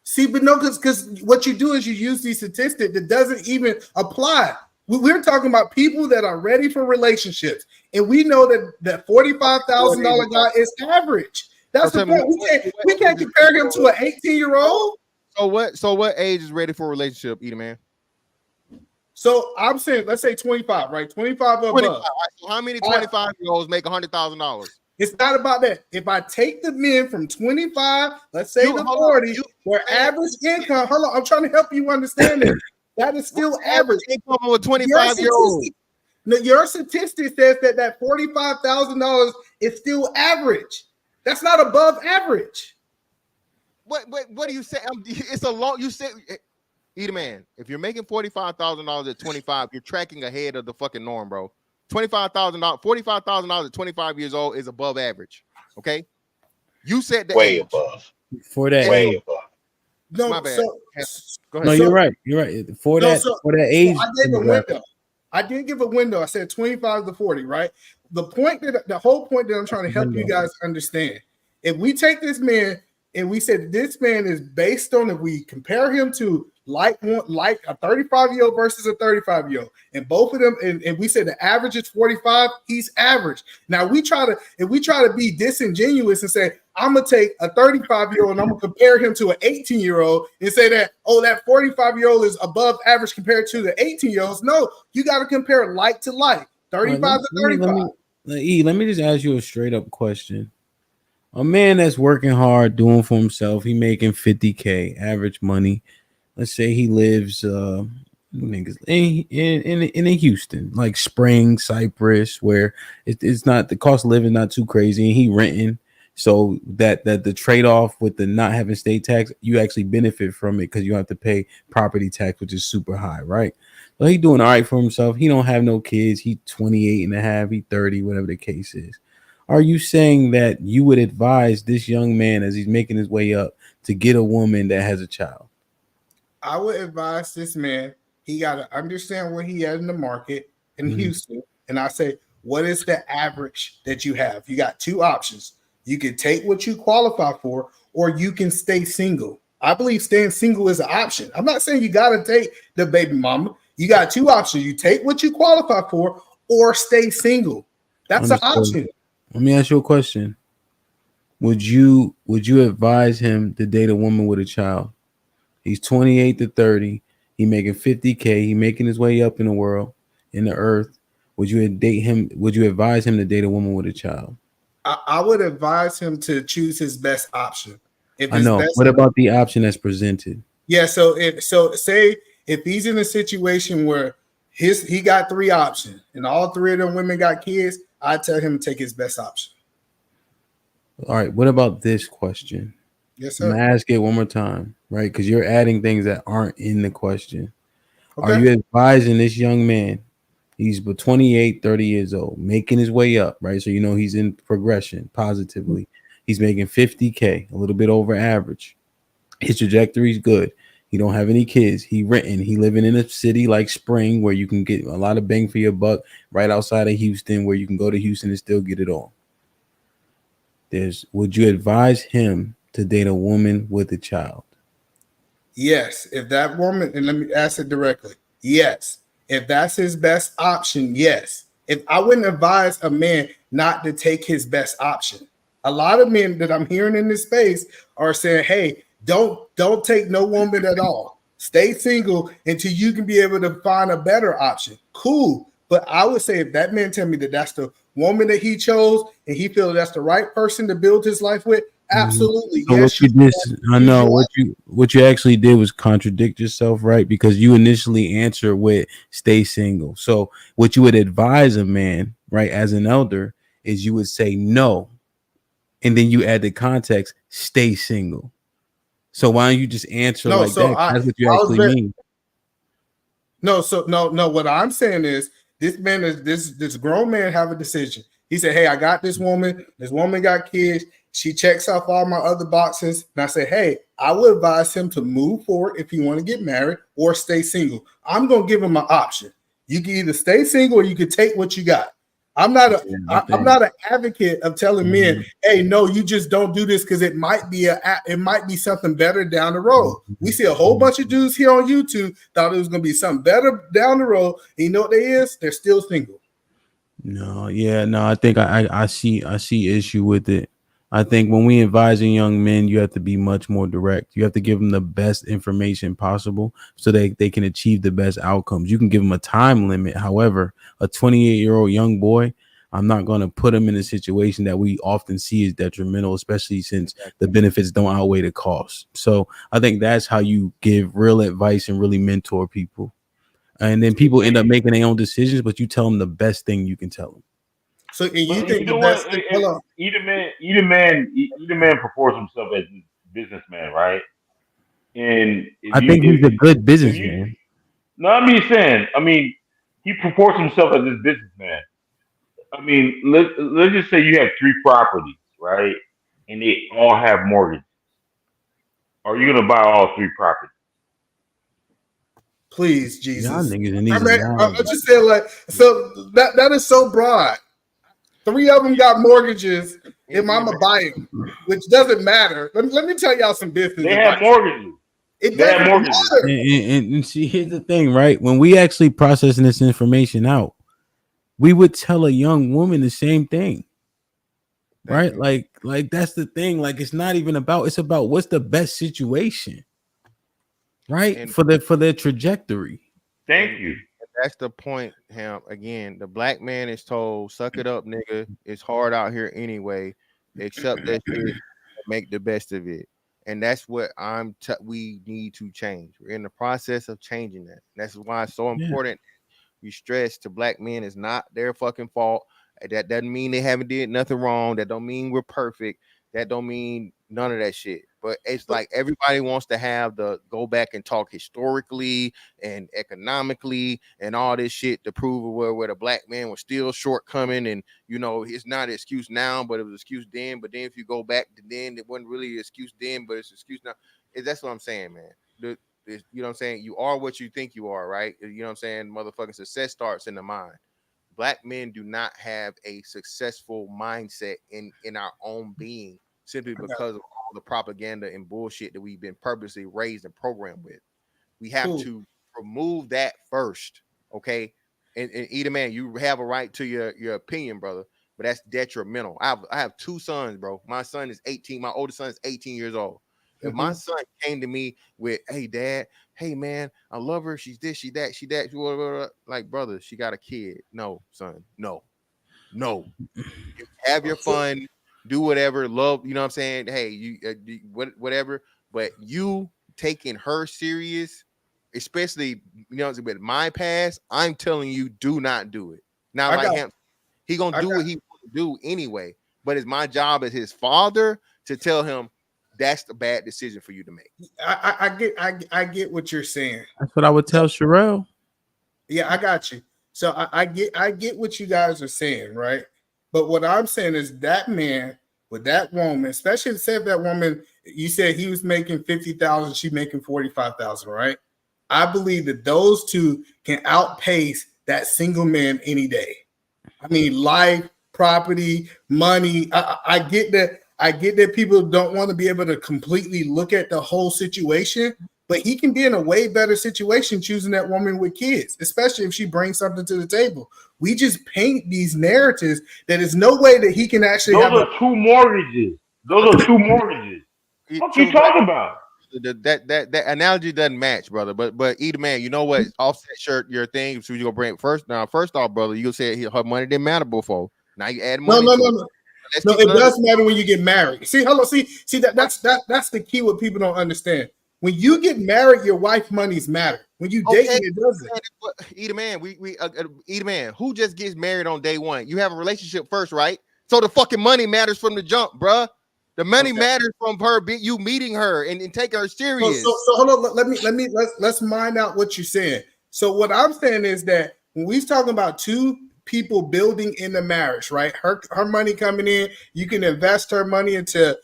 see, but no, because what you do is you use these statistics that doesn't even apply. We're talking about people that are ready for relationships, and we know that $45,000 guy is average. That's the point. We can't compare him to an 18-year-old. So what age is ready for a relationship, Eat a Man? So I'm saying, let's say 25, right? 25 or 25, above. right? So how many 25-year-olds make $100,000? It's not about that. If I take the men from 25, let's say to 40, their average income. Hold on, I'm trying to help you understand it. That is still average income of a 25-year-old. Your statistic says that $45,000 is still average. That's not above average. What do you say? It's a long. You say, Eat a Man. If you're making $45,000 at 25, you're tracking ahead of the fucking norm, bro. $45,000 at 25 years old is above average. Okay, you said that way above. For that way age. above. No, my bad. Go ahead. No, you're right. You're right. For that age, I gave a window. I did give a window. I said 25 to 40, right? The whole point that I'm trying to help you guys understand. If we take this man and we said this man is based on, if we compare him to like a 35-year-old versus a 35-year-old, and both of them, and we said the average is 45, he's average. Now if we try to be disingenuous and say, I'm gonna take a 35-year-old and I'm gonna compare him to an 18-year-old and say that, oh, that 45-year-old is above average compared to the 18-year-olds. No, you got to compare like to like, 35 to 35. Let me just ask you a straight up question. A man that's working hard, doing for himself, he making $50K average money. Let's say he lives in Houston, like Spring, Cypress, where it's not, the cost of living not too crazy, and he renting. So that the trade-off with the not having state tax, you actually benefit from it because you have to pay property tax, which is super high, right? So he doing all right for himself. He don't have no kids. He 28 and a half, he 30, whatever the case is. Are you saying that you would advise this young man as he's making his way up to get a woman that has a child? I would advise this man, he got to understand where he at in the market in Houston. And I say, what is the average that you have? You got two options. You can take what you qualify for, or you can stay single. I believe staying single is an option. I'm not saying you got to take the baby mama. You got two options. You take what you qualify for or stay single. That's an option. Let me ask you a question. Would you advise him to date a woman with a child? He's 28 to 30. He making $50K. He making his way up in the world, in the earth. Would you date him? Would you advise him to date a woman with a child? I would advise him to choose his best option. I know. What about the option that's presented? Yeah. So say if he's in a situation where he got three options and all three of them women got kids, I tell him to take his best option. All right. What about this question? Yes, sir. I'm gonna ask it one more time, right? Because you're adding things that aren't in the question. Okay. Are you advising this young man? He's 28, 30 years old, making his way up, right? So, he's in progression positively. He's making $50K, a little bit over average. His trajectory is good. He don't have any kids. He renting. He living in a city like Spring where you can get a lot of bang for your buck, right outside of Houston, where you can go to Houston and still get it all. Would you advise him to date a woman with a child? Yes. If that woman, and let me ask it directly. Yes. If that's his best option, yes. If I wouldn't advise a man not to take his best option. A lot of men that I'm hearing in this space are saying, hey, don't take no woman at all. Stay single until you can be able to find a better option. Cool. But I would say if that man tell me that that's the woman that he chose and he feels that's the right person to build his life with, absolutely. So Yes, I know what you actually did was contradict yourself, right? Because you initially answered with stay single. So what you would advise a man, right, as an elder, is you would say no, and then you add the context, stay single. So why don't you just answer no, like so that? That's what you actually mean. No, so no. What I'm saying is this man is this grown man have a decision. He said, hey, I got this woman. This woman got kids. She checks off all my other boxes. And I said, hey, I would advise him to move forward if he want to get married or stay single. I'm going to give him an option. You can either stay single or you can take what you got. I'm not an advocate of telling men, hey, no, you just don't do this because it might be something better down the road. We see a whole bunch of dudes here on YouTube thought it was going to be something better down the road. And you know what they is? They're still single. No, I think I see issue with it. I think when we advising young men, you have to be much more direct. You have to give them the best information possible so they can achieve the best outcomes. You can give them a time limit. However, a 28-year-old young boy, I'm not going to put him in a situation that we often see is detrimental, especially since the benefits don't outweigh the costs. So I think that's how you give real advice and really mentor people. And then people end up making their own decisions, but you tell them the best thing you can tell them. So and you But think you the know best what? thing, hold on. Either man purports himself as a businessman, right? And I think he's a good businessman. No, I mean, he purports himself as this businessman. I mean, let's just say you have 3 properties, right? And they all have mortgages. Are you gonna buy all 3 properties? Please, Jesus. Y'all niggas in I just said so that is so broad. 3 of them got mortgages. If I'm a buy them, which doesn't matter. Let me tell y'all some business. They have mortgages. It doesn't matter. And see, here's the thing, right? When we actually processing this information out, we would tell a young woman the same thing, right? Like that's the thing. Like it's not even about. It's about what's the best situation, right? For their trajectory. Thank you. That's the point, Ham. Again, the black man is told, suck it up, nigga. It's hard out here anyway. Accept that shit, make the best of it. And that's what we need to change. We're in the process of changing that. That's why it's so important. We stress to black men is not their fucking fault. That doesn't mean they haven't did nothing wrong. That don't mean we're perfect. That don't mean none of that shit. But it's like everybody wants to have the go back and talk historically and economically and all this shit to prove where the black man was still shortcoming. And you know, it's not an excuse now, but it was an excuse then. But then if you go back to then, it wasn't really an excuse then, but it's an excuse now. That's what I'm saying, man. You know what I'm saying? You are what you think you are, right? You know what I'm saying? Motherfucking success starts in the mind. Black men do not have a successful mindset in our own being simply because of all the propaganda and bullshit that we've been purposely raised and programmed with. We have to remove that first, okay? And either man, you have a right to your opinion, brother, but that's detrimental. I have 2 sons, bro. My son is 18. My oldest son is 18 years old. If my son came to me with, hey, dad, hey, man, I love her. She's this, she that, she that. Blah, blah, blah. Like, brother, she got a kid. No, son, no. Have your fun. Do whatever. Love, you know what I'm saying? Hey, you whatever. But you taking her serious, especially, you know, with my past, I'm telling you, do not do it. Now, he gonna do what he want to do anyway. But it's my job as his father to tell him, that's the bad decision for you to make. I get what you're saying. That's what I would tell Sherelle. Yeah, I got you. So I get what you guys are saying, right? But what I'm saying is that man with that woman, especially say if that woman, you said he was making 50,000, she making 45,000, right? I believe that those two can outpace that single man any day. I mean, life, property, money. I get that. I get that people don't want to be able to completely look at the whole situation, but he can be in a way better situation choosing that woman with kids, especially if she brings something to the table. We just paint these narratives that is no way that he can actually Those have are two mortgages. Those are two mortgages. What you talking about? That analogy doesn't match, brother. But either man, you know what? Offset your thing. So you gonna bring first. Now, first off, brother, you said her money didn't matter before. Now you add money. No, it does matter when you get married. See, that's the key. What people don't understand. When you get married, your wife money's matter. When you date, it doesn't. Either man, either man, who just gets married on day one? You have a relationship first, right? So the fucking money matters from the jump, bruh. The money matters from you meeting her and taking her serious. So hold on. Let's mind out what you're saying. So what I'm saying is that when we're talking about two people building in the marriage, right? Her money coming in, you can invest her money into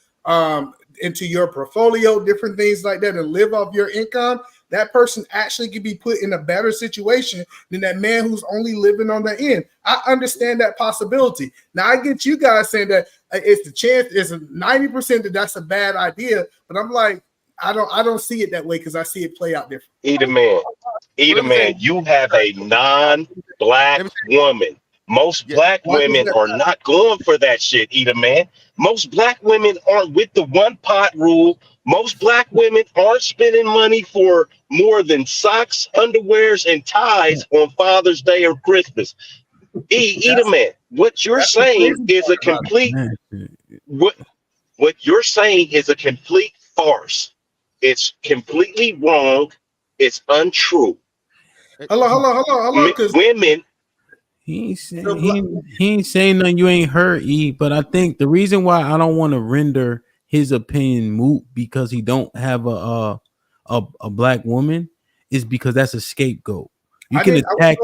your portfolio, different things like that, and live off your income. That person actually could be put in a better situation than that man who's only living on the end. I understand that possibility. Now I get you guys saying that it's a 90% that that's a bad idea, but I'm like, I don't see it that way because I see it play out different. Either man, you have a non-black woman. Most black women are not going for that shit, either man. Most black women aren't with the one pot rule. Most black women aren't spending money for more than socks, underwears, and ties on Father's Day or Christmas. Either man, what you're saying is a complete what you're saying is a complete farce. It's completely wrong. It's untrue. Hello. Women. He ain't saying nothing you ain't heard, E. But I think the reason why I don't want to render his opinion moot because he don't have a black woman is because that's a scapegoat. You can attack.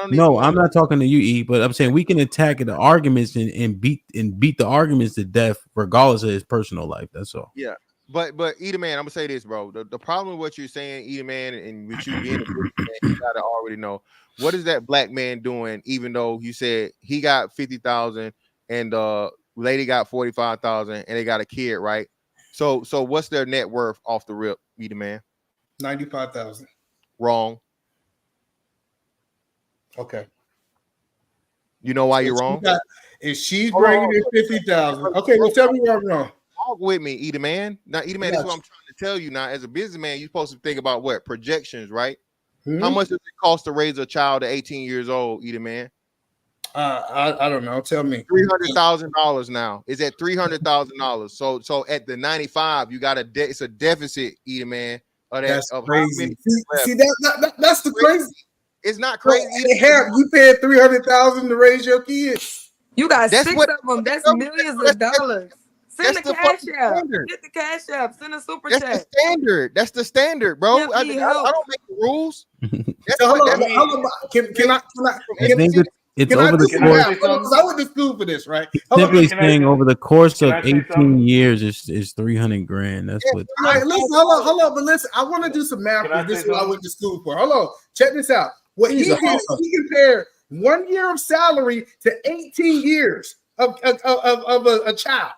No, I'm not talking to you, E. But I'm saying we can attack the arguments and beat the arguments to death, regardless of his personal life. That's all. Yeah. But either man, I'm gonna say this, bro. The problem with what you're saying, either man, and with you being a man, you gotta already know what is that black man doing. Even though you said he got 50,000 and lady got 45,000, and they got a kid, right? So what's their net worth off the rip, either man? 95,000. Wrong. Okay. You know why you're wrong? If she's bringing in 50,000, okay, well tell me where I'm wrong. Talk with me, either man. Now, either man, this is what I'm trying to tell you. Now, as a businessman, you're supposed to think about what projections, right? Mm-hmm. How much does it cost to raise a child at 18 years old, either man? I don't know. Tell me. $300,000 now. Is at $300,000. So at the 95, you got it's a deficit, either man. That's crazy. See that's the crazy. It's not crazy. You paying $300,000 to raise your kids. You got six of them. That's millions of dollars. Send the cash app. Get the cash app. Send a super chat. That's the standard. That's the standard, bro. I don't make the rules. It's over the course. I went to school for this, right? Simply saying over the course of 18 years is 300 grand. That's what. All right, listen, hold on, but listen, I want to do some math because this is what I went to school for. Hold on, check this out. What he did is he compared 1 year of salary to 18 years of a child.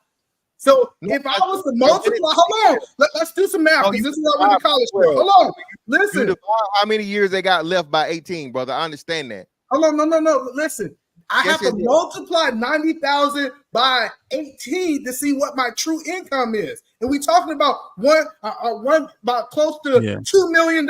So if I was to multiply, hold on, let's do some math. This is what I went to college for. Hold on, listen. How many years they got left by 18, brother? I understand that. Hold on, no. Listen, I have to multiply 90,000 by 18 to see what my true income is, and we're talking about about close to $2 million.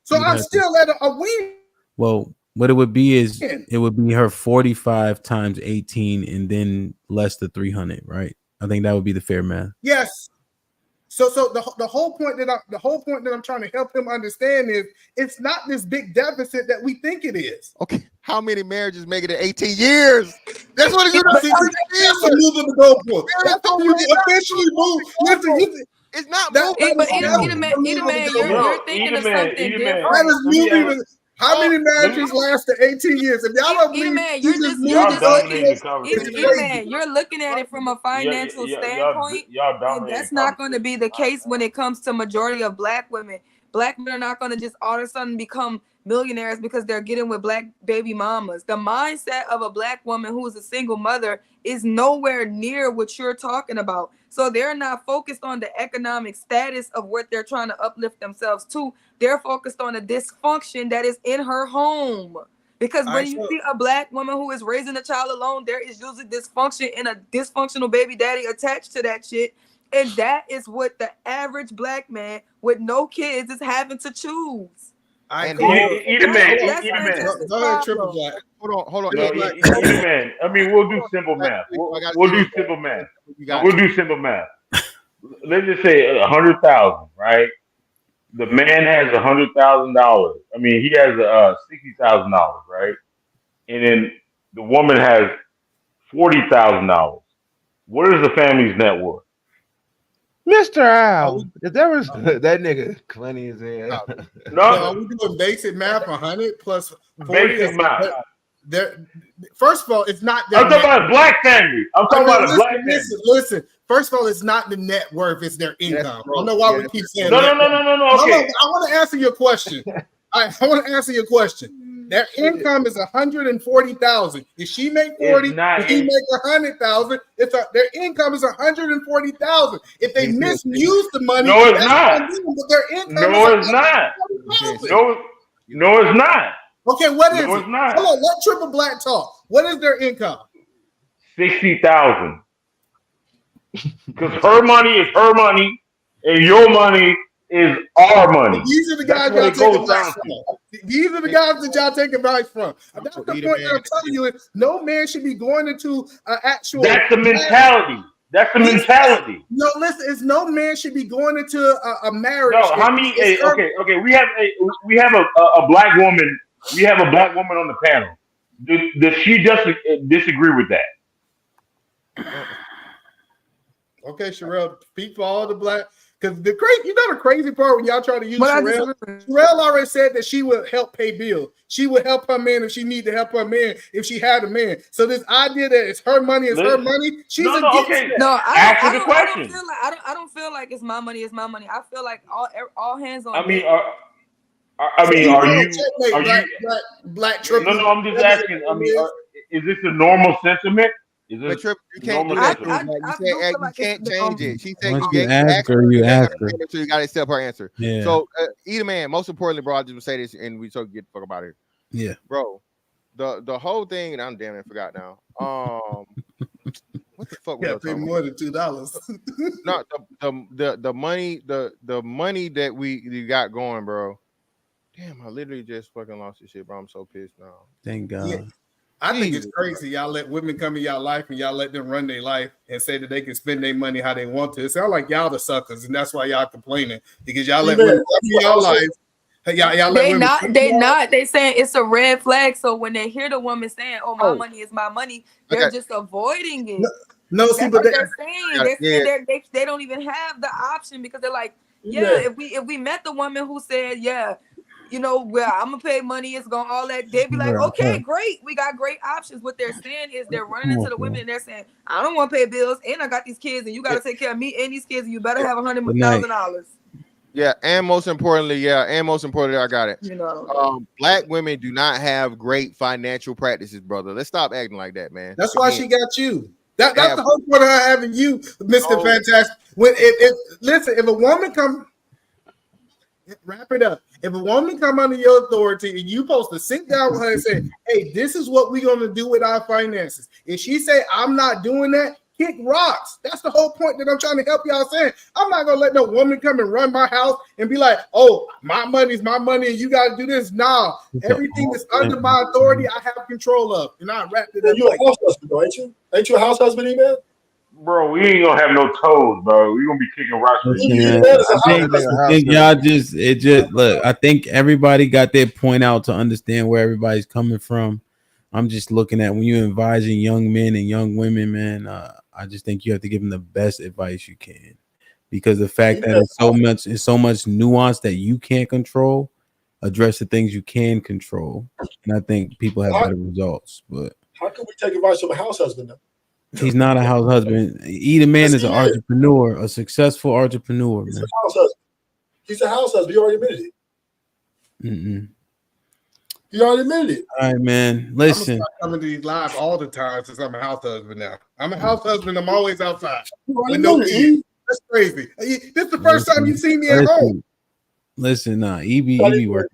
So I'm still at a win. Well, what it would be is it would be her 45 times 18 and then less the 300, right? I think that would be the fair math. Yes. So the whole point that I'm trying to help him understand is it's not this big deficit that we think it is. Okay. How many marriages make it at 18 years? That's what it is. That's a move of the goalpost. That's how you officially move. Listen, it's not moving. But either man, you're thinking of something different. How many marriages last to 18 years? If y'all don't believe, you're looking at it from a financial standpoint. And that's not going to be the case when it comes to majority of black women. Black men are not going to just all of a sudden become millionaires because they're getting with black baby mamas. The mindset of a black woman who is a single mother is nowhere near what you're talking about. So they're not focused on the economic status of what they're trying to uplift themselves to. They're focused on the dysfunction that is in her home. Because when you see a black woman who is raising a child alone, there is usually dysfunction and a dysfunctional baby daddy attached to that shit. And that is what the average black man with no kids is having to choose. Eat a man. Go ahead, Triple Black. Hold on. Eat a man. I mean, we'll do simple math. We'll do simple math. We'll do simple math. Let's just say 100,000, right? The man has $100,000. I mean, he has $60,000, right? And then the woman has $40,000. What is the family's net worth? Mr. Al, that was that nigga funny as hell. No, we doing basic math. 100 plus 40. Basic math. First of all, it's not. I'm talking about a black family. I'm talking about a black family. Listen. First of all, it's not the net worth; it's their income. I don't know why we keep saying no. that. No. Okay. I want to answer your question. I want to answer your question. Their income is 140,000. If she make 40, if he make 100,000, their income is 140,000. If they misuse the money, no, it's not. But their income it's not. No, it's not. Okay, what is it? It's not. Hold on, let Triple Black talk. What is their income? 60,000. Because her money is her money, and your money is our money. These are the guys y'all take advice from. These are the guys that y'all take advice from. That's the point that I'm telling you is no man should be going into an actual. That's the mentality. That's the mentality. No, listen, it's no man should be going into a marriage. No, how many? Okay. We have a black woman. We have a black woman on the panel. Does she just disagree with that? Okay, Sherelle, speak for all the black. Because the crazy part when y'all try to use Sherelle already said that she would help pay bills. She would help her man if she needed to help her man if she had a man. So this idea that it's her money, her money, she's against it. No, answer the question. I don't feel like it's my money. It's my money. I feel like all hands on. Are you black triple? No, I'm just asking. Is this a normal sentiment? Is this you can't do that. You can't change it. She said you ask her. So you got to accept her answer. Yeah. So eat a man. Most importantly, bro, I just say this, and we so get the fuck about it. Yeah, bro. The whole thing, and I'm damn it forgot now. What the fuck? Yeah, pay more than $2. No, the money that we got going, bro. Damn, I literally just fucking lost this shit, bro. I'm so pissed now. Thank God. Yeah. I think it's crazy. Y'all let women come in y'all life and y'all let them run their life and say that they can spend their money how they want to. It sounds like y'all the suckers, and that's why y'all complaining because y'all let women come in y'all life. Y'all let They saying it's a red flag. So when they hear the woman saying, "Oh, my money is my money," they're just avoiding it. No, see, but they're saying they don't even have the option because they're like, if we met the woman who said, I'm gonna pay money, it's gonna all that, they'd be like, okay, great, we got great options. What they're saying is they're running into the women and they're saying, I don't want to pay bills and I got these kids and you got to take care of me and these kids and you better have $100,000. Yeah, and most importantly, I got it. Black women do not have great financial practices, brother. Let's stop acting like that, man. That's why she got you. That's the whole point of her having you, Mr. Fantastic. If a woman come, wrap it up. If a woman come under your authority and you supposed to sit down with her and say, hey, this is what we're going to do with our finances. If she say, I'm not doing that, kick rocks. That's the whole point that I'm trying to help y'all saying. I'm not going to let no woman come and run my house and be like, oh, my money's my money and you got to do this. Nah, everything that's under my authority, I have control of. And I wrapped it up. You're a house husband, though, ain't you? Ain't you a house husband, man? Bro, we ain't gonna have no toes, bro. We gonna be kicking rocks. I think y'all look. I think everybody got their point out to understand where everybody's coming from. I'm just looking at when you're advising young men and young women, man. I just think you have to give them the best advice you can, because the fact that it's so much nuance that you can't control, address the things you can control, and I think people have better results. But how can we take advice from a house husband though? He's not a house husband. Either man is an entrepreneur, a successful entrepreneur. He's a house husband. He's a house husband. You already admitted it. He already admitted it. All right, man. I'm gonna Listen. start coming to these live all the time since I'm a house husband now. I'm a house husband. I'm always outside with no kids. That's crazy. This is the first time you see me at home. Listen, nah, he be working.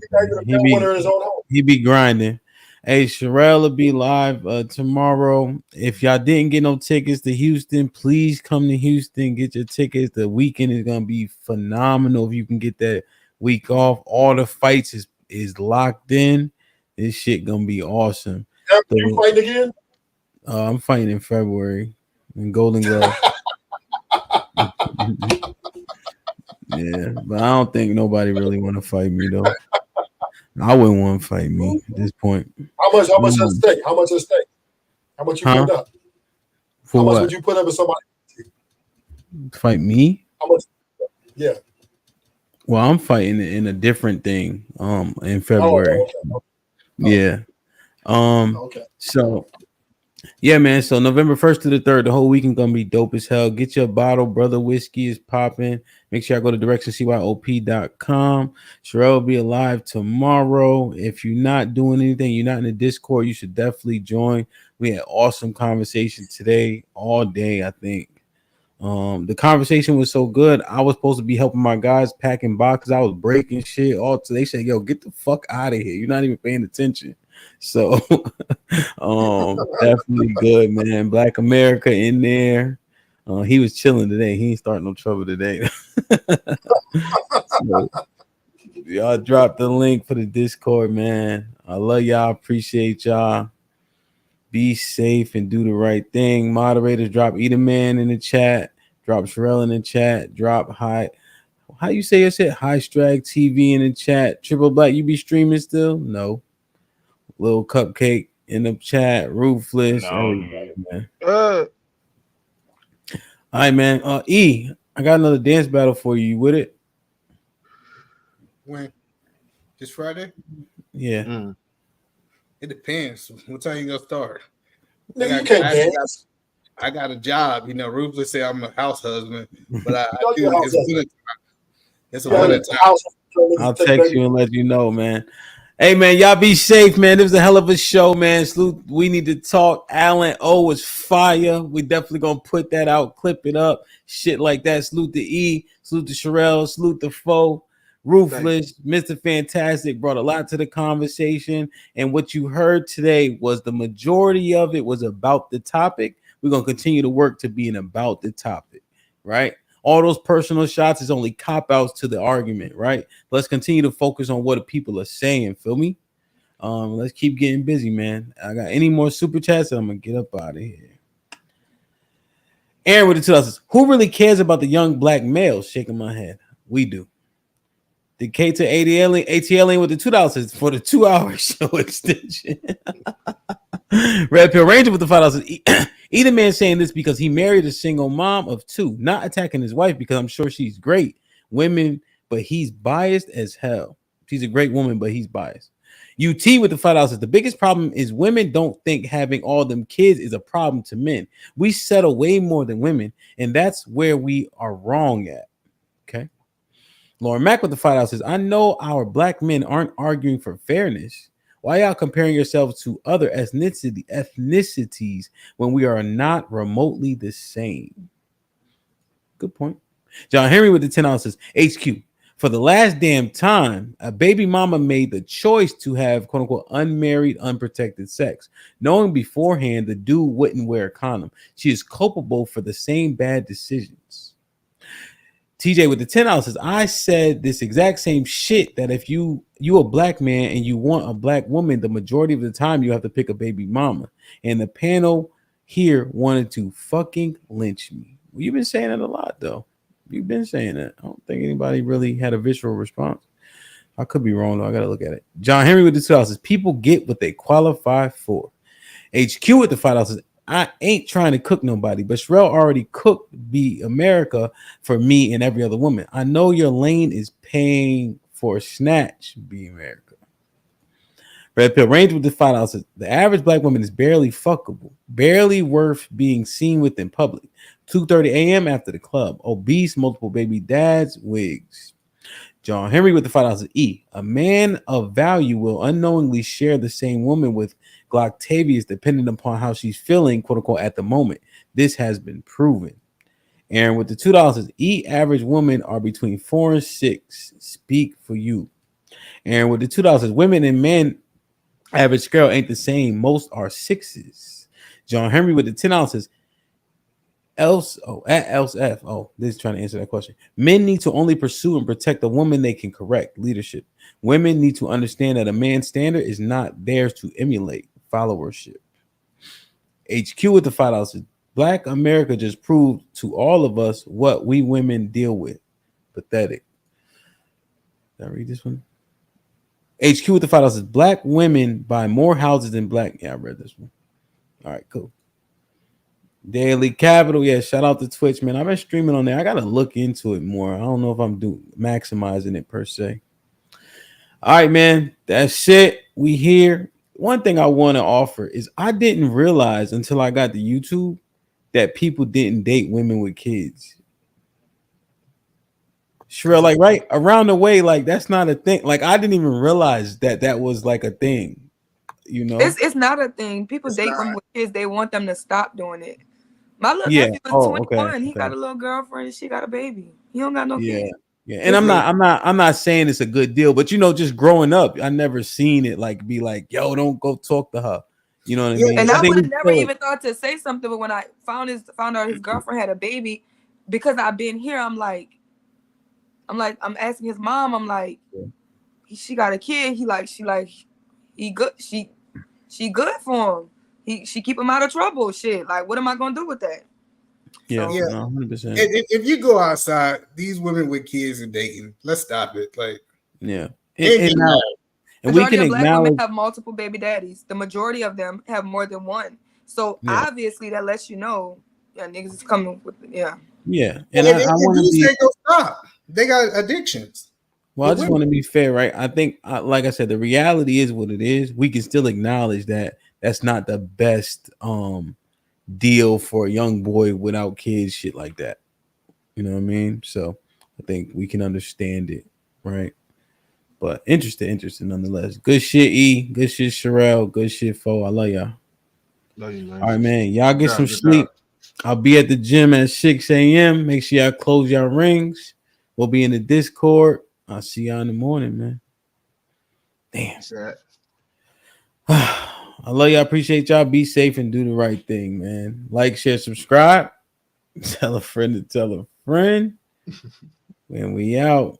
He be grinding. Hey, Sherelle will be live tomorrow. If y'all didn't get no tickets to Houston, please come to Houston. Get your tickets. The weekend is gonna be phenomenal. If you can get that week off, all the fights is locked in. This shit gonna be awesome. You fighting again? I'm fighting in February in Golden Glove. Yeah, but I don't think nobody really want to fight me though. I wouldn't want to fight me at this point. How much at stake? How much at stake? How much you put up? For How much what? would you put up with somebody? Fight me? How much? Yeah. Well, I'm fighting in a different thing. In February. Yeah. So yeah, man. So November 1st to the 3rd, the whole weekend gonna be dope as hell. Get your bottle, brother. Whiskey is popping. Make sure I go to directioncyop.com. Sherelle will be alive tomorrow. If you're not doing anything, you're not in the Discord, you should definitely join. We had awesome conversation today, all day, I think. The conversation was so good. I was supposed to be helping my guys packing boxes. I was breaking shit. They said, yo, get the fuck out of here. You're not even paying attention. So definitely good, man. Black America in there. He was chilling today. He ain't starting no trouble today. So, y'all drop the link for the Discord, man. I love y'all. Appreciate y'all. Be safe and do the right thing. Moderators, drop Edaman in the chat. Drop Sherelle in the chat. Drop How you say your shit? High Strag TV in the chat. Triple Black, you be streaming still? No. Little Cupcake in the chat. Ruthless. Everybody, man. All right, man. E, I got another dance battle for you. You with it? When? This Friday? Yeah. It depends. What time you gonna start? Nigga, you can't dance. I got a job. Ruthless say I'm a house husband, but I do. you're a house husband. It's a winter time. I'll text you and let you know, man. Hey, man, y'all be safe, man. This was a hell of a show, man. Salute. We need to talk. Alan O was fire. We definitely gonna put that out, clip it up, shit like that. Salute to E. Salute to Sherelle. Salute to Foe. Ruthless, Mr. Fantastic brought a lot to the conversation. And what you heard today was the majority of it was about the topic. We're going to continue to work to being about the topic, right? All those personal shots is only cop-outs to the argument, right? Let's continue to focus on what the people are saying, feel me? Let's keep getting busy, man. I got any more super chats, and I'm going to get up out of here. Aaron with the 2000s. Who really cares about the young black males? Shaking my head. We do. The K to ATL with the $2 for the 2-hour show extension. Red Pill Ranger with the $5. Either man saying this because he married a single mom of 2, not attacking his wife because I'm sure she's great. Women, but he's biased as hell. She's a great woman, but he's biased. UT with the $5. The biggest problem is women don't think having all them kids is a problem to men. We settle way more than women, and that's where we are wrong at. Okay. Lauren Mack with the $5 says, I know our black men aren't arguing for fairness. Why y'all comparing yourselves to other ethnicities when we are not remotely the same? Good point. John Henry with the $10 says, HQ, for the last damn time, a baby mama made the choice to have quote unquote unmarried, unprotected sex, knowing beforehand the dude wouldn't wear a condom. She is culpable for the same bad decisions. TJ with the $10 says, I said this exact same shit that if you a black man and you want a black woman, the majority of the time you have to pick a baby mama. And the panel here wanted to fucking lynch me. Well, you've been saying that a lot, though. You've been saying that. I don't think anybody really had a visceral response. I could be wrong, though. I got to look at it. John Henry with the $2 says, people get what they qualify for. HQ with the $5 says, I ain't trying to cook nobody, but Sherelle already cooked Be America for me and every other woman. I know your lane is paying for a snatch, Be America. Red Pill Range with the $5 says, the average black woman is barely fuckable, barely worth being seen with in public. 2:30 a.m. after the club. Obese, multiple baby dads, wigs. John Henry with the $5 E. A man of value will unknowingly share the same woman with Glocktavius depending upon how she's feeling, quote unquote, at the moment. This has been proven. Aaron with the $2 E. Average women are between 4 and 6. Speak for you. Aaron with the $2. Women and men average scale ain't the same. Most are 6s. John Henry with the $10 else. Oh, at else F. Oh, this is trying to answer that question. Men need to only pursue and protect the woman they can correct. Leadership. Women need to understand that a man's standard is not theirs to emulate. Followership. HQ with the $5. Black America just proved to all of us what we women deal with. Pathetic. Did I read this one? HQ with the $5. Black women buy more houses than black. Yeah, I read this one. All right, cool. Daily Capital. Yeah, shout out to Twitch, man. I've been streaming on there. I gotta look into it more. I don't know if I'm maximizing it per se. All right, man. That's it. We here. One thing I want to offer is I didn't realize until I got to YouTube that people didn't date women with kids. Sherelle, like right around the way, like that's not a thing. Like I didn't even realize that was like a thing. You know, it's not a thing. People date women with kids. They want them to stop doing it. My little nephew is 21. He got a little girlfriend and she got a baby. He don't got no kids. Yeah. And I'm not saying it's a good deal, but you know, just growing up, I never seen it like be like, yo, don't go talk to her. You know what I mean? And I would have never even thought to say something, but when I found out his girlfriend had a baby, because I've been here, I'm asking his mom, I'm like, she got a kid. He good. She good for him. She keep him out of trouble. Shit. Like, what am I gonna do with that? Yeah, so, 100%. If you go outside, these women with kids are dating. Let's stop it. Like, yeah. And we can black women have multiple baby daddies. The majority of them have more than one. So obviously that lets you know, niggas is coming with Yeah. And I want to be. Stop. They got addictions. Well, I just want to be fair, right? I think, like I said, the reality is what it is. We can still acknowledge that that's not the best deal for a young boy without kids, shit like that. You know what I mean? So I think we can understand it, right? But interesting nonetheless. Good shit, E. Good shit, Sherelle. Good shit, Fo. I love y'all. Love you, man. All right, man. Y'all get some sleep. I'll be at the gym at 6 a.m. Make sure y'all close y'all rings. We'll be in the Discord. I'll see y'all in the morning, man. Damn. I love y'all. Appreciate y'all. Be safe and do the right thing, man. Like, share, subscribe. Tell a friend to tell a friend. And we out.